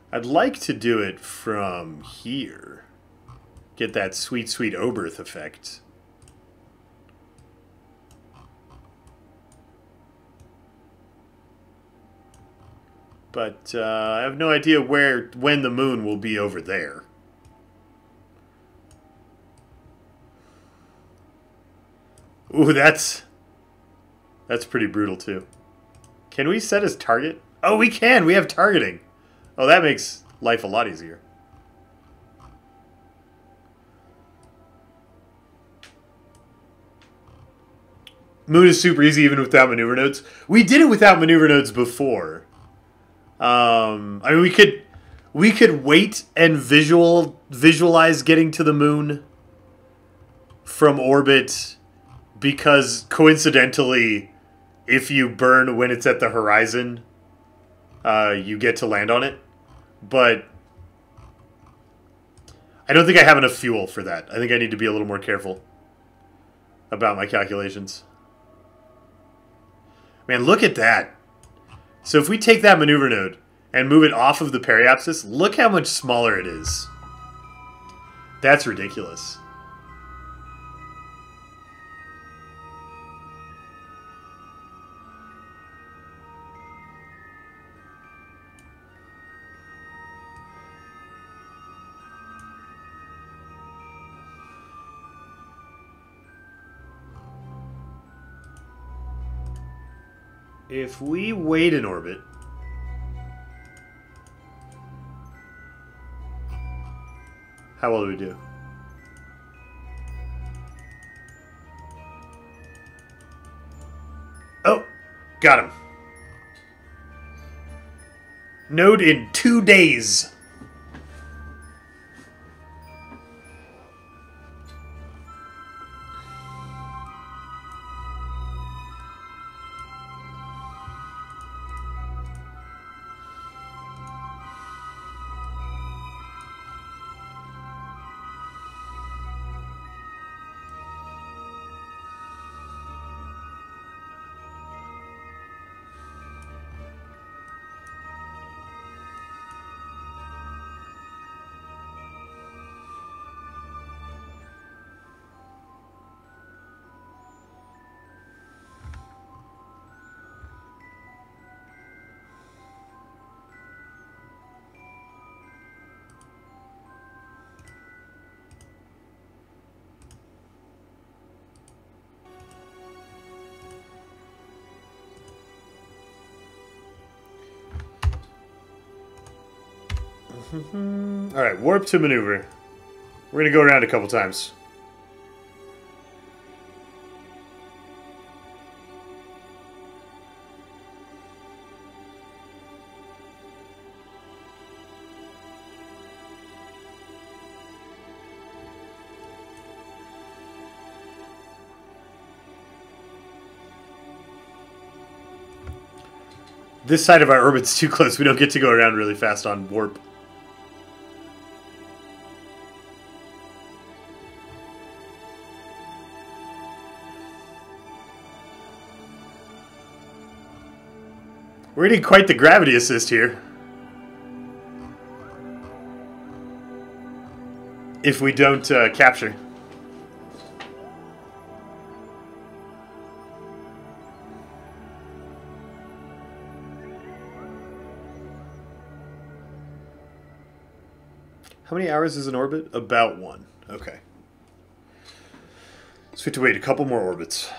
I'd like to do it from here. Get that sweet, sweet Oberth effect. But I have no idea when the moon will be over there. Ooh, that's pretty brutal too. Can we set as target? Oh, we can! We have targeting. Oh, that makes life a lot easier. Moon is super easy even without maneuver nodes. We did it without maneuver nodes before. I mean, we could wait and visualize getting to the moon from orbit, because coincidentally, if you burn when it's at the horizon, you get to land on it. But I don't think I have enough fuel for that. I think I need to be a little more careful about my calculations. Man, look at that. So if we take that maneuver node and move it off of the periapsis, look how much smaller it is. That's ridiculous. If we wait in orbit How well do we do? Oh, got him. Node in 2 days. Alright, warp to maneuver. We're gonna go around a couple times. This side of our orbit's too close. We don't get to go around really fast on warp. We're getting quite the gravity assist here. If we don't capture. How many hours is an orbit? About 1. Okay. So we have to wait a couple more orbits.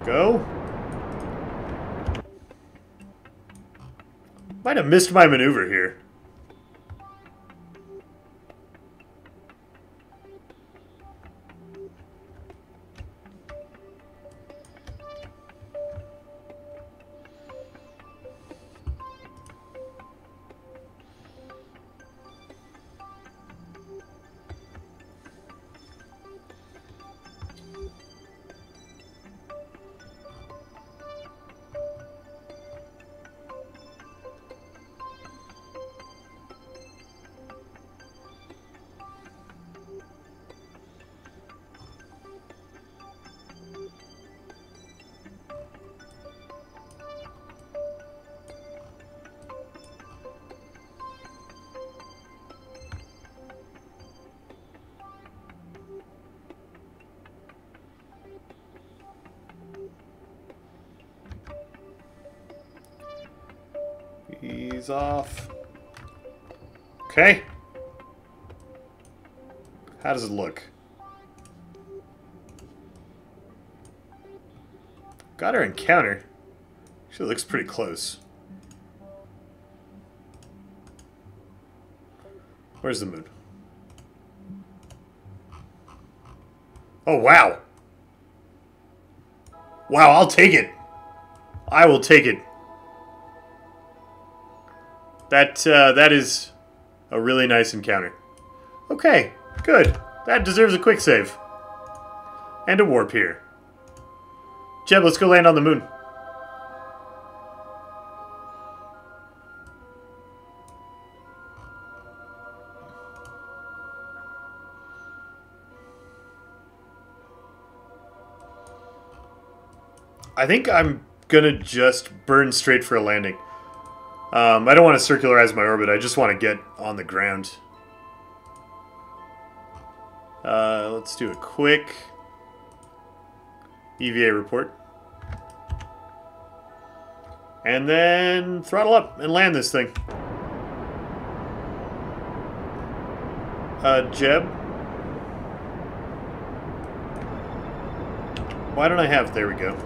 Go. Might have missed my maneuver here. Ease off. Okay. How does it look? Got our encounter. Actually looks pretty close. Where's the moon? Oh, wow. Wow, I'll take it. I will take it. That is a really nice encounter. Okay, good. That deserves a quick save. And a warp here. Jeb, let's go land on the moon. I think I'm gonna just burn straight for a landing. I don't want to circularize my orbit. I just want to get on the ground. Let's do a quick EVA report. And then throttle up and land this thing. Jeb? Why don't I have... There we go.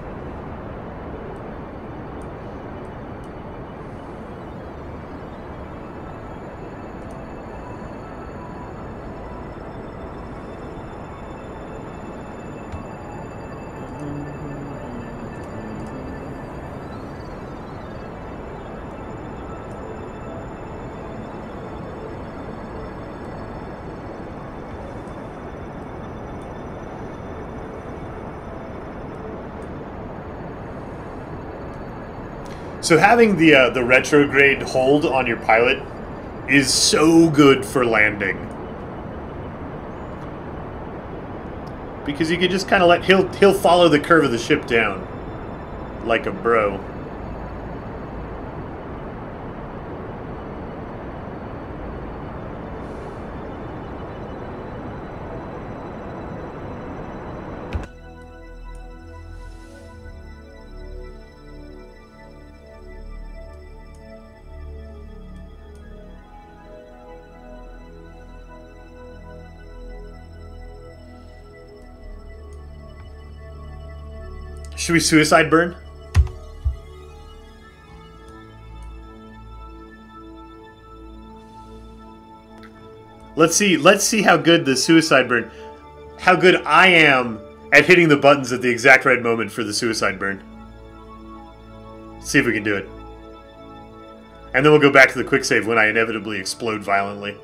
So having the retrograde hold on your pilot is so good for landing. Because you can just kind of let... He'll follow the curve of the ship down. Like a bro. Should we suicide burn? Let's see how good the suicide burn, how good I am at hitting the buttons at the exact right moment for the suicide burn. See if we can do it. And then we'll go back to the quick save when I inevitably explode violently.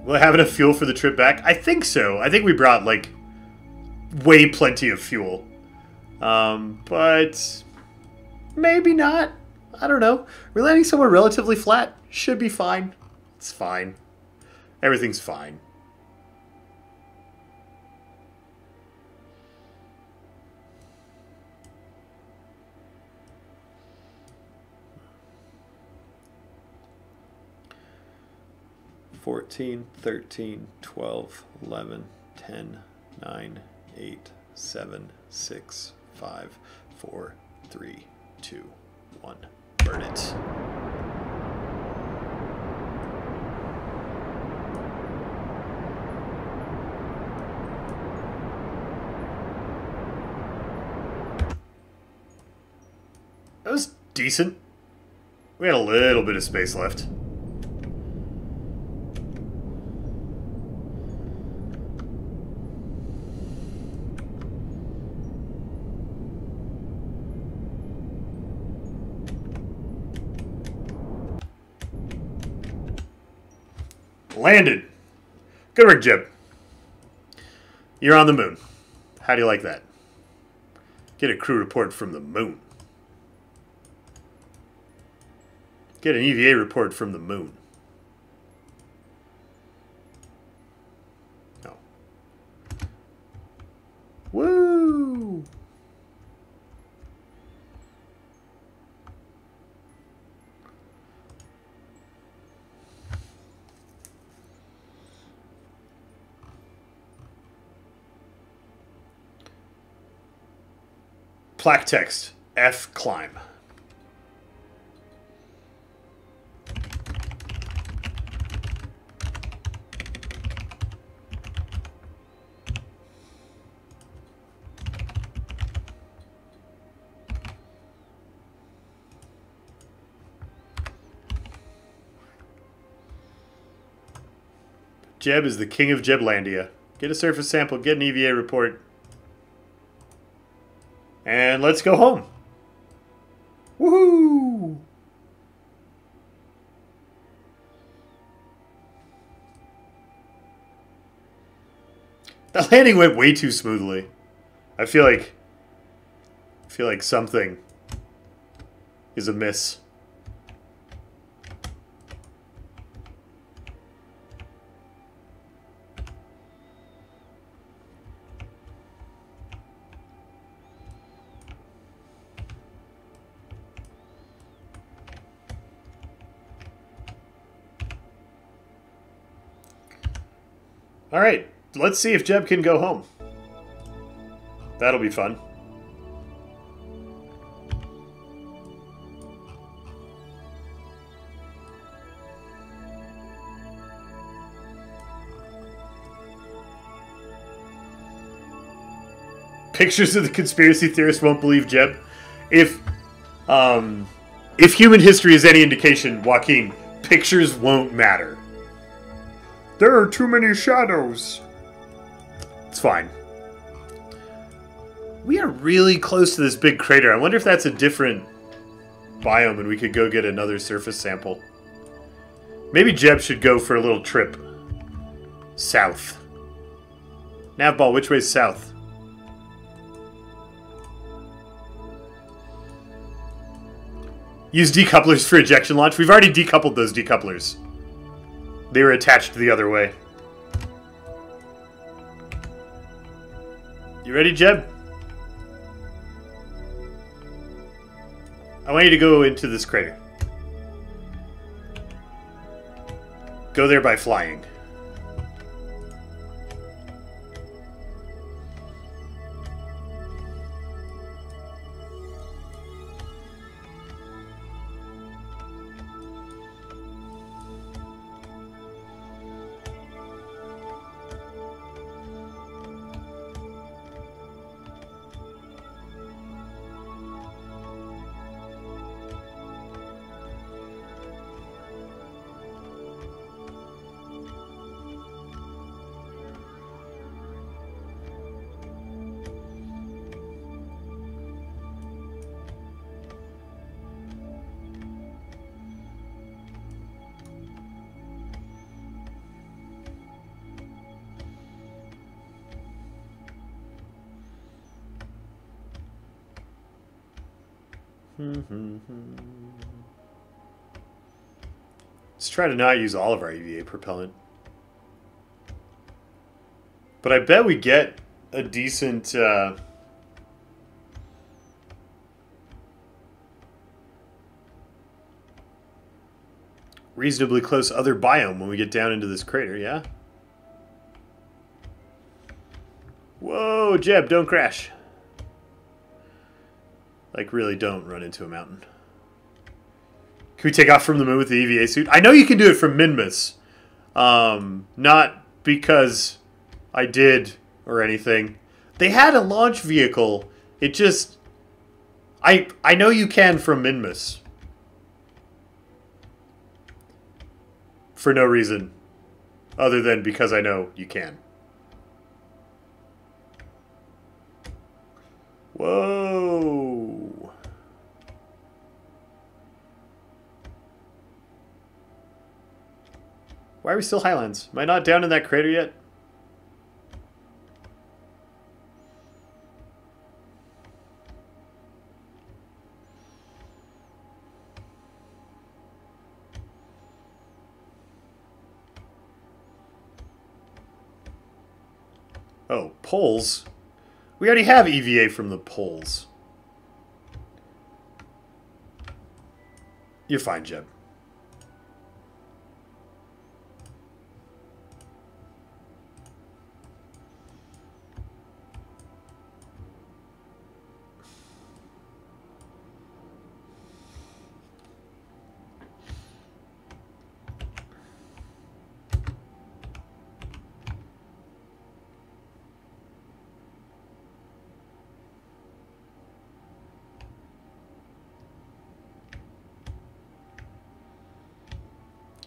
Will I have enough fuel for the trip back? I think so. I think we brought, like, way plenty of fuel. But maybe not. I don't know. We're landing somewhere relatively flat. Should be fine. It's fine. Everything's fine. $14, $13, $12, $11, $10, $9, $8, $7, $6, $5, $4, $3, $2, $1. Burn it. That was decent. We had a little bit of space left. Landed. Good work, Jeb. You're on the moon. How do you like that? Get a crew report from the moon. Get an EVA report from the moon. No. Woo! Plaque text. F climb. Jeb is the king of Jeblandia. Get a surface sample, get an EVA report. And let's go home. Woohoo! That landing went way too smoothly. I feel like something is amiss. Alright, let's see if Jeb can go home. That'll be fun. Pictures of the conspiracy theorists won't believe Jeb. If human history is any indication, Joaquin, pictures won't matter. There are too many shadows. It's fine. We are really close to this big crater. I wonder if that's a different biome and we could go get another surface sample. Maybe Jeb should go for a little trip. South. Navball, which way's south? Use decouplers for ejection launch. We've already decoupled those decouplers. They were attached the other way. You ready, Jeb? I want you to go into this crater. Go there by flying. Let's try to not use all of our EVA propellant. But I bet we get a decent... reasonably close other biome when we get down into this crater, yeah? Whoa, Jeb, don't crash. Like, really don't run into a mountain. Can we take off from the moon with the EVA suit? I know you can do it from Minmus. Not because I did or anything. They had a launch vehicle. It just... I know you can from Minmus. For no reason. Other than because I know you can. Whoa. Why are we still Highlands? Am I not down in that crater yet? Oh, poles? We already have EVA from the poles. You're fine, Jeb.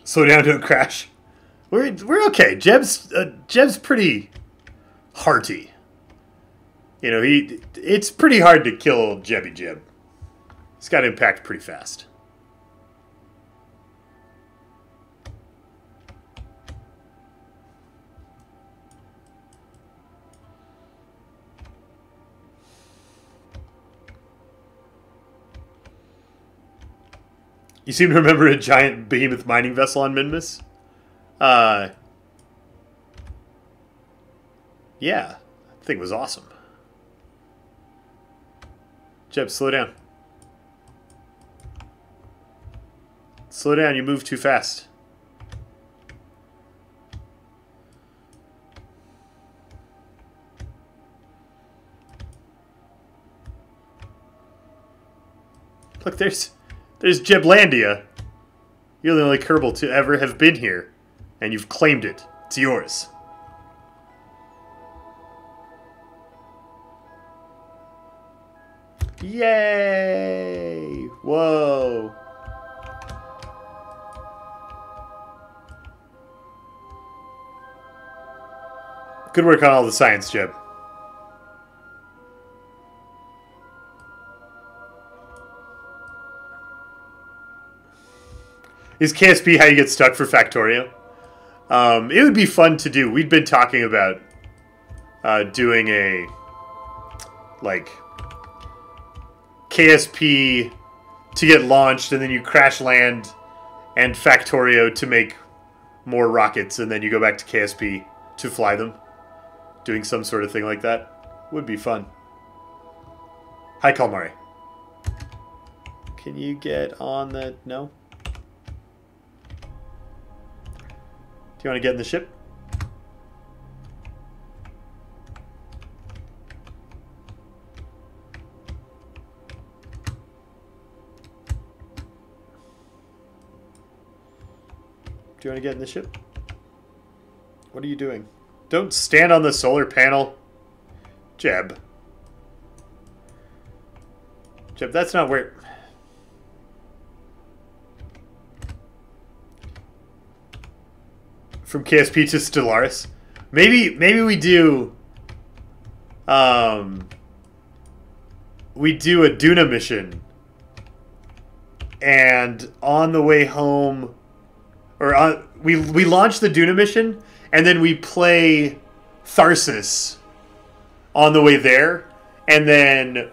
Slow down, don't crash. We're okay. Jeb's pretty hearty. You know, it's pretty hard to kill Jebby Jeb. He's got impact pretty fast. You seem to remember a giant behemoth mining vessel on Minmus? Yeah. That thing was awesome. Jeb, slow down. Slow down, you move too fast. Look, there's Jeblandia. You're the only Kerbal to ever have been here, and you've claimed it. It's yours. Yay! Whoa. Good work on all the science, Jeb. Is KSP how you get stuck for Factorio? It would be fun to do. We'd been talking about doing a, like, KSP to get launched, and then you crash land and Factorio to make more rockets, and then you go back to KSP to fly them. Doing some sort of thing like that would be fun. Hi, Kalmari. Can you get on the... No? Do you want to get in the ship? Do you want to get in the ship? What are you doing? Don't stand on the solar panel. Jeb. Jeb, that's not where... From KSP to Stellaris. Maybe we do... we do a Duna mission. And on the way home... Or we launch the Duna mission, and then we play Tharsis on the way there. And then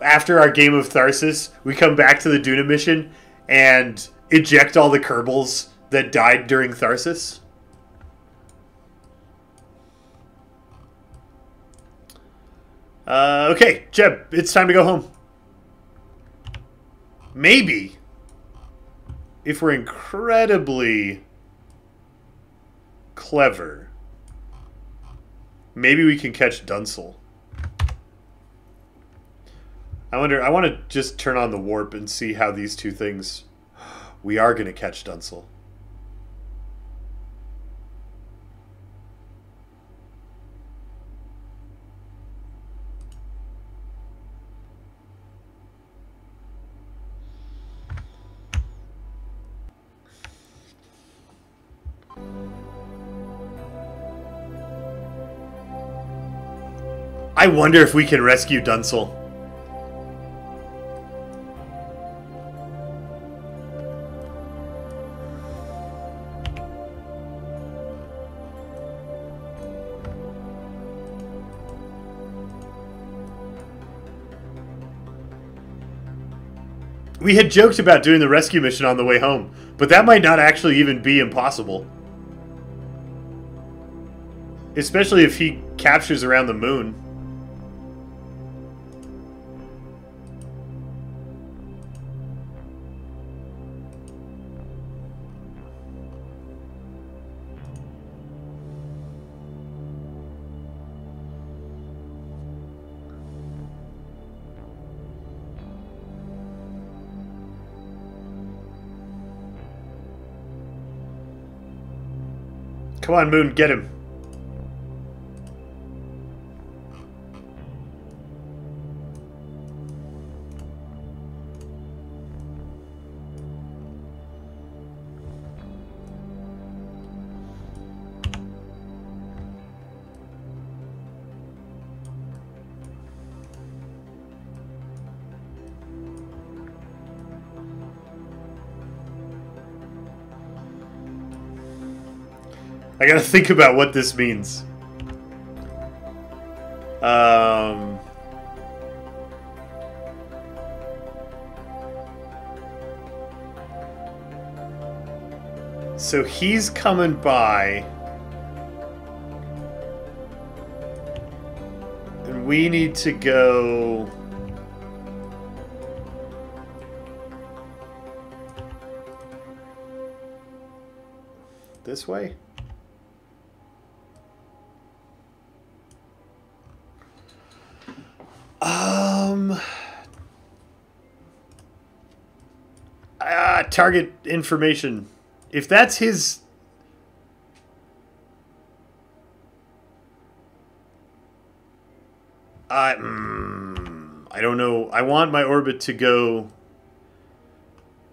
after our game of Tharsis, we come back to the Duna mission and eject all the Kerbals that died during Tharsis. Okay, Jeb, it's time to go home. Maybe, if we're incredibly clever, maybe we can catch Dunsel. I wonder, I want to just turn on the warp and see how these two things... We are going to catch Dunsel. I wonder if we can rescue Dunsel. We had joked about doing the rescue mission on the way home, but that might not actually even be impossible. Especially if he captures around the moon. Come on, Moon, get him. I gotta think about what this means. So he's coming by. And we need to go... this way? target information. If that's his... I don't know. I want my orbit to go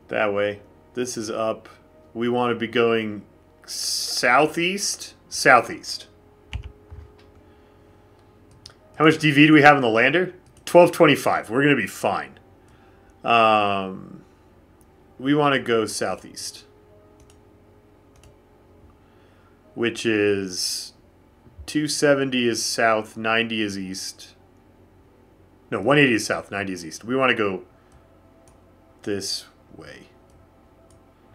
that way. This is up. We want to be going southeast? Southeast. How much DV do we have in the lander? 1225. We're going to be fine. We want to go southeast. Which is 270 is south, 90 is east. No, 180 is south, 90 is east. We want to go this way.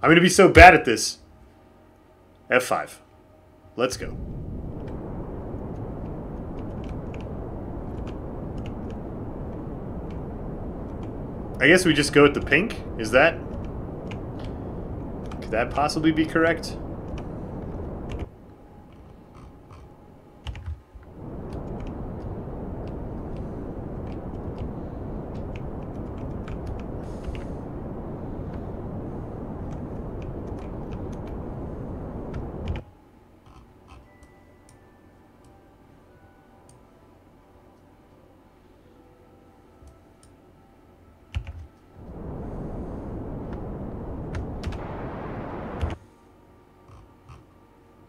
I'm going to be so bad at this. F5. Let's go. I guess we just go with the pink? Is that... Could that possibly be correct?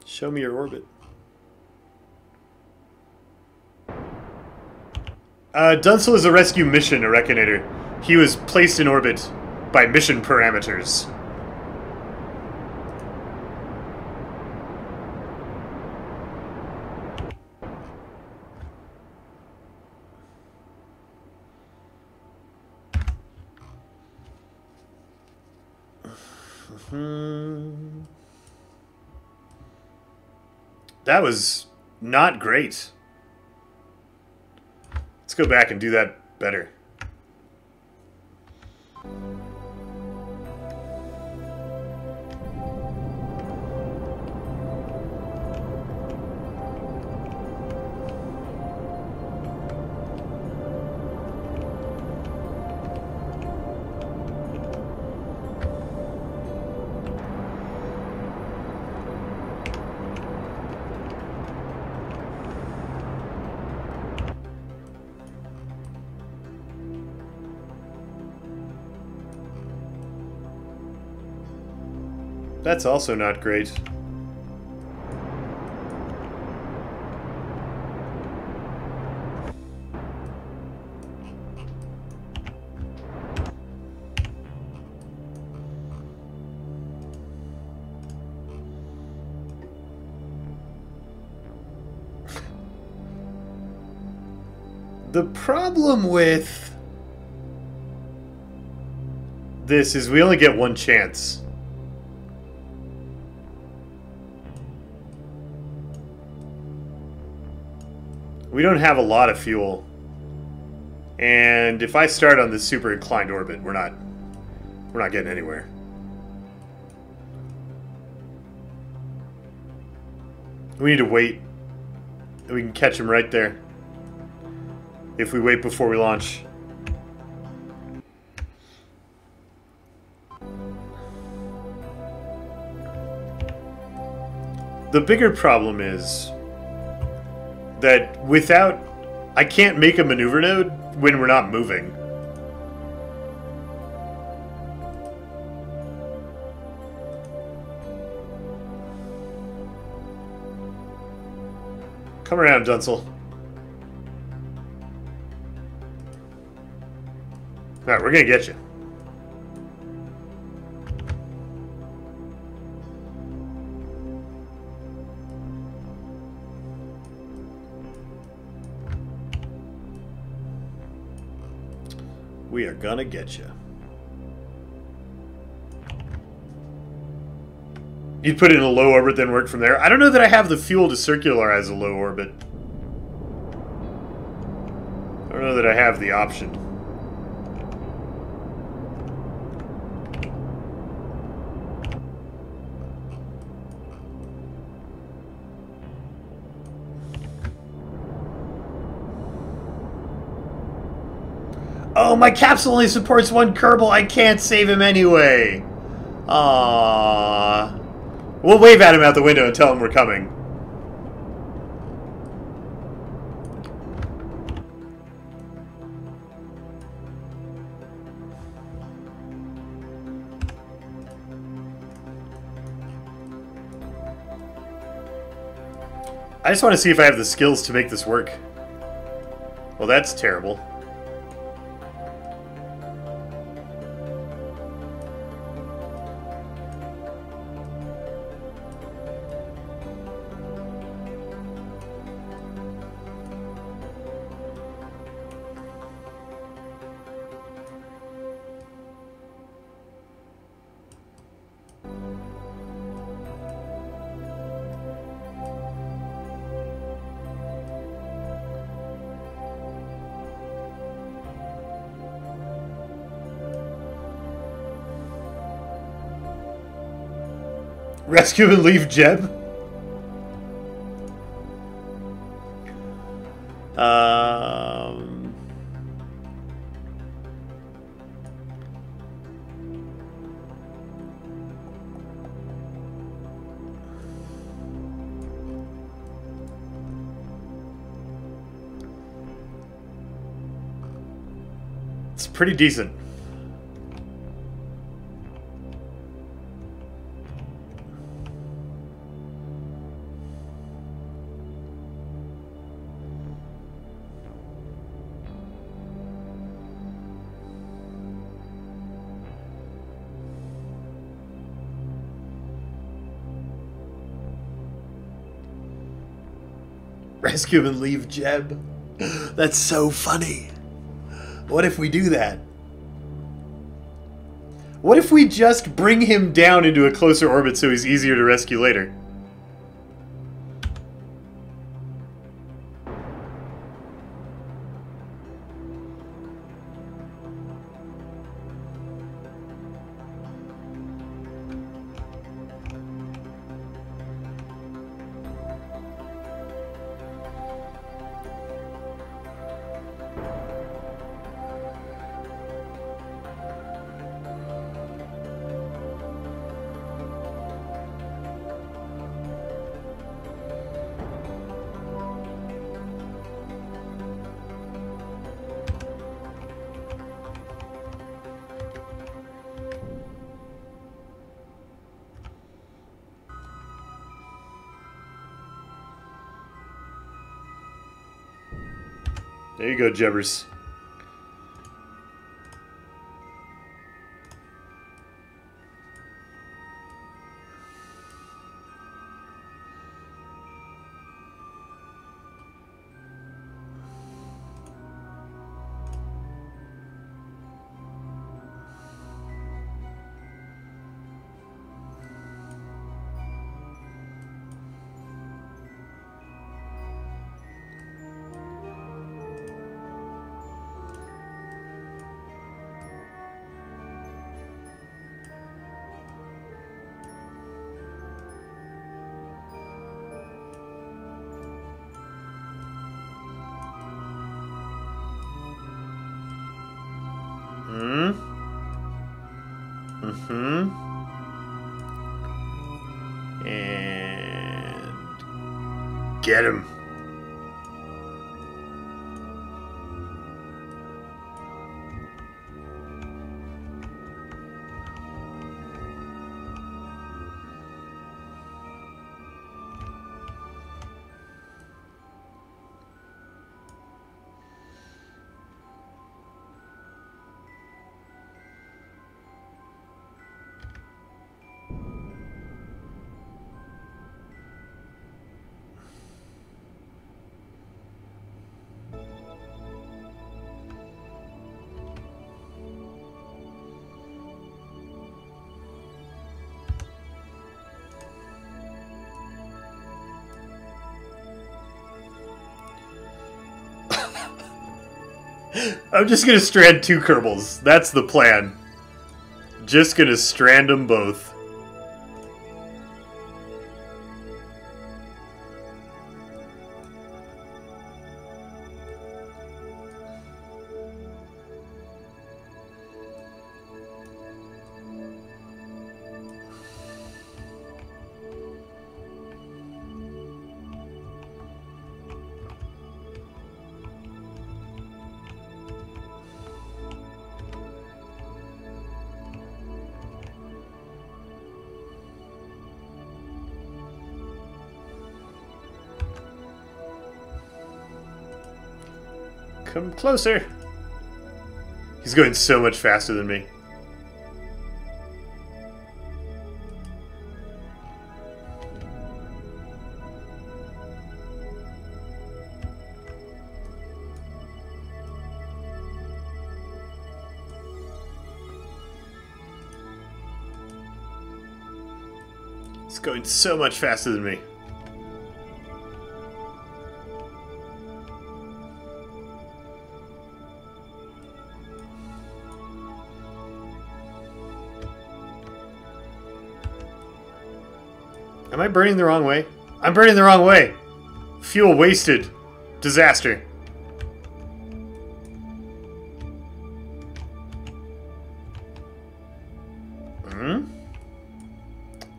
Show me your orbit. Dunsel is a rescue mission, a Reckonator. He was placed in orbit by mission parameters. That was not great. Let's go back and do that better. That's also not great. The problem with this is we only get one chance. We don't have a lot of fuel. And if I start on this super inclined orbit, we're not getting anywhere. We need to wait. We can catch him right there. If we wait before we launch. The bigger problem is that without... I can't make a maneuver node when we're not moving. Come around, Dunsel. Alright, we're gonna get you. We are gonna get you. You'd put it in a low orbit, then work from there. I don't know that I have the fuel to circularize a low orbit. I don't know that I have the option. Oh, my capsule only supports one Kerbal. I can't save him anyway. Aww. We'll wave at him out the window and tell him we're coming. I just want to see if I have the skills to make this work. Well, that's terrible. Rescue and leave Jeb? It's pretty decent. Rescue and leave Jeb. That's so funny. What if we do that? What if we just bring him down into a closer orbit so he's easier to rescue later? There you go, Jebbers. And get him. I'm just gonna strand two Kerbals. That's the plan. Just gonna strand them both. Come closer. He's going so much faster than me. He's going so much faster than me. Am I burning the wrong way? I'm burning the wrong way! Fuel wasted. Disaster. Hmm?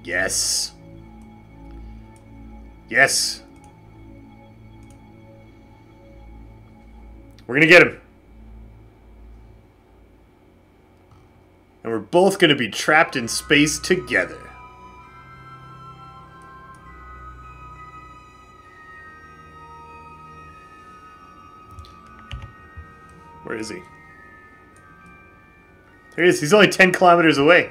Yes. Yes. We're gonna get him. And we're both gonna be trapped in space together. Where is he? There he is. He's only 10 kilometers away.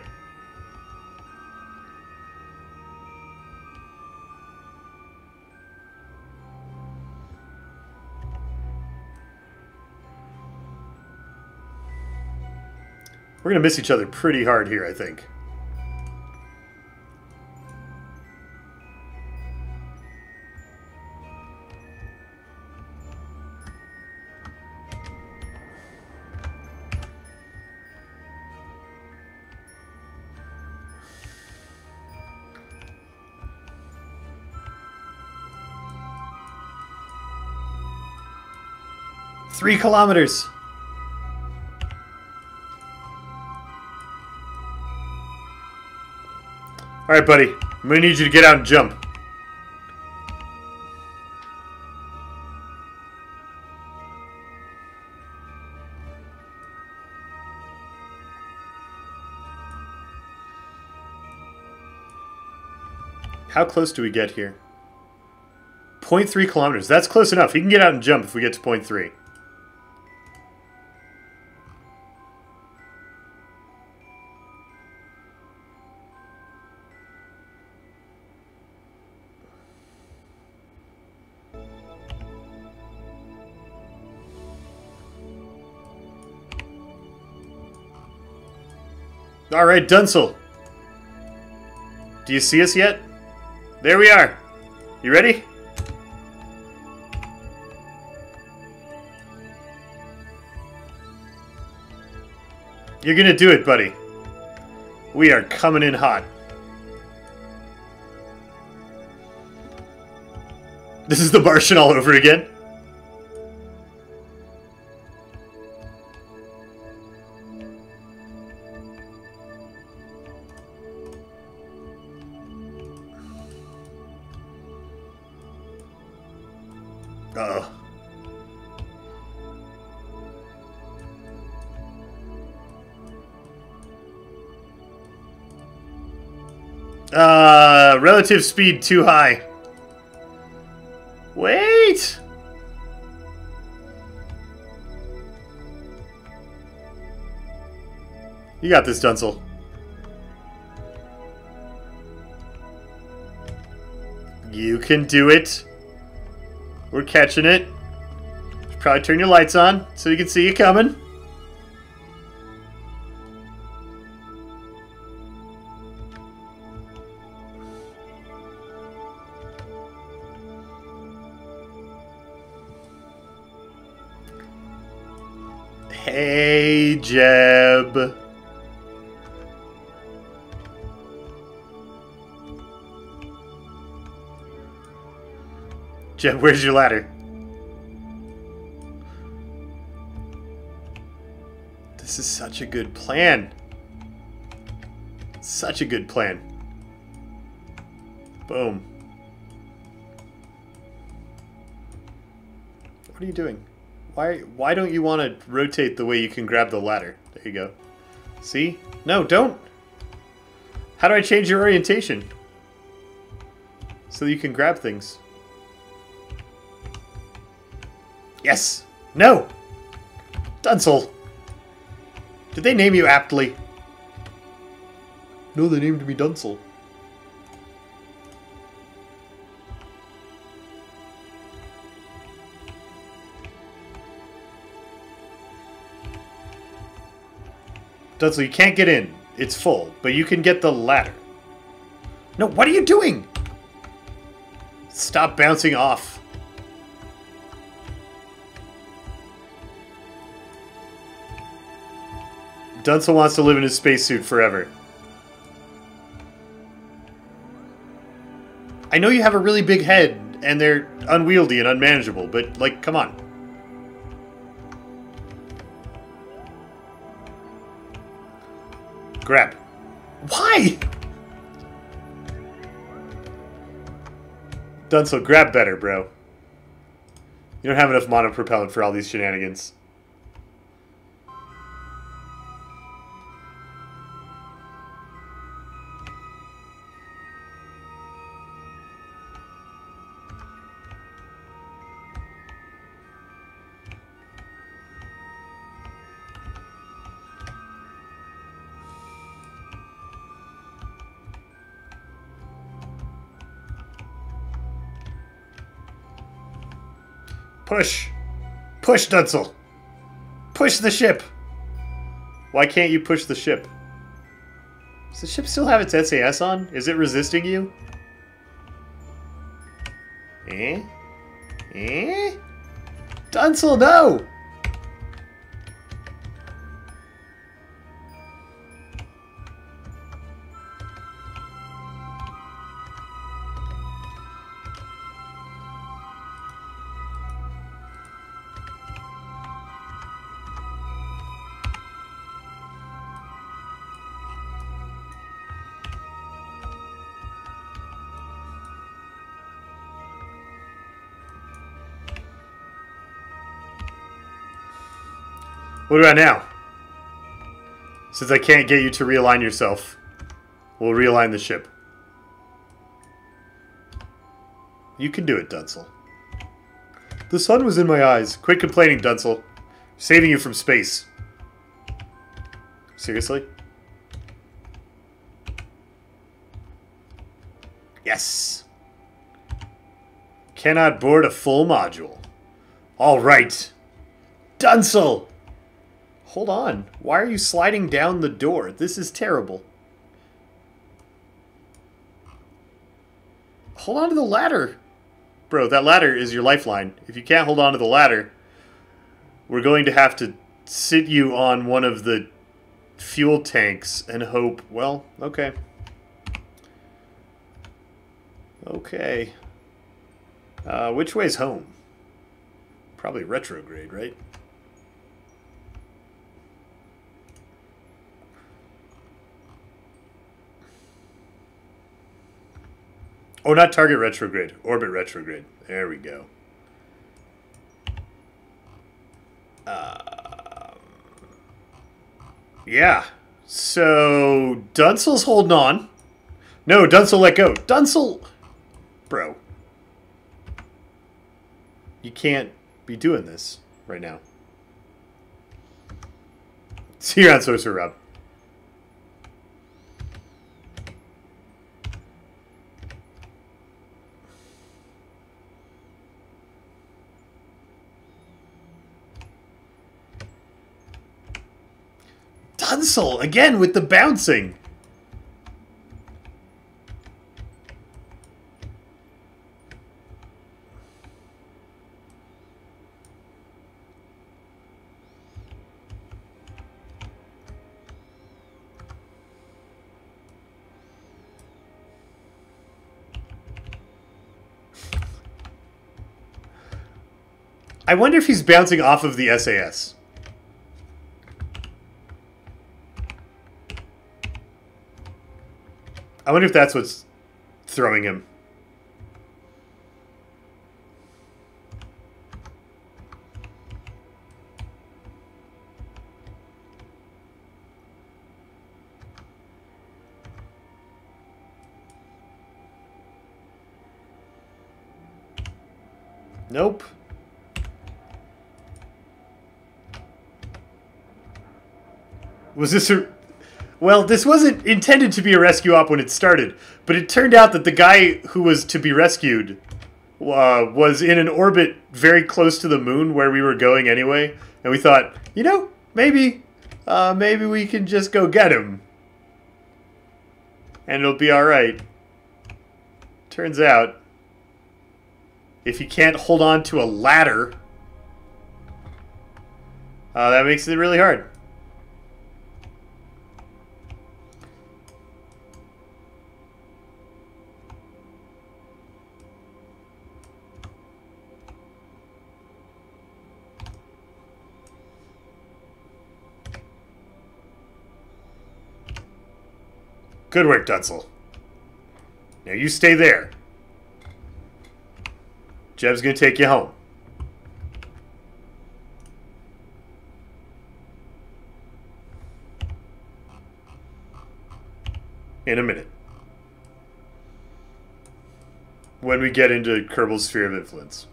We're going to miss each other pretty hard here, I think. Three kilometers. Alright, buddy. I'm gonna need you to get out and jump. How close do we get here? 0.3 kilometers. That's close enough. He can get out and jump if we get to 0.3. Alright, Dunsel. Do you see us yet? There we are. You ready? You're gonna do it, buddy. We are coming in hot. This is the Martian all over again. Uh-oh. Relative speed too high. Wait! You got this, Dunsel. You can do it. We're catching it. Should probably turn your lights on so you can see you coming. Hey, Jeb. Jeb, where's your ladder? This is such a good plan. Such a good plan. Boom. What are you doing? Why don't you want to rotate the way you can grab the ladder? There you go. See? No, don't. How do I change your orientation? So that you can grab things. Yes! No! Dunsel! Did they name you aptly? No, they named me Dunsel. Dunsel, you can't get in. It's full, but you can get the ladder. No, what are you doing? Stop bouncing off. Dunsel wants to live in his spacesuit forever. I know you have a really big head, and they're unwieldy and unmanageable, but, like, come on. Grab. Why? Dunsel, grab better, bro. You don't have enough monopropellant for all these shenanigans. Push! Push, Dunsel! Push the ship! Why can't you push the ship? Does the ship still have its SAS on? Is it resisting you? Eh? Eh? Dunsel, no! What about now? Since I can't get you to realign yourself, we'll realign the ship. You can do it, Dunsel. The sun was in my eyes. Quit complaining, Dunsel. Saving you from space. Seriously? Yes. Cannot board a full module. All right. Dunsel! Hold on. Why are you sliding down the door? This is terrible. Hold on to the ladder. Bro, that ladder is your lifeline. If you can't hold on to the ladder, we're going to have to sit you on one of the fuel tanks and hope... Well, okay. Okay. Which way's home? Probably retrograde, right? Oh, not target retrograde. Orbit retrograde. There we go. Yeah. So, Dunsel's holding on. No, Dunsel let go. Dunsel... Bro. You can't be doing this right now. See you around, Sorcerer Rob. Dunsel, again with the bouncing. I wonder if he's bouncing off of the SAS. I wonder if that's what's throwing him. Nope. Was this a... Well, this wasn't intended to be a rescue op when it started, but it turned out that the guy who was to be rescued was in an orbit very close to the moon where we were going anyway, and we thought, you know, maybe we can just go get him, and it'll be alright. Turns out, if you can't hold on to a ladder, that makes it really hard. Good work, Dunsel. Now you stay there. Jeb's gonna take you home. In a minute. When we get into Kerbal's sphere of influence.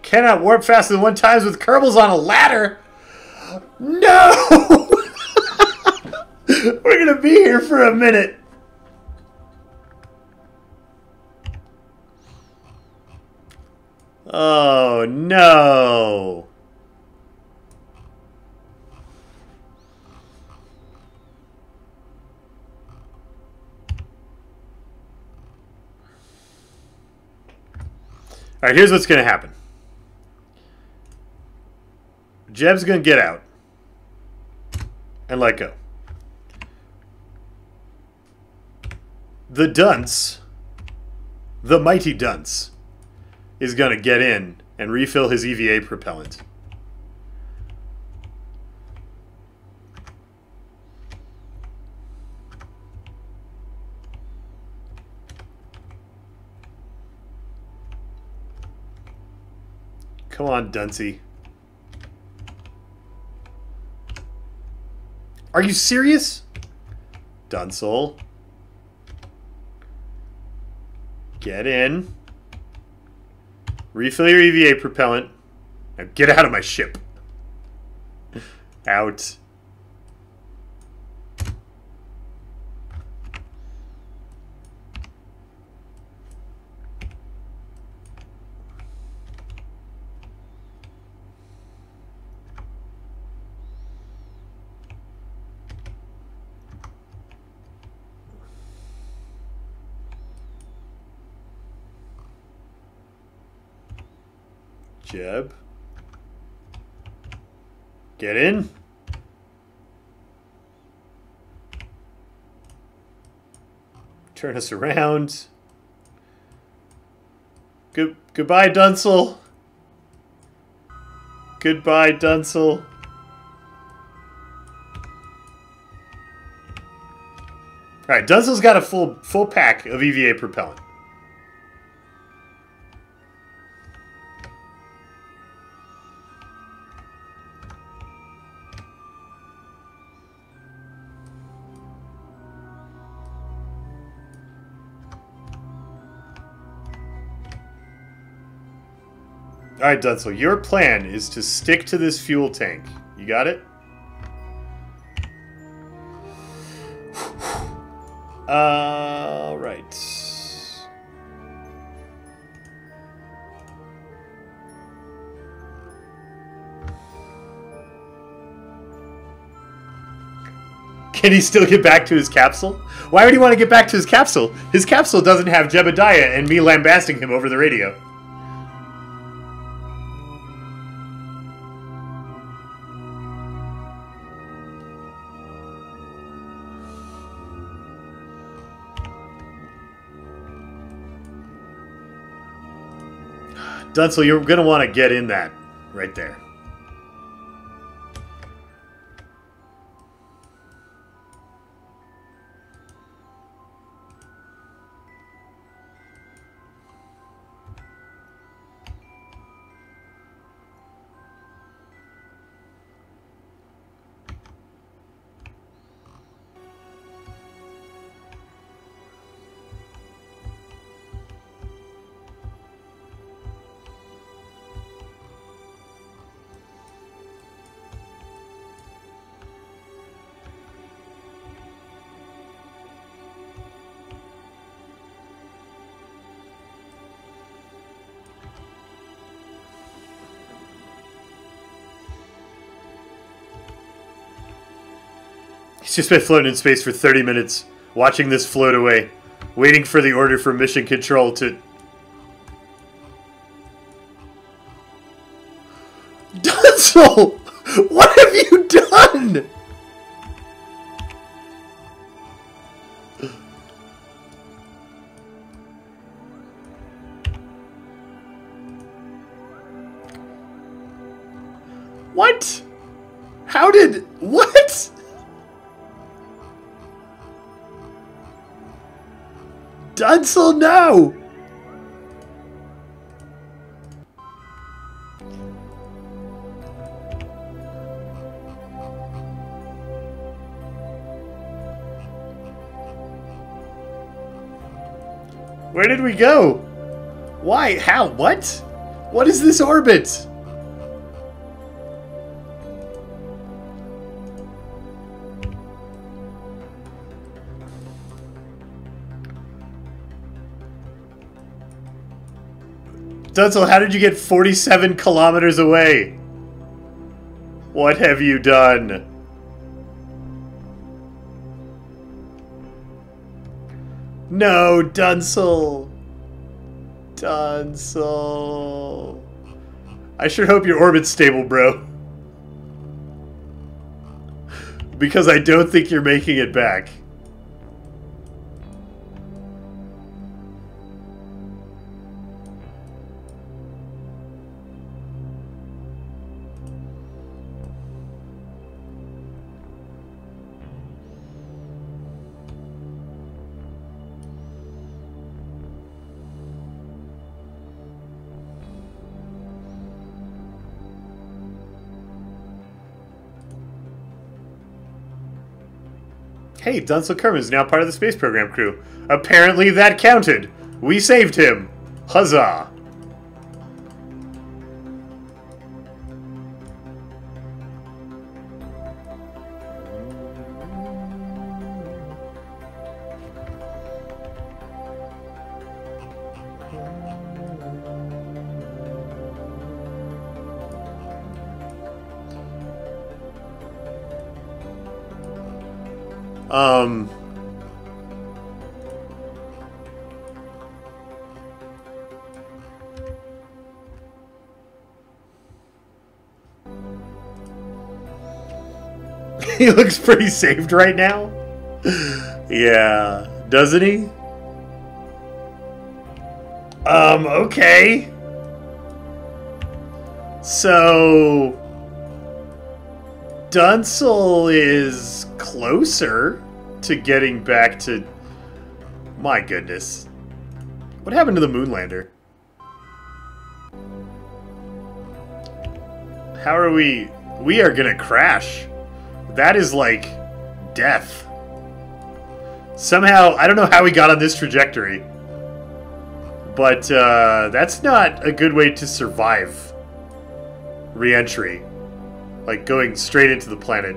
Cannot warp faster than 1 times with Kerbal's on a ladder! No! We're gonna be here for a minute. Oh, no. Alright, here's what's gonna happen. Jeb's gonna get out and let go. The dunce, the mighty dunce, is gonna get in and refill his EVA propellant. Come on, Duncey. Are you serious? Dunsel. Get in. Refill your EVA propellant. Now get out of my ship. Out. Jeb. Get in. Turn us around. Goodbye, Dunsel. Goodbye, Dunsel. Alright, Dunsel's got a full pack of EVA propellant. Alright, Dunsel, your plan is to stick to this fuel tank. You got it? Alright. Can he still get back to his capsule? Why would he want to get back to his capsule? His capsule doesn't have Jebediah and me lambasting him over the radio. Dunsel, you're going to want to get in that right there. He's just been floating in space for 30 minutes, watching this float away, waiting for the order from Mission Control to... Dunzel! What have you done? What? How did... What? Dunzel, no! Where did we go? Why? How? What? What is this orbit? Dunzel, how did you get 47 kilometers away? What have you done? No, Dunzel. Dunzel. I sure hope your orbit's stable, bro. Because I don't think you're making it back. Hey, Dunzel Kerman is now part of the space program crew. Apparently that counted. We saved him. Huzzah. He looks pretty saved right now. Yeah, doesn't he? Okay. So Dunzel is closer to getting back to... My goodness. What happened to the Moonlander? How are we... We are gonna crash. That is like death. Somehow, I don't know how we got on this trajectory. But that's not a good way to survive re-entry. Like going straight into the planet.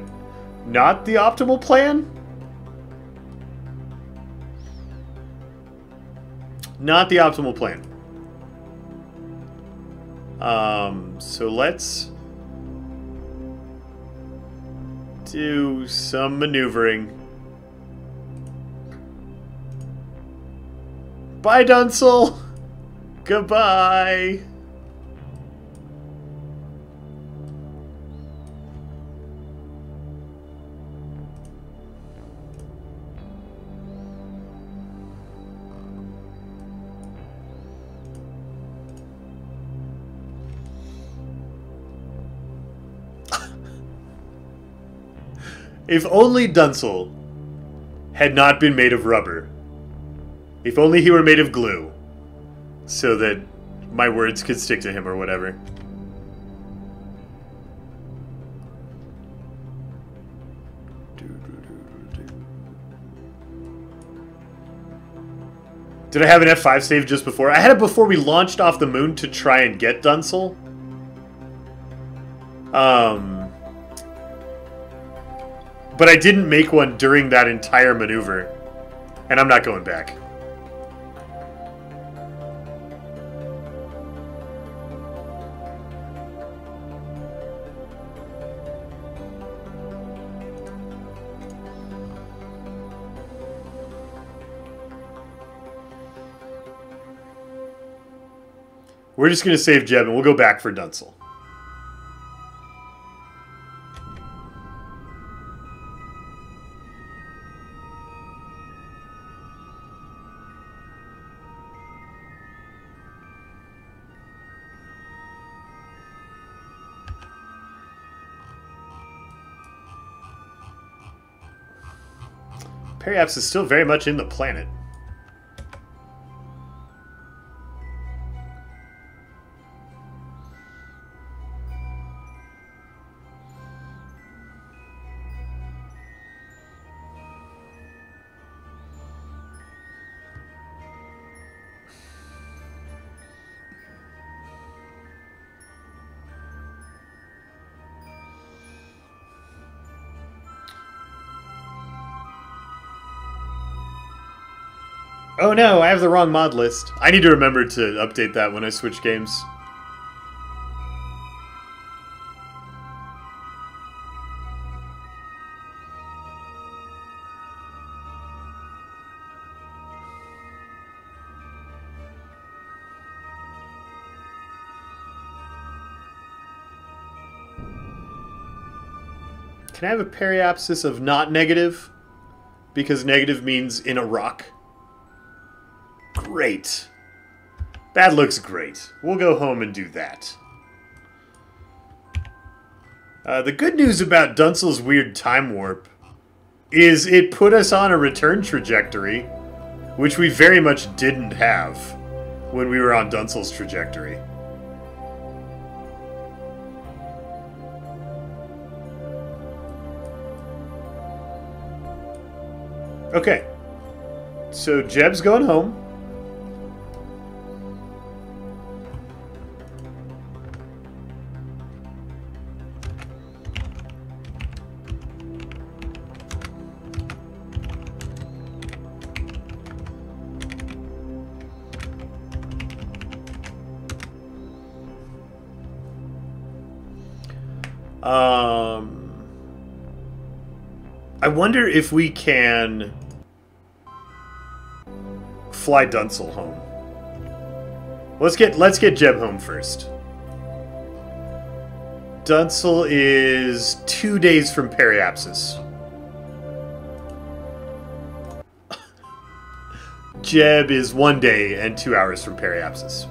Not the optimal plan? Not the optimal plan. So let's do some maneuvering. Bye, Dunzel. Goodbye. If only Dunzel had not been made of rubber. If only he were made of glue. So that my words could stick to him or whatever. Did I have an F5 save just before? I had it before we launched off the moon to try and get Dunzel. But I didn't make one during that entire maneuver. And I'm not going back. We're just going to save Jeb and we'll go back for Dunsel. Periaps is still very much in the planet. Oh no, I have the wrong mod list. I need to remember to update that when I switch games. Can I have a periapsis of not negative? Because negative means in a rock. Great. That looks great. We'll go home and do that. The good news about Dunsel's weird time warp is it put us on a return trajectory, which we very much didn't have when we were on Dunsel's trajectory. Okay. So Jeb's going home. I wonder if we can fly Dunsel home. Let's get Jeb home first. Dunsel is 2 days from periapsis. Jeb is 1 day and 2 hours from periapsis.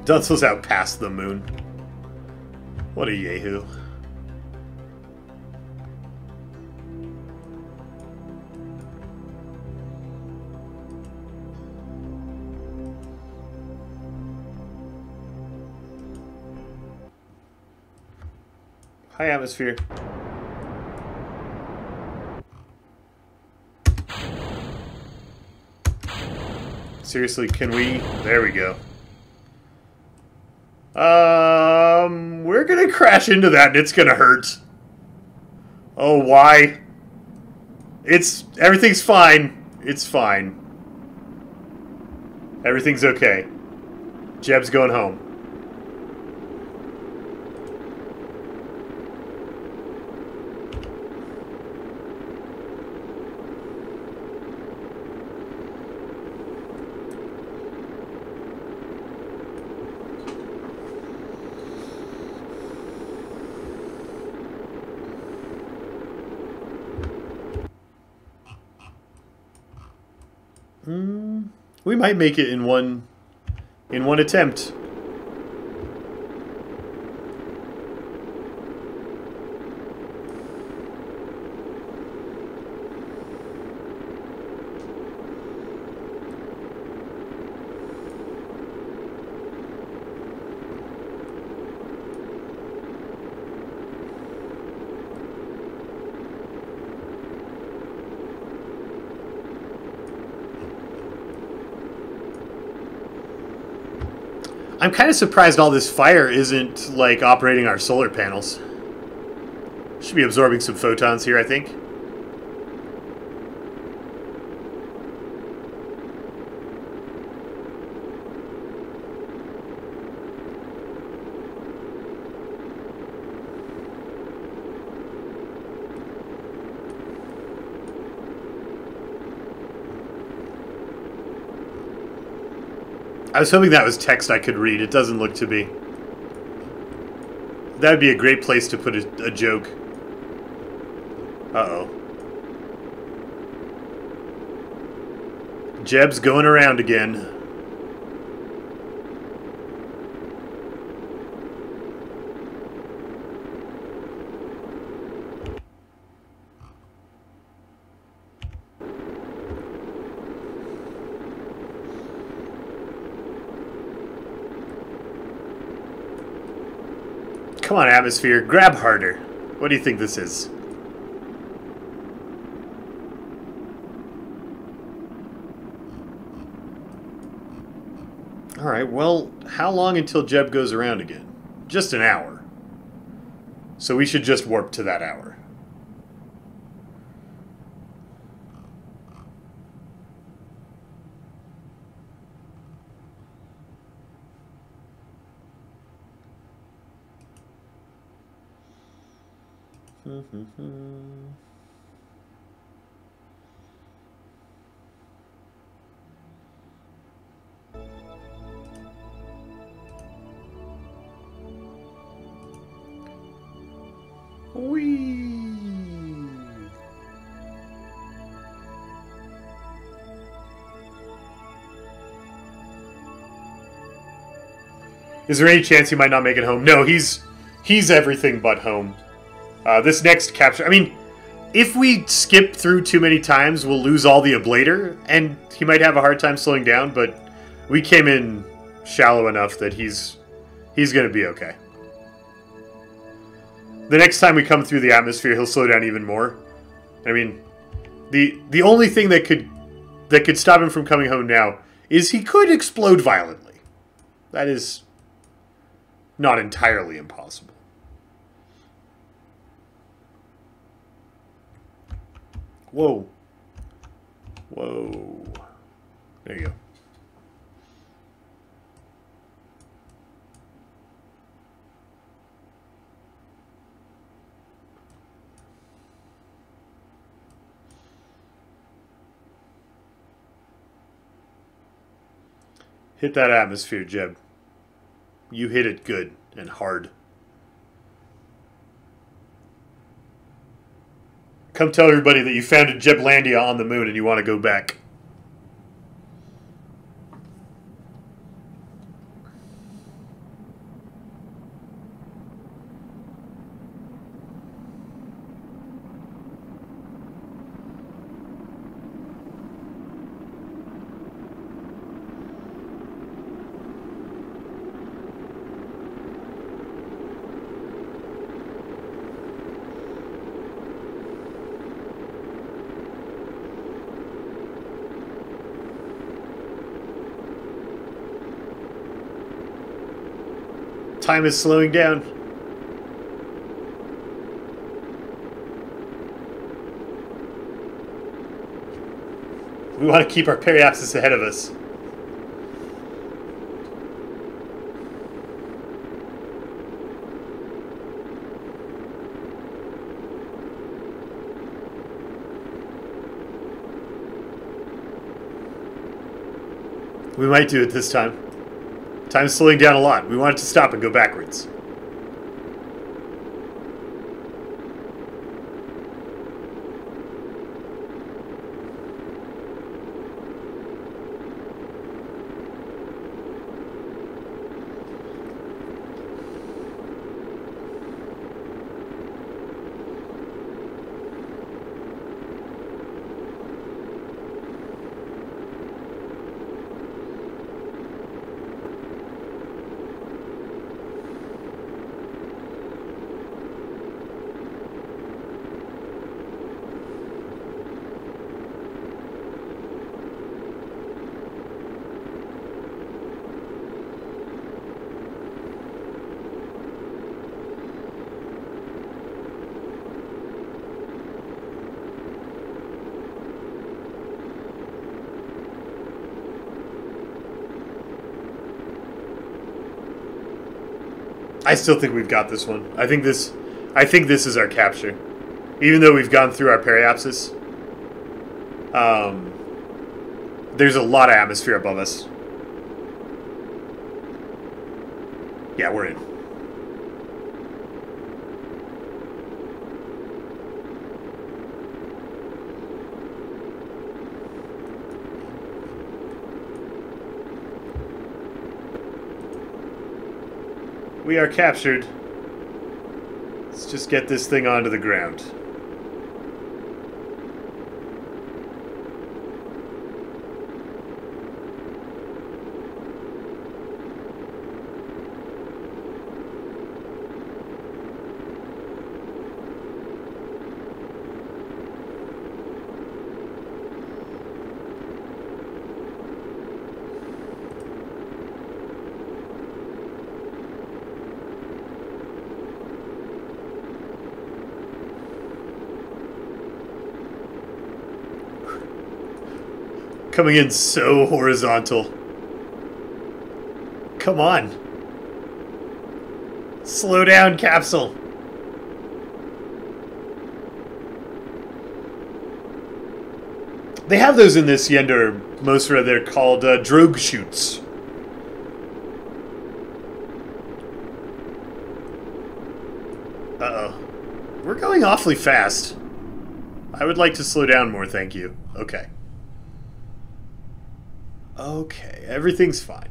Dunsel's out past the moon. What a yahoo. Hi, atmosphere. Seriously, can we? There we go. We're gonna crash into that and it's gonna hurt. Oh, why? Everything's fine. It's fine. Everything's okay. Jeb's going home. We might make it in one attempt. I'm kind of surprised all this fire isn't, like, operating our solar panels. Should be absorbing some photons here, I think. I was hoping that was text I could read. It doesn't look to be. That would be a great place to put a joke. Uh-oh. Jeb's going around again. Come on, Atmosphere. Grab harder. What do you think this is? Alright, well, how long until Jeb goes around again? Just an hour. So we should just warp to that hour. Whee! Is there any chance he might not make it home? No, he's everything but home. This next capture... I mean, if we skip through too many times, we'll lose all the ablator, and he might have a hard time slowing down, but we came in shallow enough that he's going to be okay. The next time we come through the atmosphere, he'll slow down even more. I mean, the only thing that could stop him from coming home now is he could explode violently. That is not entirely impossible. Whoa. Whoa. There you go. Hit that atmosphere, Jeb. You hit it good and hard. Come tell everybody that you founded Jeblandia on the moon and you want to go back. Time is slowing down. We want to keep our periapsis ahead of us. We might do it this time. Time's slowing down a lot. We want it to stop and go backwards. I still think we've got this one. I think this is our capture. Even though we've gone through our periapsis. There's a lot of atmosphere above us. Yeah, we're in. We are captured. Let's just get this thing onto the ground. Coming in so horizontal. Come on. Slow down, capsule. They have those in this Yender Mosra. They're called drogue chutes. Uh-oh. We're going awfully fast. I would like to slow down more, thank you. Okay. Okay, everything's fine.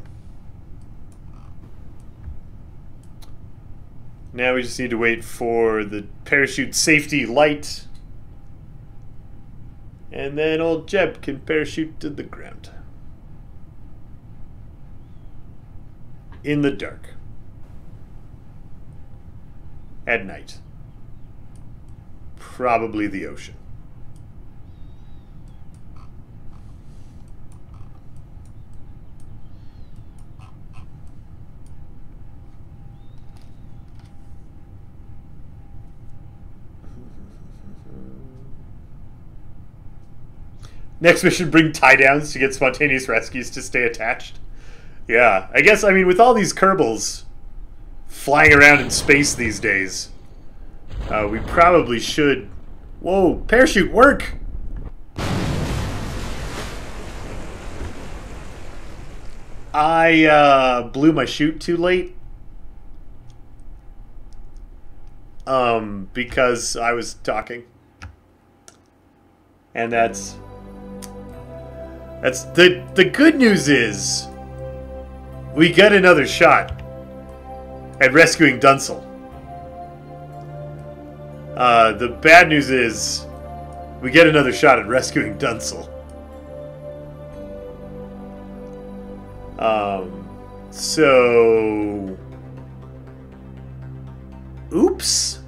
Now we just need to wait for the parachute safety light. And then old Jeb can parachute to the ground. In the dark. At night. Probably the ocean. Next mission, bring tie-downs to get spontaneous rescues to stay attached. Yeah, I guess, I mean, with all these Kerbals flying around in space these days, we probably should... Whoa, parachute, work! I blew my chute too late. Because I was talking. And that's the good news is we get another shot at rescuing Dunsel. The bad news is we get another shot at rescuing Dunsel. So oops.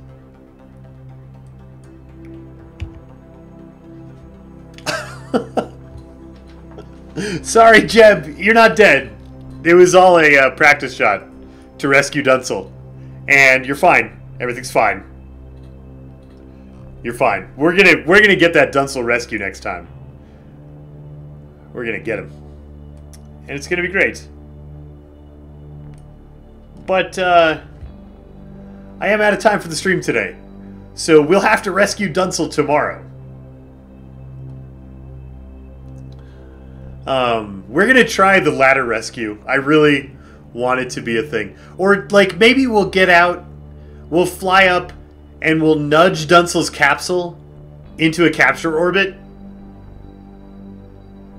Sorry, Jeb, you're not dead. It was all a practice shot to rescue Dunsel. And you're fine. Everything's fine. You're fine. We're gonna get that Dunsel rescue next time. We're gonna get him. And it's gonna be great. But I am out of time for the stream today. So we'll have to rescue Dunsel tomorrow. We're gonna try the ladder rescue. I really want it to be a thing. Or, like, maybe we'll get out, we'll fly up, and we'll nudge Dunsel's capsule into a capture orbit.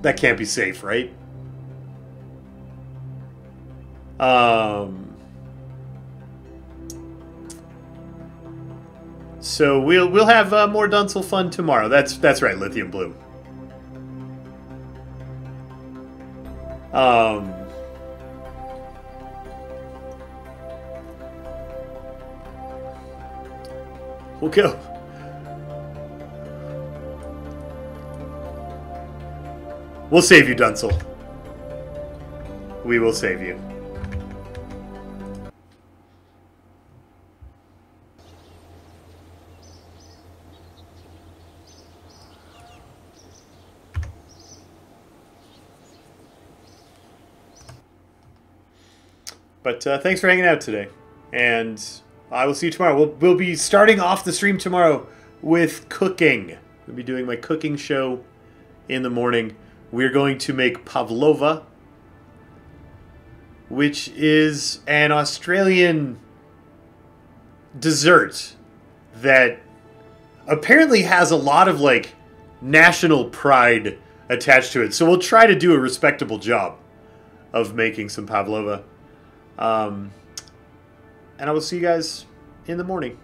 That can't be safe, right? So we'll have more Dunsel fun tomorrow. That's right, Lithium Bloom. We'll go. We'll save you, Dunsel. We will save you. But thanks for hanging out today, and I will see you tomorrow. We'll be starting off the stream tomorrow with cooking. We'll be doing my cooking show in the morning. We're going to make pavlova which is an Australian dessert that apparently has a lot of, like, national pride attached to it. So we'll try to do a respectable job of making some pavlova. And I will see you guys in the morning.